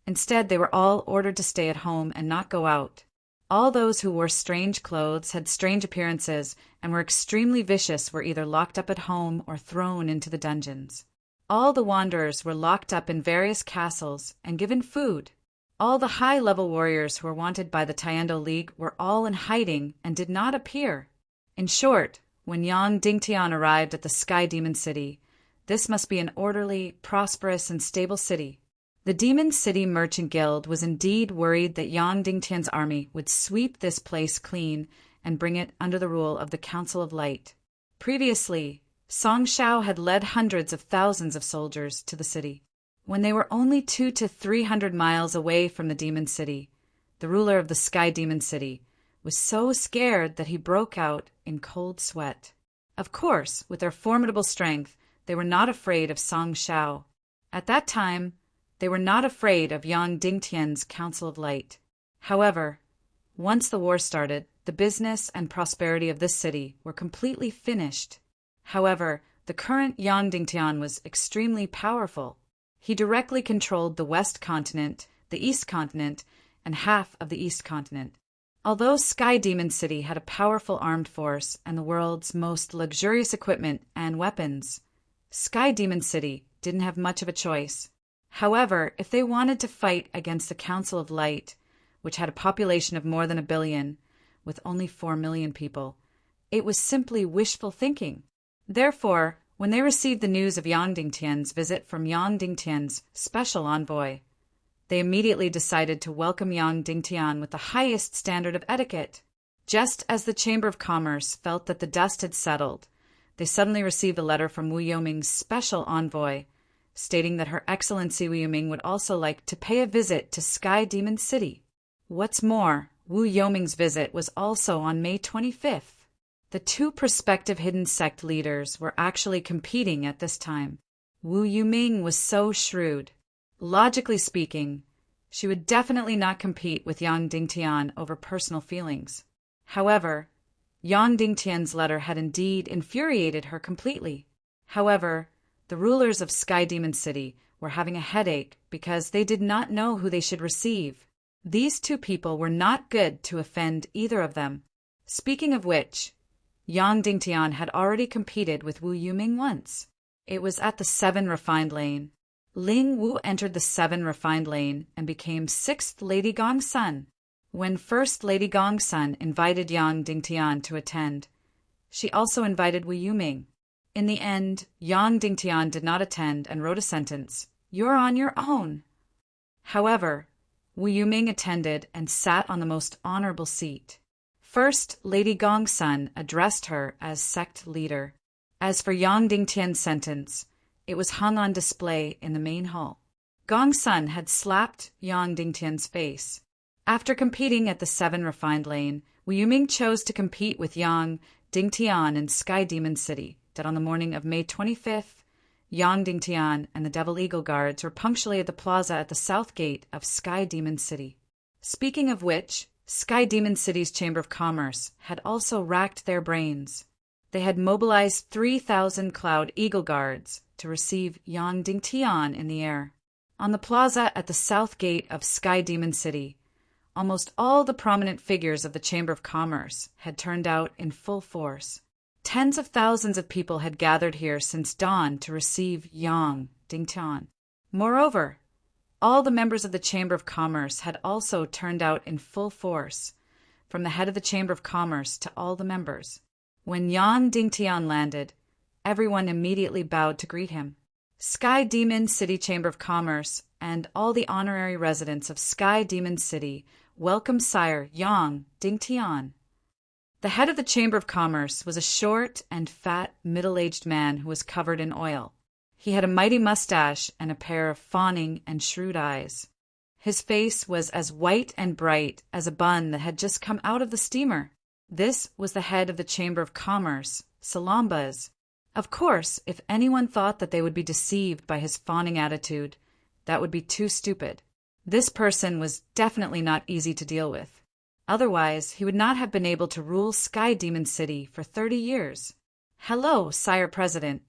Instead, they were all ordered to stay at home and not go out. All those who wore strange clothes, had strange appearances, and were extremely vicious were either locked up at home or thrown into the dungeons. All the wanderers were locked up in various castles and given food. All the high-level warriors who were wanted by the Tiando League were all in hiding and did not appear. In short, when Yang Dingtian arrived at the Sky Demon City, this must be an orderly, prosperous, and stable city. The Demon City Merchant Guild was indeed worried that Yang Dingtian's army would sweep this place clean and bring it under the rule of the Council of Light. Previously, Song Shao had led hundreds of thousands of soldiers to the city. When they were only 200 to 300 miles away from the Demon City, the ruler of the Sky Demon City was so scared that he broke out in cold sweat. Of course, with their formidable strength, they were not afraid of Song Shao. At that time, they were not afraid of Yang Dingtian's Council of Light. However, once the war started, the business and prosperity of this city were completely finished. However, the current Yang Dingtian was extremely powerful. He directly controlled the West Continent, the East Continent, and half of the East Continent. Although Sky Demon City had a powerful armed force and the world's most luxurious equipment and weapons, Sky Demon City didn't have much of a choice. However, if they wanted to fight against the Council of Light, which had a population of more than 1 billion, with only 4 million people, it was simply wishful thinking. Therefore, when they received the news of Yang Dingtian's visit from Yang Dingtian's special envoy, they immediately decided to welcome Yang Dingtian with the highest standard of etiquette. Just as the Chamber of Commerce felt that the dust had settled, they suddenly received a letter from Wu Yoming's special envoy, stating that Her Excellency Wu Yoming would also like to pay a visit to Sky Demon City. What's more, Wu Yoming's visit was also on May 25th. The two prospective hidden sect leaders were actually competing at this time. Wu Yoming was so shrewd. Logically speaking, she would definitely not compete with Yang Dingtian over personal feelings. However, Yang Dingtian's letter had indeed infuriated her completely. However, the rulers of Sky Demon City were having a headache because they did not know who they should receive. These two people were not good to offend either of them. Speaking of which, Yang Dingtian had already competed with Wu Yoming once. It was at the 7 Refined Lane. Ling Wu entered the 7 Refined Lane and became 6th Lady Gongsun. When First Lady Gongsun invited Yang Dingtian to attend, she also invited Wu Yoming. In the end, Yang Dingtian did not attend and wrote a sentence, "You're on your own." However, Wu Yoming attended and sat on the most honorable seat. First Lady Gongsun addressed her as sect leader. As for Yang Dingtian's sentence, it was hung on display in the main hall. Gongsun had slapped Yang Dingtian's face. After competing at the 7 Refined Lane, Wu Yoming chose to compete with Yang Dingtian in Sky Demon City, that on the morning of May 25th, Yang Dingtian and the Devil Eagle Guards were punctually at the plaza at the south gate of Sky Demon City. Speaking of which, Sky Demon City's Chamber of Commerce had also racked their brains. They had mobilized 3,000 Cloud Eagle Guards to receive Yang Dingtian in the air. On the plaza at the south gate of Sky Demon City, almost all the prominent figures of the Chamber of Commerce had turned out in full force. Tens of thousands of people had gathered here since dawn to receive Yang Dingtian. Moreover, all the members of the Chamber of Commerce had also turned out in full force, from the head of the Chamber of Commerce to all the members. When Yang Dingtian landed, everyone immediately bowed to greet him. Sky Demon City Chamber of Commerce and all the honorary residents of Sky Demon City welcome Sire Yang Dingtian. The head of the Chamber of Commerce was a short and fat middle-aged man who was covered in oil. He had a mighty mustache and a pair of fawning and shrewd eyes. His face was as white and bright as a bun that had just come out of the steamer. This was the head of the Chamber of Commerce, Salambas. Of course, if anyone thought that they would be deceived by his fawning attitude, that would be too stupid. This person was definitely not easy to deal with. Otherwise, he would not have been able to rule Sky Demon City for 30 years. "Hello, Sire President."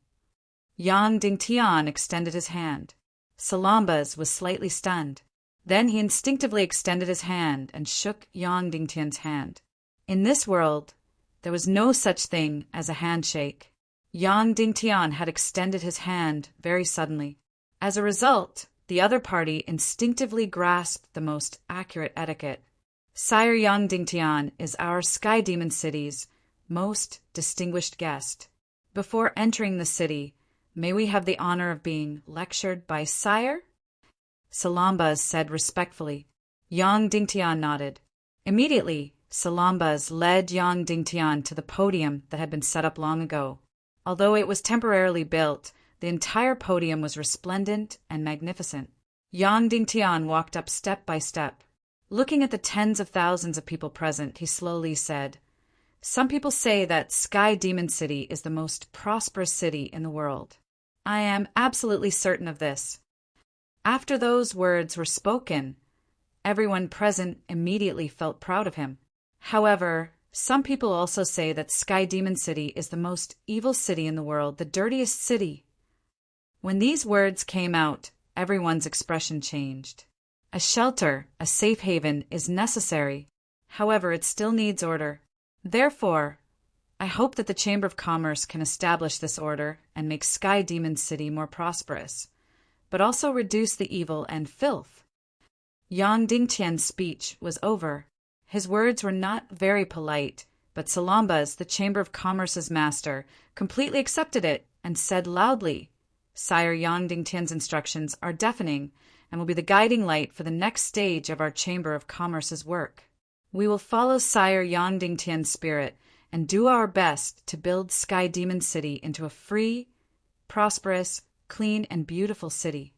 Yang Dingtian extended his hand. Salambas was slightly stunned. Then he instinctively extended his hand and shook Yang Dingtian's hand. In this world, there was no such thing as a handshake. Yang Dingtian had extended his hand very suddenly. As a result, the other party instinctively grasped the most accurate etiquette. "Sire Yang Dingtian is our Sky Demon City's most distinguished guest. Before entering the city, may we have the honor of being lectured by Sire?" Salambas said respectfully. Yang Dingtian nodded. Immediately, Salambas led Yang Dingtian to the podium that had been set up long ago. Although it was temporarily built, the entire podium was resplendent and magnificent. Yang Dingtian walked up step by step. Looking at the tens of thousands of people present, he slowly said, "Some people say that Sky Demon City is the most prosperous city in the world. I am absolutely certain of this." After those words were spoken, everyone present immediately felt proud of him. However, some people also say that Sky Demon City is the most evil city in the world, the dirtiest city. When these words came out, everyone's expression changed. A shelter, a safe haven, is necessary. However, it still needs order. Therefore, I hope that the Chamber of Commerce can establish this order and make Sky Demon City more prosperous, but also reduce the evil and filth. Yang Dingtian's speech was over. His words were not very polite, but Salambas, the Chamber of Commerce's master, completely accepted it and said loudly, "Sire Yang Dingtian's instructions are deafening and will be the guiding light for the next stage of our Chamber of Commerce's work. We will follow Sire Yang Dingtian's spirit and do our best to build Sky Demon City into a free, prosperous, clean, and beautiful city."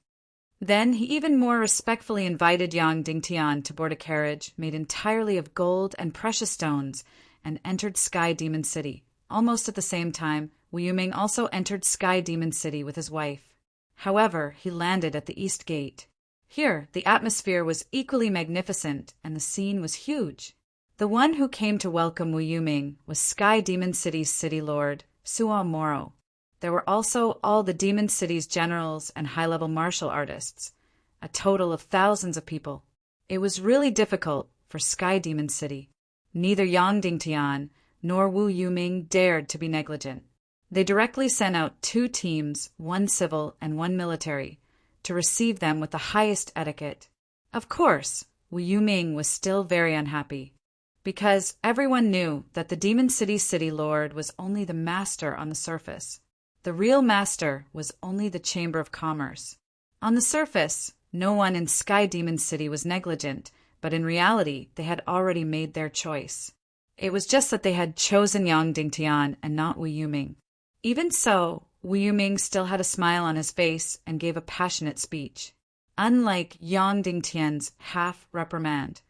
Then he even more respectfully invited Yang Dingtian to board a carriage made entirely of gold and precious stones and entered Sky Demon City. Almost at the same time, Wu Yuming also entered Sky Demon City with his wife. However, he landed at the East Gate. Here, the atmosphere was equally magnificent and the scene was huge. The one who came to welcome Wu Yuming was Sky Demon City's city lord, Suo Moro. There were also all the Demon City's generals and high-level martial artists, a total of thousands of people. It was really difficult for Sky Demon City. Neither Yang Dingtian nor Wu Yuming dared to be negligent. They directly sent out 2 teams, one civil and one military, to receive them with the highest etiquette. Of course, Wu Yuming was still very unhappy, because everyone knew that the Demon City's city lord was only the master on the surface. The real master was only the Chamber of Commerce. On the surface, no one in Sky Demon City was negligent, but in reality, they had already made their choice. It was just that they had chosen Yang Dingtian and not Wu Yuming. Even so, Wu Yuming still had a smile on his face and gave a passionate speech. Unlike Yang Dingtian's half-reprimand,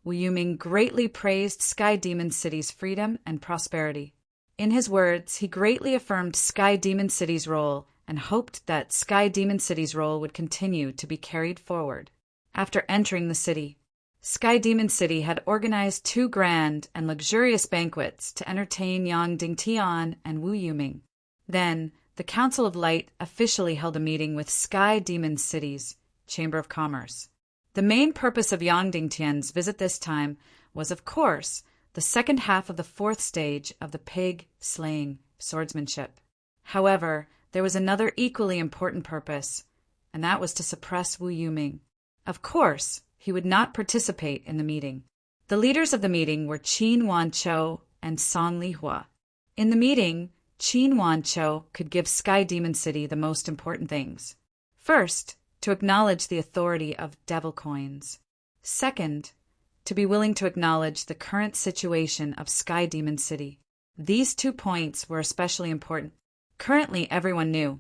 Wu Yuming greatly praised Sky Demon City's freedom and prosperity. In his words, he greatly affirmed Sky Demon City's role and hoped that Sky Demon City's role would continue to be carried forward. After entering the city, Sky Demon City had organized 2 grand and luxurious banquets to entertain Yang Dingtian and Wu Yuming. Then, the Council of Light officially held a meeting with Sky Demon City's Chamber of Commerce. The main purpose of Yang Dingtian's visit this time was, of course, the second half of the fourth stage of the pig-slaying swordsmanship. However, there was another equally important purpose, and that was to suppress Wu Yuming. Of course, he would not participate in the meeting. The leaders of the meeting were Qin Wanchou and Song Lihua. In the meeting, Qin Wanchou could give Sky Demon City the most important things. First, to acknowledge the authority of devil coins. Second, to be willing to acknowledge the current situation of Sky Demon City. These 2 points were especially important. Currently, everyone knew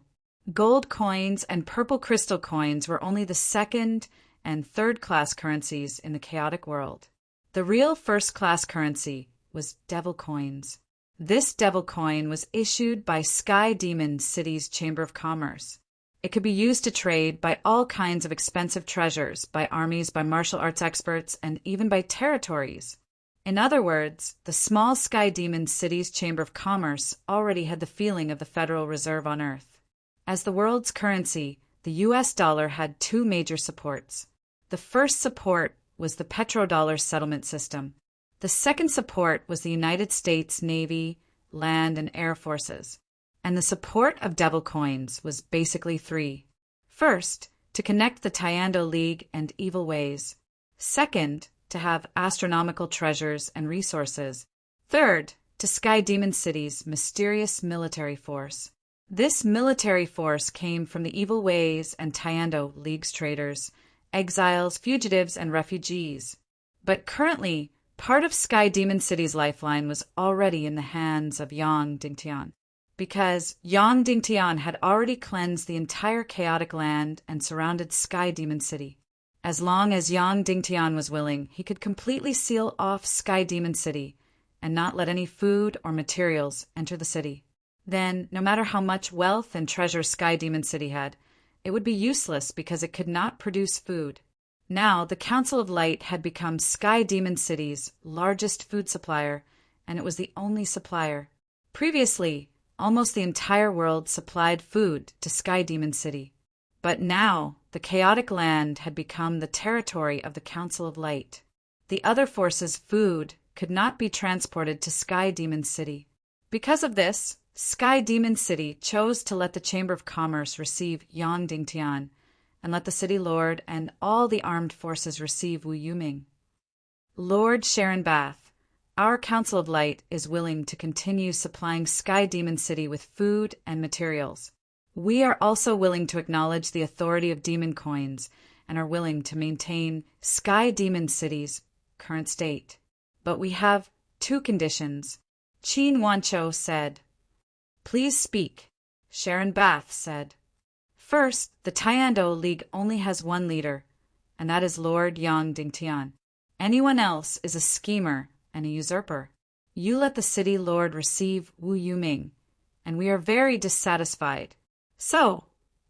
gold coins and purple crystal coins were only the second and third-class currencies in the chaotic world. The real first-class currency was devil coins. This devil coin was issued by Sky Demon City's Chamber of Commerce. It could be used to trade by all kinds of expensive treasures, by armies, by martial arts experts, and even by territories. In other words, the small Sky Demon City's Chamber of Commerce already had the feeling of the Federal Reserve on Earth. As the world's currency, the US dollar had 2 major supports. The first support was the petrodollar settlement system. The second support was the United States Navy, land, and air forces. And the support of devil coins was basically 3. First, to connect the Tiando League and evil ways. Second, to have astronomical treasures and resources. Third, to Sky Demon City's mysterious military force. This military force came from the evil ways and Tiando League's traders, exiles, fugitives, and refugees. But currently, part of Sky Demon City's lifeline was already in the hands of Yang Dingtian, because Yang Dingtian had already cleansed the entire chaotic land and surrounded Sky Demon City. As long as Yang Dingtian was willing, he could completely seal off Sky Demon City and not let any food or materials enter the city. Then, no matter how much wealth and treasure Sky Demon City had, it would be useless because it could not produce food. Now, the Council of Light had become Sky Demon City's largest food supplier, and it was the only supplier. Previously, almost the entire world supplied food to Sky Demon City. But now, the chaotic land had become the territory of the Council of Light. The other forces' food could not be transported to Sky Demon City. Because of this, Sky Demon City chose to let the Chamber of Commerce receive Yang Dingtian, and let the city lord and all the armed forces receive Wu Yuming. Lord Sharon Bath, our Council of Light is willing to continue supplying Sky Demon City with food and materials. We are also willing to acknowledge the authority of demon coins and are willing to maintain Sky Demon City's current state. But we have 2 conditions. Qin Wanchou said. Please speak. Sharon Bath said. First, the Tiando League only has 1 leader, and that is Lord Yang Dingtian. Anyone else is a schemer and a usurper. You let the city lord receive Wu Yuming, and we are very dissatisfied. So,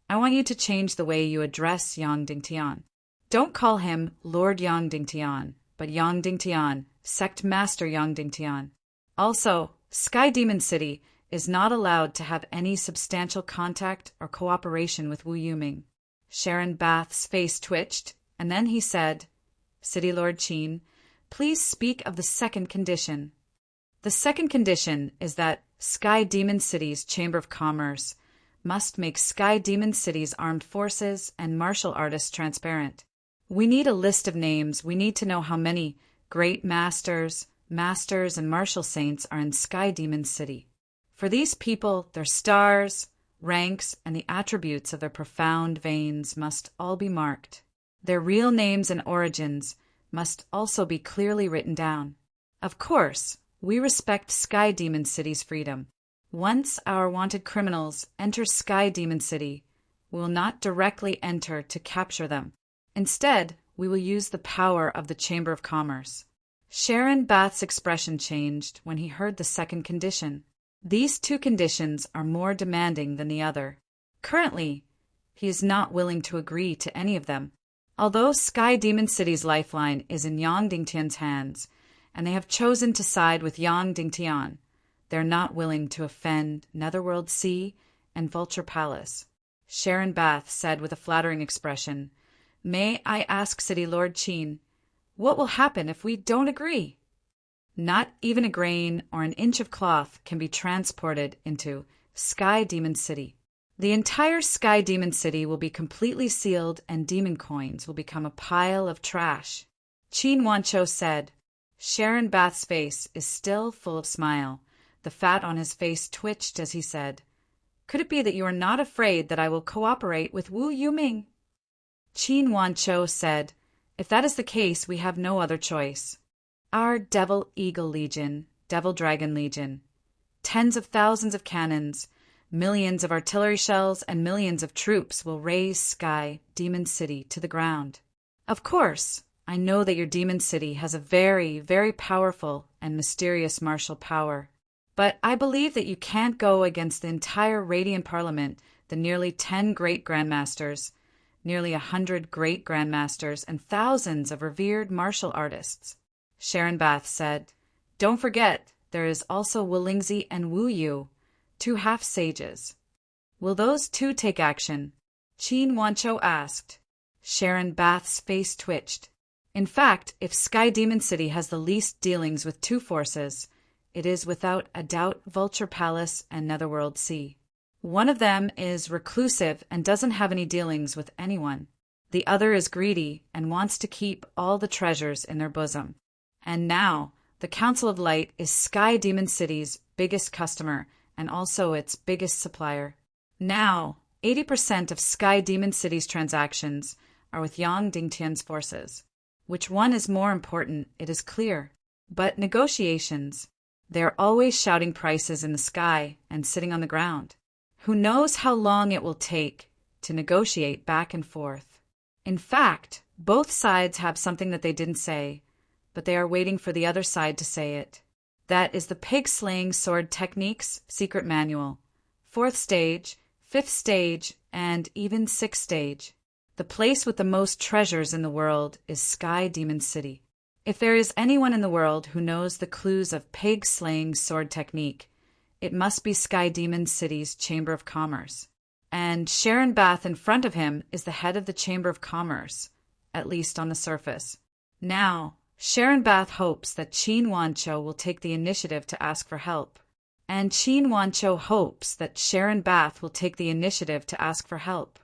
I want you to change the way you address Yang Dingtian. Don't call him Lord Yang Dingtian, but Yang Dingtian, Sect Master Yang Dingtian. Also, Sky Demon City is not allowed to have any substantial contact or cooperation with Wu Yuming. Sharon Bath's face twitched, and then he said, City Lord Qin, please speak of the second condition. The second condition is that Sky Demon City's Chamber of Commerce must make Sky Demon City's armed forces and martial artists transparent. We need a list of names. We need to know how many great masters, and martial saints are in Sky Demon City. For these people, their stars, ranks, and the attributes of their profound veins must all be marked. Their real names and origins must also be clearly written down. Of course, we respect Sky Demon City's freedom. Once our wanted criminals enter Sky Demon City, we will not directly enter to capture them. Instead, we will use the power of the Chamber of Commerce. Sharon Bath's expression changed when he heard the second condition. These 2 conditions are more demanding than the other. Currently, he is not willing to agree to any of them. Although Sky Demon City's lifeline is in Yang Dingtian's hands, and they have chosen to side with Yang Dingtian, they're not willing to offend Netherworld Sea and Vulture Palace. Sharon Bath said with a flattering expression, May I ask City Lord Qin, what will happen if we don't agree? Not even a grain or an inch of cloth can be transported into Sky Demon City. The entire Sky Demon City will be completely sealed and demon coins will become a pile of trash. Qin Wancho said. Sharon Bath's face is still full of smile. The fat on his face twitched as he said, Could it be that you are not afraid that I will cooperate with Wu Yuming? Qin Wancho said, If that is the case, we have no other choice. Our Devil Eagle Legion, Devil Dragon Legion, tens of thousands of cannons, millions of artillery shells, and millions of troops will raise Sky Demon City to the ground. Of course, I know that your Demon City has a very, very powerful and mysterious martial power. But I believe that you can't go against the entire Radiant Parliament, the nearly 10 great grandmasters, nearly 100 great grandmasters, and thousands of revered martial artists. Sharon Bath said, Don't forget, there is also Wu Lingzi and Wu Yu, 2 half-sages. Will those 2 take action? Qin Wancho asked. Sharon Bath's face twitched. In fact, if Sky Demon City has the least dealings with 2 forces, it is without a doubt Vulture Palace and Netherworld Sea. One of them is reclusive and doesn't have any dealings with anyone. The other is greedy and wants to keep all the treasures in their bosom. And now, the Council of Light is Sky Demon City's biggest customer and also its biggest supplier. Now, 80% of Sky Demon City's transactions are with Yang Dingtian's forces. Which one is more important, it is clear. But negotiations, they are always shouting prices in the sky and sitting on the ground. Who knows how long it will take to negotiate back and forth? In fact, both sides have something that they didn't say, but they are waiting for the other side to say it. That is the pig-slaying sword techniques secret manual. 4th stage, 5th stage, and even 6th stage. The place with the most treasures in the world is Sky Demon City. If there is anyone in the world who knows the clues of pig-slaying sword technique, it must be Sky Demon City's Chamber of Commerce. And Sharon Bath in front of him is the head of the Chamber of Commerce, at least on the surface. Now, Sharon Bath hopes that Qin Wancho will take the initiative to ask for help. And Qin Wancho hopes that Sharon Bath will take the initiative to ask for help.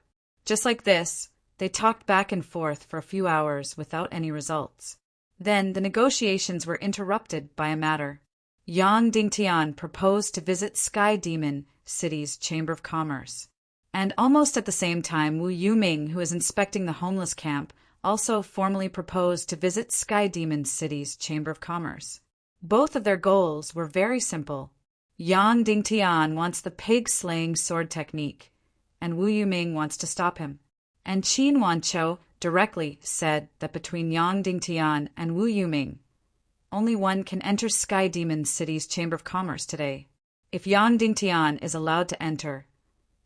Just like this, they talked back and forth for a few hours without any results. Then the negotiations were interrupted by a matter. Yang Dingtian proposed to visit Sky Demon City's Chamber of Commerce. And almost at the same time, Wu Yuming, who is inspecting the homeless camp, also formally proposed to visit Sky Demon City's Chamber of Commerce. Both of their goals were very simple. Yang Dingtian wants the pig-slaying sword technique, and Wu Yuming wants to stop him. And Qin Wancho directly said that between Yang Dingtian and Wu Yuming, only one can enter Sky Demon City's Chamber of Commerce today. If Yang Dingtian is allowed to enter,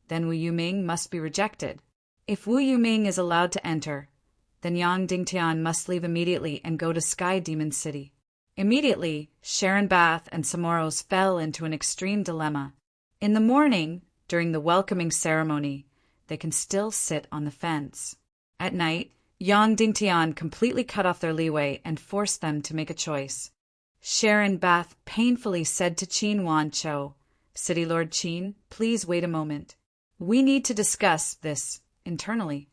then Wu Yuming must be rejected. If Wu Yuming is allowed to enter, then Yang Dingtian must leave immediately and go to Sky Demon City. Immediately, Sharon Bath and Samoros fell into an extreme dilemma. In the morning, during the welcoming ceremony, they can still sit on the fence. At night, Yang Dingtian completely cut off their leeway and forced them to make a choice. Sharon Bath painfully said to Qin Wancho, City Lord Qin, please wait a moment. We need to discuss this internally.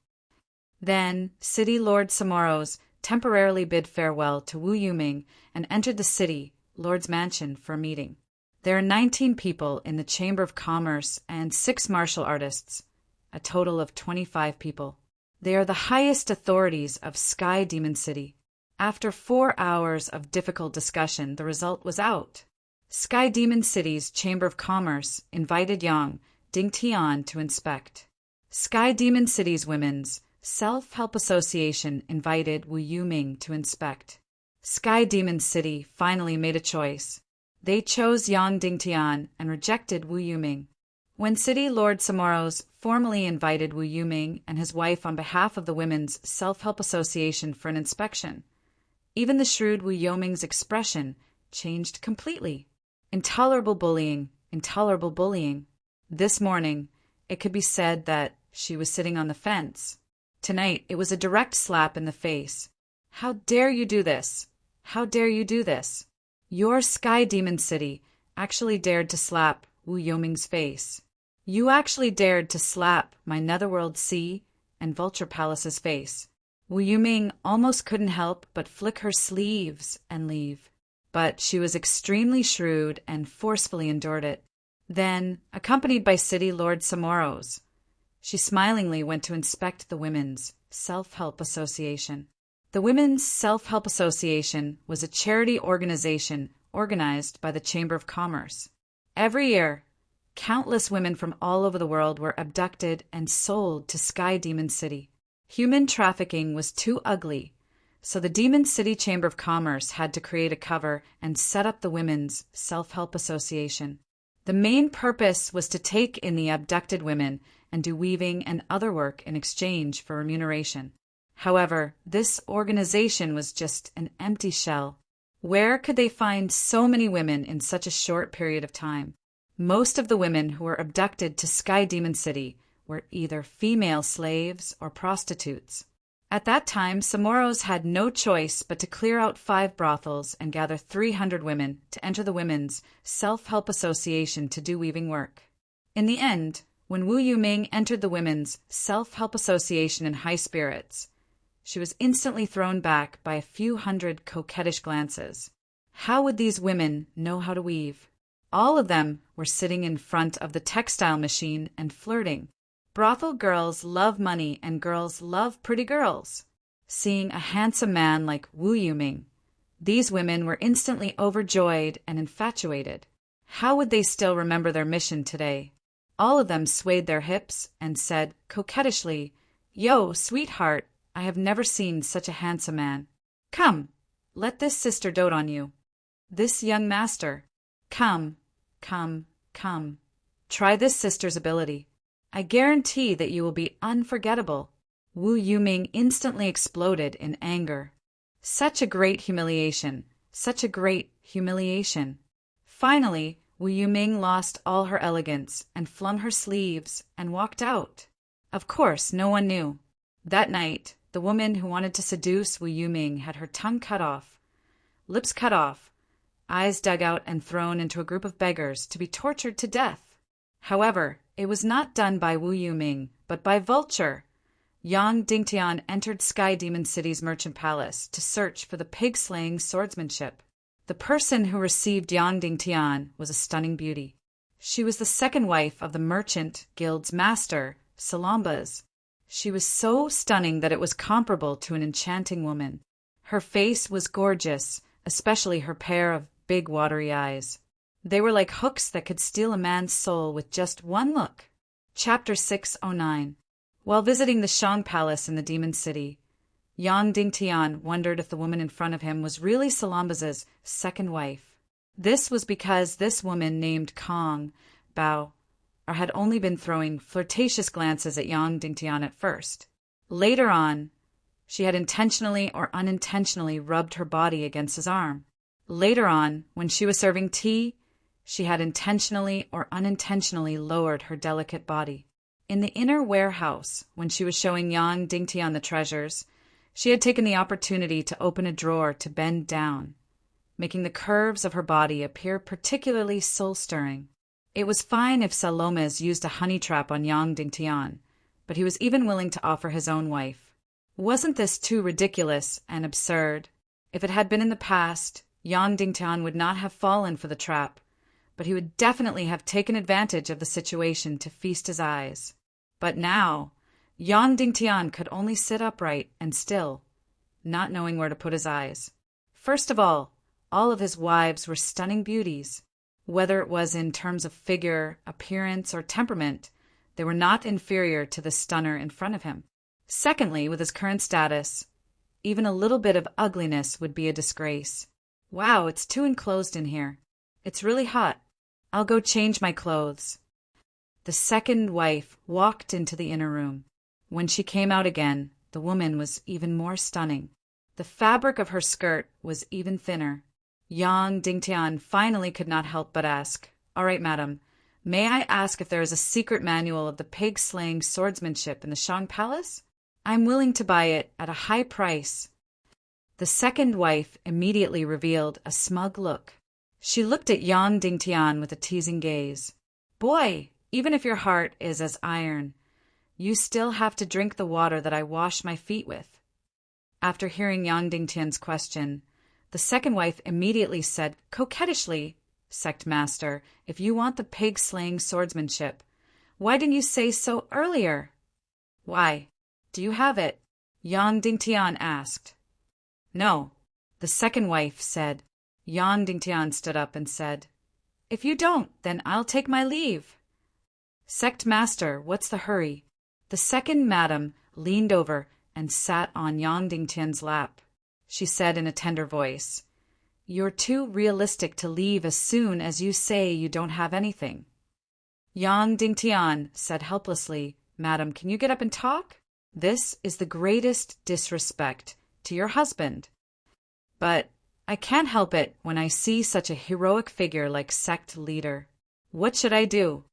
Then, City Lord Samoros temporarily bid farewell to Wu Yuming and entered the City Lord's mansion for a meeting. There are 19 people in the Chamber of Commerce and 6 martial artists, a total of 25 people. They are the highest authorities of Sky Demon City. After 4 hours of difficult discussion, the result was out. Sky Demon City's Chamber of Commerce invited Yang Dingtian to inspect. Sky Demon City's Women's Self-Help Association invited Wu Yuming to inspect. Sky Demon City finally made a choice. They chose Yang Dingtian and rejected Wu Yuming. When City Lord Samoros formally invited Wu Yuming and his wife on behalf of the Women's Self-Help Association for an inspection, even the shrewd Wu Yuming's expression changed completely. Intolerable bullying, intolerable bullying. This morning, it could be said that she was sitting on the fence. Tonight, it was a direct slap in the face. How dare you do this? How dare you do this? Your Sky Demon City actually dared to slap Wu Yoming's face. You actually dared to slap my Netherworld Sea and Vulture Palace's face. Wu Yuming almost couldn't help but flick her sleeves and leave. But she was extremely shrewd and forcefully endured it. Then, accompanied by City Lord Samoros, she smilingly went to inspect the Women's Self-Help Association. The Women's Self-Help Association was a charity organization organized by the Chamber of Commerce. Every year, countless women from all over the world were abducted and sold to Sky Demon City. Human trafficking was too ugly, so the Demon City Chamber of Commerce had to create a cover and set up the Women's Self-Help Association. The main purpose was to take in the abducted women and do weaving and other work in exchange for remuneration. However, this organization was just an empty shell. Where could they find so many women in such a short period of time? Most of the women who were abducted to Sky Demon City were either female slaves or prostitutes. At that time, Samoros had no choice but to clear out 5 brothels and gather 300 women to enter the Women's Self-Help Association to do weaving work. In the end, when Wu Yuming entered the Women's Self-Help Association in high spirits, she was instantly thrown back by a few hundred coquettish glances. How would these women know how to weave? All of them were sitting in front of the textile machine and flirting. Brothel girls love money and girls love pretty girls. Seeing a handsome man like Wu Yuming, these women were instantly overjoyed and infatuated. How would they still remember their mission today? All of them swayed their hips and said coquettishly, "Yo, sweetheart, I have never seen such a handsome man. Come, let this sister dote on you. This young master. Come, come, come. Try this sister's ability. I guarantee that you will be unforgettable." Wu Yuming instantly exploded in anger. Such a great humiliation. Such a great humiliation. Finally, Wu Yuming lost all her elegance and flung her sleeves and walked out. Of course, no one knew. That night, the woman who wanted to seduce Wu Yuming had her tongue cut off, lips cut off, eyes dug out and thrown into a group of beggars to be tortured to death. However, it was not done by Wu Yuming, but by Vulture. Yang Dingtian entered Sky Demon City's merchant palace to search for the pig-slaying swordsmanship. The person who received Yang Dingtian was a stunning beauty. She was the second wife of the merchant guild's master, Salambas. She was so stunning that it was comparable to an enchanting woman. Her face was gorgeous, especially her pair of big watery eyes. They were like hooks that could steal a man's soul with just one look. Chapter 609. While visiting the Shang Palace in the Demon City, Yang Dingtian wondered if the woman in front of him was really Salambas's second wife. This was because this woman named Kong Bao had only been throwing flirtatious glances at Yang Dingtian at first. Later on, she had intentionally or unintentionally rubbed her body against his arm. Later on, when she was serving tea, she had intentionally or unintentionally lowered her delicate body. In the inner warehouse, when she was showing Yang Dingtian the treasures, she had taken the opportunity to open a drawer to bend down, making the curves of her body appear particularly soul-stirring. It was fine if Salomes used a honey trap on Yang Dingtian, but he was even willing to offer his own wife. Wasn't this too ridiculous and absurd? If it had been in the past, Yang Dingtian would not have fallen for the trap, but he would definitely have taken advantage of the situation to feast his eyes. But now, Yang Dingtian could only sit upright and still, not knowing where to put his eyes. First of all of his wives were stunning beauties. Whether it was in terms of figure, appearance, or temperament, they were not inferior to the stunner in front of him. Secondly, with his current status, even a little bit of ugliness would be a disgrace. Wow, it's too enclosed in here. It's really hot. I'll go change my clothes. The second wife walked into the inner room. When she came out again, the woman was even more stunning. The fabric of her skirt was even thinner. Yang Dingtian finally could not help but ask, "All right, madam, may I ask if there is a secret manual of the pig-slaying swordsmanship in the Shang Palace? I'm willing to buy it at a high price. The second wife immediately revealed a smug look. She looked at Yang Dingtian with a teasing gaze. Boy, even if your heart is as iron, you still have to drink the water that I wash my feet with. After hearing Yang Dingtian's question, the second wife immediately said coquettishly, Sect Master, if you want the pig-slaying swordsmanship, why didn't you say so earlier? Why? Do you have it? Yang Dingtian asked. No, the second wife said. Yang Dingtian stood up and said, If you don't, then I'll take my leave. Sect Master, what's the hurry? The second madam leaned over and sat on Yang Dingtian's lap. She said in a tender voice, You're too realistic to leave as soon as you say you don't have anything. Yang Dingtian said helplessly, Madam, can you get up and talk? This is the greatest disrespect to your husband. But I can't help it when I see such a heroic figure like sect leader. What should I do?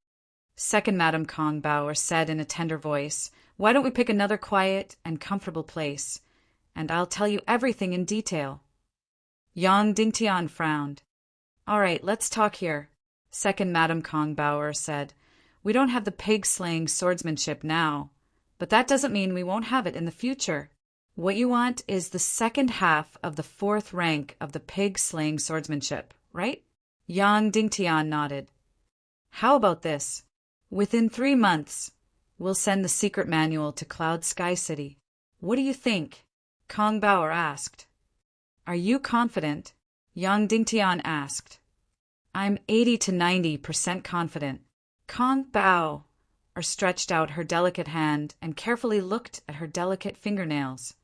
Second Madam Kong Bauer said in a tender voice, Why don't we pick another quiet and comfortable place, and I'll tell you everything in detail. Yang Dingtian frowned. All right, let's talk here. Second Madam Kong Bauer said, We don't have the pig-slaying swordsmanship now, but that doesn't mean we won't have it in the future. What you want is the second half of the fourth rank of the pig-slaying swordsmanship, right? Yang Dingtian nodded. How about this? Within 3 months, we'll send the secret manual to Cloud Sky City. What do you think? Kong Bauer asked. Are you confident? Yang Dingtian asked. I'm 80 to 90% confident. Kong Bauer stretched out her delicate hand and carefully looked at her delicate fingernails.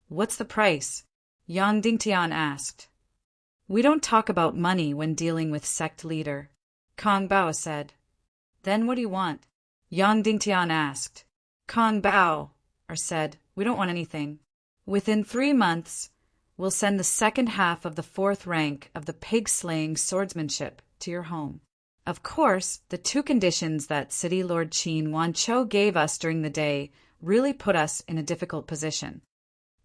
What's the price? Yang Dingtian asked. We don't talk about money when dealing with sect leader, Kong Bauer said. Then what do you want? Yang Dingtian asked. Kong Bauer said, We don't want anything. Within 3 months, we'll send the second half of the fourth rank of the pig-slaying swordsmanship to your home. Of course, the 2 conditions that City Lord Qin Wanchou gave us during the day really put us in a difficult position.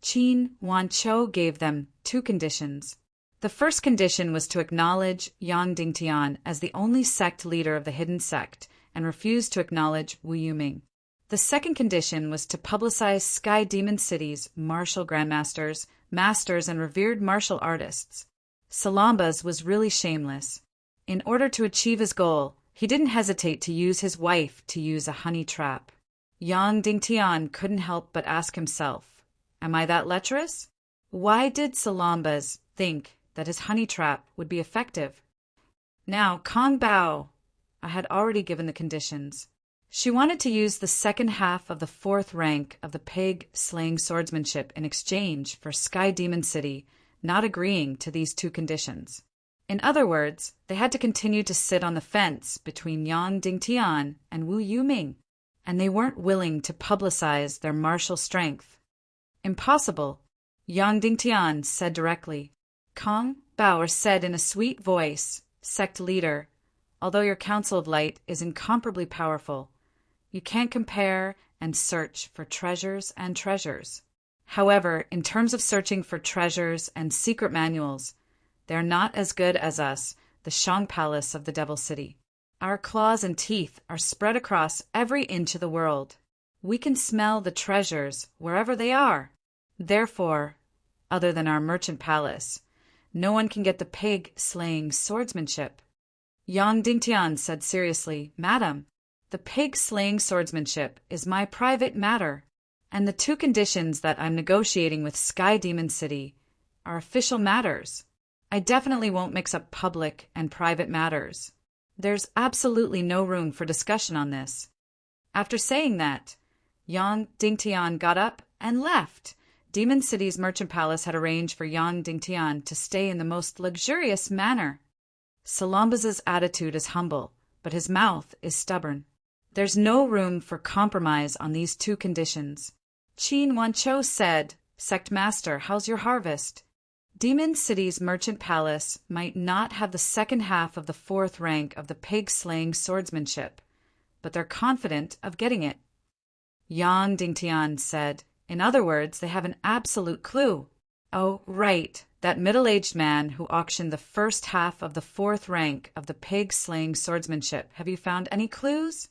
Qin Wanchou gave them 2 conditions. The first condition was to acknowledge Yang Dingtian as the only sect leader of the hidden sect and refuse to acknowledge Wu Yuming. The second condition was to publicize Sky Demon City's martial grandmasters, masters, and revered martial artists. Salambas was really shameless. In order to achieve his goal, he didn't hesitate to use his wife to use a honey trap. Yang Dingtian couldn't help but ask himself, Am I that lecherous? Why did Salambas think that his honey trap would be effective? Now, Kong Bao had already given the conditions. She wanted to use the second half of the fourth rank of the pig-slaying swordsmanship in exchange for Sky Demon City not agreeing to these 2 conditions. In other words, they had to continue to sit on the fence between Yang Dingtian and Wu Yuming, and they weren't willing to publicize their martial strength. Impossible, Yang Dingtian said directly. Kong Bauer said in a sweet voice, Sect leader, although your Council of Light is incomparably powerful, you can't compare and search for treasures and treasures. However, in terms of searching for treasures and secret manuals, they're not as good as us, the Shang Palace of the Devil City. Our claws and teeth are spread across every inch of the world. We can smell the treasures wherever they are. Therefore, other than our merchant palace, no one can get the pig-slaying swordsmanship. Yang Dingtian said seriously, Madam, the pig-slaying swordsmanship is my private matter, and the 2 conditions that I'm negotiating with Sky Demon City are official matters. I definitely won't mix up public and private matters. There's absolutely no room for discussion on this. After saying that, Yang Dingtian got up and left. Demon City's merchant palace had arranged for Yang Dingtian to stay in the most luxurious manner. Salambas's attitude is humble, but his mouth is stubborn. There's no room for compromise on these 2 conditions. Qin Wanchou said, Sect Master, how's your harvest? Demon City's merchant palace might not have the second half of the fourth rank of the pig-slaying swordsmanship, but they're confident of getting it. Yang Dingtian said, In other words, they have an absolute clue. Oh, right, that middle-aged man who auctioned the first half of the fourth rank of the pig-slaying swordsmanship. Have you found any clues?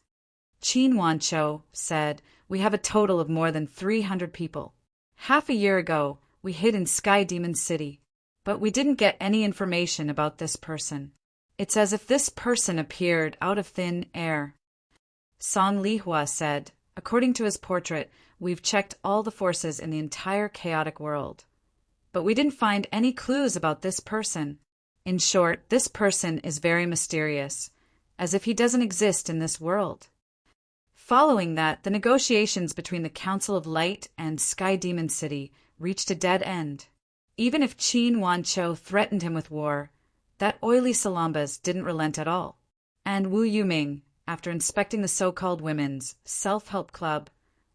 Qin Wancho said, "We have a total of more than 300 people. Half a year ago, we hid in Sky Demon City, but we didn't get any information about this person. It's as if this person appeared out of thin air." Song Lihua said, "According to his portrait, we've checked all the forces in the entire chaotic world, but we didn't find any clues about this person. In short, this person is very mysterious, as if he doesn't exist in this world." Following that, the negotiations between the Council of Light and Sky Demon City reached a dead end. Even if Qin Wancho threatened him with war, that oily Salambas didn't relent at all. And Wu Yuming, after inspecting the so-called women's self-help club,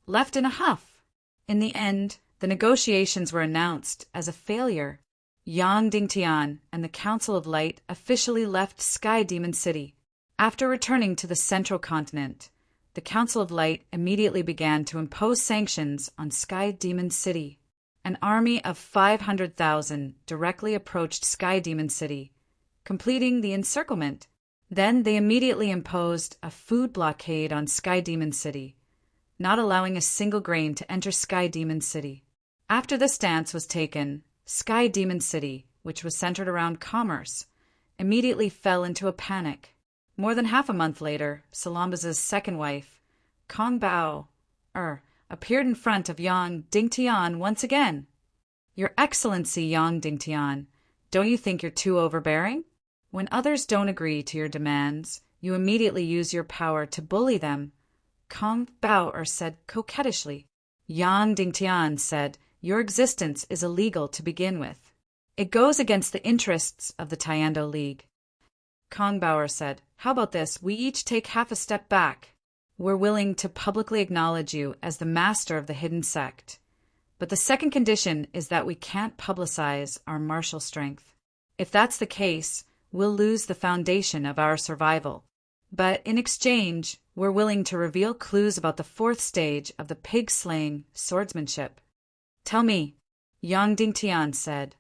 left in a huff. In the end, the negotiations were announced as a failure. Yang Dingtian and the Council of Light officially left Sky Demon City. After returning to the central continent, the Council of Light immediately began to impose sanctions on Sky Demon City. An army of 500,000 directly approached Sky Demon City, completing the encirclement. Then they immediately imposed a food blockade on Sky Demon City, not allowing a single grain to enter Sky Demon City. After this stance was taken, Sky Demon City, which was centered around commerce, immediately fell into a panic. More than half a month later, Salambas' second wife, Kong Bao, appeared in front of Yang Dingtian once again. "Your Excellency Yang Dingtian, don't you think you're too overbearing? When others don't agree to your demands, you immediately use your power to bully them," Kong Bao said coquettishly. Yang Dingtian said, "Your existence is illegal to begin with. It goes against the interests of the Taiando League." Kong Bao said, "How about this? We each take half a step back. We're willing to publicly acknowledge you as the master of the hidden sect. But the second condition is that we can't publicize our martial strength. If that's the case, we'll lose the foundation of our survival. But in exchange, we're willing to reveal clues about the fourth stage of the pig-slaying swordsmanship." "Tell me," Yang Dingtian said.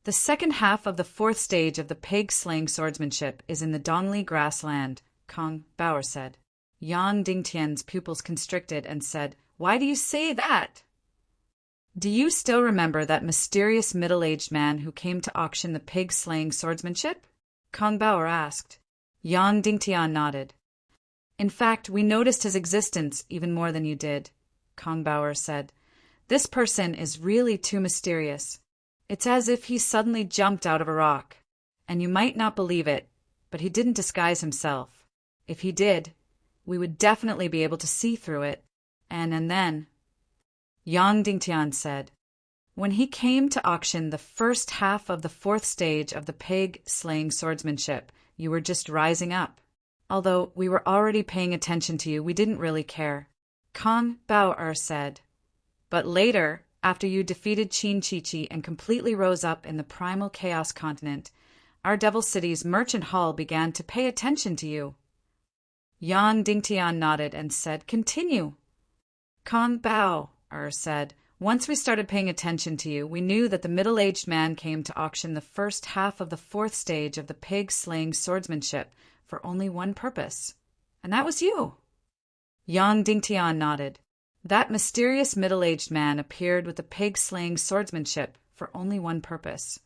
"The second half of the fourth stage of the pig-slaying swordsmanship is in the Dongli grassland," Kong Bao said. Yang Dingtian's pupils constricted and said, "Why do you say that?" "Do you still remember that mysterious middle-aged man who came to auction the pig-slaying swordsmanship?" Kong Bao asked. Yang Dingtian nodded. "In fact, we noticed his existence even more than you did," Kong Bao said. "This person is really too mysterious. It's as if he suddenly jumped out of a rock. And you might not believe it, but he didn't disguise himself. If he did, we would definitely be able to see through it. And then," Yang Dingtian said, "when he came to auction the first half of the fourth stage of the pig-slaying swordsmanship, you were just rising up. Although we were already paying attention to you, we didn't really care," Kong Bao said. "But later, after you defeated Qin Chi and completely rose up in the primal chaos continent, our Devil City's merchant hall began to pay attention to you." Yang Dingtian nodded and said, "Continue." Kong Bao said, "Once we started paying attention to you, we knew that the middle-aged man came to auction the first half of the fourth stage of the pig-slaying swordsmanship for only one purpose. And that was you." Yang Dingtian nodded. "That mysterious middle-aged man appeared with the pig-slaying swordsmanship for only one purpose.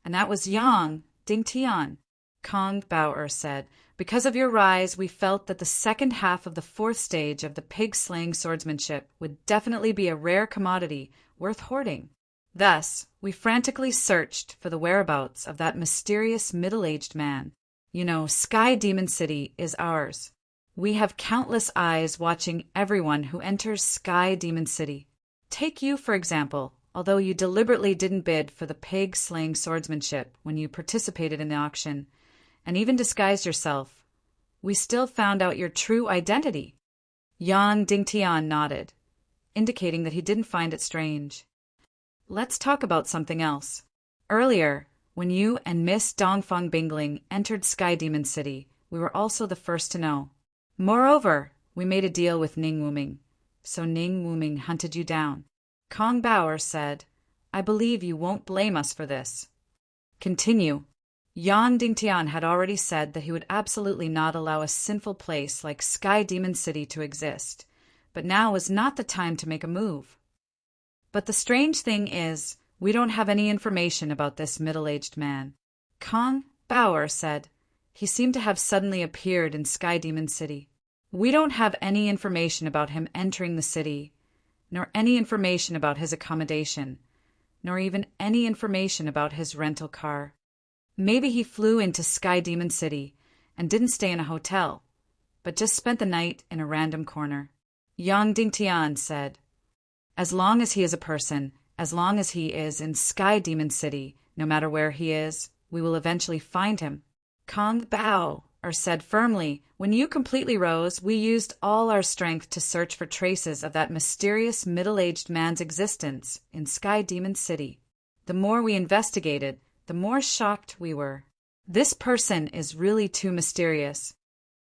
And that was Yang Dingtian," Kong Bao said. "Because of your rise, we felt that the second half of the fourth stage of the pig-slaying swordsmanship would definitely be a rare commodity worth hoarding. Thus, we frantically searched for the whereabouts of that mysterious middle-aged man. You know, Sky Demon City is ours. We have countless eyes watching everyone who enters Sky Demon City. Take you, for example. Although you deliberately didn't bid for the pig-slaying swordsmanship when you participated in the auction, and even disguised yourself, we still found out your true identity." Yang Dingtian nodded, indicating that he didn't find it strange. "Let's talk about something else. Earlier, when you and Miss Dongfang Bingling entered Sky Demon City, we were also the first to know. Moreover, we made a deal with Ning Wuming, so Ning Wuming hunted you down. Kong Bao said, I believe you won't blame us for this. Continue. Yang Dingtian had already said that he would absolutely not allow a sinful place like Sky Demon City to exist, but now was not the time to make a move. But the strange thing is, we don't have any information about this middle-aged man. Kong Bao said. He seemed to have suddenly appeared in Sky Demon City. We don't have any information about him entering the city, nor any information about his accommodation, nor even any information about his rental car. Maybe he flew into Sky Demon City and didn't stay in a hotel, but just spent the night in a random corner. Yang Dingtian said, as long as he is a person, as long as he is in Sky Demon City, no matter where he is, we will eventually find him. Kong Bao said firmly, when you completely rose, we used all our strength to search for traces of that mysterious middle-aged man's existence in Sky Demon City. The more we investigated, the more shocked we were. This person is really too mysterious.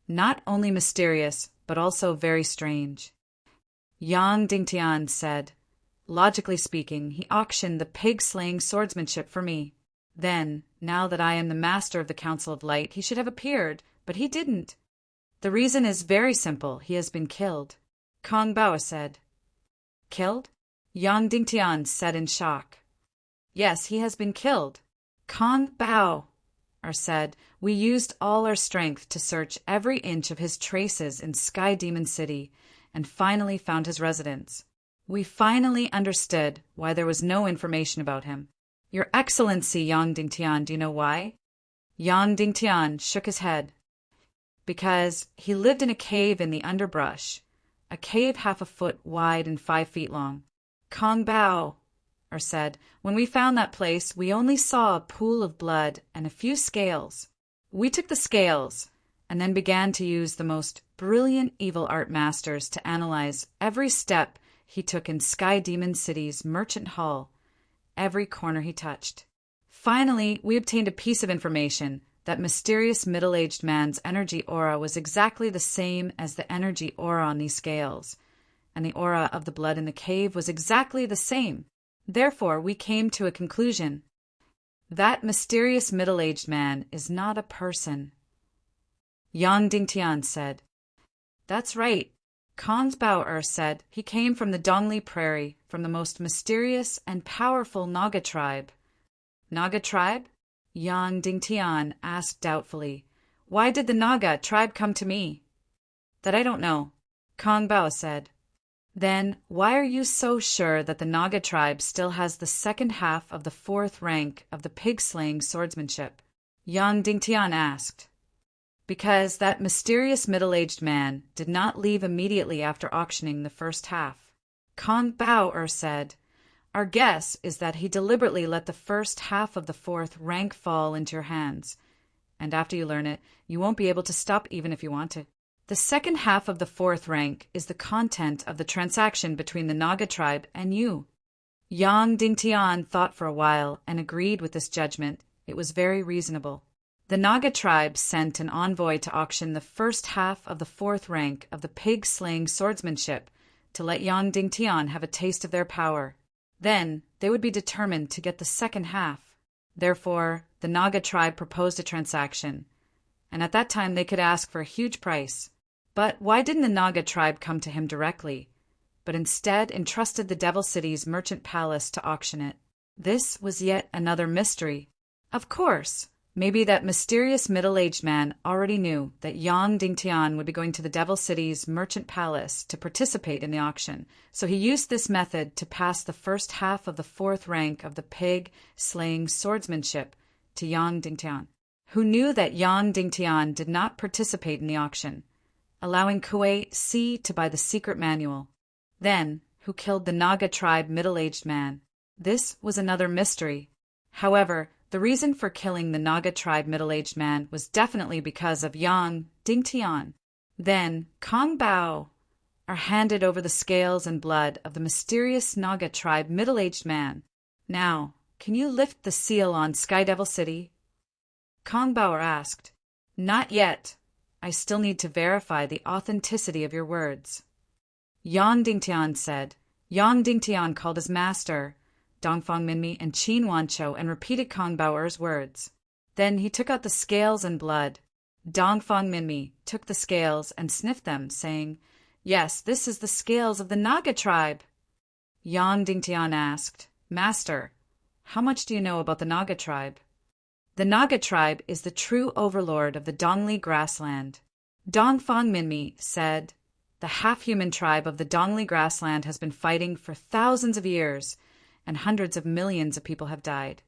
Not only mysterious, but also very strange. Yang Dingtian said, logically speaking, he auctioned the pig-slaying swordsmanship for me. Then, now that I am the master of the Council of Light, he should have appeared, but he didn't. The reason is very simple. He has been killed. Kong Bao said. Killed? Yang Dingtian said in shock. Yes, he has been killed. Kong Bao said, we used all our strength to search every inch of his traces in Sky Demon City and finally found his residence. We finally understood why there was no information about him. Your Excellency, Yang Dingtian, do you know why? Yang Dingtian shook his head. Because he lived in a cave in the underbrush, a cave 1/2 foot wide and 5 feet long. Kong Bao said, when we found that place, we only saw a pool of blood and a few scales. We took the scales and then began to use the most brilliant evil art masters to analyze every step he took in Sky Demon City's merchant hall, every corner he touched. Finally, we obtained a piece of information that mysterious middle-aged man's energy aura was exactly the same as the energy aura on these scales, and the aura of the blood in the cave was exactly the same. Therefore, we came to a conclusion. That mysterious middle-aged man is not a person. Yang Dingtian said. That's right. Kong Bao said he came from the Dongli Prairie, from the most mysterious and powerful Naga tribe. Naga tribe? Yang Dingtian asked doubtfully. Why did the Naga tribe come to me? That I don't know, Kong Bao said. Then why are you so sure that the Naga tribe still has the second half of the 4th rank of the pig-slaying swordsmanship? Yang Dingtian asked. Because that mysterious middle-aged man did not leave immediately after auctioning the first half. Kong Bao said, our guess is that he deliberately let the first half of the 4th rank fall into your hands, and after you learn it, you won't be able to stop even if you want to. The second half of the 4th rank is the content of the transaction between the Naga tribe and you. Yang Dingtian thought for a while and agreed with this judgment. It was very reasonable. The Naga tribe sent an envoy to auction the first half of the 4th rank of the pig-slaying swordsmanship to let Yang Dingtian have a taste of their power. Then they would be determined to get the second half. Therefore, the Naga tribe proposed a transaction, and at that time they could ask for a huge price. But why didn't the Naga tribe come to him directly, but instead entrusted the Devil City's merchant palace to auction it? This was yet another mystery. Of course, maybe that mysterious middle-aged man already knew that Yang Dingtian would be going to the Devil City's merchant palace to participate in the auction, so he used this method to pass the first half of the 4th rank of the pig-slaying swordsmanship to Yang Dingtian, who knew that Yang Dingtian did not participate in the auction, allowing Kuei C to buy the secret manual. Then, who killed the Naga tribe middle-aged man? This was another mystery. However, the reason for killing the Naga tribe middle-aged man was definitely because of Yang Dingtian. Then, Kong Bao handed over the scales and blood of the mysterious Naga tribe middle-aged man. Now, can you lift the seal on Sky Devil City? Kong Bao asked. Not yet. I still need to verify the authenticity of your words. Yang Dingtian said, Yang Dingtian called his master, Dongfang Minmi and Qin Wancho, and repeated Kong Bao'er's words. Then he took out the scales and blood. Dongfang Minmi took the scales and sniffed them, saying, "Yes, this is the scales of the Naga tribe." Yang Dingtian asked, "Master, how much do you know about the Naga tribe?" "The Naga tribe is the true overlord of the Dongli grassland." Dongfang Minmi said, "The half-human tribe of the Dongli grassland has been fighting for thousands of years, and hundreds of millions of people have died.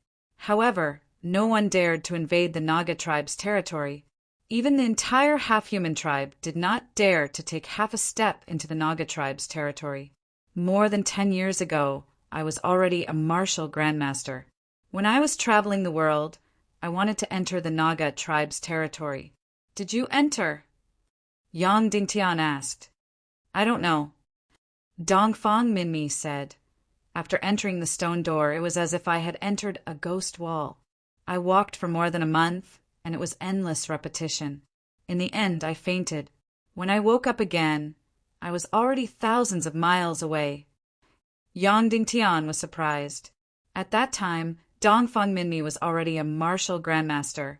However, no one dared to invade the Naga tribe's territory. Even the entire half-human tribe did not dare to take half a step into the Naga tribe's territory. More than 10 years ago, I was already a martial grandmaster. When I was traveling the world, I wanted to enter the Naga tribe's territory. Did you enter?" Yang Dingtian asked. "I don't know." Dongfang Minmi said, "After entering the stone door, it was as if I had entered a ghost wall. I walked for more than a month, and it was endless repetition. In the end, I fainted. When I woke up again, I was already thousands of miles away." Yang Dingtian was surprised. At that time, Dongfang Minmi was already a martial grandmaster,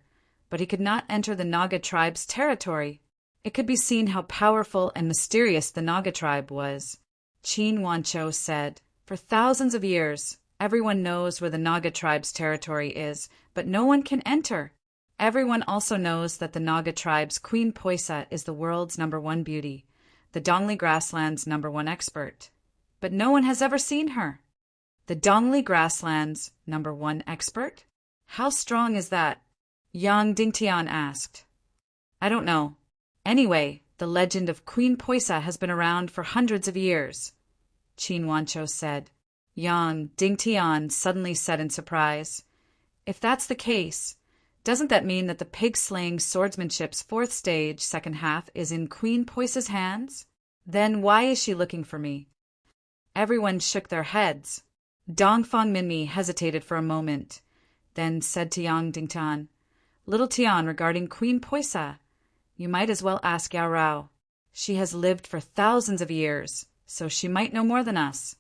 but he could not enter the Naga tribe's territory. It could be seen how powerful and mysterious the Naga tribe was. Qin Wancho said, "For thousands of years, everyone knows where the Naga tribe's territory is, but no one can enter. Everyone also knows that the Naga tribe's Queen Poisa is the world's #1 beauty, the Dongli grassland's #1 expert. But no one has ever seen her." "The Dongli grassland's #1 expert? How strong is that?" Yang Dingtian asked. "I don't know. Anyway, the legend of Queen Poisa has been around for hundreds of years," Qin Wancho said. Yang Dingtian suddenly said in surprise, "If that's the case, doesn't that mean that the pig-slaying swordsmanship's 4th stage, second half, is in Queen Poisa's hands? Then why is she looking for me?" Everyone shook their heads. Dongfang Minmi hesitated for a moment, then said to Yang Dingtian, "Little Tian, regarding Queen Poisa, you might as well ask Yao Rao. She has lived for thousands of years, so she might know more than us."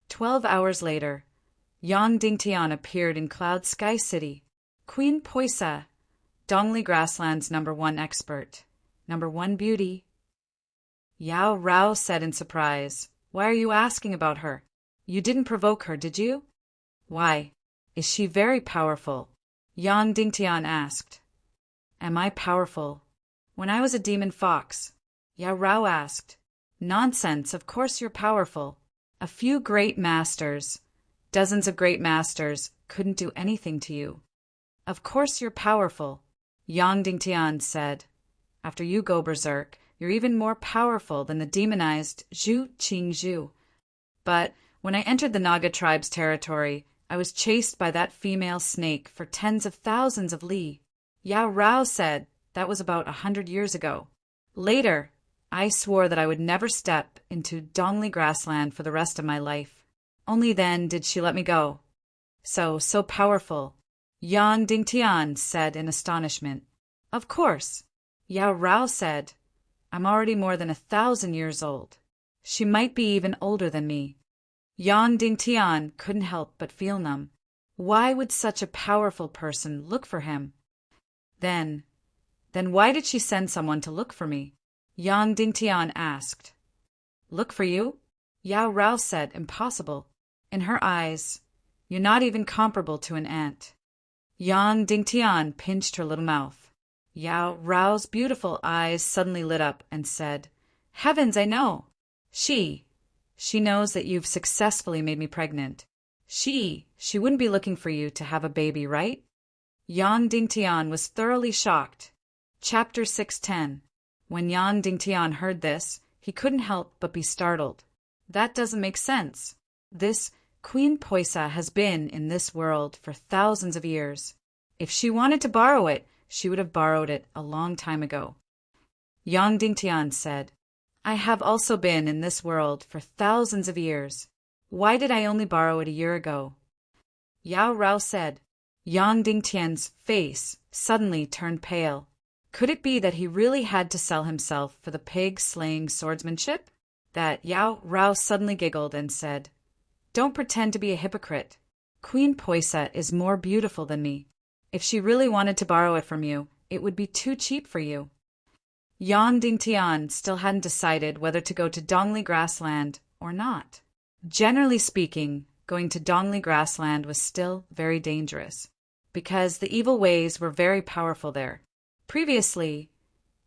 12 hours later, Yang Dingtian appeared in Cloud Sky City. "Queen Poisa, Dongli Grassland's #1 expert, #1 beauty." Yao Rao said in surprise, "Why are you asking about her? You didn't provoke her, did you?" "Why? Is she very powerful?" Yang Dingtian asked. "Am I powerful? When I was a demon fox," Yao Rao asked. "Nonsense, of course you're powerful. A few great masters, dozens of great masters, couldn't do anything to you. Of course you're powerful," Yang Dingtian said. "After you go berserk, you're even more powerful than the demonized Zhu Qingzhu. But when I entered the Naga tribe's territory, I was chased by that female snake for tens of thousands of li." Yao Rao said that was about 100 years ago. "Later, I swore that I would never step into Dongli grassland for the rest of my life. Only then did she let me go. So powerful," Yang Dingtian said in astonishment. "Of course," Yao Rao said. "I'm already more than 1,000 years old. She might be even older than me." Yang Dingtian couldn't help but feel numb. Why would such a powerful person look for him? Then why did she send someone to look for me? Yang Dingtian asked. "Look for you?" Yao Rao said, "Impossible. In her eyes, you're not even comparable to an ant." Yang Dingtian pinched her little mouth. Yao Rao's beautiful eyes suddenly lit up and said, "Heavens, I know! She knows that you've successfully made me pregnant. She wouldn't be looking for you to have a baby, right?" Yang Dingtian was thoroughly shocked. Chapter 610. When Yang Dingtian heard this, he couldn't help but be startled. That doesn't make sense. This Queen Poisa has been in this world for thousands of years. If she wanted to borrow it, she would have borrowed it a long time ago. Yang Dingtian said, "I have also been in this world for thousands of years. Why did I only borrow it a year ago?" Yao Rao said. Yang Dingtian's face suddenly turned pale. Could it be that he really had to sell himself for the pig-slaying swordsmanship? that Yao Rao suddenly giggled and said, "Don't pretend to be a hypocrite. Queen Poisa is more beautiful than me. If she really wanted to borrow it from you, it would be too cheap for you." Yang Dingtian still hadn't decided whether to go to Dongli grassland or not. Generally speaking, going to Dongli grassland was still very dangerous, because the evil ways were very powerful there. Previously,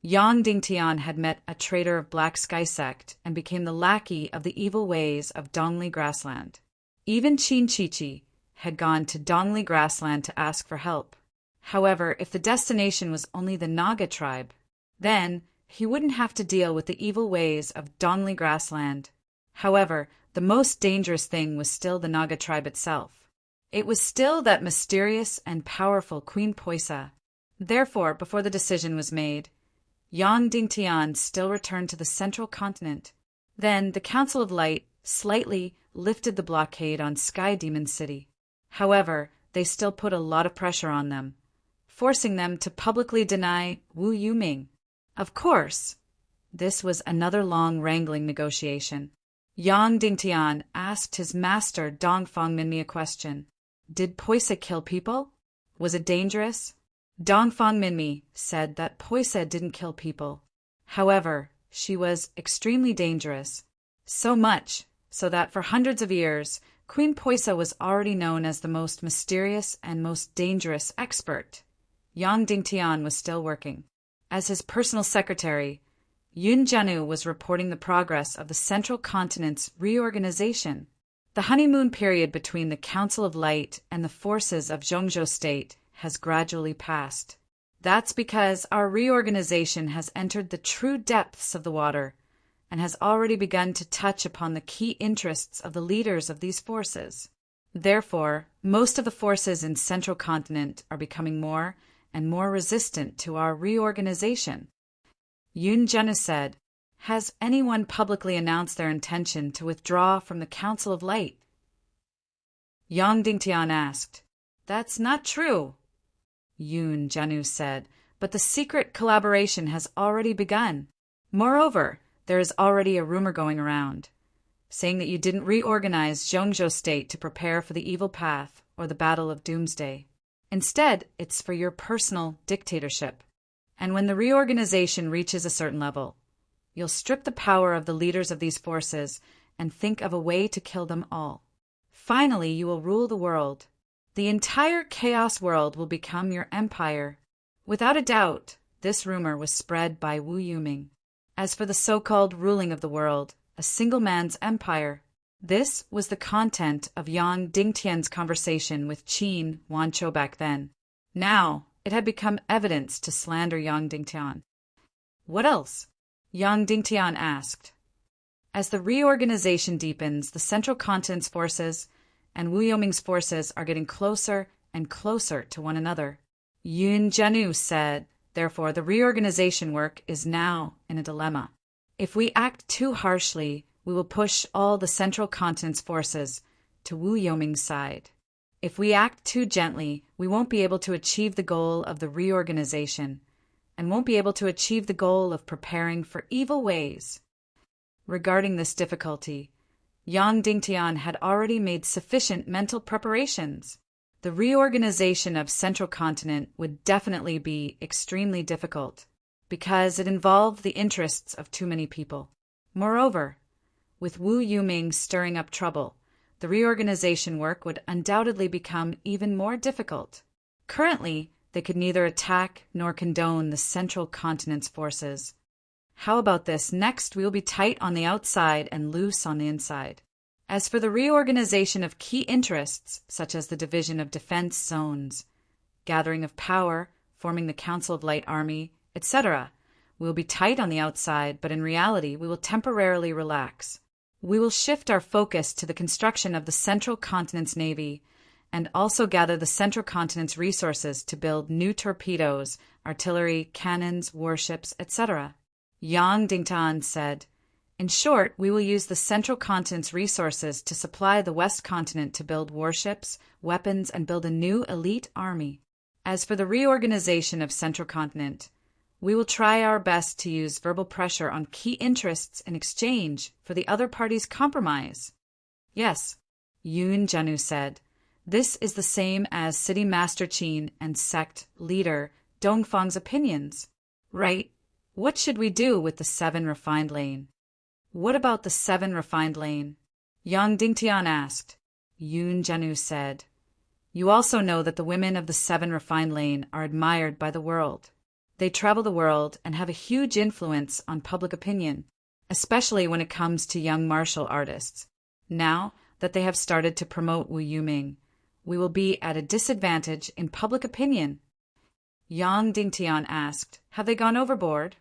Yang Dingtian had met a traitor of Black Sky Sect and became the lackey of the evil ways of Dongli grassland. Even Qin Chichi had gone to Dongli grassland to ask for help. However, if the destination was only the Naga tribe, then he wouldn't have to deal with the evil ways of Dongli grassland. However, the most dangerous thing was still the Naga tribe itself. It was still that mysterious and powerful Queen Poisa. Therefore, before the decision was made, Yang Dingtian still returned to the central continent. Then the Council of Light slightly lifted the blockade on Sky Demon City. However, they still put a lot of pressure on them, forcing them to publicly deny Wu Yuming. Of course, this was another long wrangling negotiation. Yang Dingtian asked his master Dongfang Minmi a question. Did Poisa kill people? Was it dangerous? Dongfang Minmi said that Poisa didn't kill people. However, she was extremely dangerous. So much so that for hundreds of years, Queen Poisa was already known as the most mysterious and most dangerous expert. Yang Dingtian was still working. As his personal secretary, Yun Jianu was reporting the progress of the Central Continent's reorganization. The honeymoon period between the Council of Light and the forces of Zhongzhou State has gradually passed. That's because our reorganization has entered the true depths of the water and has already begun to touch upon the key interests of the leaders of these forces. Therefore, most of the forces in Central Continent are becoming more and more resistant to our reorganization. Yun Jianu said, "Has anyone publicly announced their intention to withdraw from the Council of Light?" Yang Dingtian asked. "That's not true," Yun Jianu said, "but the secret collaboration has already begun. Moreover, there is already a rumor going around, saying that you didn't reorganize Zhongzhou State to prepare for the evil path or the Battle of Doomsday. Instead, it's for your personal dictatorship. And when the reorganization reaches a certain level, you'll strip the power of the leaders of these forces and think of a way to kill them all. Finally, you will rule the world. The entire chaos world will become your empire." Without a doubt, this rumor was spread by Wu Yuming. As for the so-called ruling of the world, a single man's empire, this was the content of Yang Dingtian's conversation with Qin Wanchou back then. Now, it had become evidence to slander Yang Dingtian. "What else?" Yang Dingtian asked. "As the reorganization deepens, the Central Continent's forces and Wu Yuming's forces are getting closer and closer to one another." Yun Jianu said, "Therefore, the reorganization work is now in a dilemma. If we act too harshly, we will push all the Central Continent's forces to Wu Yuming's side. If we act too gently, we won't be able to achieve the goal of the reorganization, and won't be able to achieve the goal of preparing for evil ways." Regarding this difficulty, Yang Dingtian had already made sufficient mental preparations. The reorganization of Central Continent would definitely be extremely difficult, because it involved the interests of too many people. Moreover, with Wu Yuming stirring up trouble, the reorganization work would undoubtedly become even more difficult. Currently, they could neither attack nor condone the Central Continent's forces. How about this? Next, we will be tight on the outside and loose on the inside. As for the reorganization of key interests, such as the division of defense zones, gathering of power, forming the Council of Light Army, etc., we will be tight on the outside, but in reality, we will temporarily relax. We will shift our focus to the construction of the Central Continent's Navy and also gather the Central Continent's resources to build new torpedoes, artillery, cannons, warships, etc. Yang Dingtian said, "In short, we will use the Central Continent's resources to supply the West Continent to build warships, weapons, and build a new elite army. As for the reorganization of Central Continent, We will try our best to use verbal pressure on key interests in exchange for the other party's compromise. Yes, Yoon Janu said. This is the same as City Master Chin and sect leader Dongfang's opinions. Right? What should we do with the 7 refined lane? What about the 7 refined lane? Yang Dingtian asked. Yoon Janu said. You also know that the women of the 7 refined lane are admired by the world. They travel the world and have a huge influence on public opinion, especially when it comes to young martial artists. Now that they have started to promote Wu Yuming, we will be at a disadvantage in public opinion. Yang Dingtian asked, have they gone overboard?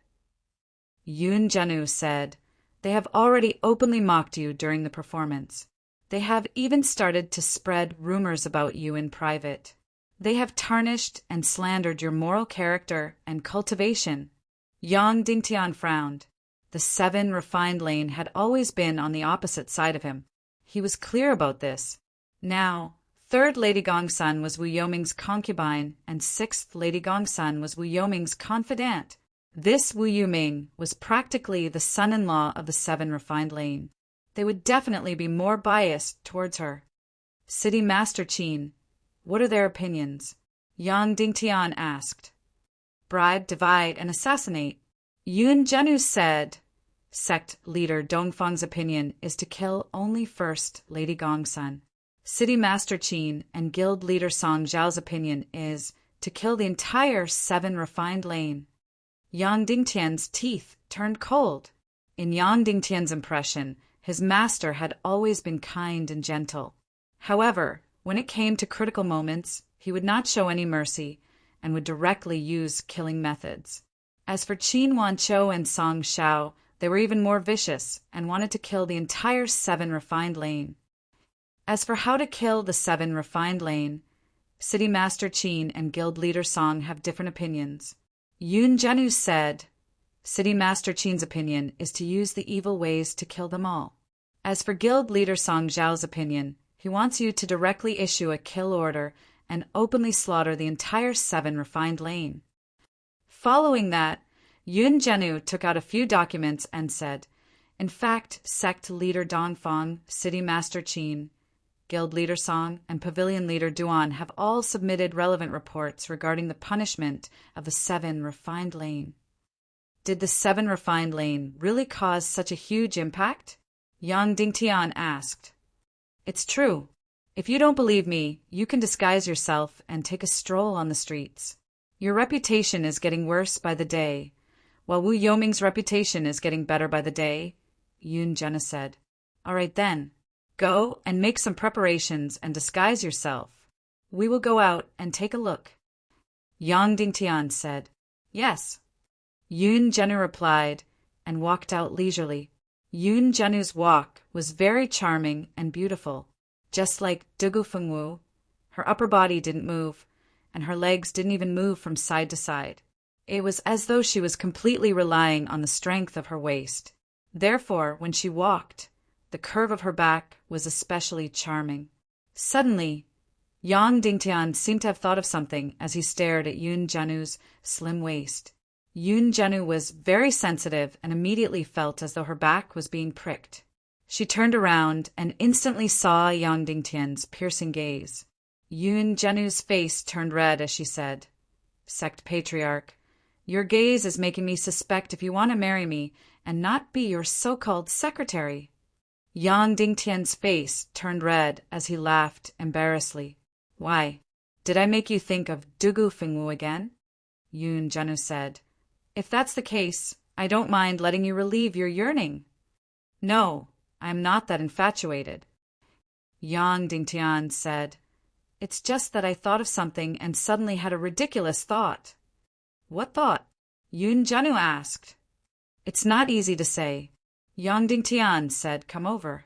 Yoon Janu said, they have already openly mocked you during the performance. They have even started to spread rumors about you in private. They have tarnished and slandered your moral character and cultivation. Yang Dingtian frowned. The 7 refined lane had always been on the opposite side of him. He was clear about this. Now, 3rd Lady Gongsun was Wu Yoming's concubine, and 6th Lady Gongsun was Wu Yoming's confidant. This Wu Yuming was practically the son-in-law of the 7 refined lane. They would definitely be more biased towards her. City Master Chin, what are their opinions? Yang Dingtian asked. Bribe, divide, and assassinate. Yoon Janu said. Sect leader Dongfang's opinion is to kill only 1st Lady Gongsun. City Master Chin and guild leader Song Zhao's opinion is to kill the entire 7 refined lane. Yang Dingtian's teeth turned cold. In Yang Dingtian's impression, his master had always been kind and gentle. However, when it came to critical moments, he would not show any mercy and would directly use killing methods. As for Qin Wanqiu and Song Xiao, they were even more vicious and wanted to kill the entire 7 refined lane. As for how to kill the 7 refined lane, City Master Qin and guild leader Song have different opinions. Yoon Janu said, City Master Qin's opinion is to use the evil ways to kill them all. As for guild leader Song Zhao's opinion, he wants you to directly issue a kill order and openly slaughter the entire 7 refined lane. Following that, Yoon Janu took out a few documents and said, in fact, sect leader Dongfang, City Master Qin, guild leader Song, and pavilion leader Duan have all submitted relevant reports regarding the punishment of the 7 refined lane. Did the 7 refined lane really cause such a huge impact? Yang Dingtian asked. It's true. If you don't believe me, you can disguise yourself and take a stroll on the streets. Your reputation is getting worse by the day, while Wu Yoming's reputation is getting better by the day, Yoon Janu said. All right then. Go and make some preparations and disguise yourself. We will go out and take a look. Yang Dingtian said. Yes. Yoon Janu replied and walked out leisurely. Yoon Janu's walk was very charming and beautiful. Just like Dugu Fengwu, her upper body didn't move, and her legs didn't even move from side to side. It was as though she was completely relying on the strength of her waist. Therefore, when she walked, the curve of her back was especially charming. Suddenly, Yang Dingtian seemed to have thought of something as he stared at Yoon Janu's slim waist. Yoon Janu was very sensitive and immediately felt as though her back was being pricked. She turned around and instantly saw Yang Dingtian's piercing gaze. Yoon Janu's face turned red as she said, Sect Patriarch, your gaze is making me suspect if you want to marry me and not be your so-called secretary. Yang Dingtian's face turned red as he laughed embarrassedly. Why, did I make you think of Dugu Fengwu again? Yoon Janu said. If that's the case, I don't mind letting you relieve your yearning. No, I am not that infatuated. Yang Dingtian said. It's just that I thought of something and suddenly had a ridiculous thought. What thought? Yoon Janu asked. It's not easy to say. Yang Dingtian said, come over.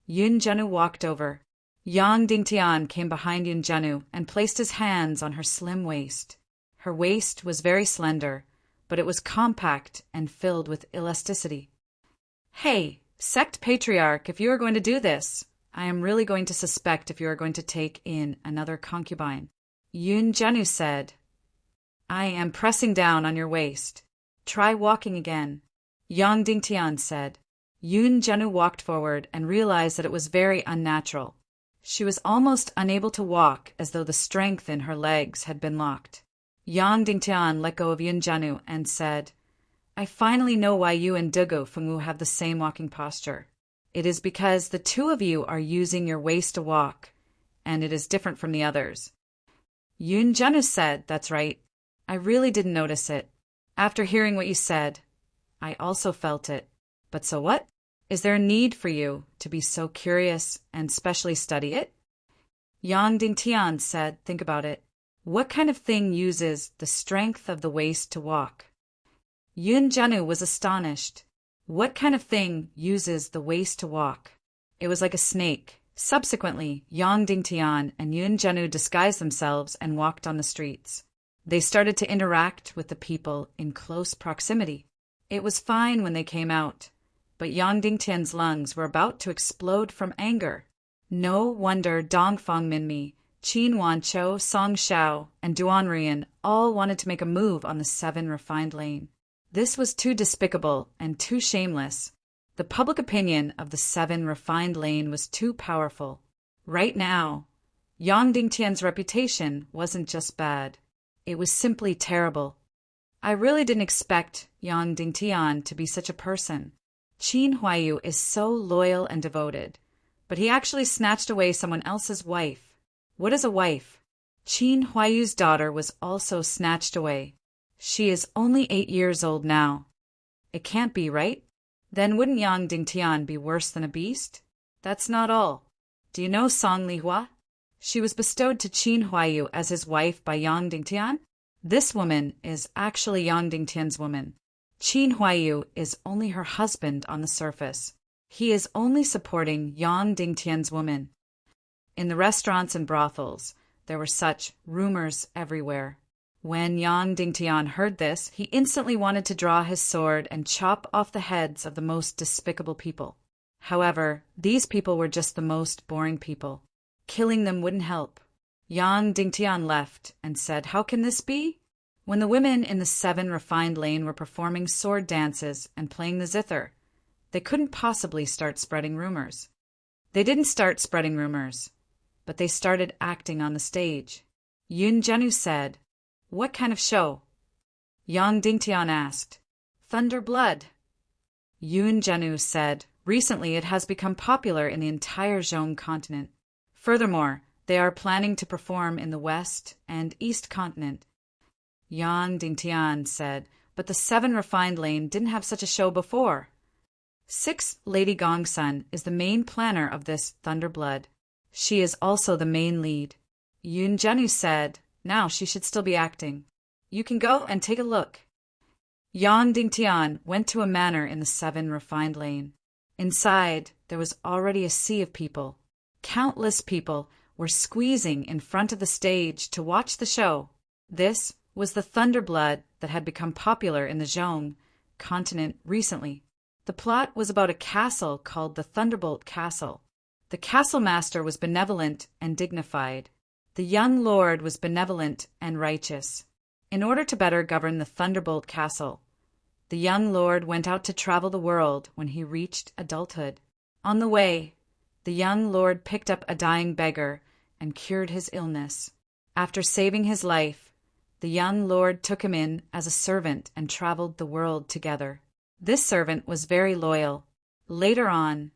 Yoon Janu walked over. Yang Dingtian came behind Yoon Janu and placed his hands on her slim waist. Her waist was very slender, but it was compact and filled with elasticity. Hey, Sect Patriarch, if you are going to do this, I am really going to suspect if you are going to take in another concubine. Yoon Janu said. I am pressing down on your waist. Try walking again, Yang Dingtian said. Yun Zhenu walked forward and realized that it was very unnatural. She was almost unable to walk, as though the strength in her legs had been locked. Yang Dingtian let go of Yun Zhenu and said, I finally know why you and Dugu Fengwu have the same walking posture. It is because the two of you are using your waist to walk, and it is different from the others. Yun Zhenu said, That's right. I really didn't notice it. After hearing what you said, I also felt it. But so what? Is there a need for you to be so curious and specially study it? Yang Dingtian said, Think about it. What kind of thing uses the strength of the waist to walk? Yun Zhenu was astonished. What kind of thing uses the waist to walk? It was like a snake. Subsequently, Yang Dingtian and Yun Zhenu disguised themselves and walked on the streets. They started to interact with the people in close proximity. It was fine when they came out, but Yang Dingtian's lungs were about to explode from anger. No wonder Dongfang Minmi, Qin Wanqiu, Song Shao, and Duan Rian all wanted to make a move on the 7 refined lane. This was too despicable and too shameless. The public opinion of the 7 refined lane was too powerful. Right now, Yang Dingtian's reputation wasn't just bad. It was simply terrible. I really didn't expect Yang Dingtian to be such a person. Qin Huaiyu is so loyal and devoted, but he actually snatched away someone else's wife. What is a wife? Qin Huaiyu's daughter was also snatched away. She is only 8 years old now. It can't be, right? Then wouldn't Yang Dingtian be worse than a beast? That's not all. Do you know Song Lihua? She was bestowed to Qin Huaiyu as his wife by Yang Dingtian. This woman is actually Yang Dingtian's woman. Qin Huaiyu is only her husband on the surface. He is only supporting Yang Dingtian's woman. In the restaurants and brothels, there were such rumors everywhere. When Yang Dingtian heard this, he instantly wanted to draw his sword and chop off the heads of the most despicable people. However, these people were just the most boring people. Killing them wouldn't help. Yang Dingtian left and said, How can this be? When the women in the 7 refined lane were performing sword dances and playing the zither, they couldn't possibly start spreading rumors. They didn't start spreading rumors, but they started acting on the stage. Yun Zhenu said, What kind of show? Yang Dingtian asked. Thunder Blood. Yun Zhenu said, Recently it has become popular in the entire Zhong continent. Furthermore, they are planning to perform in the West and East continent. Yang Dingtian said, But the 7 refined lane didn't have such a show before. 6 Lady Gongsun is the main planner of this Thunder Blood. She is also the main lead. Yun Zhenu said, Now she should still be acting. You can go and take a look. Yang Dingtian went to a manor in the 7 refined lane. Inside, there was already a sea of people. Countless people were squeezing in front of the stage to watch the show. This was the Thunder Blood that had become popular in the Zhong continent recently. The plot was about a castle called the Thunderbolt Castle. The castle master was benevolent and dignified. The young lord was benevolent and righteous. In order to better govern the Thunderbolt Castle, the young lord went out to travel the world when he reached adulthood. On the way, the young lord picked up a dying beggar and cured his illness. After saving his life, the young lord took him in as a servant and traveled the world together. This servant was very loyal. Later on,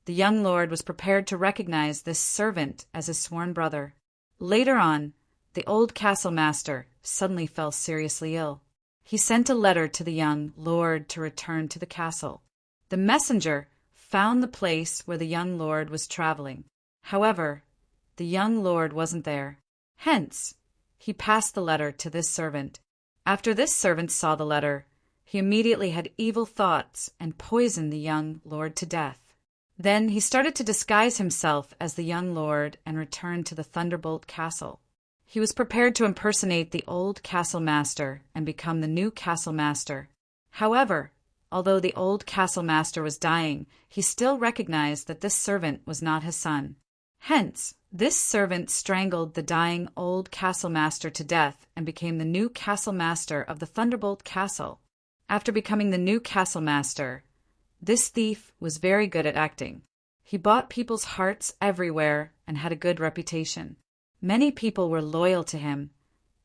the young lord was prepared to recognize this servant as his sworn brother. Later on, the old castle master suddenly fell seriously ill. He sent a letter to the young lord to return to the castle. The messenger found the place where the young lord was traveling. However, the young lord wasn't there. Hence, he passed the letter to this servant. After this servant saw the letter, he immediately had evil thoughts and poisoned the young lord to death. Then he started to disguise himself as the young lord and returned to the Thunderbolt Castle. He was prepared to impersonate the old castle master and become the new castle master. However, although the old castle master was dying, he still recognized that this servant was not his son. Hence, this servant strangled the dying old castle master to death and became the new castle master of the Thunderbolt Castle. After becoming the new castle master, this thief was very good at acting. He bought people's hearts everywhere and had a good reputation. Many people were loyal to him,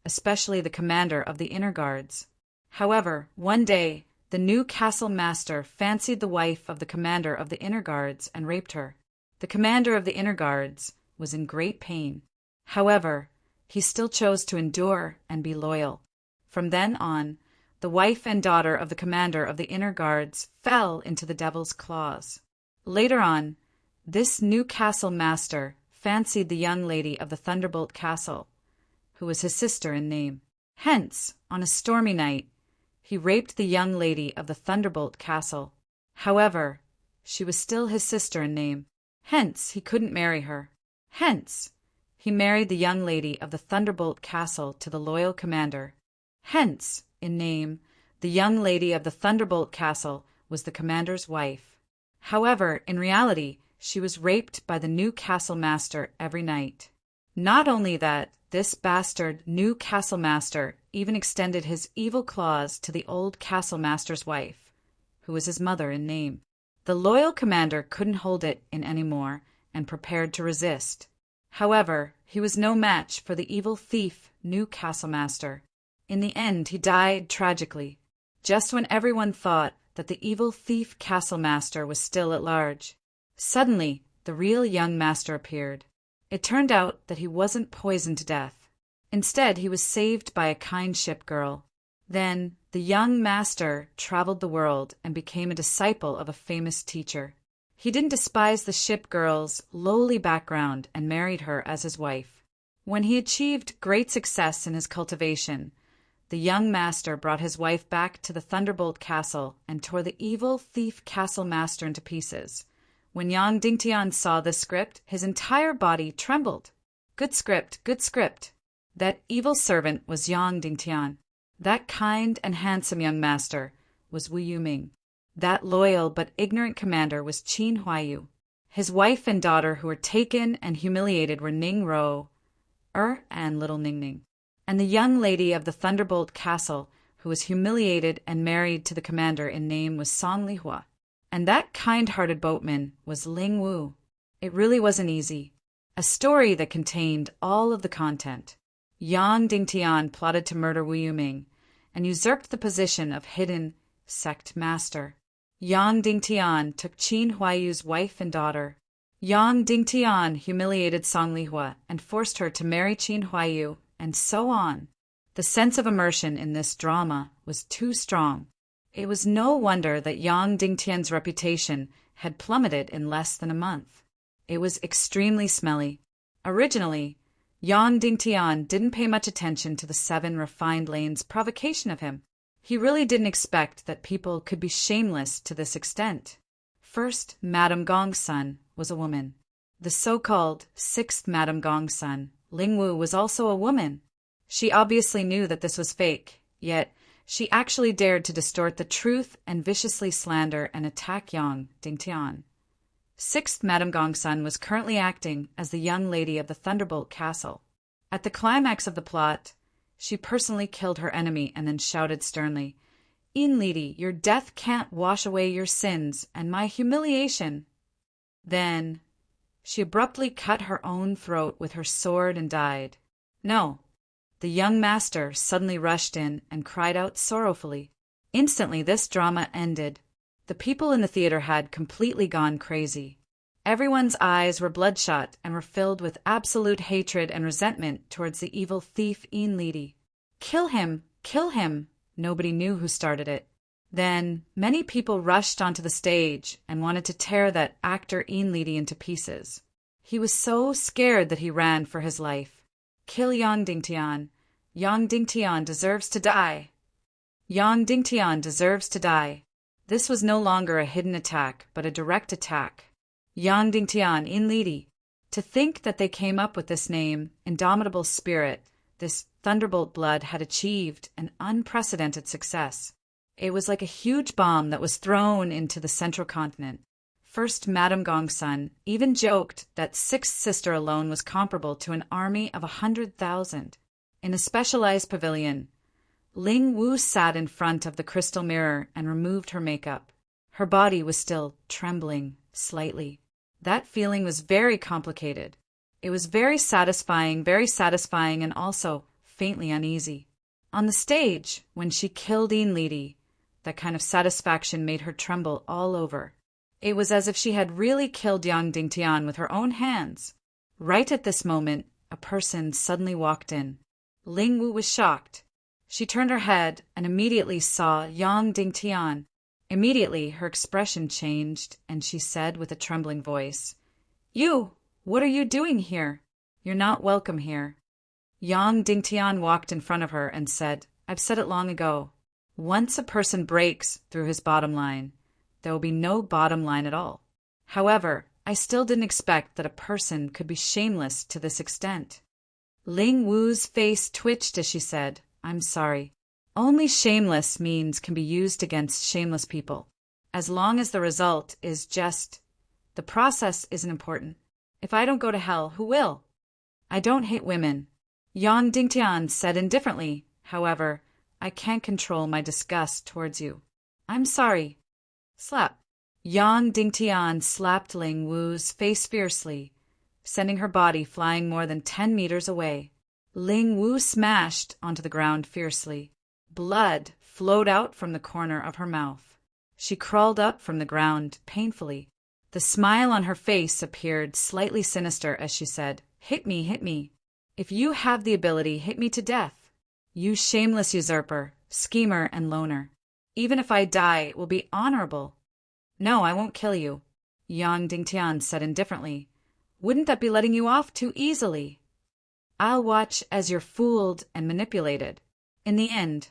especially the commander of the inner guards. However, one day, the new castle master fancied the wife of the commander of the inner guards and raped her. The commander of the inner guards was in great pain. However, he still chose to endure and be loyal. From then on, the wife and daughter of the commander of the inner guards fell into the devil's claws. Later on, this new castle master fancied the young lady of the Thunderbolt Castle, who was his sister in name. Hence, on a stormy night, he raped the young lady of the Thunderbolt Castle. However, she was still his sister in name. Hence, he couldn't marry her. Hence, he married the young lady of the Thunderbolt Castle to the loyal commander. Hence, in name, the young lady of the Thunderbolt Castle was the commander's wife. However, in reality, she was raped by the new castle master every night. Not only that, this bastard new castle master even extended his evil claws to the old castle master's wife, who was his mother in name. The loyal commander couldn't hold it in any more and prepared to resist. However, he was no match for the evil thief new castle master. In the end, he died tragically, just when everyone thought that the evil thief castle master was still at large. Suddenly, the real young master appeared. It turned out that he wasn't poisoned to death. Instead, he was saved by a kind ship girl. Then, the young master traveled the world and became a disciple of a famous teacher. He didn't despise the ship girl's lowly background and married her as his wife. When he achieved great success in his cultivation, the young master brought his wife back to the Thunderbolt Castle and tore the evil thief castle master into pieces. When Yang Dingtian saw this script, his entire body trembled. Good script, good script. That evil servant was Yang Dingtian. That kind and handsome young master was Wu Yuming. That loyal but ignorant commander was Qin Huaiyu. His wife and daughter who were taken and humiliated were Ning Ro, and little Ning Ning. And the young lady of the Thunderbolt Castle who was humiliated and married to the commander in name was Song Lihua. And that kind-hearted boatman was Ling Wu. It really wasn't easy. A story that contained all of the content. Yang Dingtian plotted to murder Wu Yuming and usurped the position of hidden sect master. Yang Dingtian took Qin Huaiyu's wife and daughter. Yang Dingtian humiliated Song Lihua and forced her to marry Qin Huaiyu, and so on. The sense of immersion in this drama was too strong. It was no wonder that Yang Dingtian's reputation had plummeted in less than a month. It was extremely smelly. Originally, Yang Dingtian didn't pay much attention to the 7 refined lane's provocation of him. He really didn't expect that people could be shameless to this extent. First, Madame Gong's son was a woman. The so-called 6th Madame Gong's son, Ling Wu, was also a woman. She obviously knew that this was fake, yet she actually dared to distort the truth and viciously slander and attack Yang Dingtian. 6th Madame Gong's son was currently acting as the young lady of the Thunderbolt Castle. At the climax of the plot, she personally killed her enemy and then shouted sternly, "In lady, your death can't wash away your sins and my humiliation." Then, she abruptly cut her own throat with her sword and died. No. The young master suddenly rushed in and cried out sorrowfully. Instantly, this drama ended. The people in the theater had completely gone crazy. Everyone's eyes were bloodshot and were filled with absolute hatred and resentment towards the evil thief Enlidi. Kill him! Kill him! Nobody knew who started it. Then, many people rushed onto the stage and wanted to tear that actor Enlidi into pieces. He was so scared that he ran for his life. Kill Yang Dingtian. Yang Dingtian deserves to die. Yang Dingtian deserves to die. This was no longer a hidden attack, but a direct attack. Yang Dingtian Enlidi. To think that they came up with this name, Indomitable Spirit, this Thunderbolt blood had achieved an unprecedented success. It was like a huge bomb that was thrown into the central continent. First Madame Gong's son even joked that Sixth Sister alone was comparable to an army of 100,000. In a specialized pavilion, Ling Wu sat in front of the crystal mirror and removed her makeup. Her body was still trembling slightly. That feeling was very complicated. It was very satisfying and also faintly uneasy. On the stage, when she killed Lidi, that kind of satisfaction made her tremble all over. It was as if she had really killed Yang Dingtian with her own hands. Right at this moment, a person suddenly walked in. Ling Wu was shocked. She turned her head and immediately saw Yang Dingtian. Immediately, her expression changed, and she said with a trembling voice, "You, what are you doing here? You're not welcome here." Yang Dingtian walked in front of her and said, "I've said it long ago. Once a person breaks through his bottom line, there will be no bottom line at all. However, I still didn't expect that a person could be shameless to this extent." Ling Wu's face twitched as she said, "I'm sorry. Only shameless means can be used against shameless people. As long as the result is just, the process isn't important. If I don't go to hell, who will? I don't hate women." Yang Dingtian said indifferently, "However, I can't control my disgust towards you. I'm sorry." Slap. Yang Dingtian slapped Ling Wu's face fiercely, sending her body flying more than 10 meters away. Ling Wu smashed onto the ground fiercely. Blood flowed out from the corner of her mouth. She crawled up from the ground painfully. The smile on her face appeared slightly sinister as she said, "Hit me, hit me. If you have the ability, hit me to death. You shameless usurper, schemer, and loner. Even if I die, it will be honorable." "No, I won't kill you," Yang Dingtian said indifferently. "Wouldn't that be letting you off too easily? I'll watch as you're fooled and manipulated. In the end,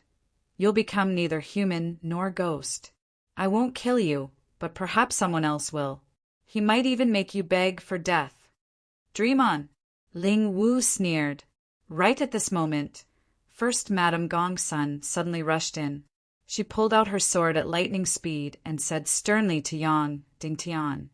you'll become neither human nor ghost. I won't kill you, but perhaps someone else will. He might even make you beg for death. Dream on." Ling Wu sneered. Right at this moment, First Madame Gong's son suddenly rushed in. She pulled out her sword at lightning speed and said sternly to Yang Dingtian,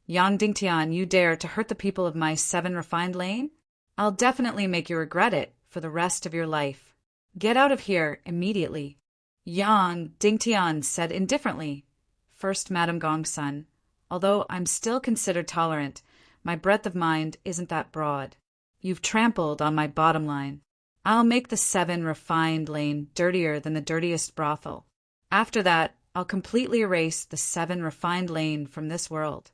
"Yang Dingtian, you dare to hurt the people of my 7 refined lane? I'll definitely make you regret it for the rest of your life. Get out of here immediately." Yang Dingtian said indifferently, "First Madame Gong's son, although I'm still considered tolerant, my breadth of mind isn't that broad. You've trampled on my bottom line. I'll make the 7 refined lane dirtier than the dirtiest brothel. After that, I'll completely erase the 7 refined lane from this world."